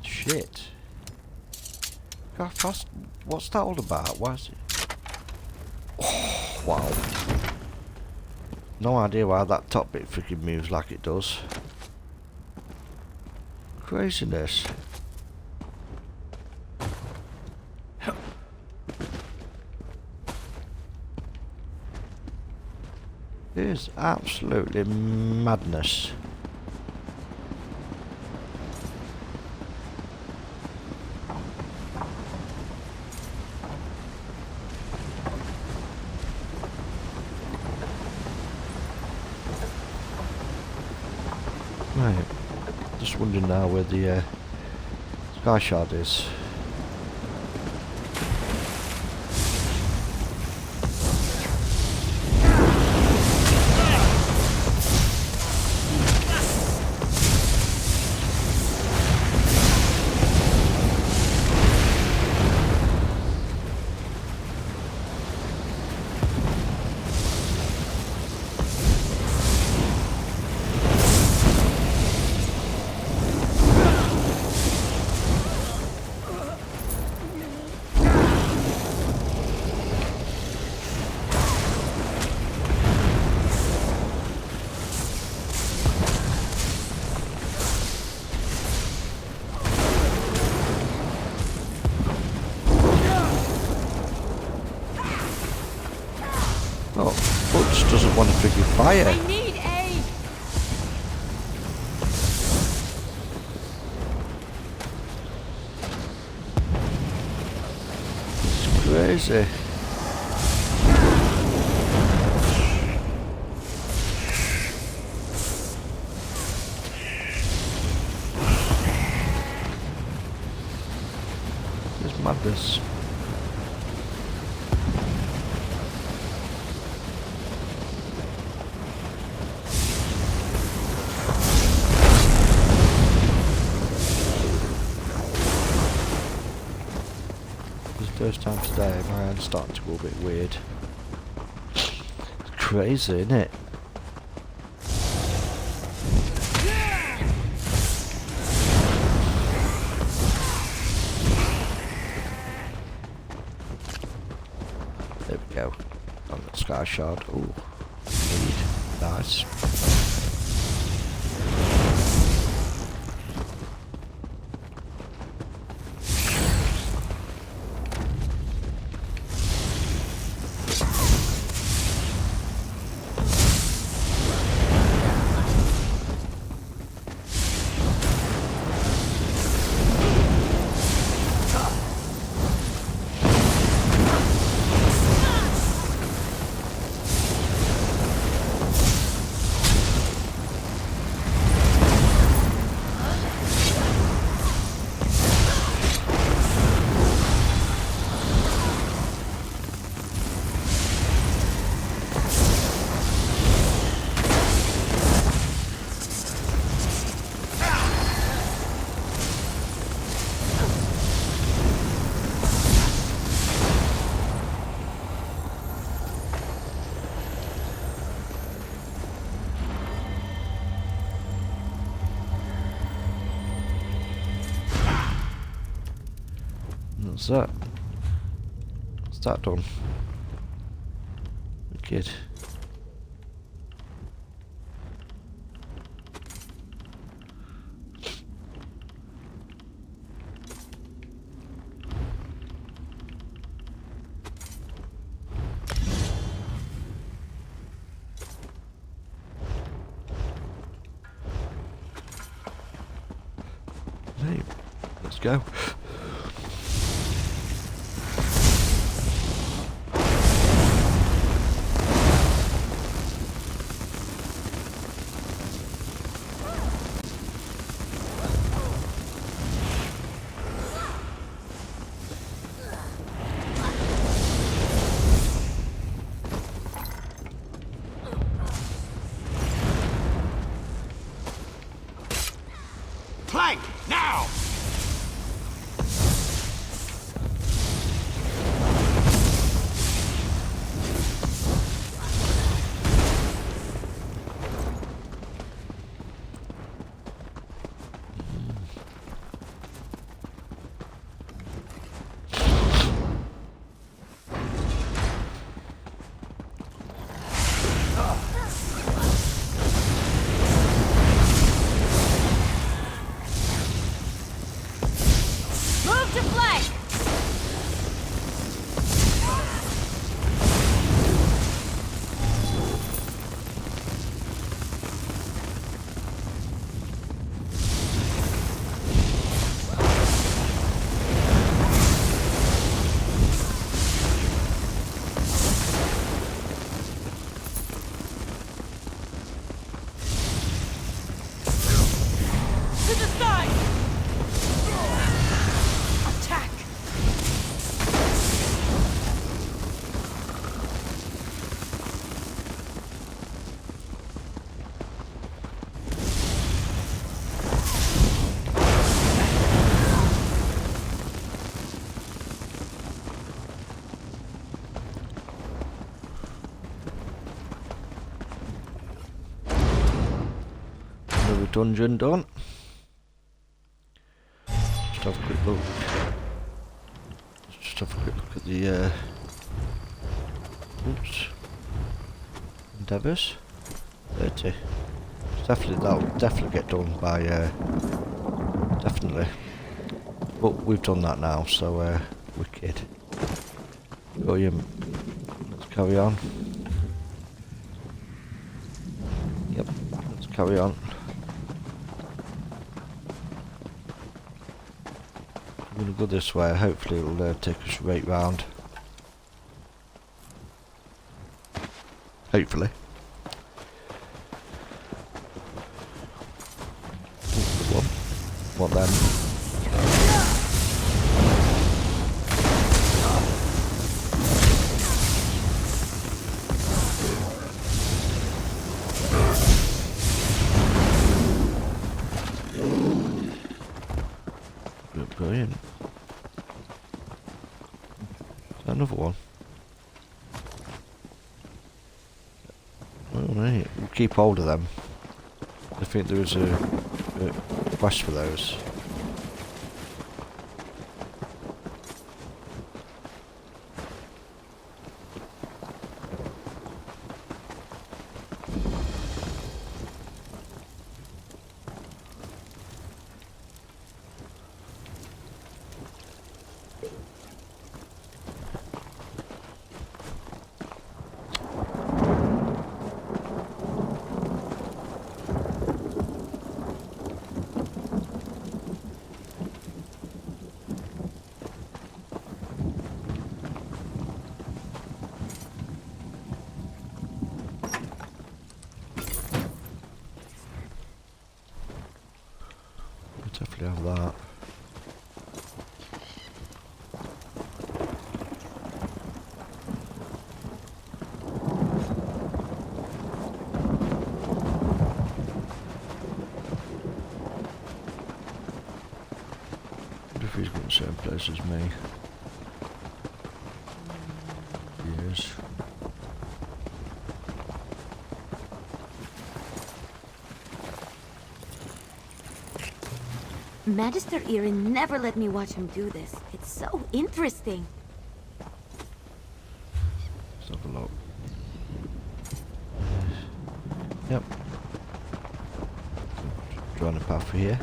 Shit. God, fast. What's that all about? Why is it? Oh, wow. No idea why that top bit freaking moves like it does. Craziness. It is absolutely madness. Right, just wondering now where the sky shard is. Oh, Butch doesn't want to trigger fire. I need aid! It's crazy. It's madness. First time today, my hand's starting to go a bit weird. It's crazy, isn't it? There we go. On the sky shard. Ooh, need. Nice. What's that? What's that done? Wicked. Hey, let's go. Plank, now! Move to flank! To the side! Attack! Another dungeon done. Just have a quick look. Just have a quick look at the oops. Endeavours. 30. Definitely that'll definitely get done by definitely. But we've done that now, so wicked. William, let's carry on. Carry on. I'm gonna go this way. Hopefully it'll take us right round. Hopefully. What then? Brilliant. Another one. Alright, we'll keep hold of them. I think there is a quest for those. Definitely have that. What if he's got the same place as me? Yes. Magister Erin never let me watch him do this. It's so interesting. Let's have a look. Yep. Drawing a path for here.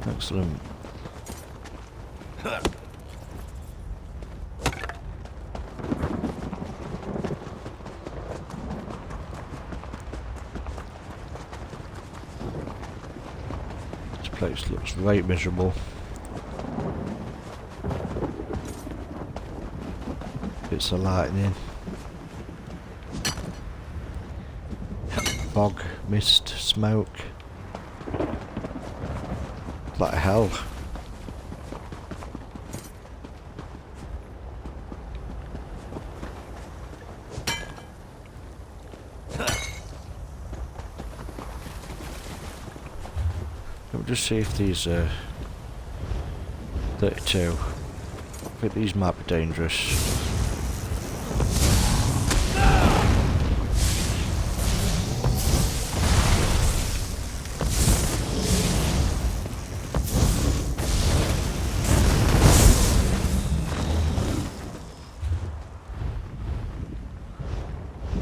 Excellent. This place looks very miserable. Bits of lightning. Fog, mist, smoke. Like hell. Let me just see if these 32. I think these might be dangerous.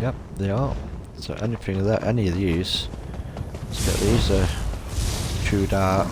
Yep, they are. So anything that any of these, let's get these chewed out.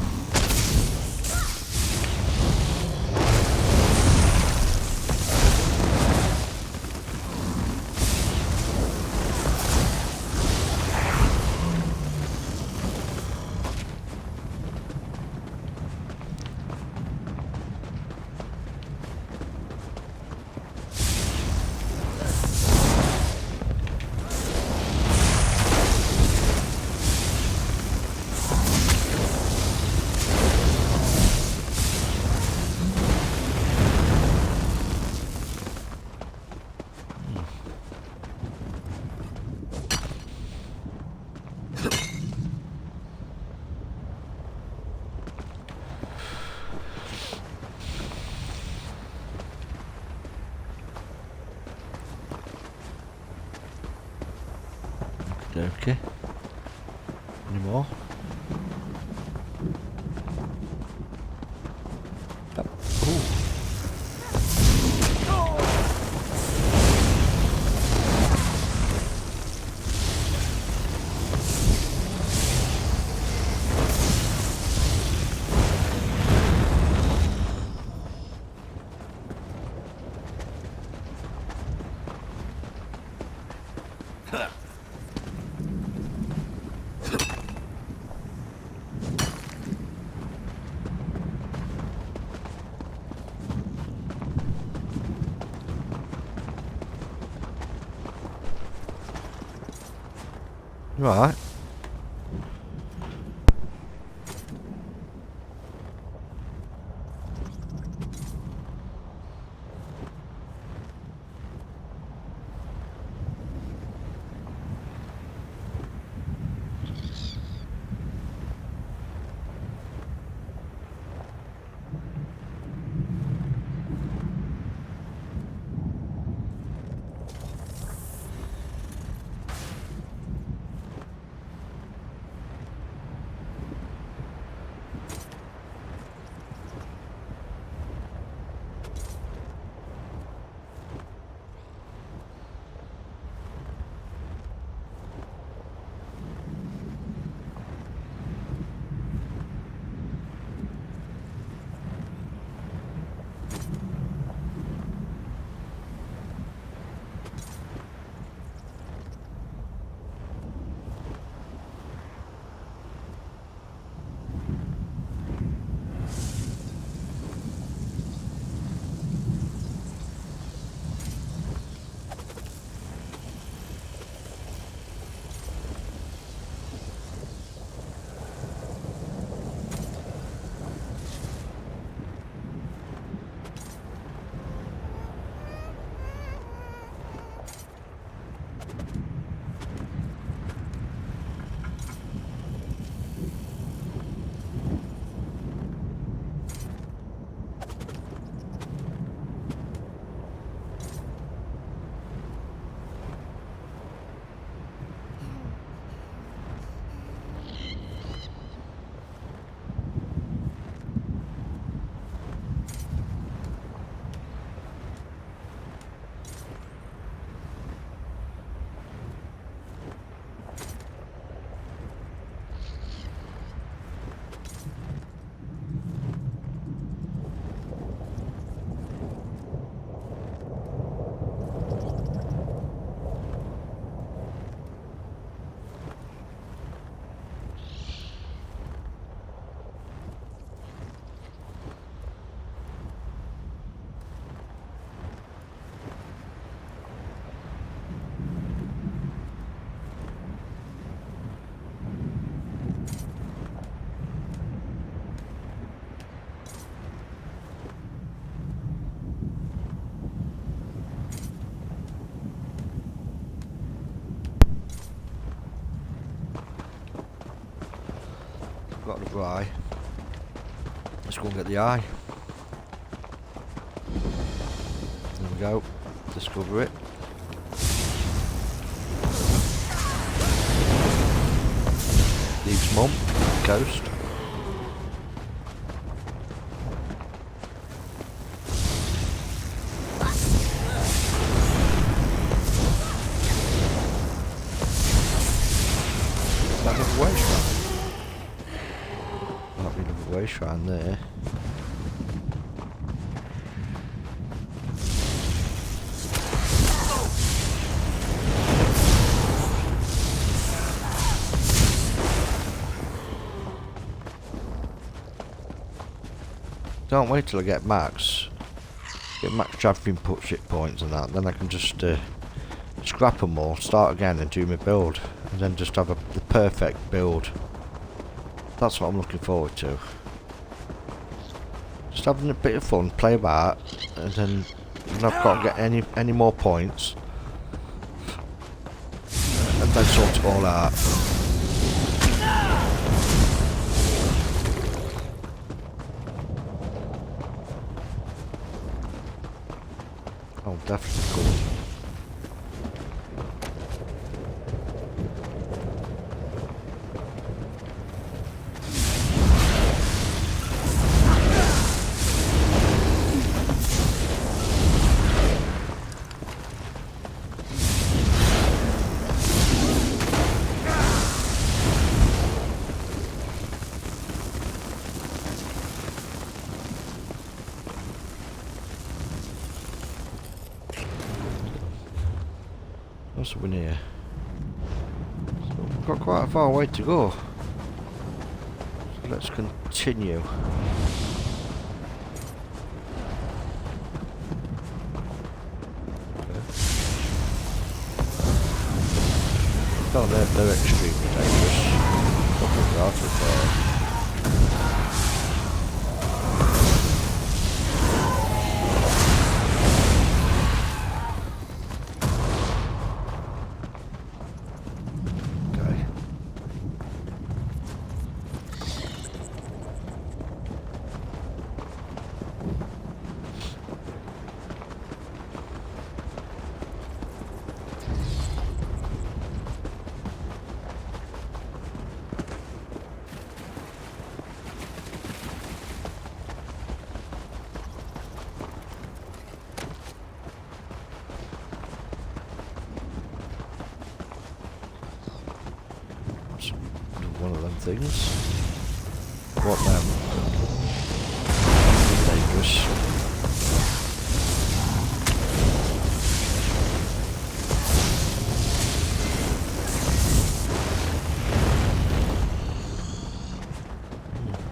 Okay. Any more? Yep. Ooh. Right. Got the eye. Let's go and get the eye. There we go. Discover it. Leaves Mum on the coast. Is that another way shrine? Might be another way shrine there. Don't wait till I get max. Get max travelling ship points and that, then I can just scrap them all, start again and do my build. And then just have the perfect build. That's what I'm looking forward to. Just having a bit of fun, play about, and then when I've got to get any more points, and then sort it all out. Oh, definitely cool. What's up in here? So we've got quite a far way to go. So let's continue. Oh, they're extremely dangerous. Nothing out of there. Okay. One of them things. What them? Dangerous.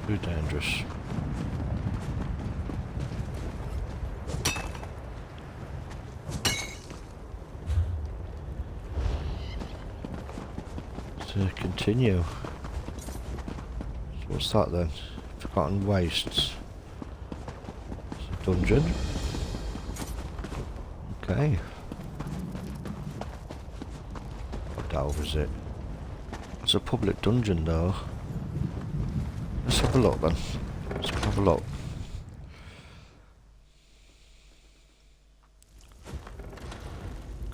Too dangerous. To continue. What's that then? Forgotten Wastes. It's a dungeon. Okay. What delve is it? It's a public dungeon though. Let's have a look then. Let's have a look.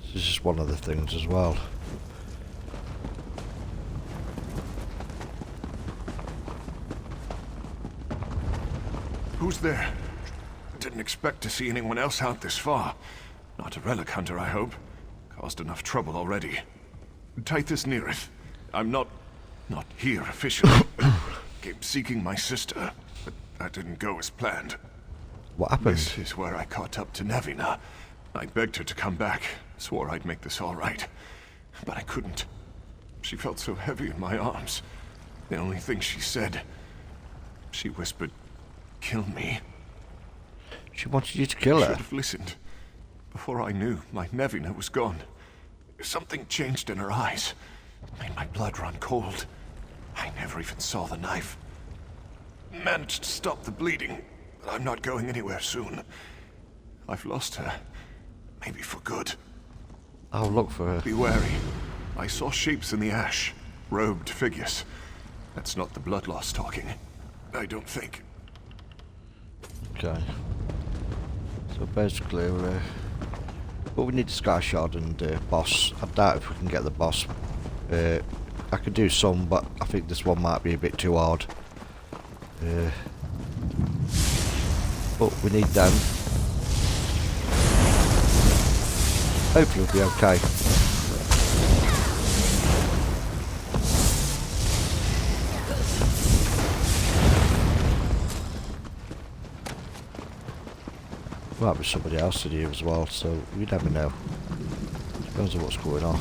This is just one of the things as well. Who's there? Didn't expect to see anyone else out this far. Not a relic hunter, I hope. Caused enough trouble already. Tithus neareth. I'm not here officially. Came seeking my sister, but that didn't go as planned. What happened? This is where I caught up to Nevina. I begged her to come back. Swore I'd make this all right. But I couldn't. She felt so heavy in my arms. The only thing she said... She whispered, "Kill me." She wanted you to kill her? I should have listened. Before I knew, my Nevina was gone. Something changed in her eyes. Made my blood run cold. I never even saw the knife. Managed to stop the bleeding, but I'm not going anywhere soon. I've lost her. Maybe for good. I'll look for her. Be wary. I saw shapes in the ash. Robed figures. That's not the blood loss talking. I don't think. Okay. So basically, but we need a sky shard and boss. I doubt if we can get the boss. I could do some, but I think this one might be a bit too hard. But we need them. Hopefully we'll be okay. Might be somebody else in here as well, so you never know. Depends on what's going on.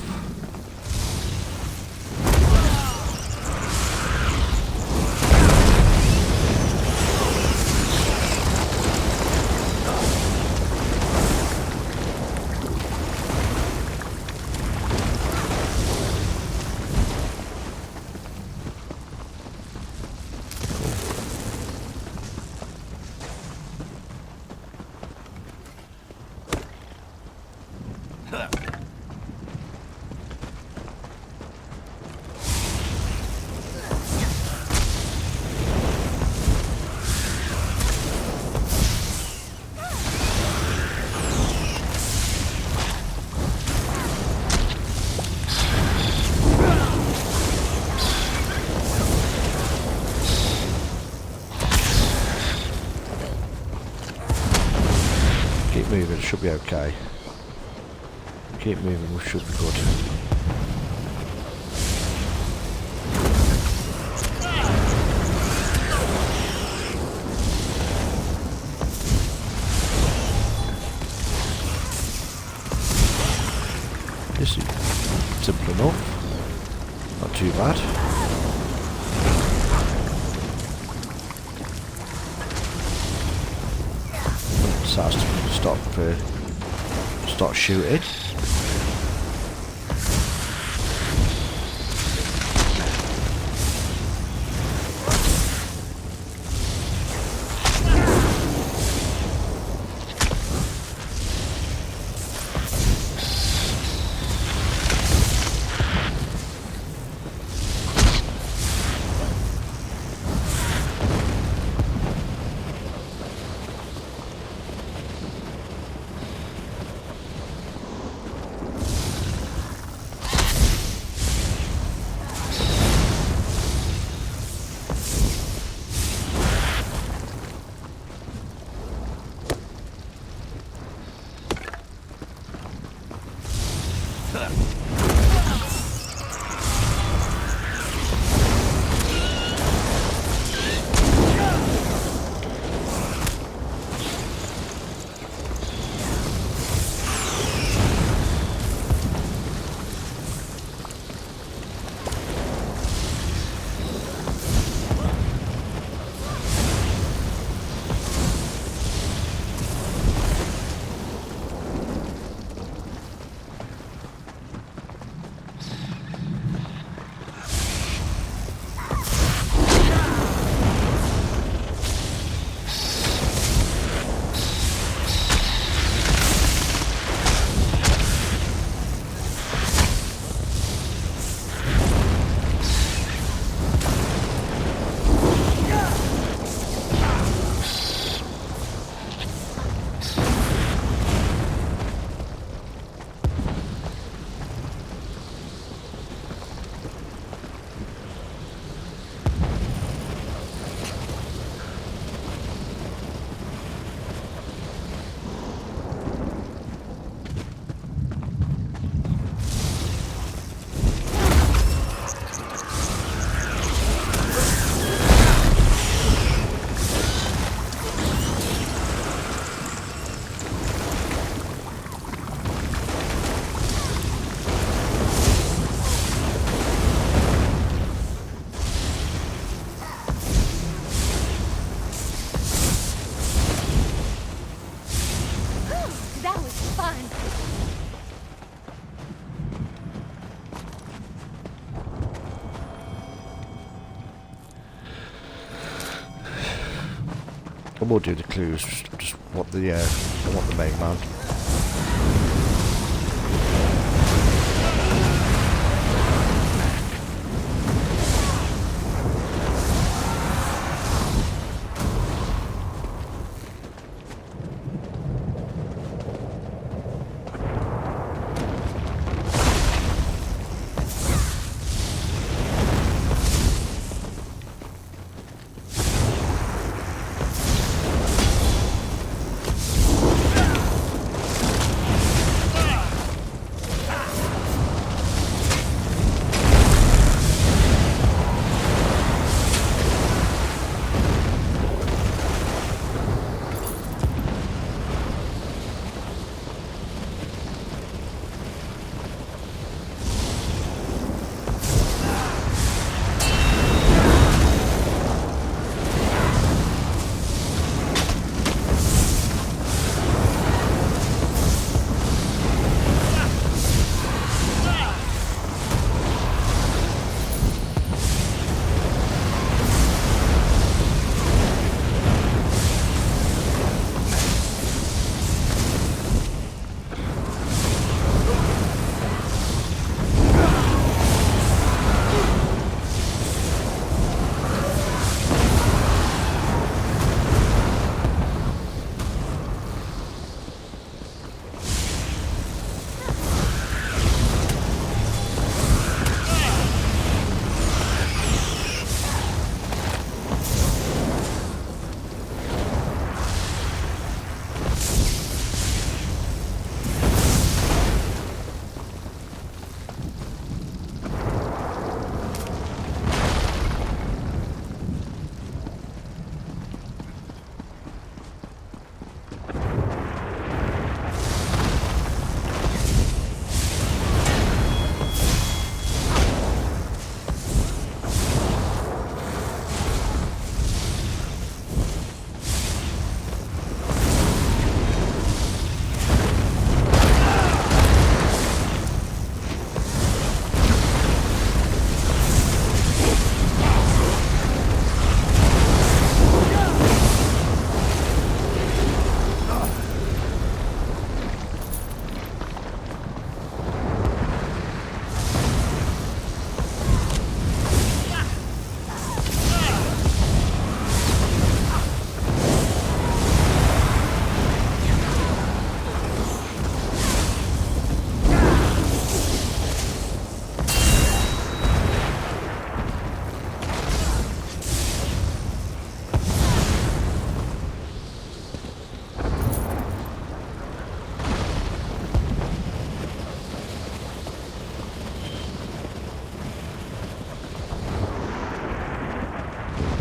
Keep moving, it should be okay. Keep moving, we should be good. This is simple enough. Not too bad. So has to start shooting. We'll do the clues, just what the main man.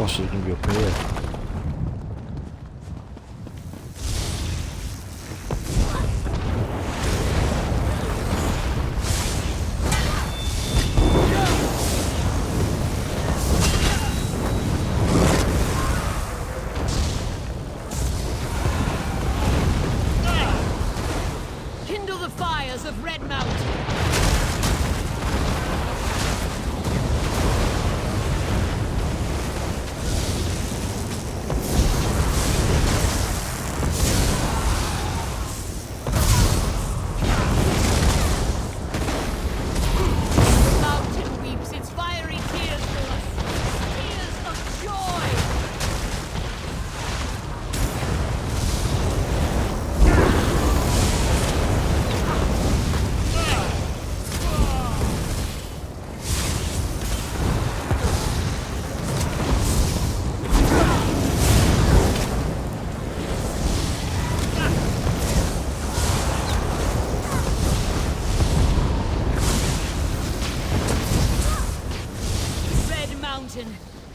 bosses are going to be up here. Kindle the fires of Red Mountain.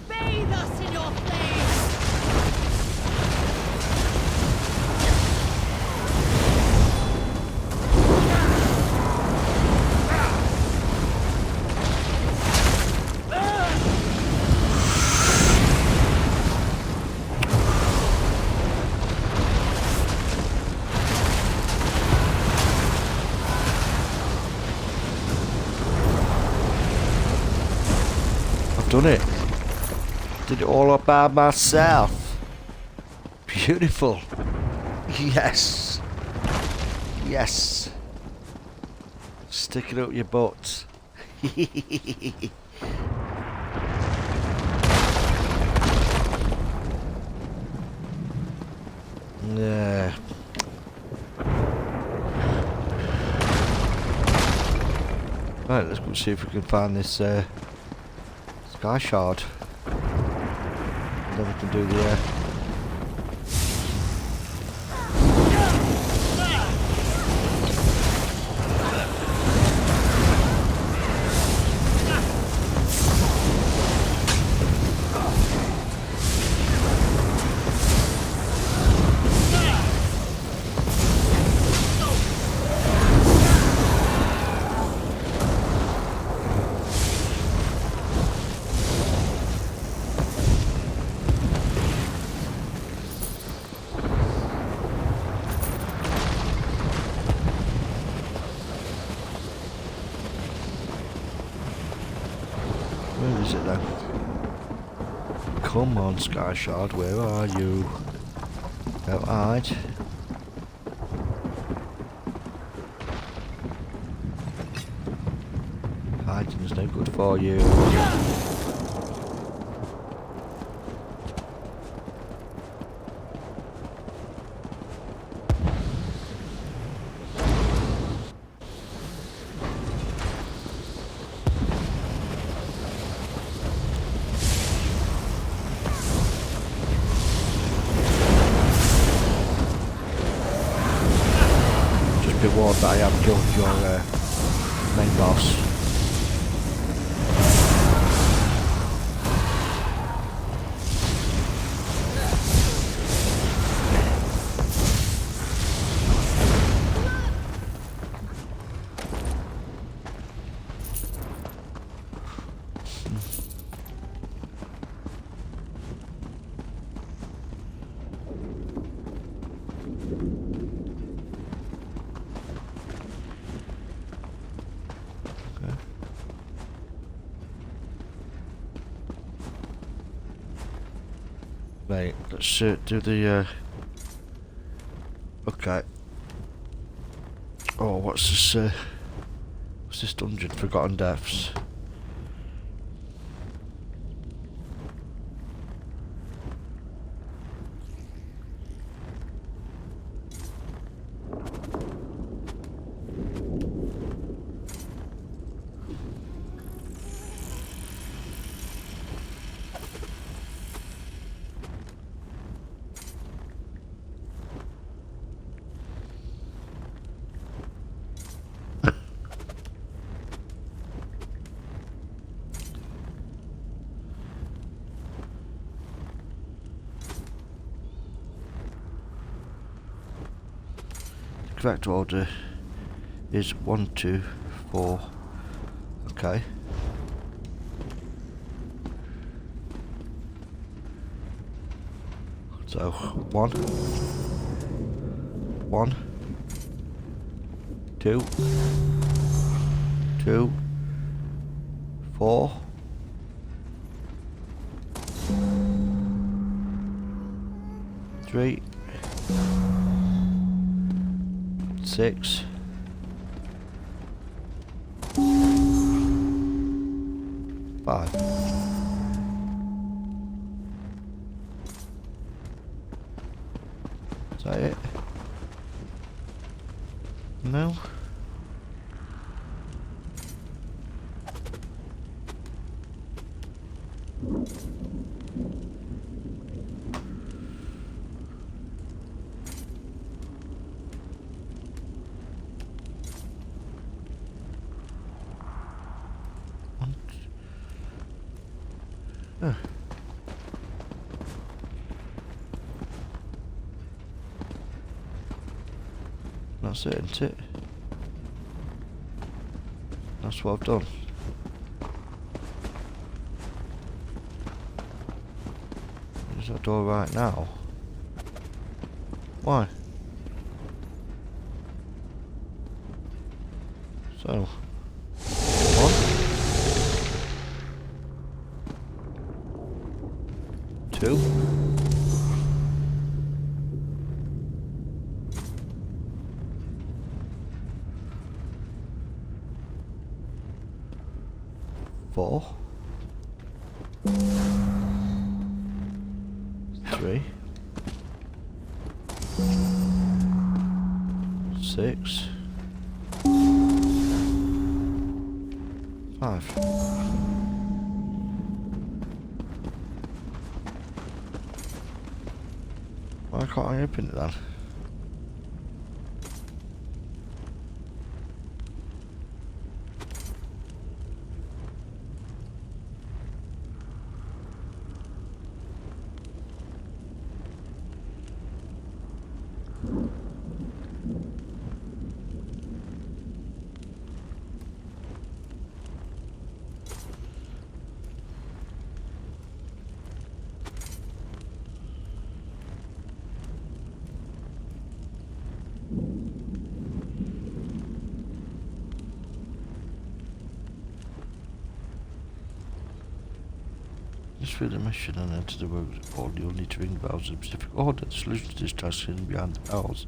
Bathe us in your flames! I've done it. Did it all up by myself. Beautiful. Yes. Yes. Stick it up your butt. Yeah. Right, let's go see if we can find this sky shard. And then we can do the where is it then? Come on, Sky Shard, where are you? Don't hide. Hiding is no good for you. Be warned that I have killed your main boss. Right, let's do the okay. Oh, what's this dungeon? Forgotten Depths. correct order is 1, 2, 4. Okay. So 1, 1, 2, 2, 4, 3, 6, 5. Is that it? No? Huh. That's it, isn't it? That's what I've done. Is that door right now? Why? So 1, 2, 4, 3, 6, 5. Why can't I open it then? Just through the mission and enter the road board, you'll need to ring the bells in a specific order. The solution to this task is behind the bells.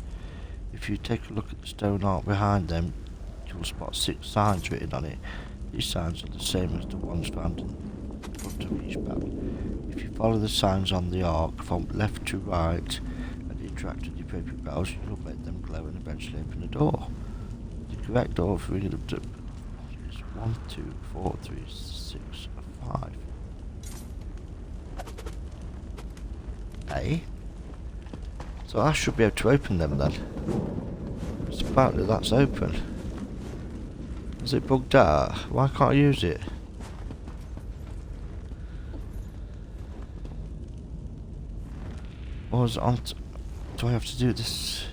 If you take a look at the stone arc behind them, you will spot 6 signs written on it. These signs are the same as the ones found in front of each bell. If you follow the signs on the arc from left to right and interact with the appropriate bells, you'll make them glow and eventually open the door. The correct order for ringing up to is 1, 2, 4, 3, 6, 5. So I should be able to open them then. It's about that that's open. Is it bugged out? Why can't I use it? Or is it on do I have to do this?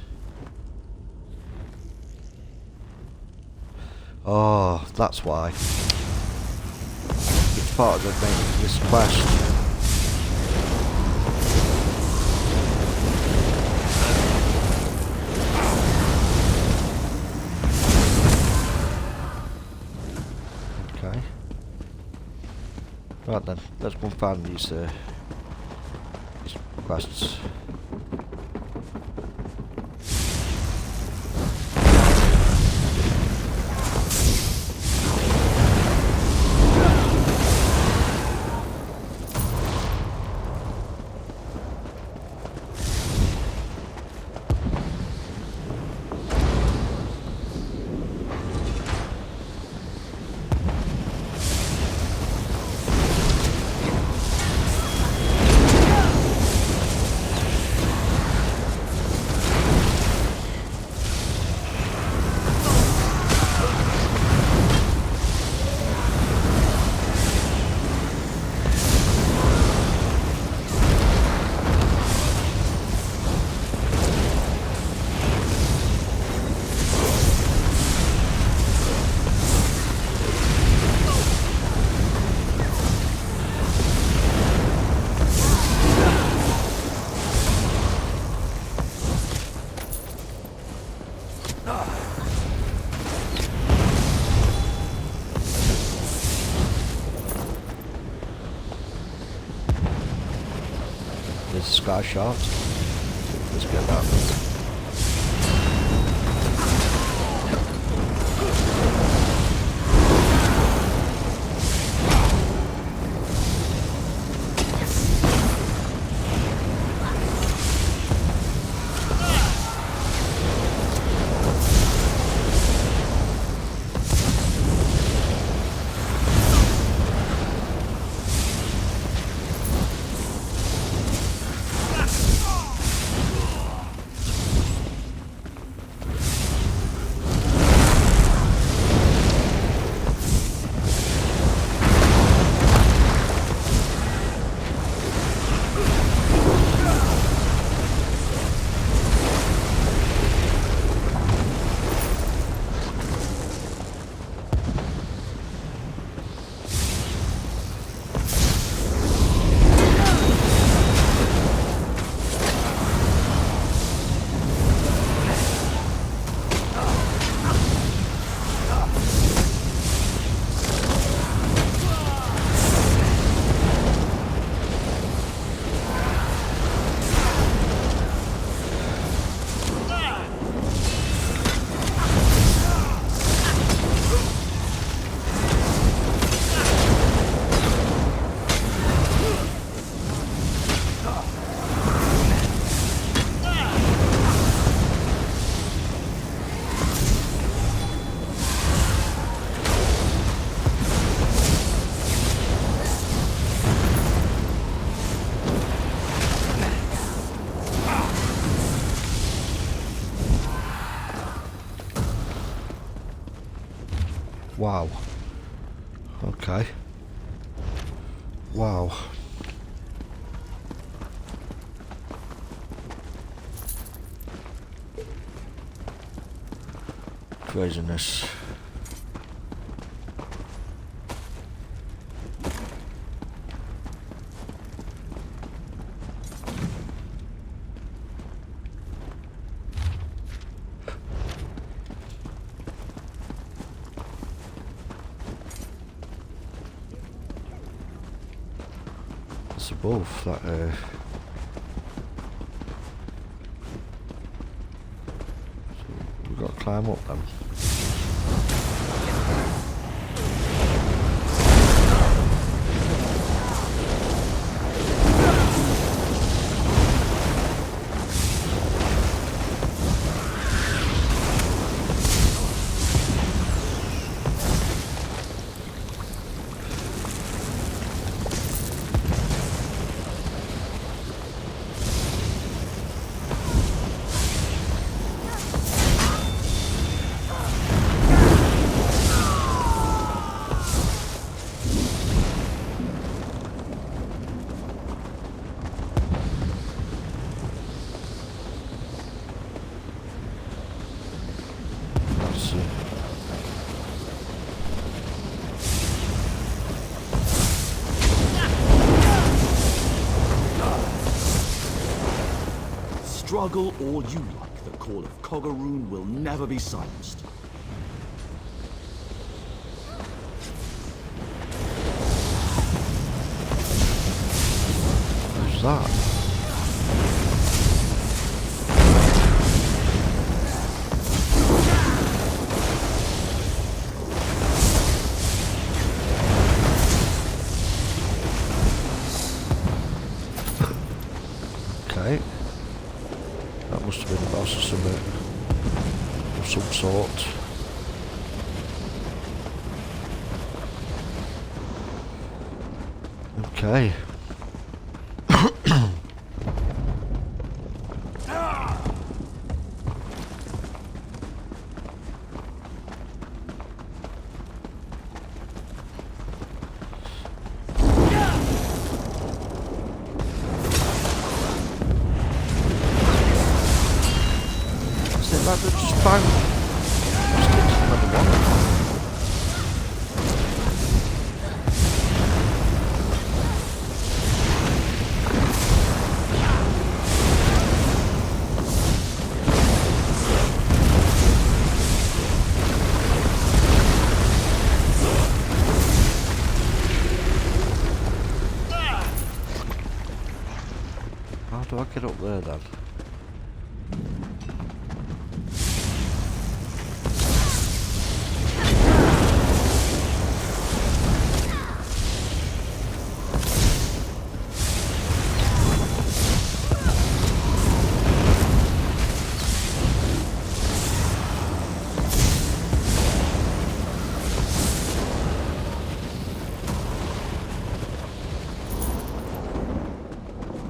Oh, that's why. It's part of the main this quest. Right then, let's go and find these quests. sky shard. Let's get that. Wow. Okay. Wow. Craziness. It's above that so we've got to climb up them. Struggle all you like, the call of Coggaroon will never be silenced. Who's that? Okay. That must have been a boss of some sort. Okay. Just found another one. How do then.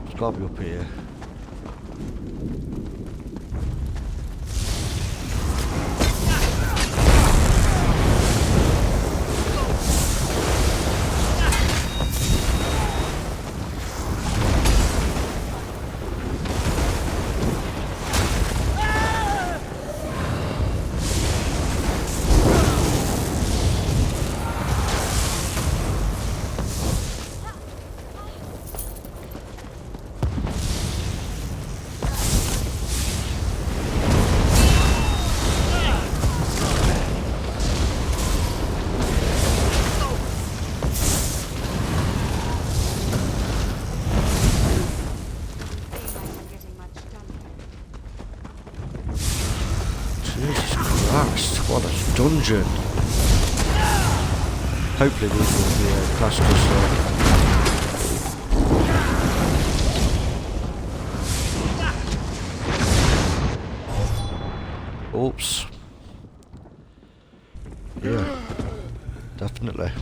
It's got to be up here. Jesus Christ, what a dungeon. Hopefully these will be classed as oops. Yeah, definitely.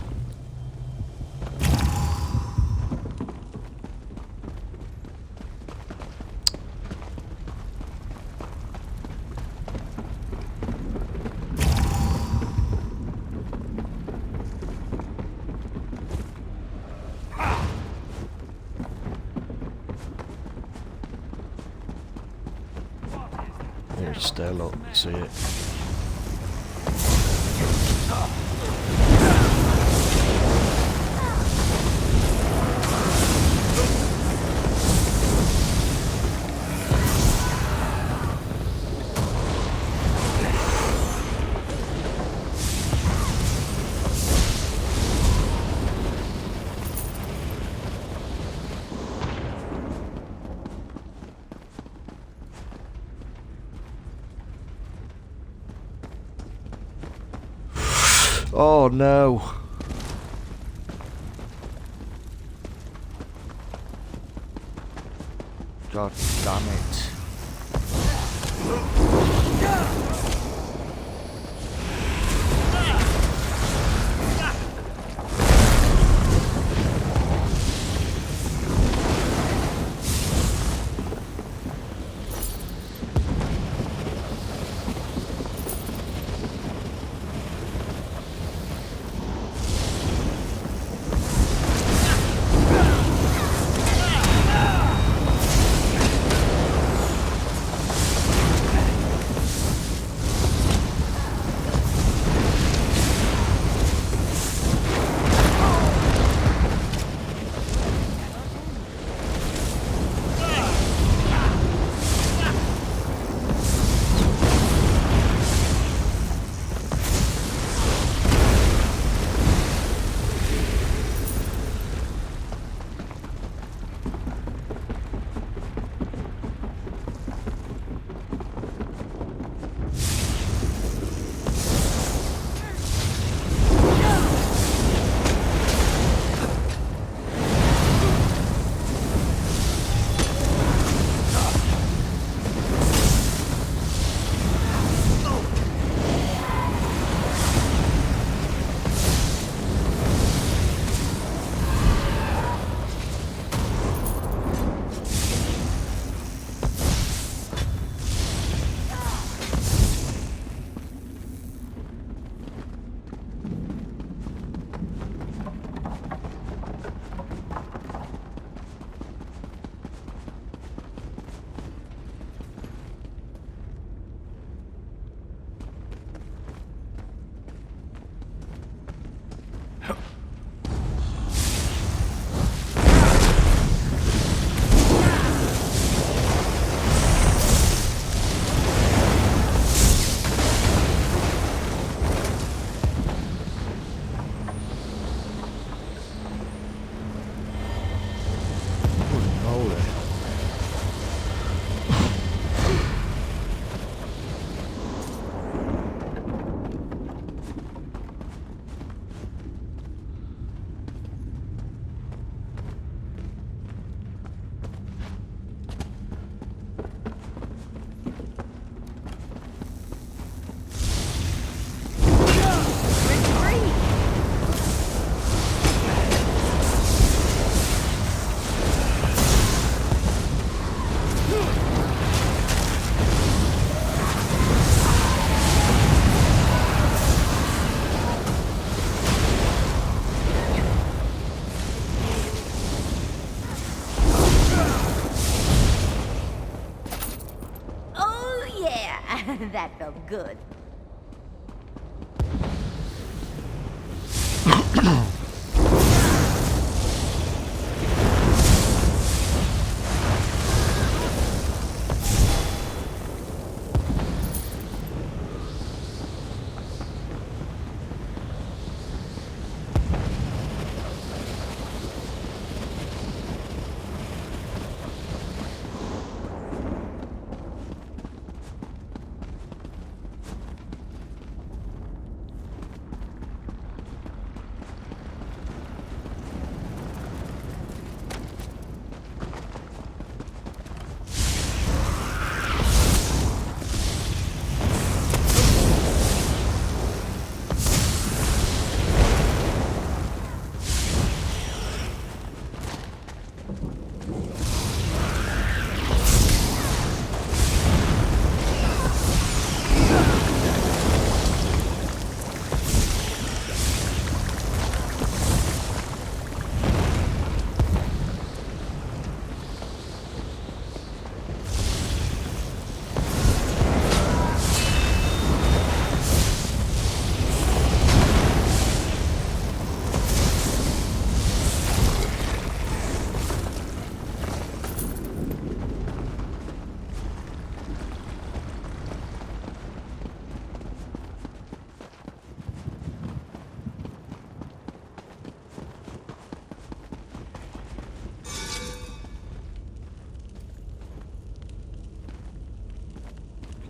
Yeah, just stay look, see it. Oh no. God damn it. That felt good.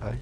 Okay.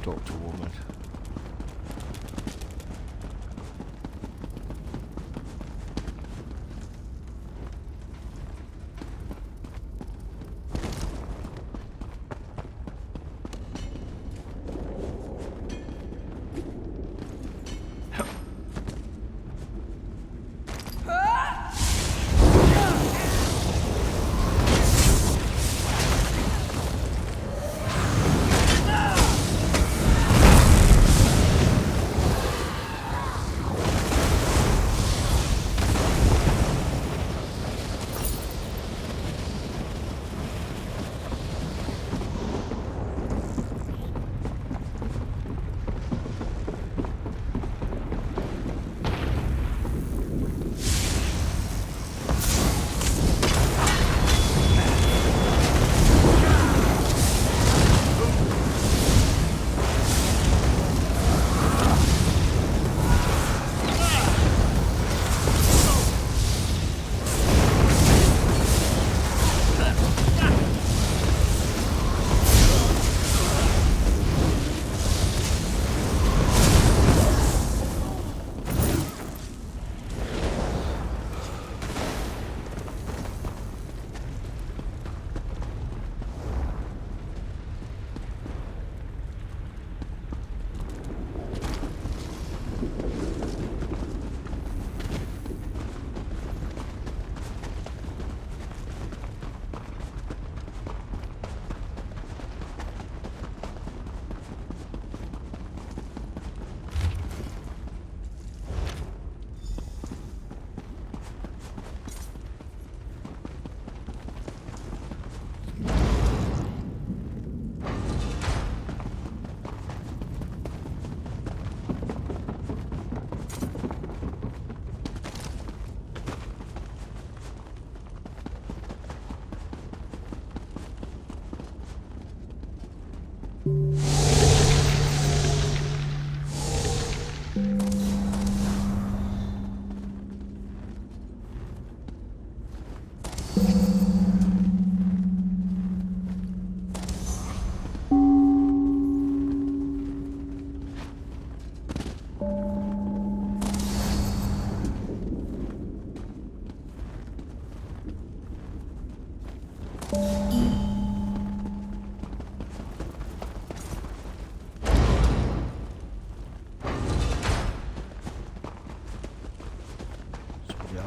Talk to a woman.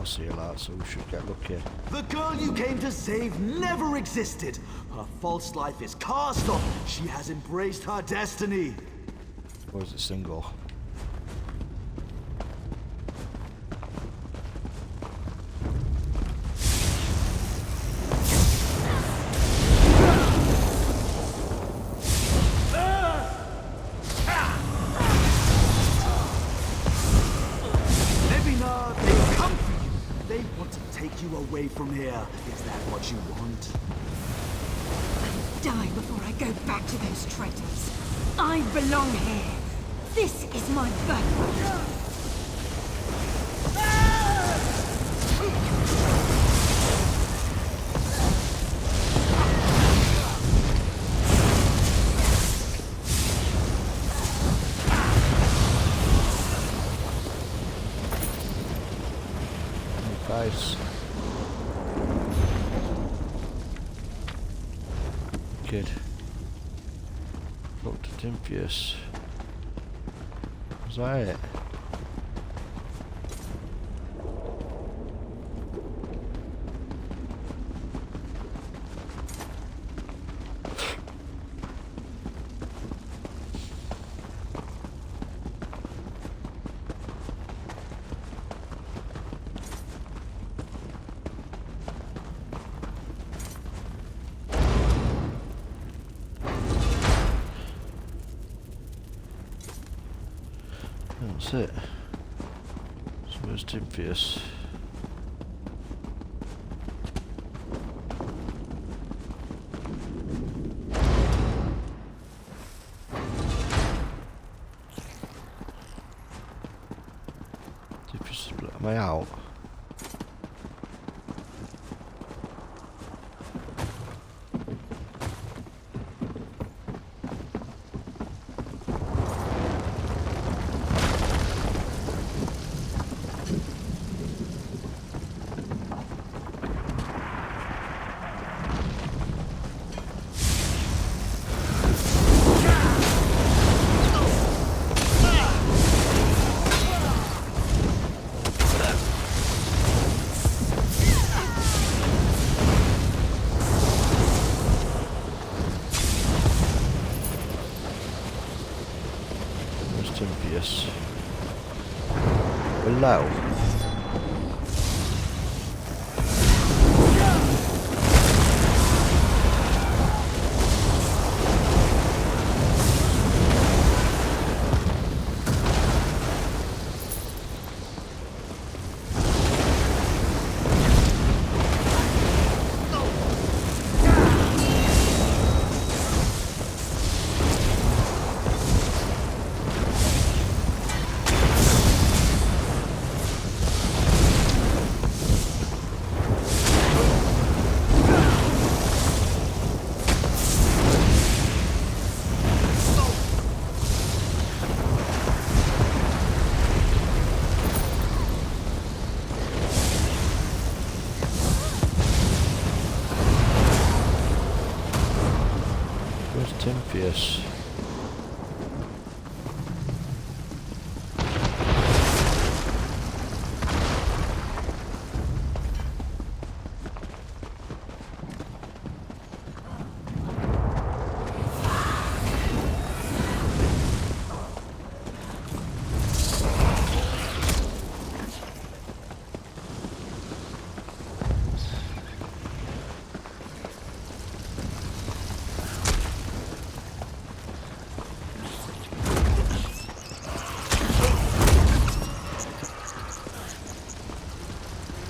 See a lot, so we should get lucky. The girl you came to save never existed. Her false life is cast off. She has embraced her destiny. Or is it single? Away from here. Is that what you want? Die before I go back to those traitors. I belong here. This is my birthright. Nice. Good. Dr. Timpius. Was that it? That's it. So where's Timpius? Timpius, am I out? Tympius. Hello. Tympius.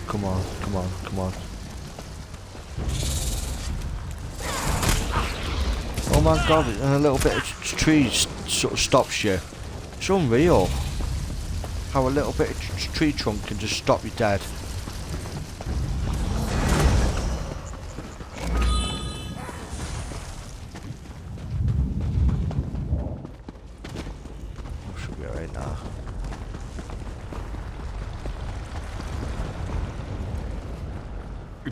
Come on, come on, come on. Oh my god, and a little bit of tree sort of stops you. It's unreal how a little bit of tree trunk can just stop you dead. Should be alright now.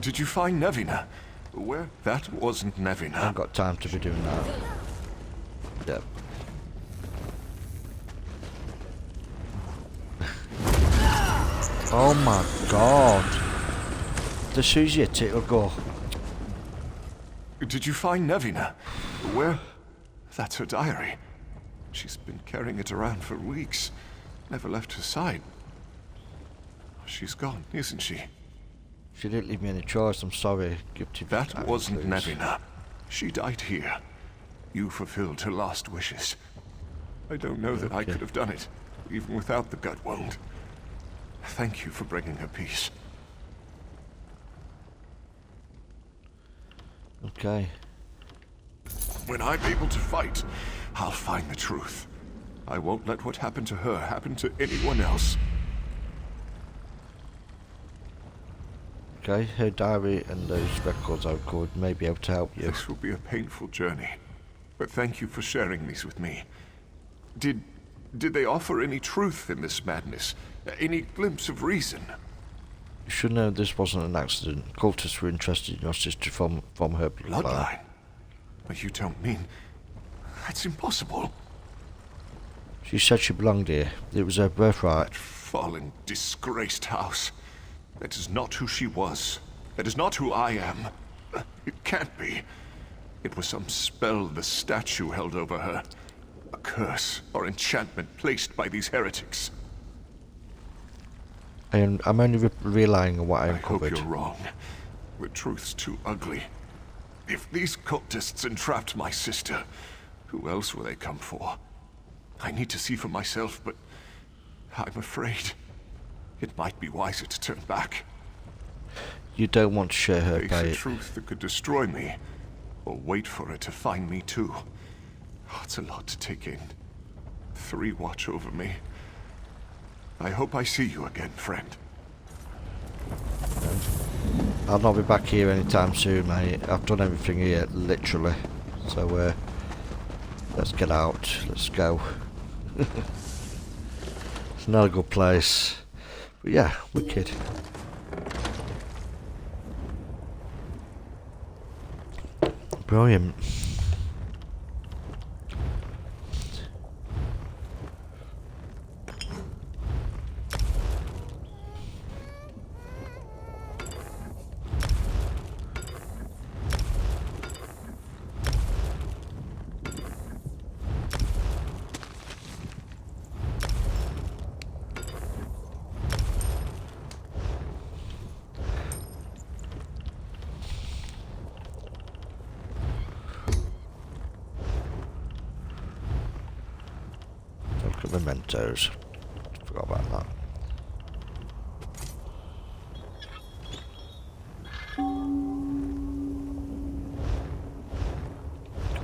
Did you find Nevina? Where? That wasn't Nevina. I haven't got time to be doing that. Yep. Oh my god. As soon as you hit it, it'll go. Did you find Nevina? Where? That's her diary. She's been carrying it around for weeks. Never left her side. She's gone, isn't she? She didn't leave me any choice, I'm sorry. That wasn't Nevina. She died here. You fulfilled her last wishes. I don't know that I could have done it, even without the gut wound. Thank you for bringing her peace. Okay. When I'm able to fight, I'll find the truth. I won't let what happened to her happen to anyone else. Okay, her diary and those records I could may be able to help you. This will be a painful journey, but thank you for sharing these with me. Did they offer any truth in this madness? Any glimpse of reason? You should know this wasn't an accident. Cultists were interested in your sister from her bloodline. But you don't mean... That's impossible. She said she belonged here. It was her birthright. That fallen, disgraced house. That is not who she was. That is not who I am. It can't be. It was some spell the statue held over her. A curse or enchantment placed by these heretics. I'm only relying on what I uncovered. I hope you're wrong. The truth's too ugly. If these cultists entrapped my sister, who else will they come for? I need to see for myself, but I'm afraid it might be wiser to turn back. You don't want to share her Face a truth that could destroy me, or wait for it to find me too. Oh, it's a lot to take in. 3 watch over me. I hope I see you again, friend. I'll not be back here anytime soon, mate. I've done everything here, literally. So, let's get out. Let's go. It's not a good place. But yeah, wicked. Brilliant. Look at mementos. Forgot about that.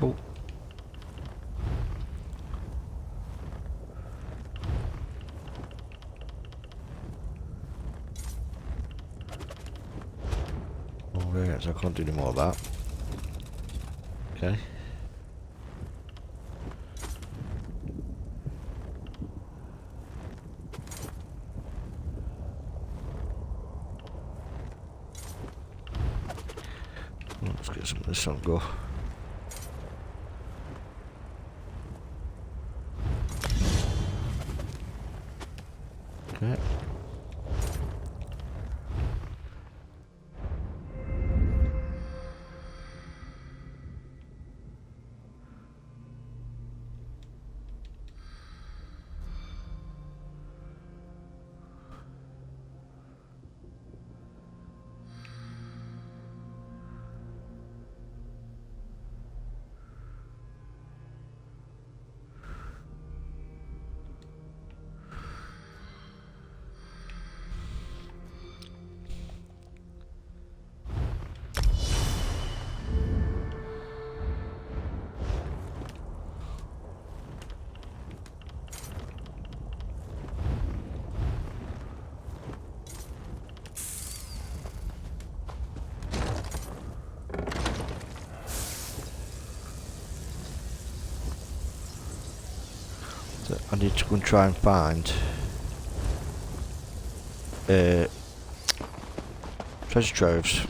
Cool. Oh yeah, so I can't do any more of that. Okay. Let's get some of this on go. Okay. So I need to go and try and find treasure troves.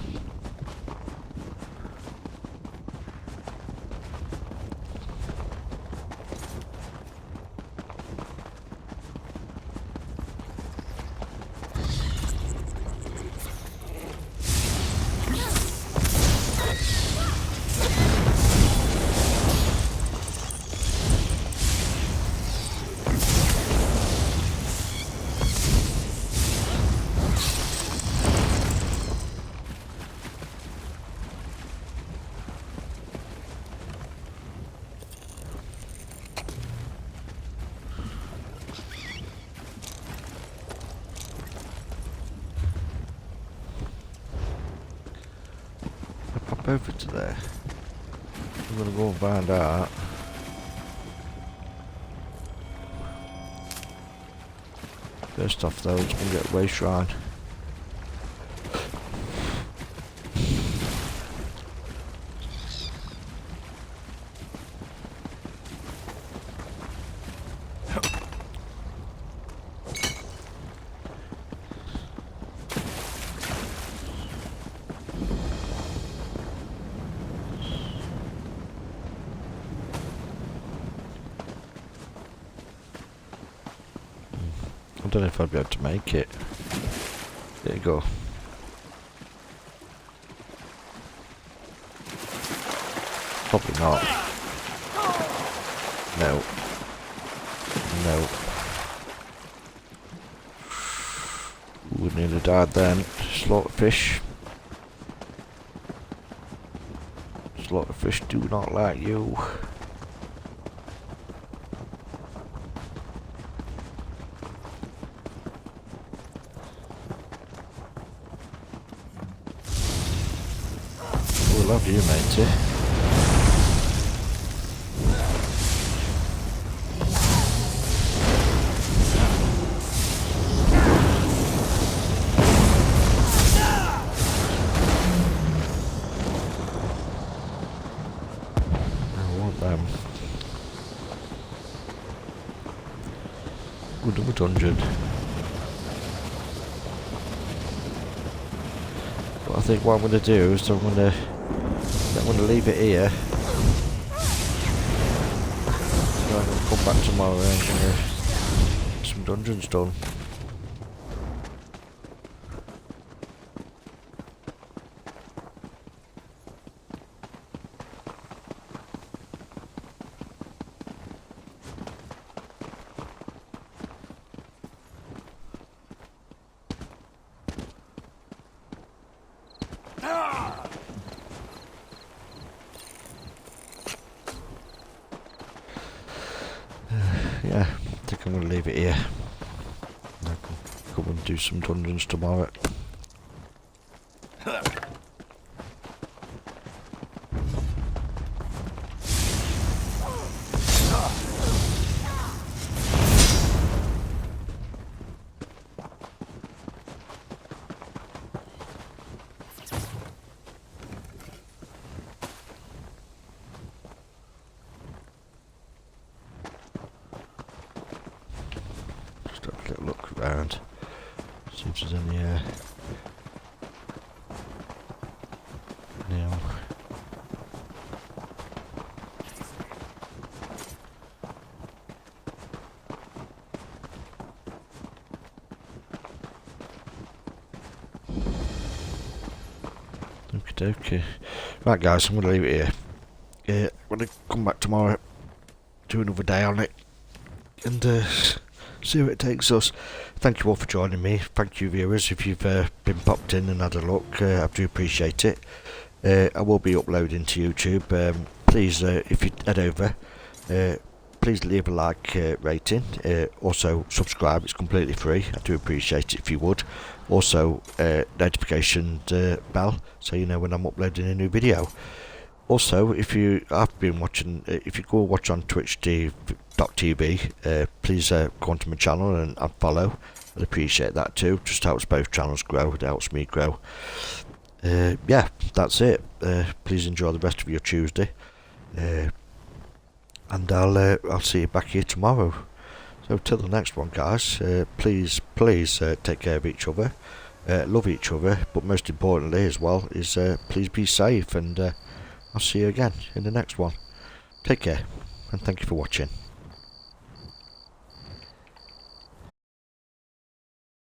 Over to there. I'm gonna go and find out. First off though, let's go and get Way Shrine. I don't know if I'll be able to make it. There you go. Probably not. No. No. We nearly died then. Slaughterfish. Slaughterfish do not like you. Love you, matey. I want them. Good of 100. But I think what I'm going to do is I'm going to leave it here. So I'm going to come back tomorrow and get some dungeons done. Yeah, think I'm going to leave it here. I can come and do some dungeons tomorrow. Just have a little look around. See if there's any no. Okay. Right guys, I'm going to leave it here. I'm going to come back tomorrow, do another day on it, and see where it takes us. Thank you all for joining me. Thank you viewers if you've been popped in and had a look. I do appreciate it. I will be uploading to YouTube. Please, if you head over, please leave a like rating. Also subscribe, it's completely free. I do appreciate it if you would. Also notification bell so you know when I'm uploading a new video. Also, if you have been watching, if you go watch on twitch.tv, please go onto my channel and follow. I'd appreciate that too. Just helps both channels grow. It helps me grow. Yeah, that's it. Please enjoy the rest of your Tuesday, and I'll see you back here tomorrow. So till the next one, guys. Please take care of each other, love each other, but most importantly as well is please be safe, and I'll see you again in the next one. Take care, and thank you for watching.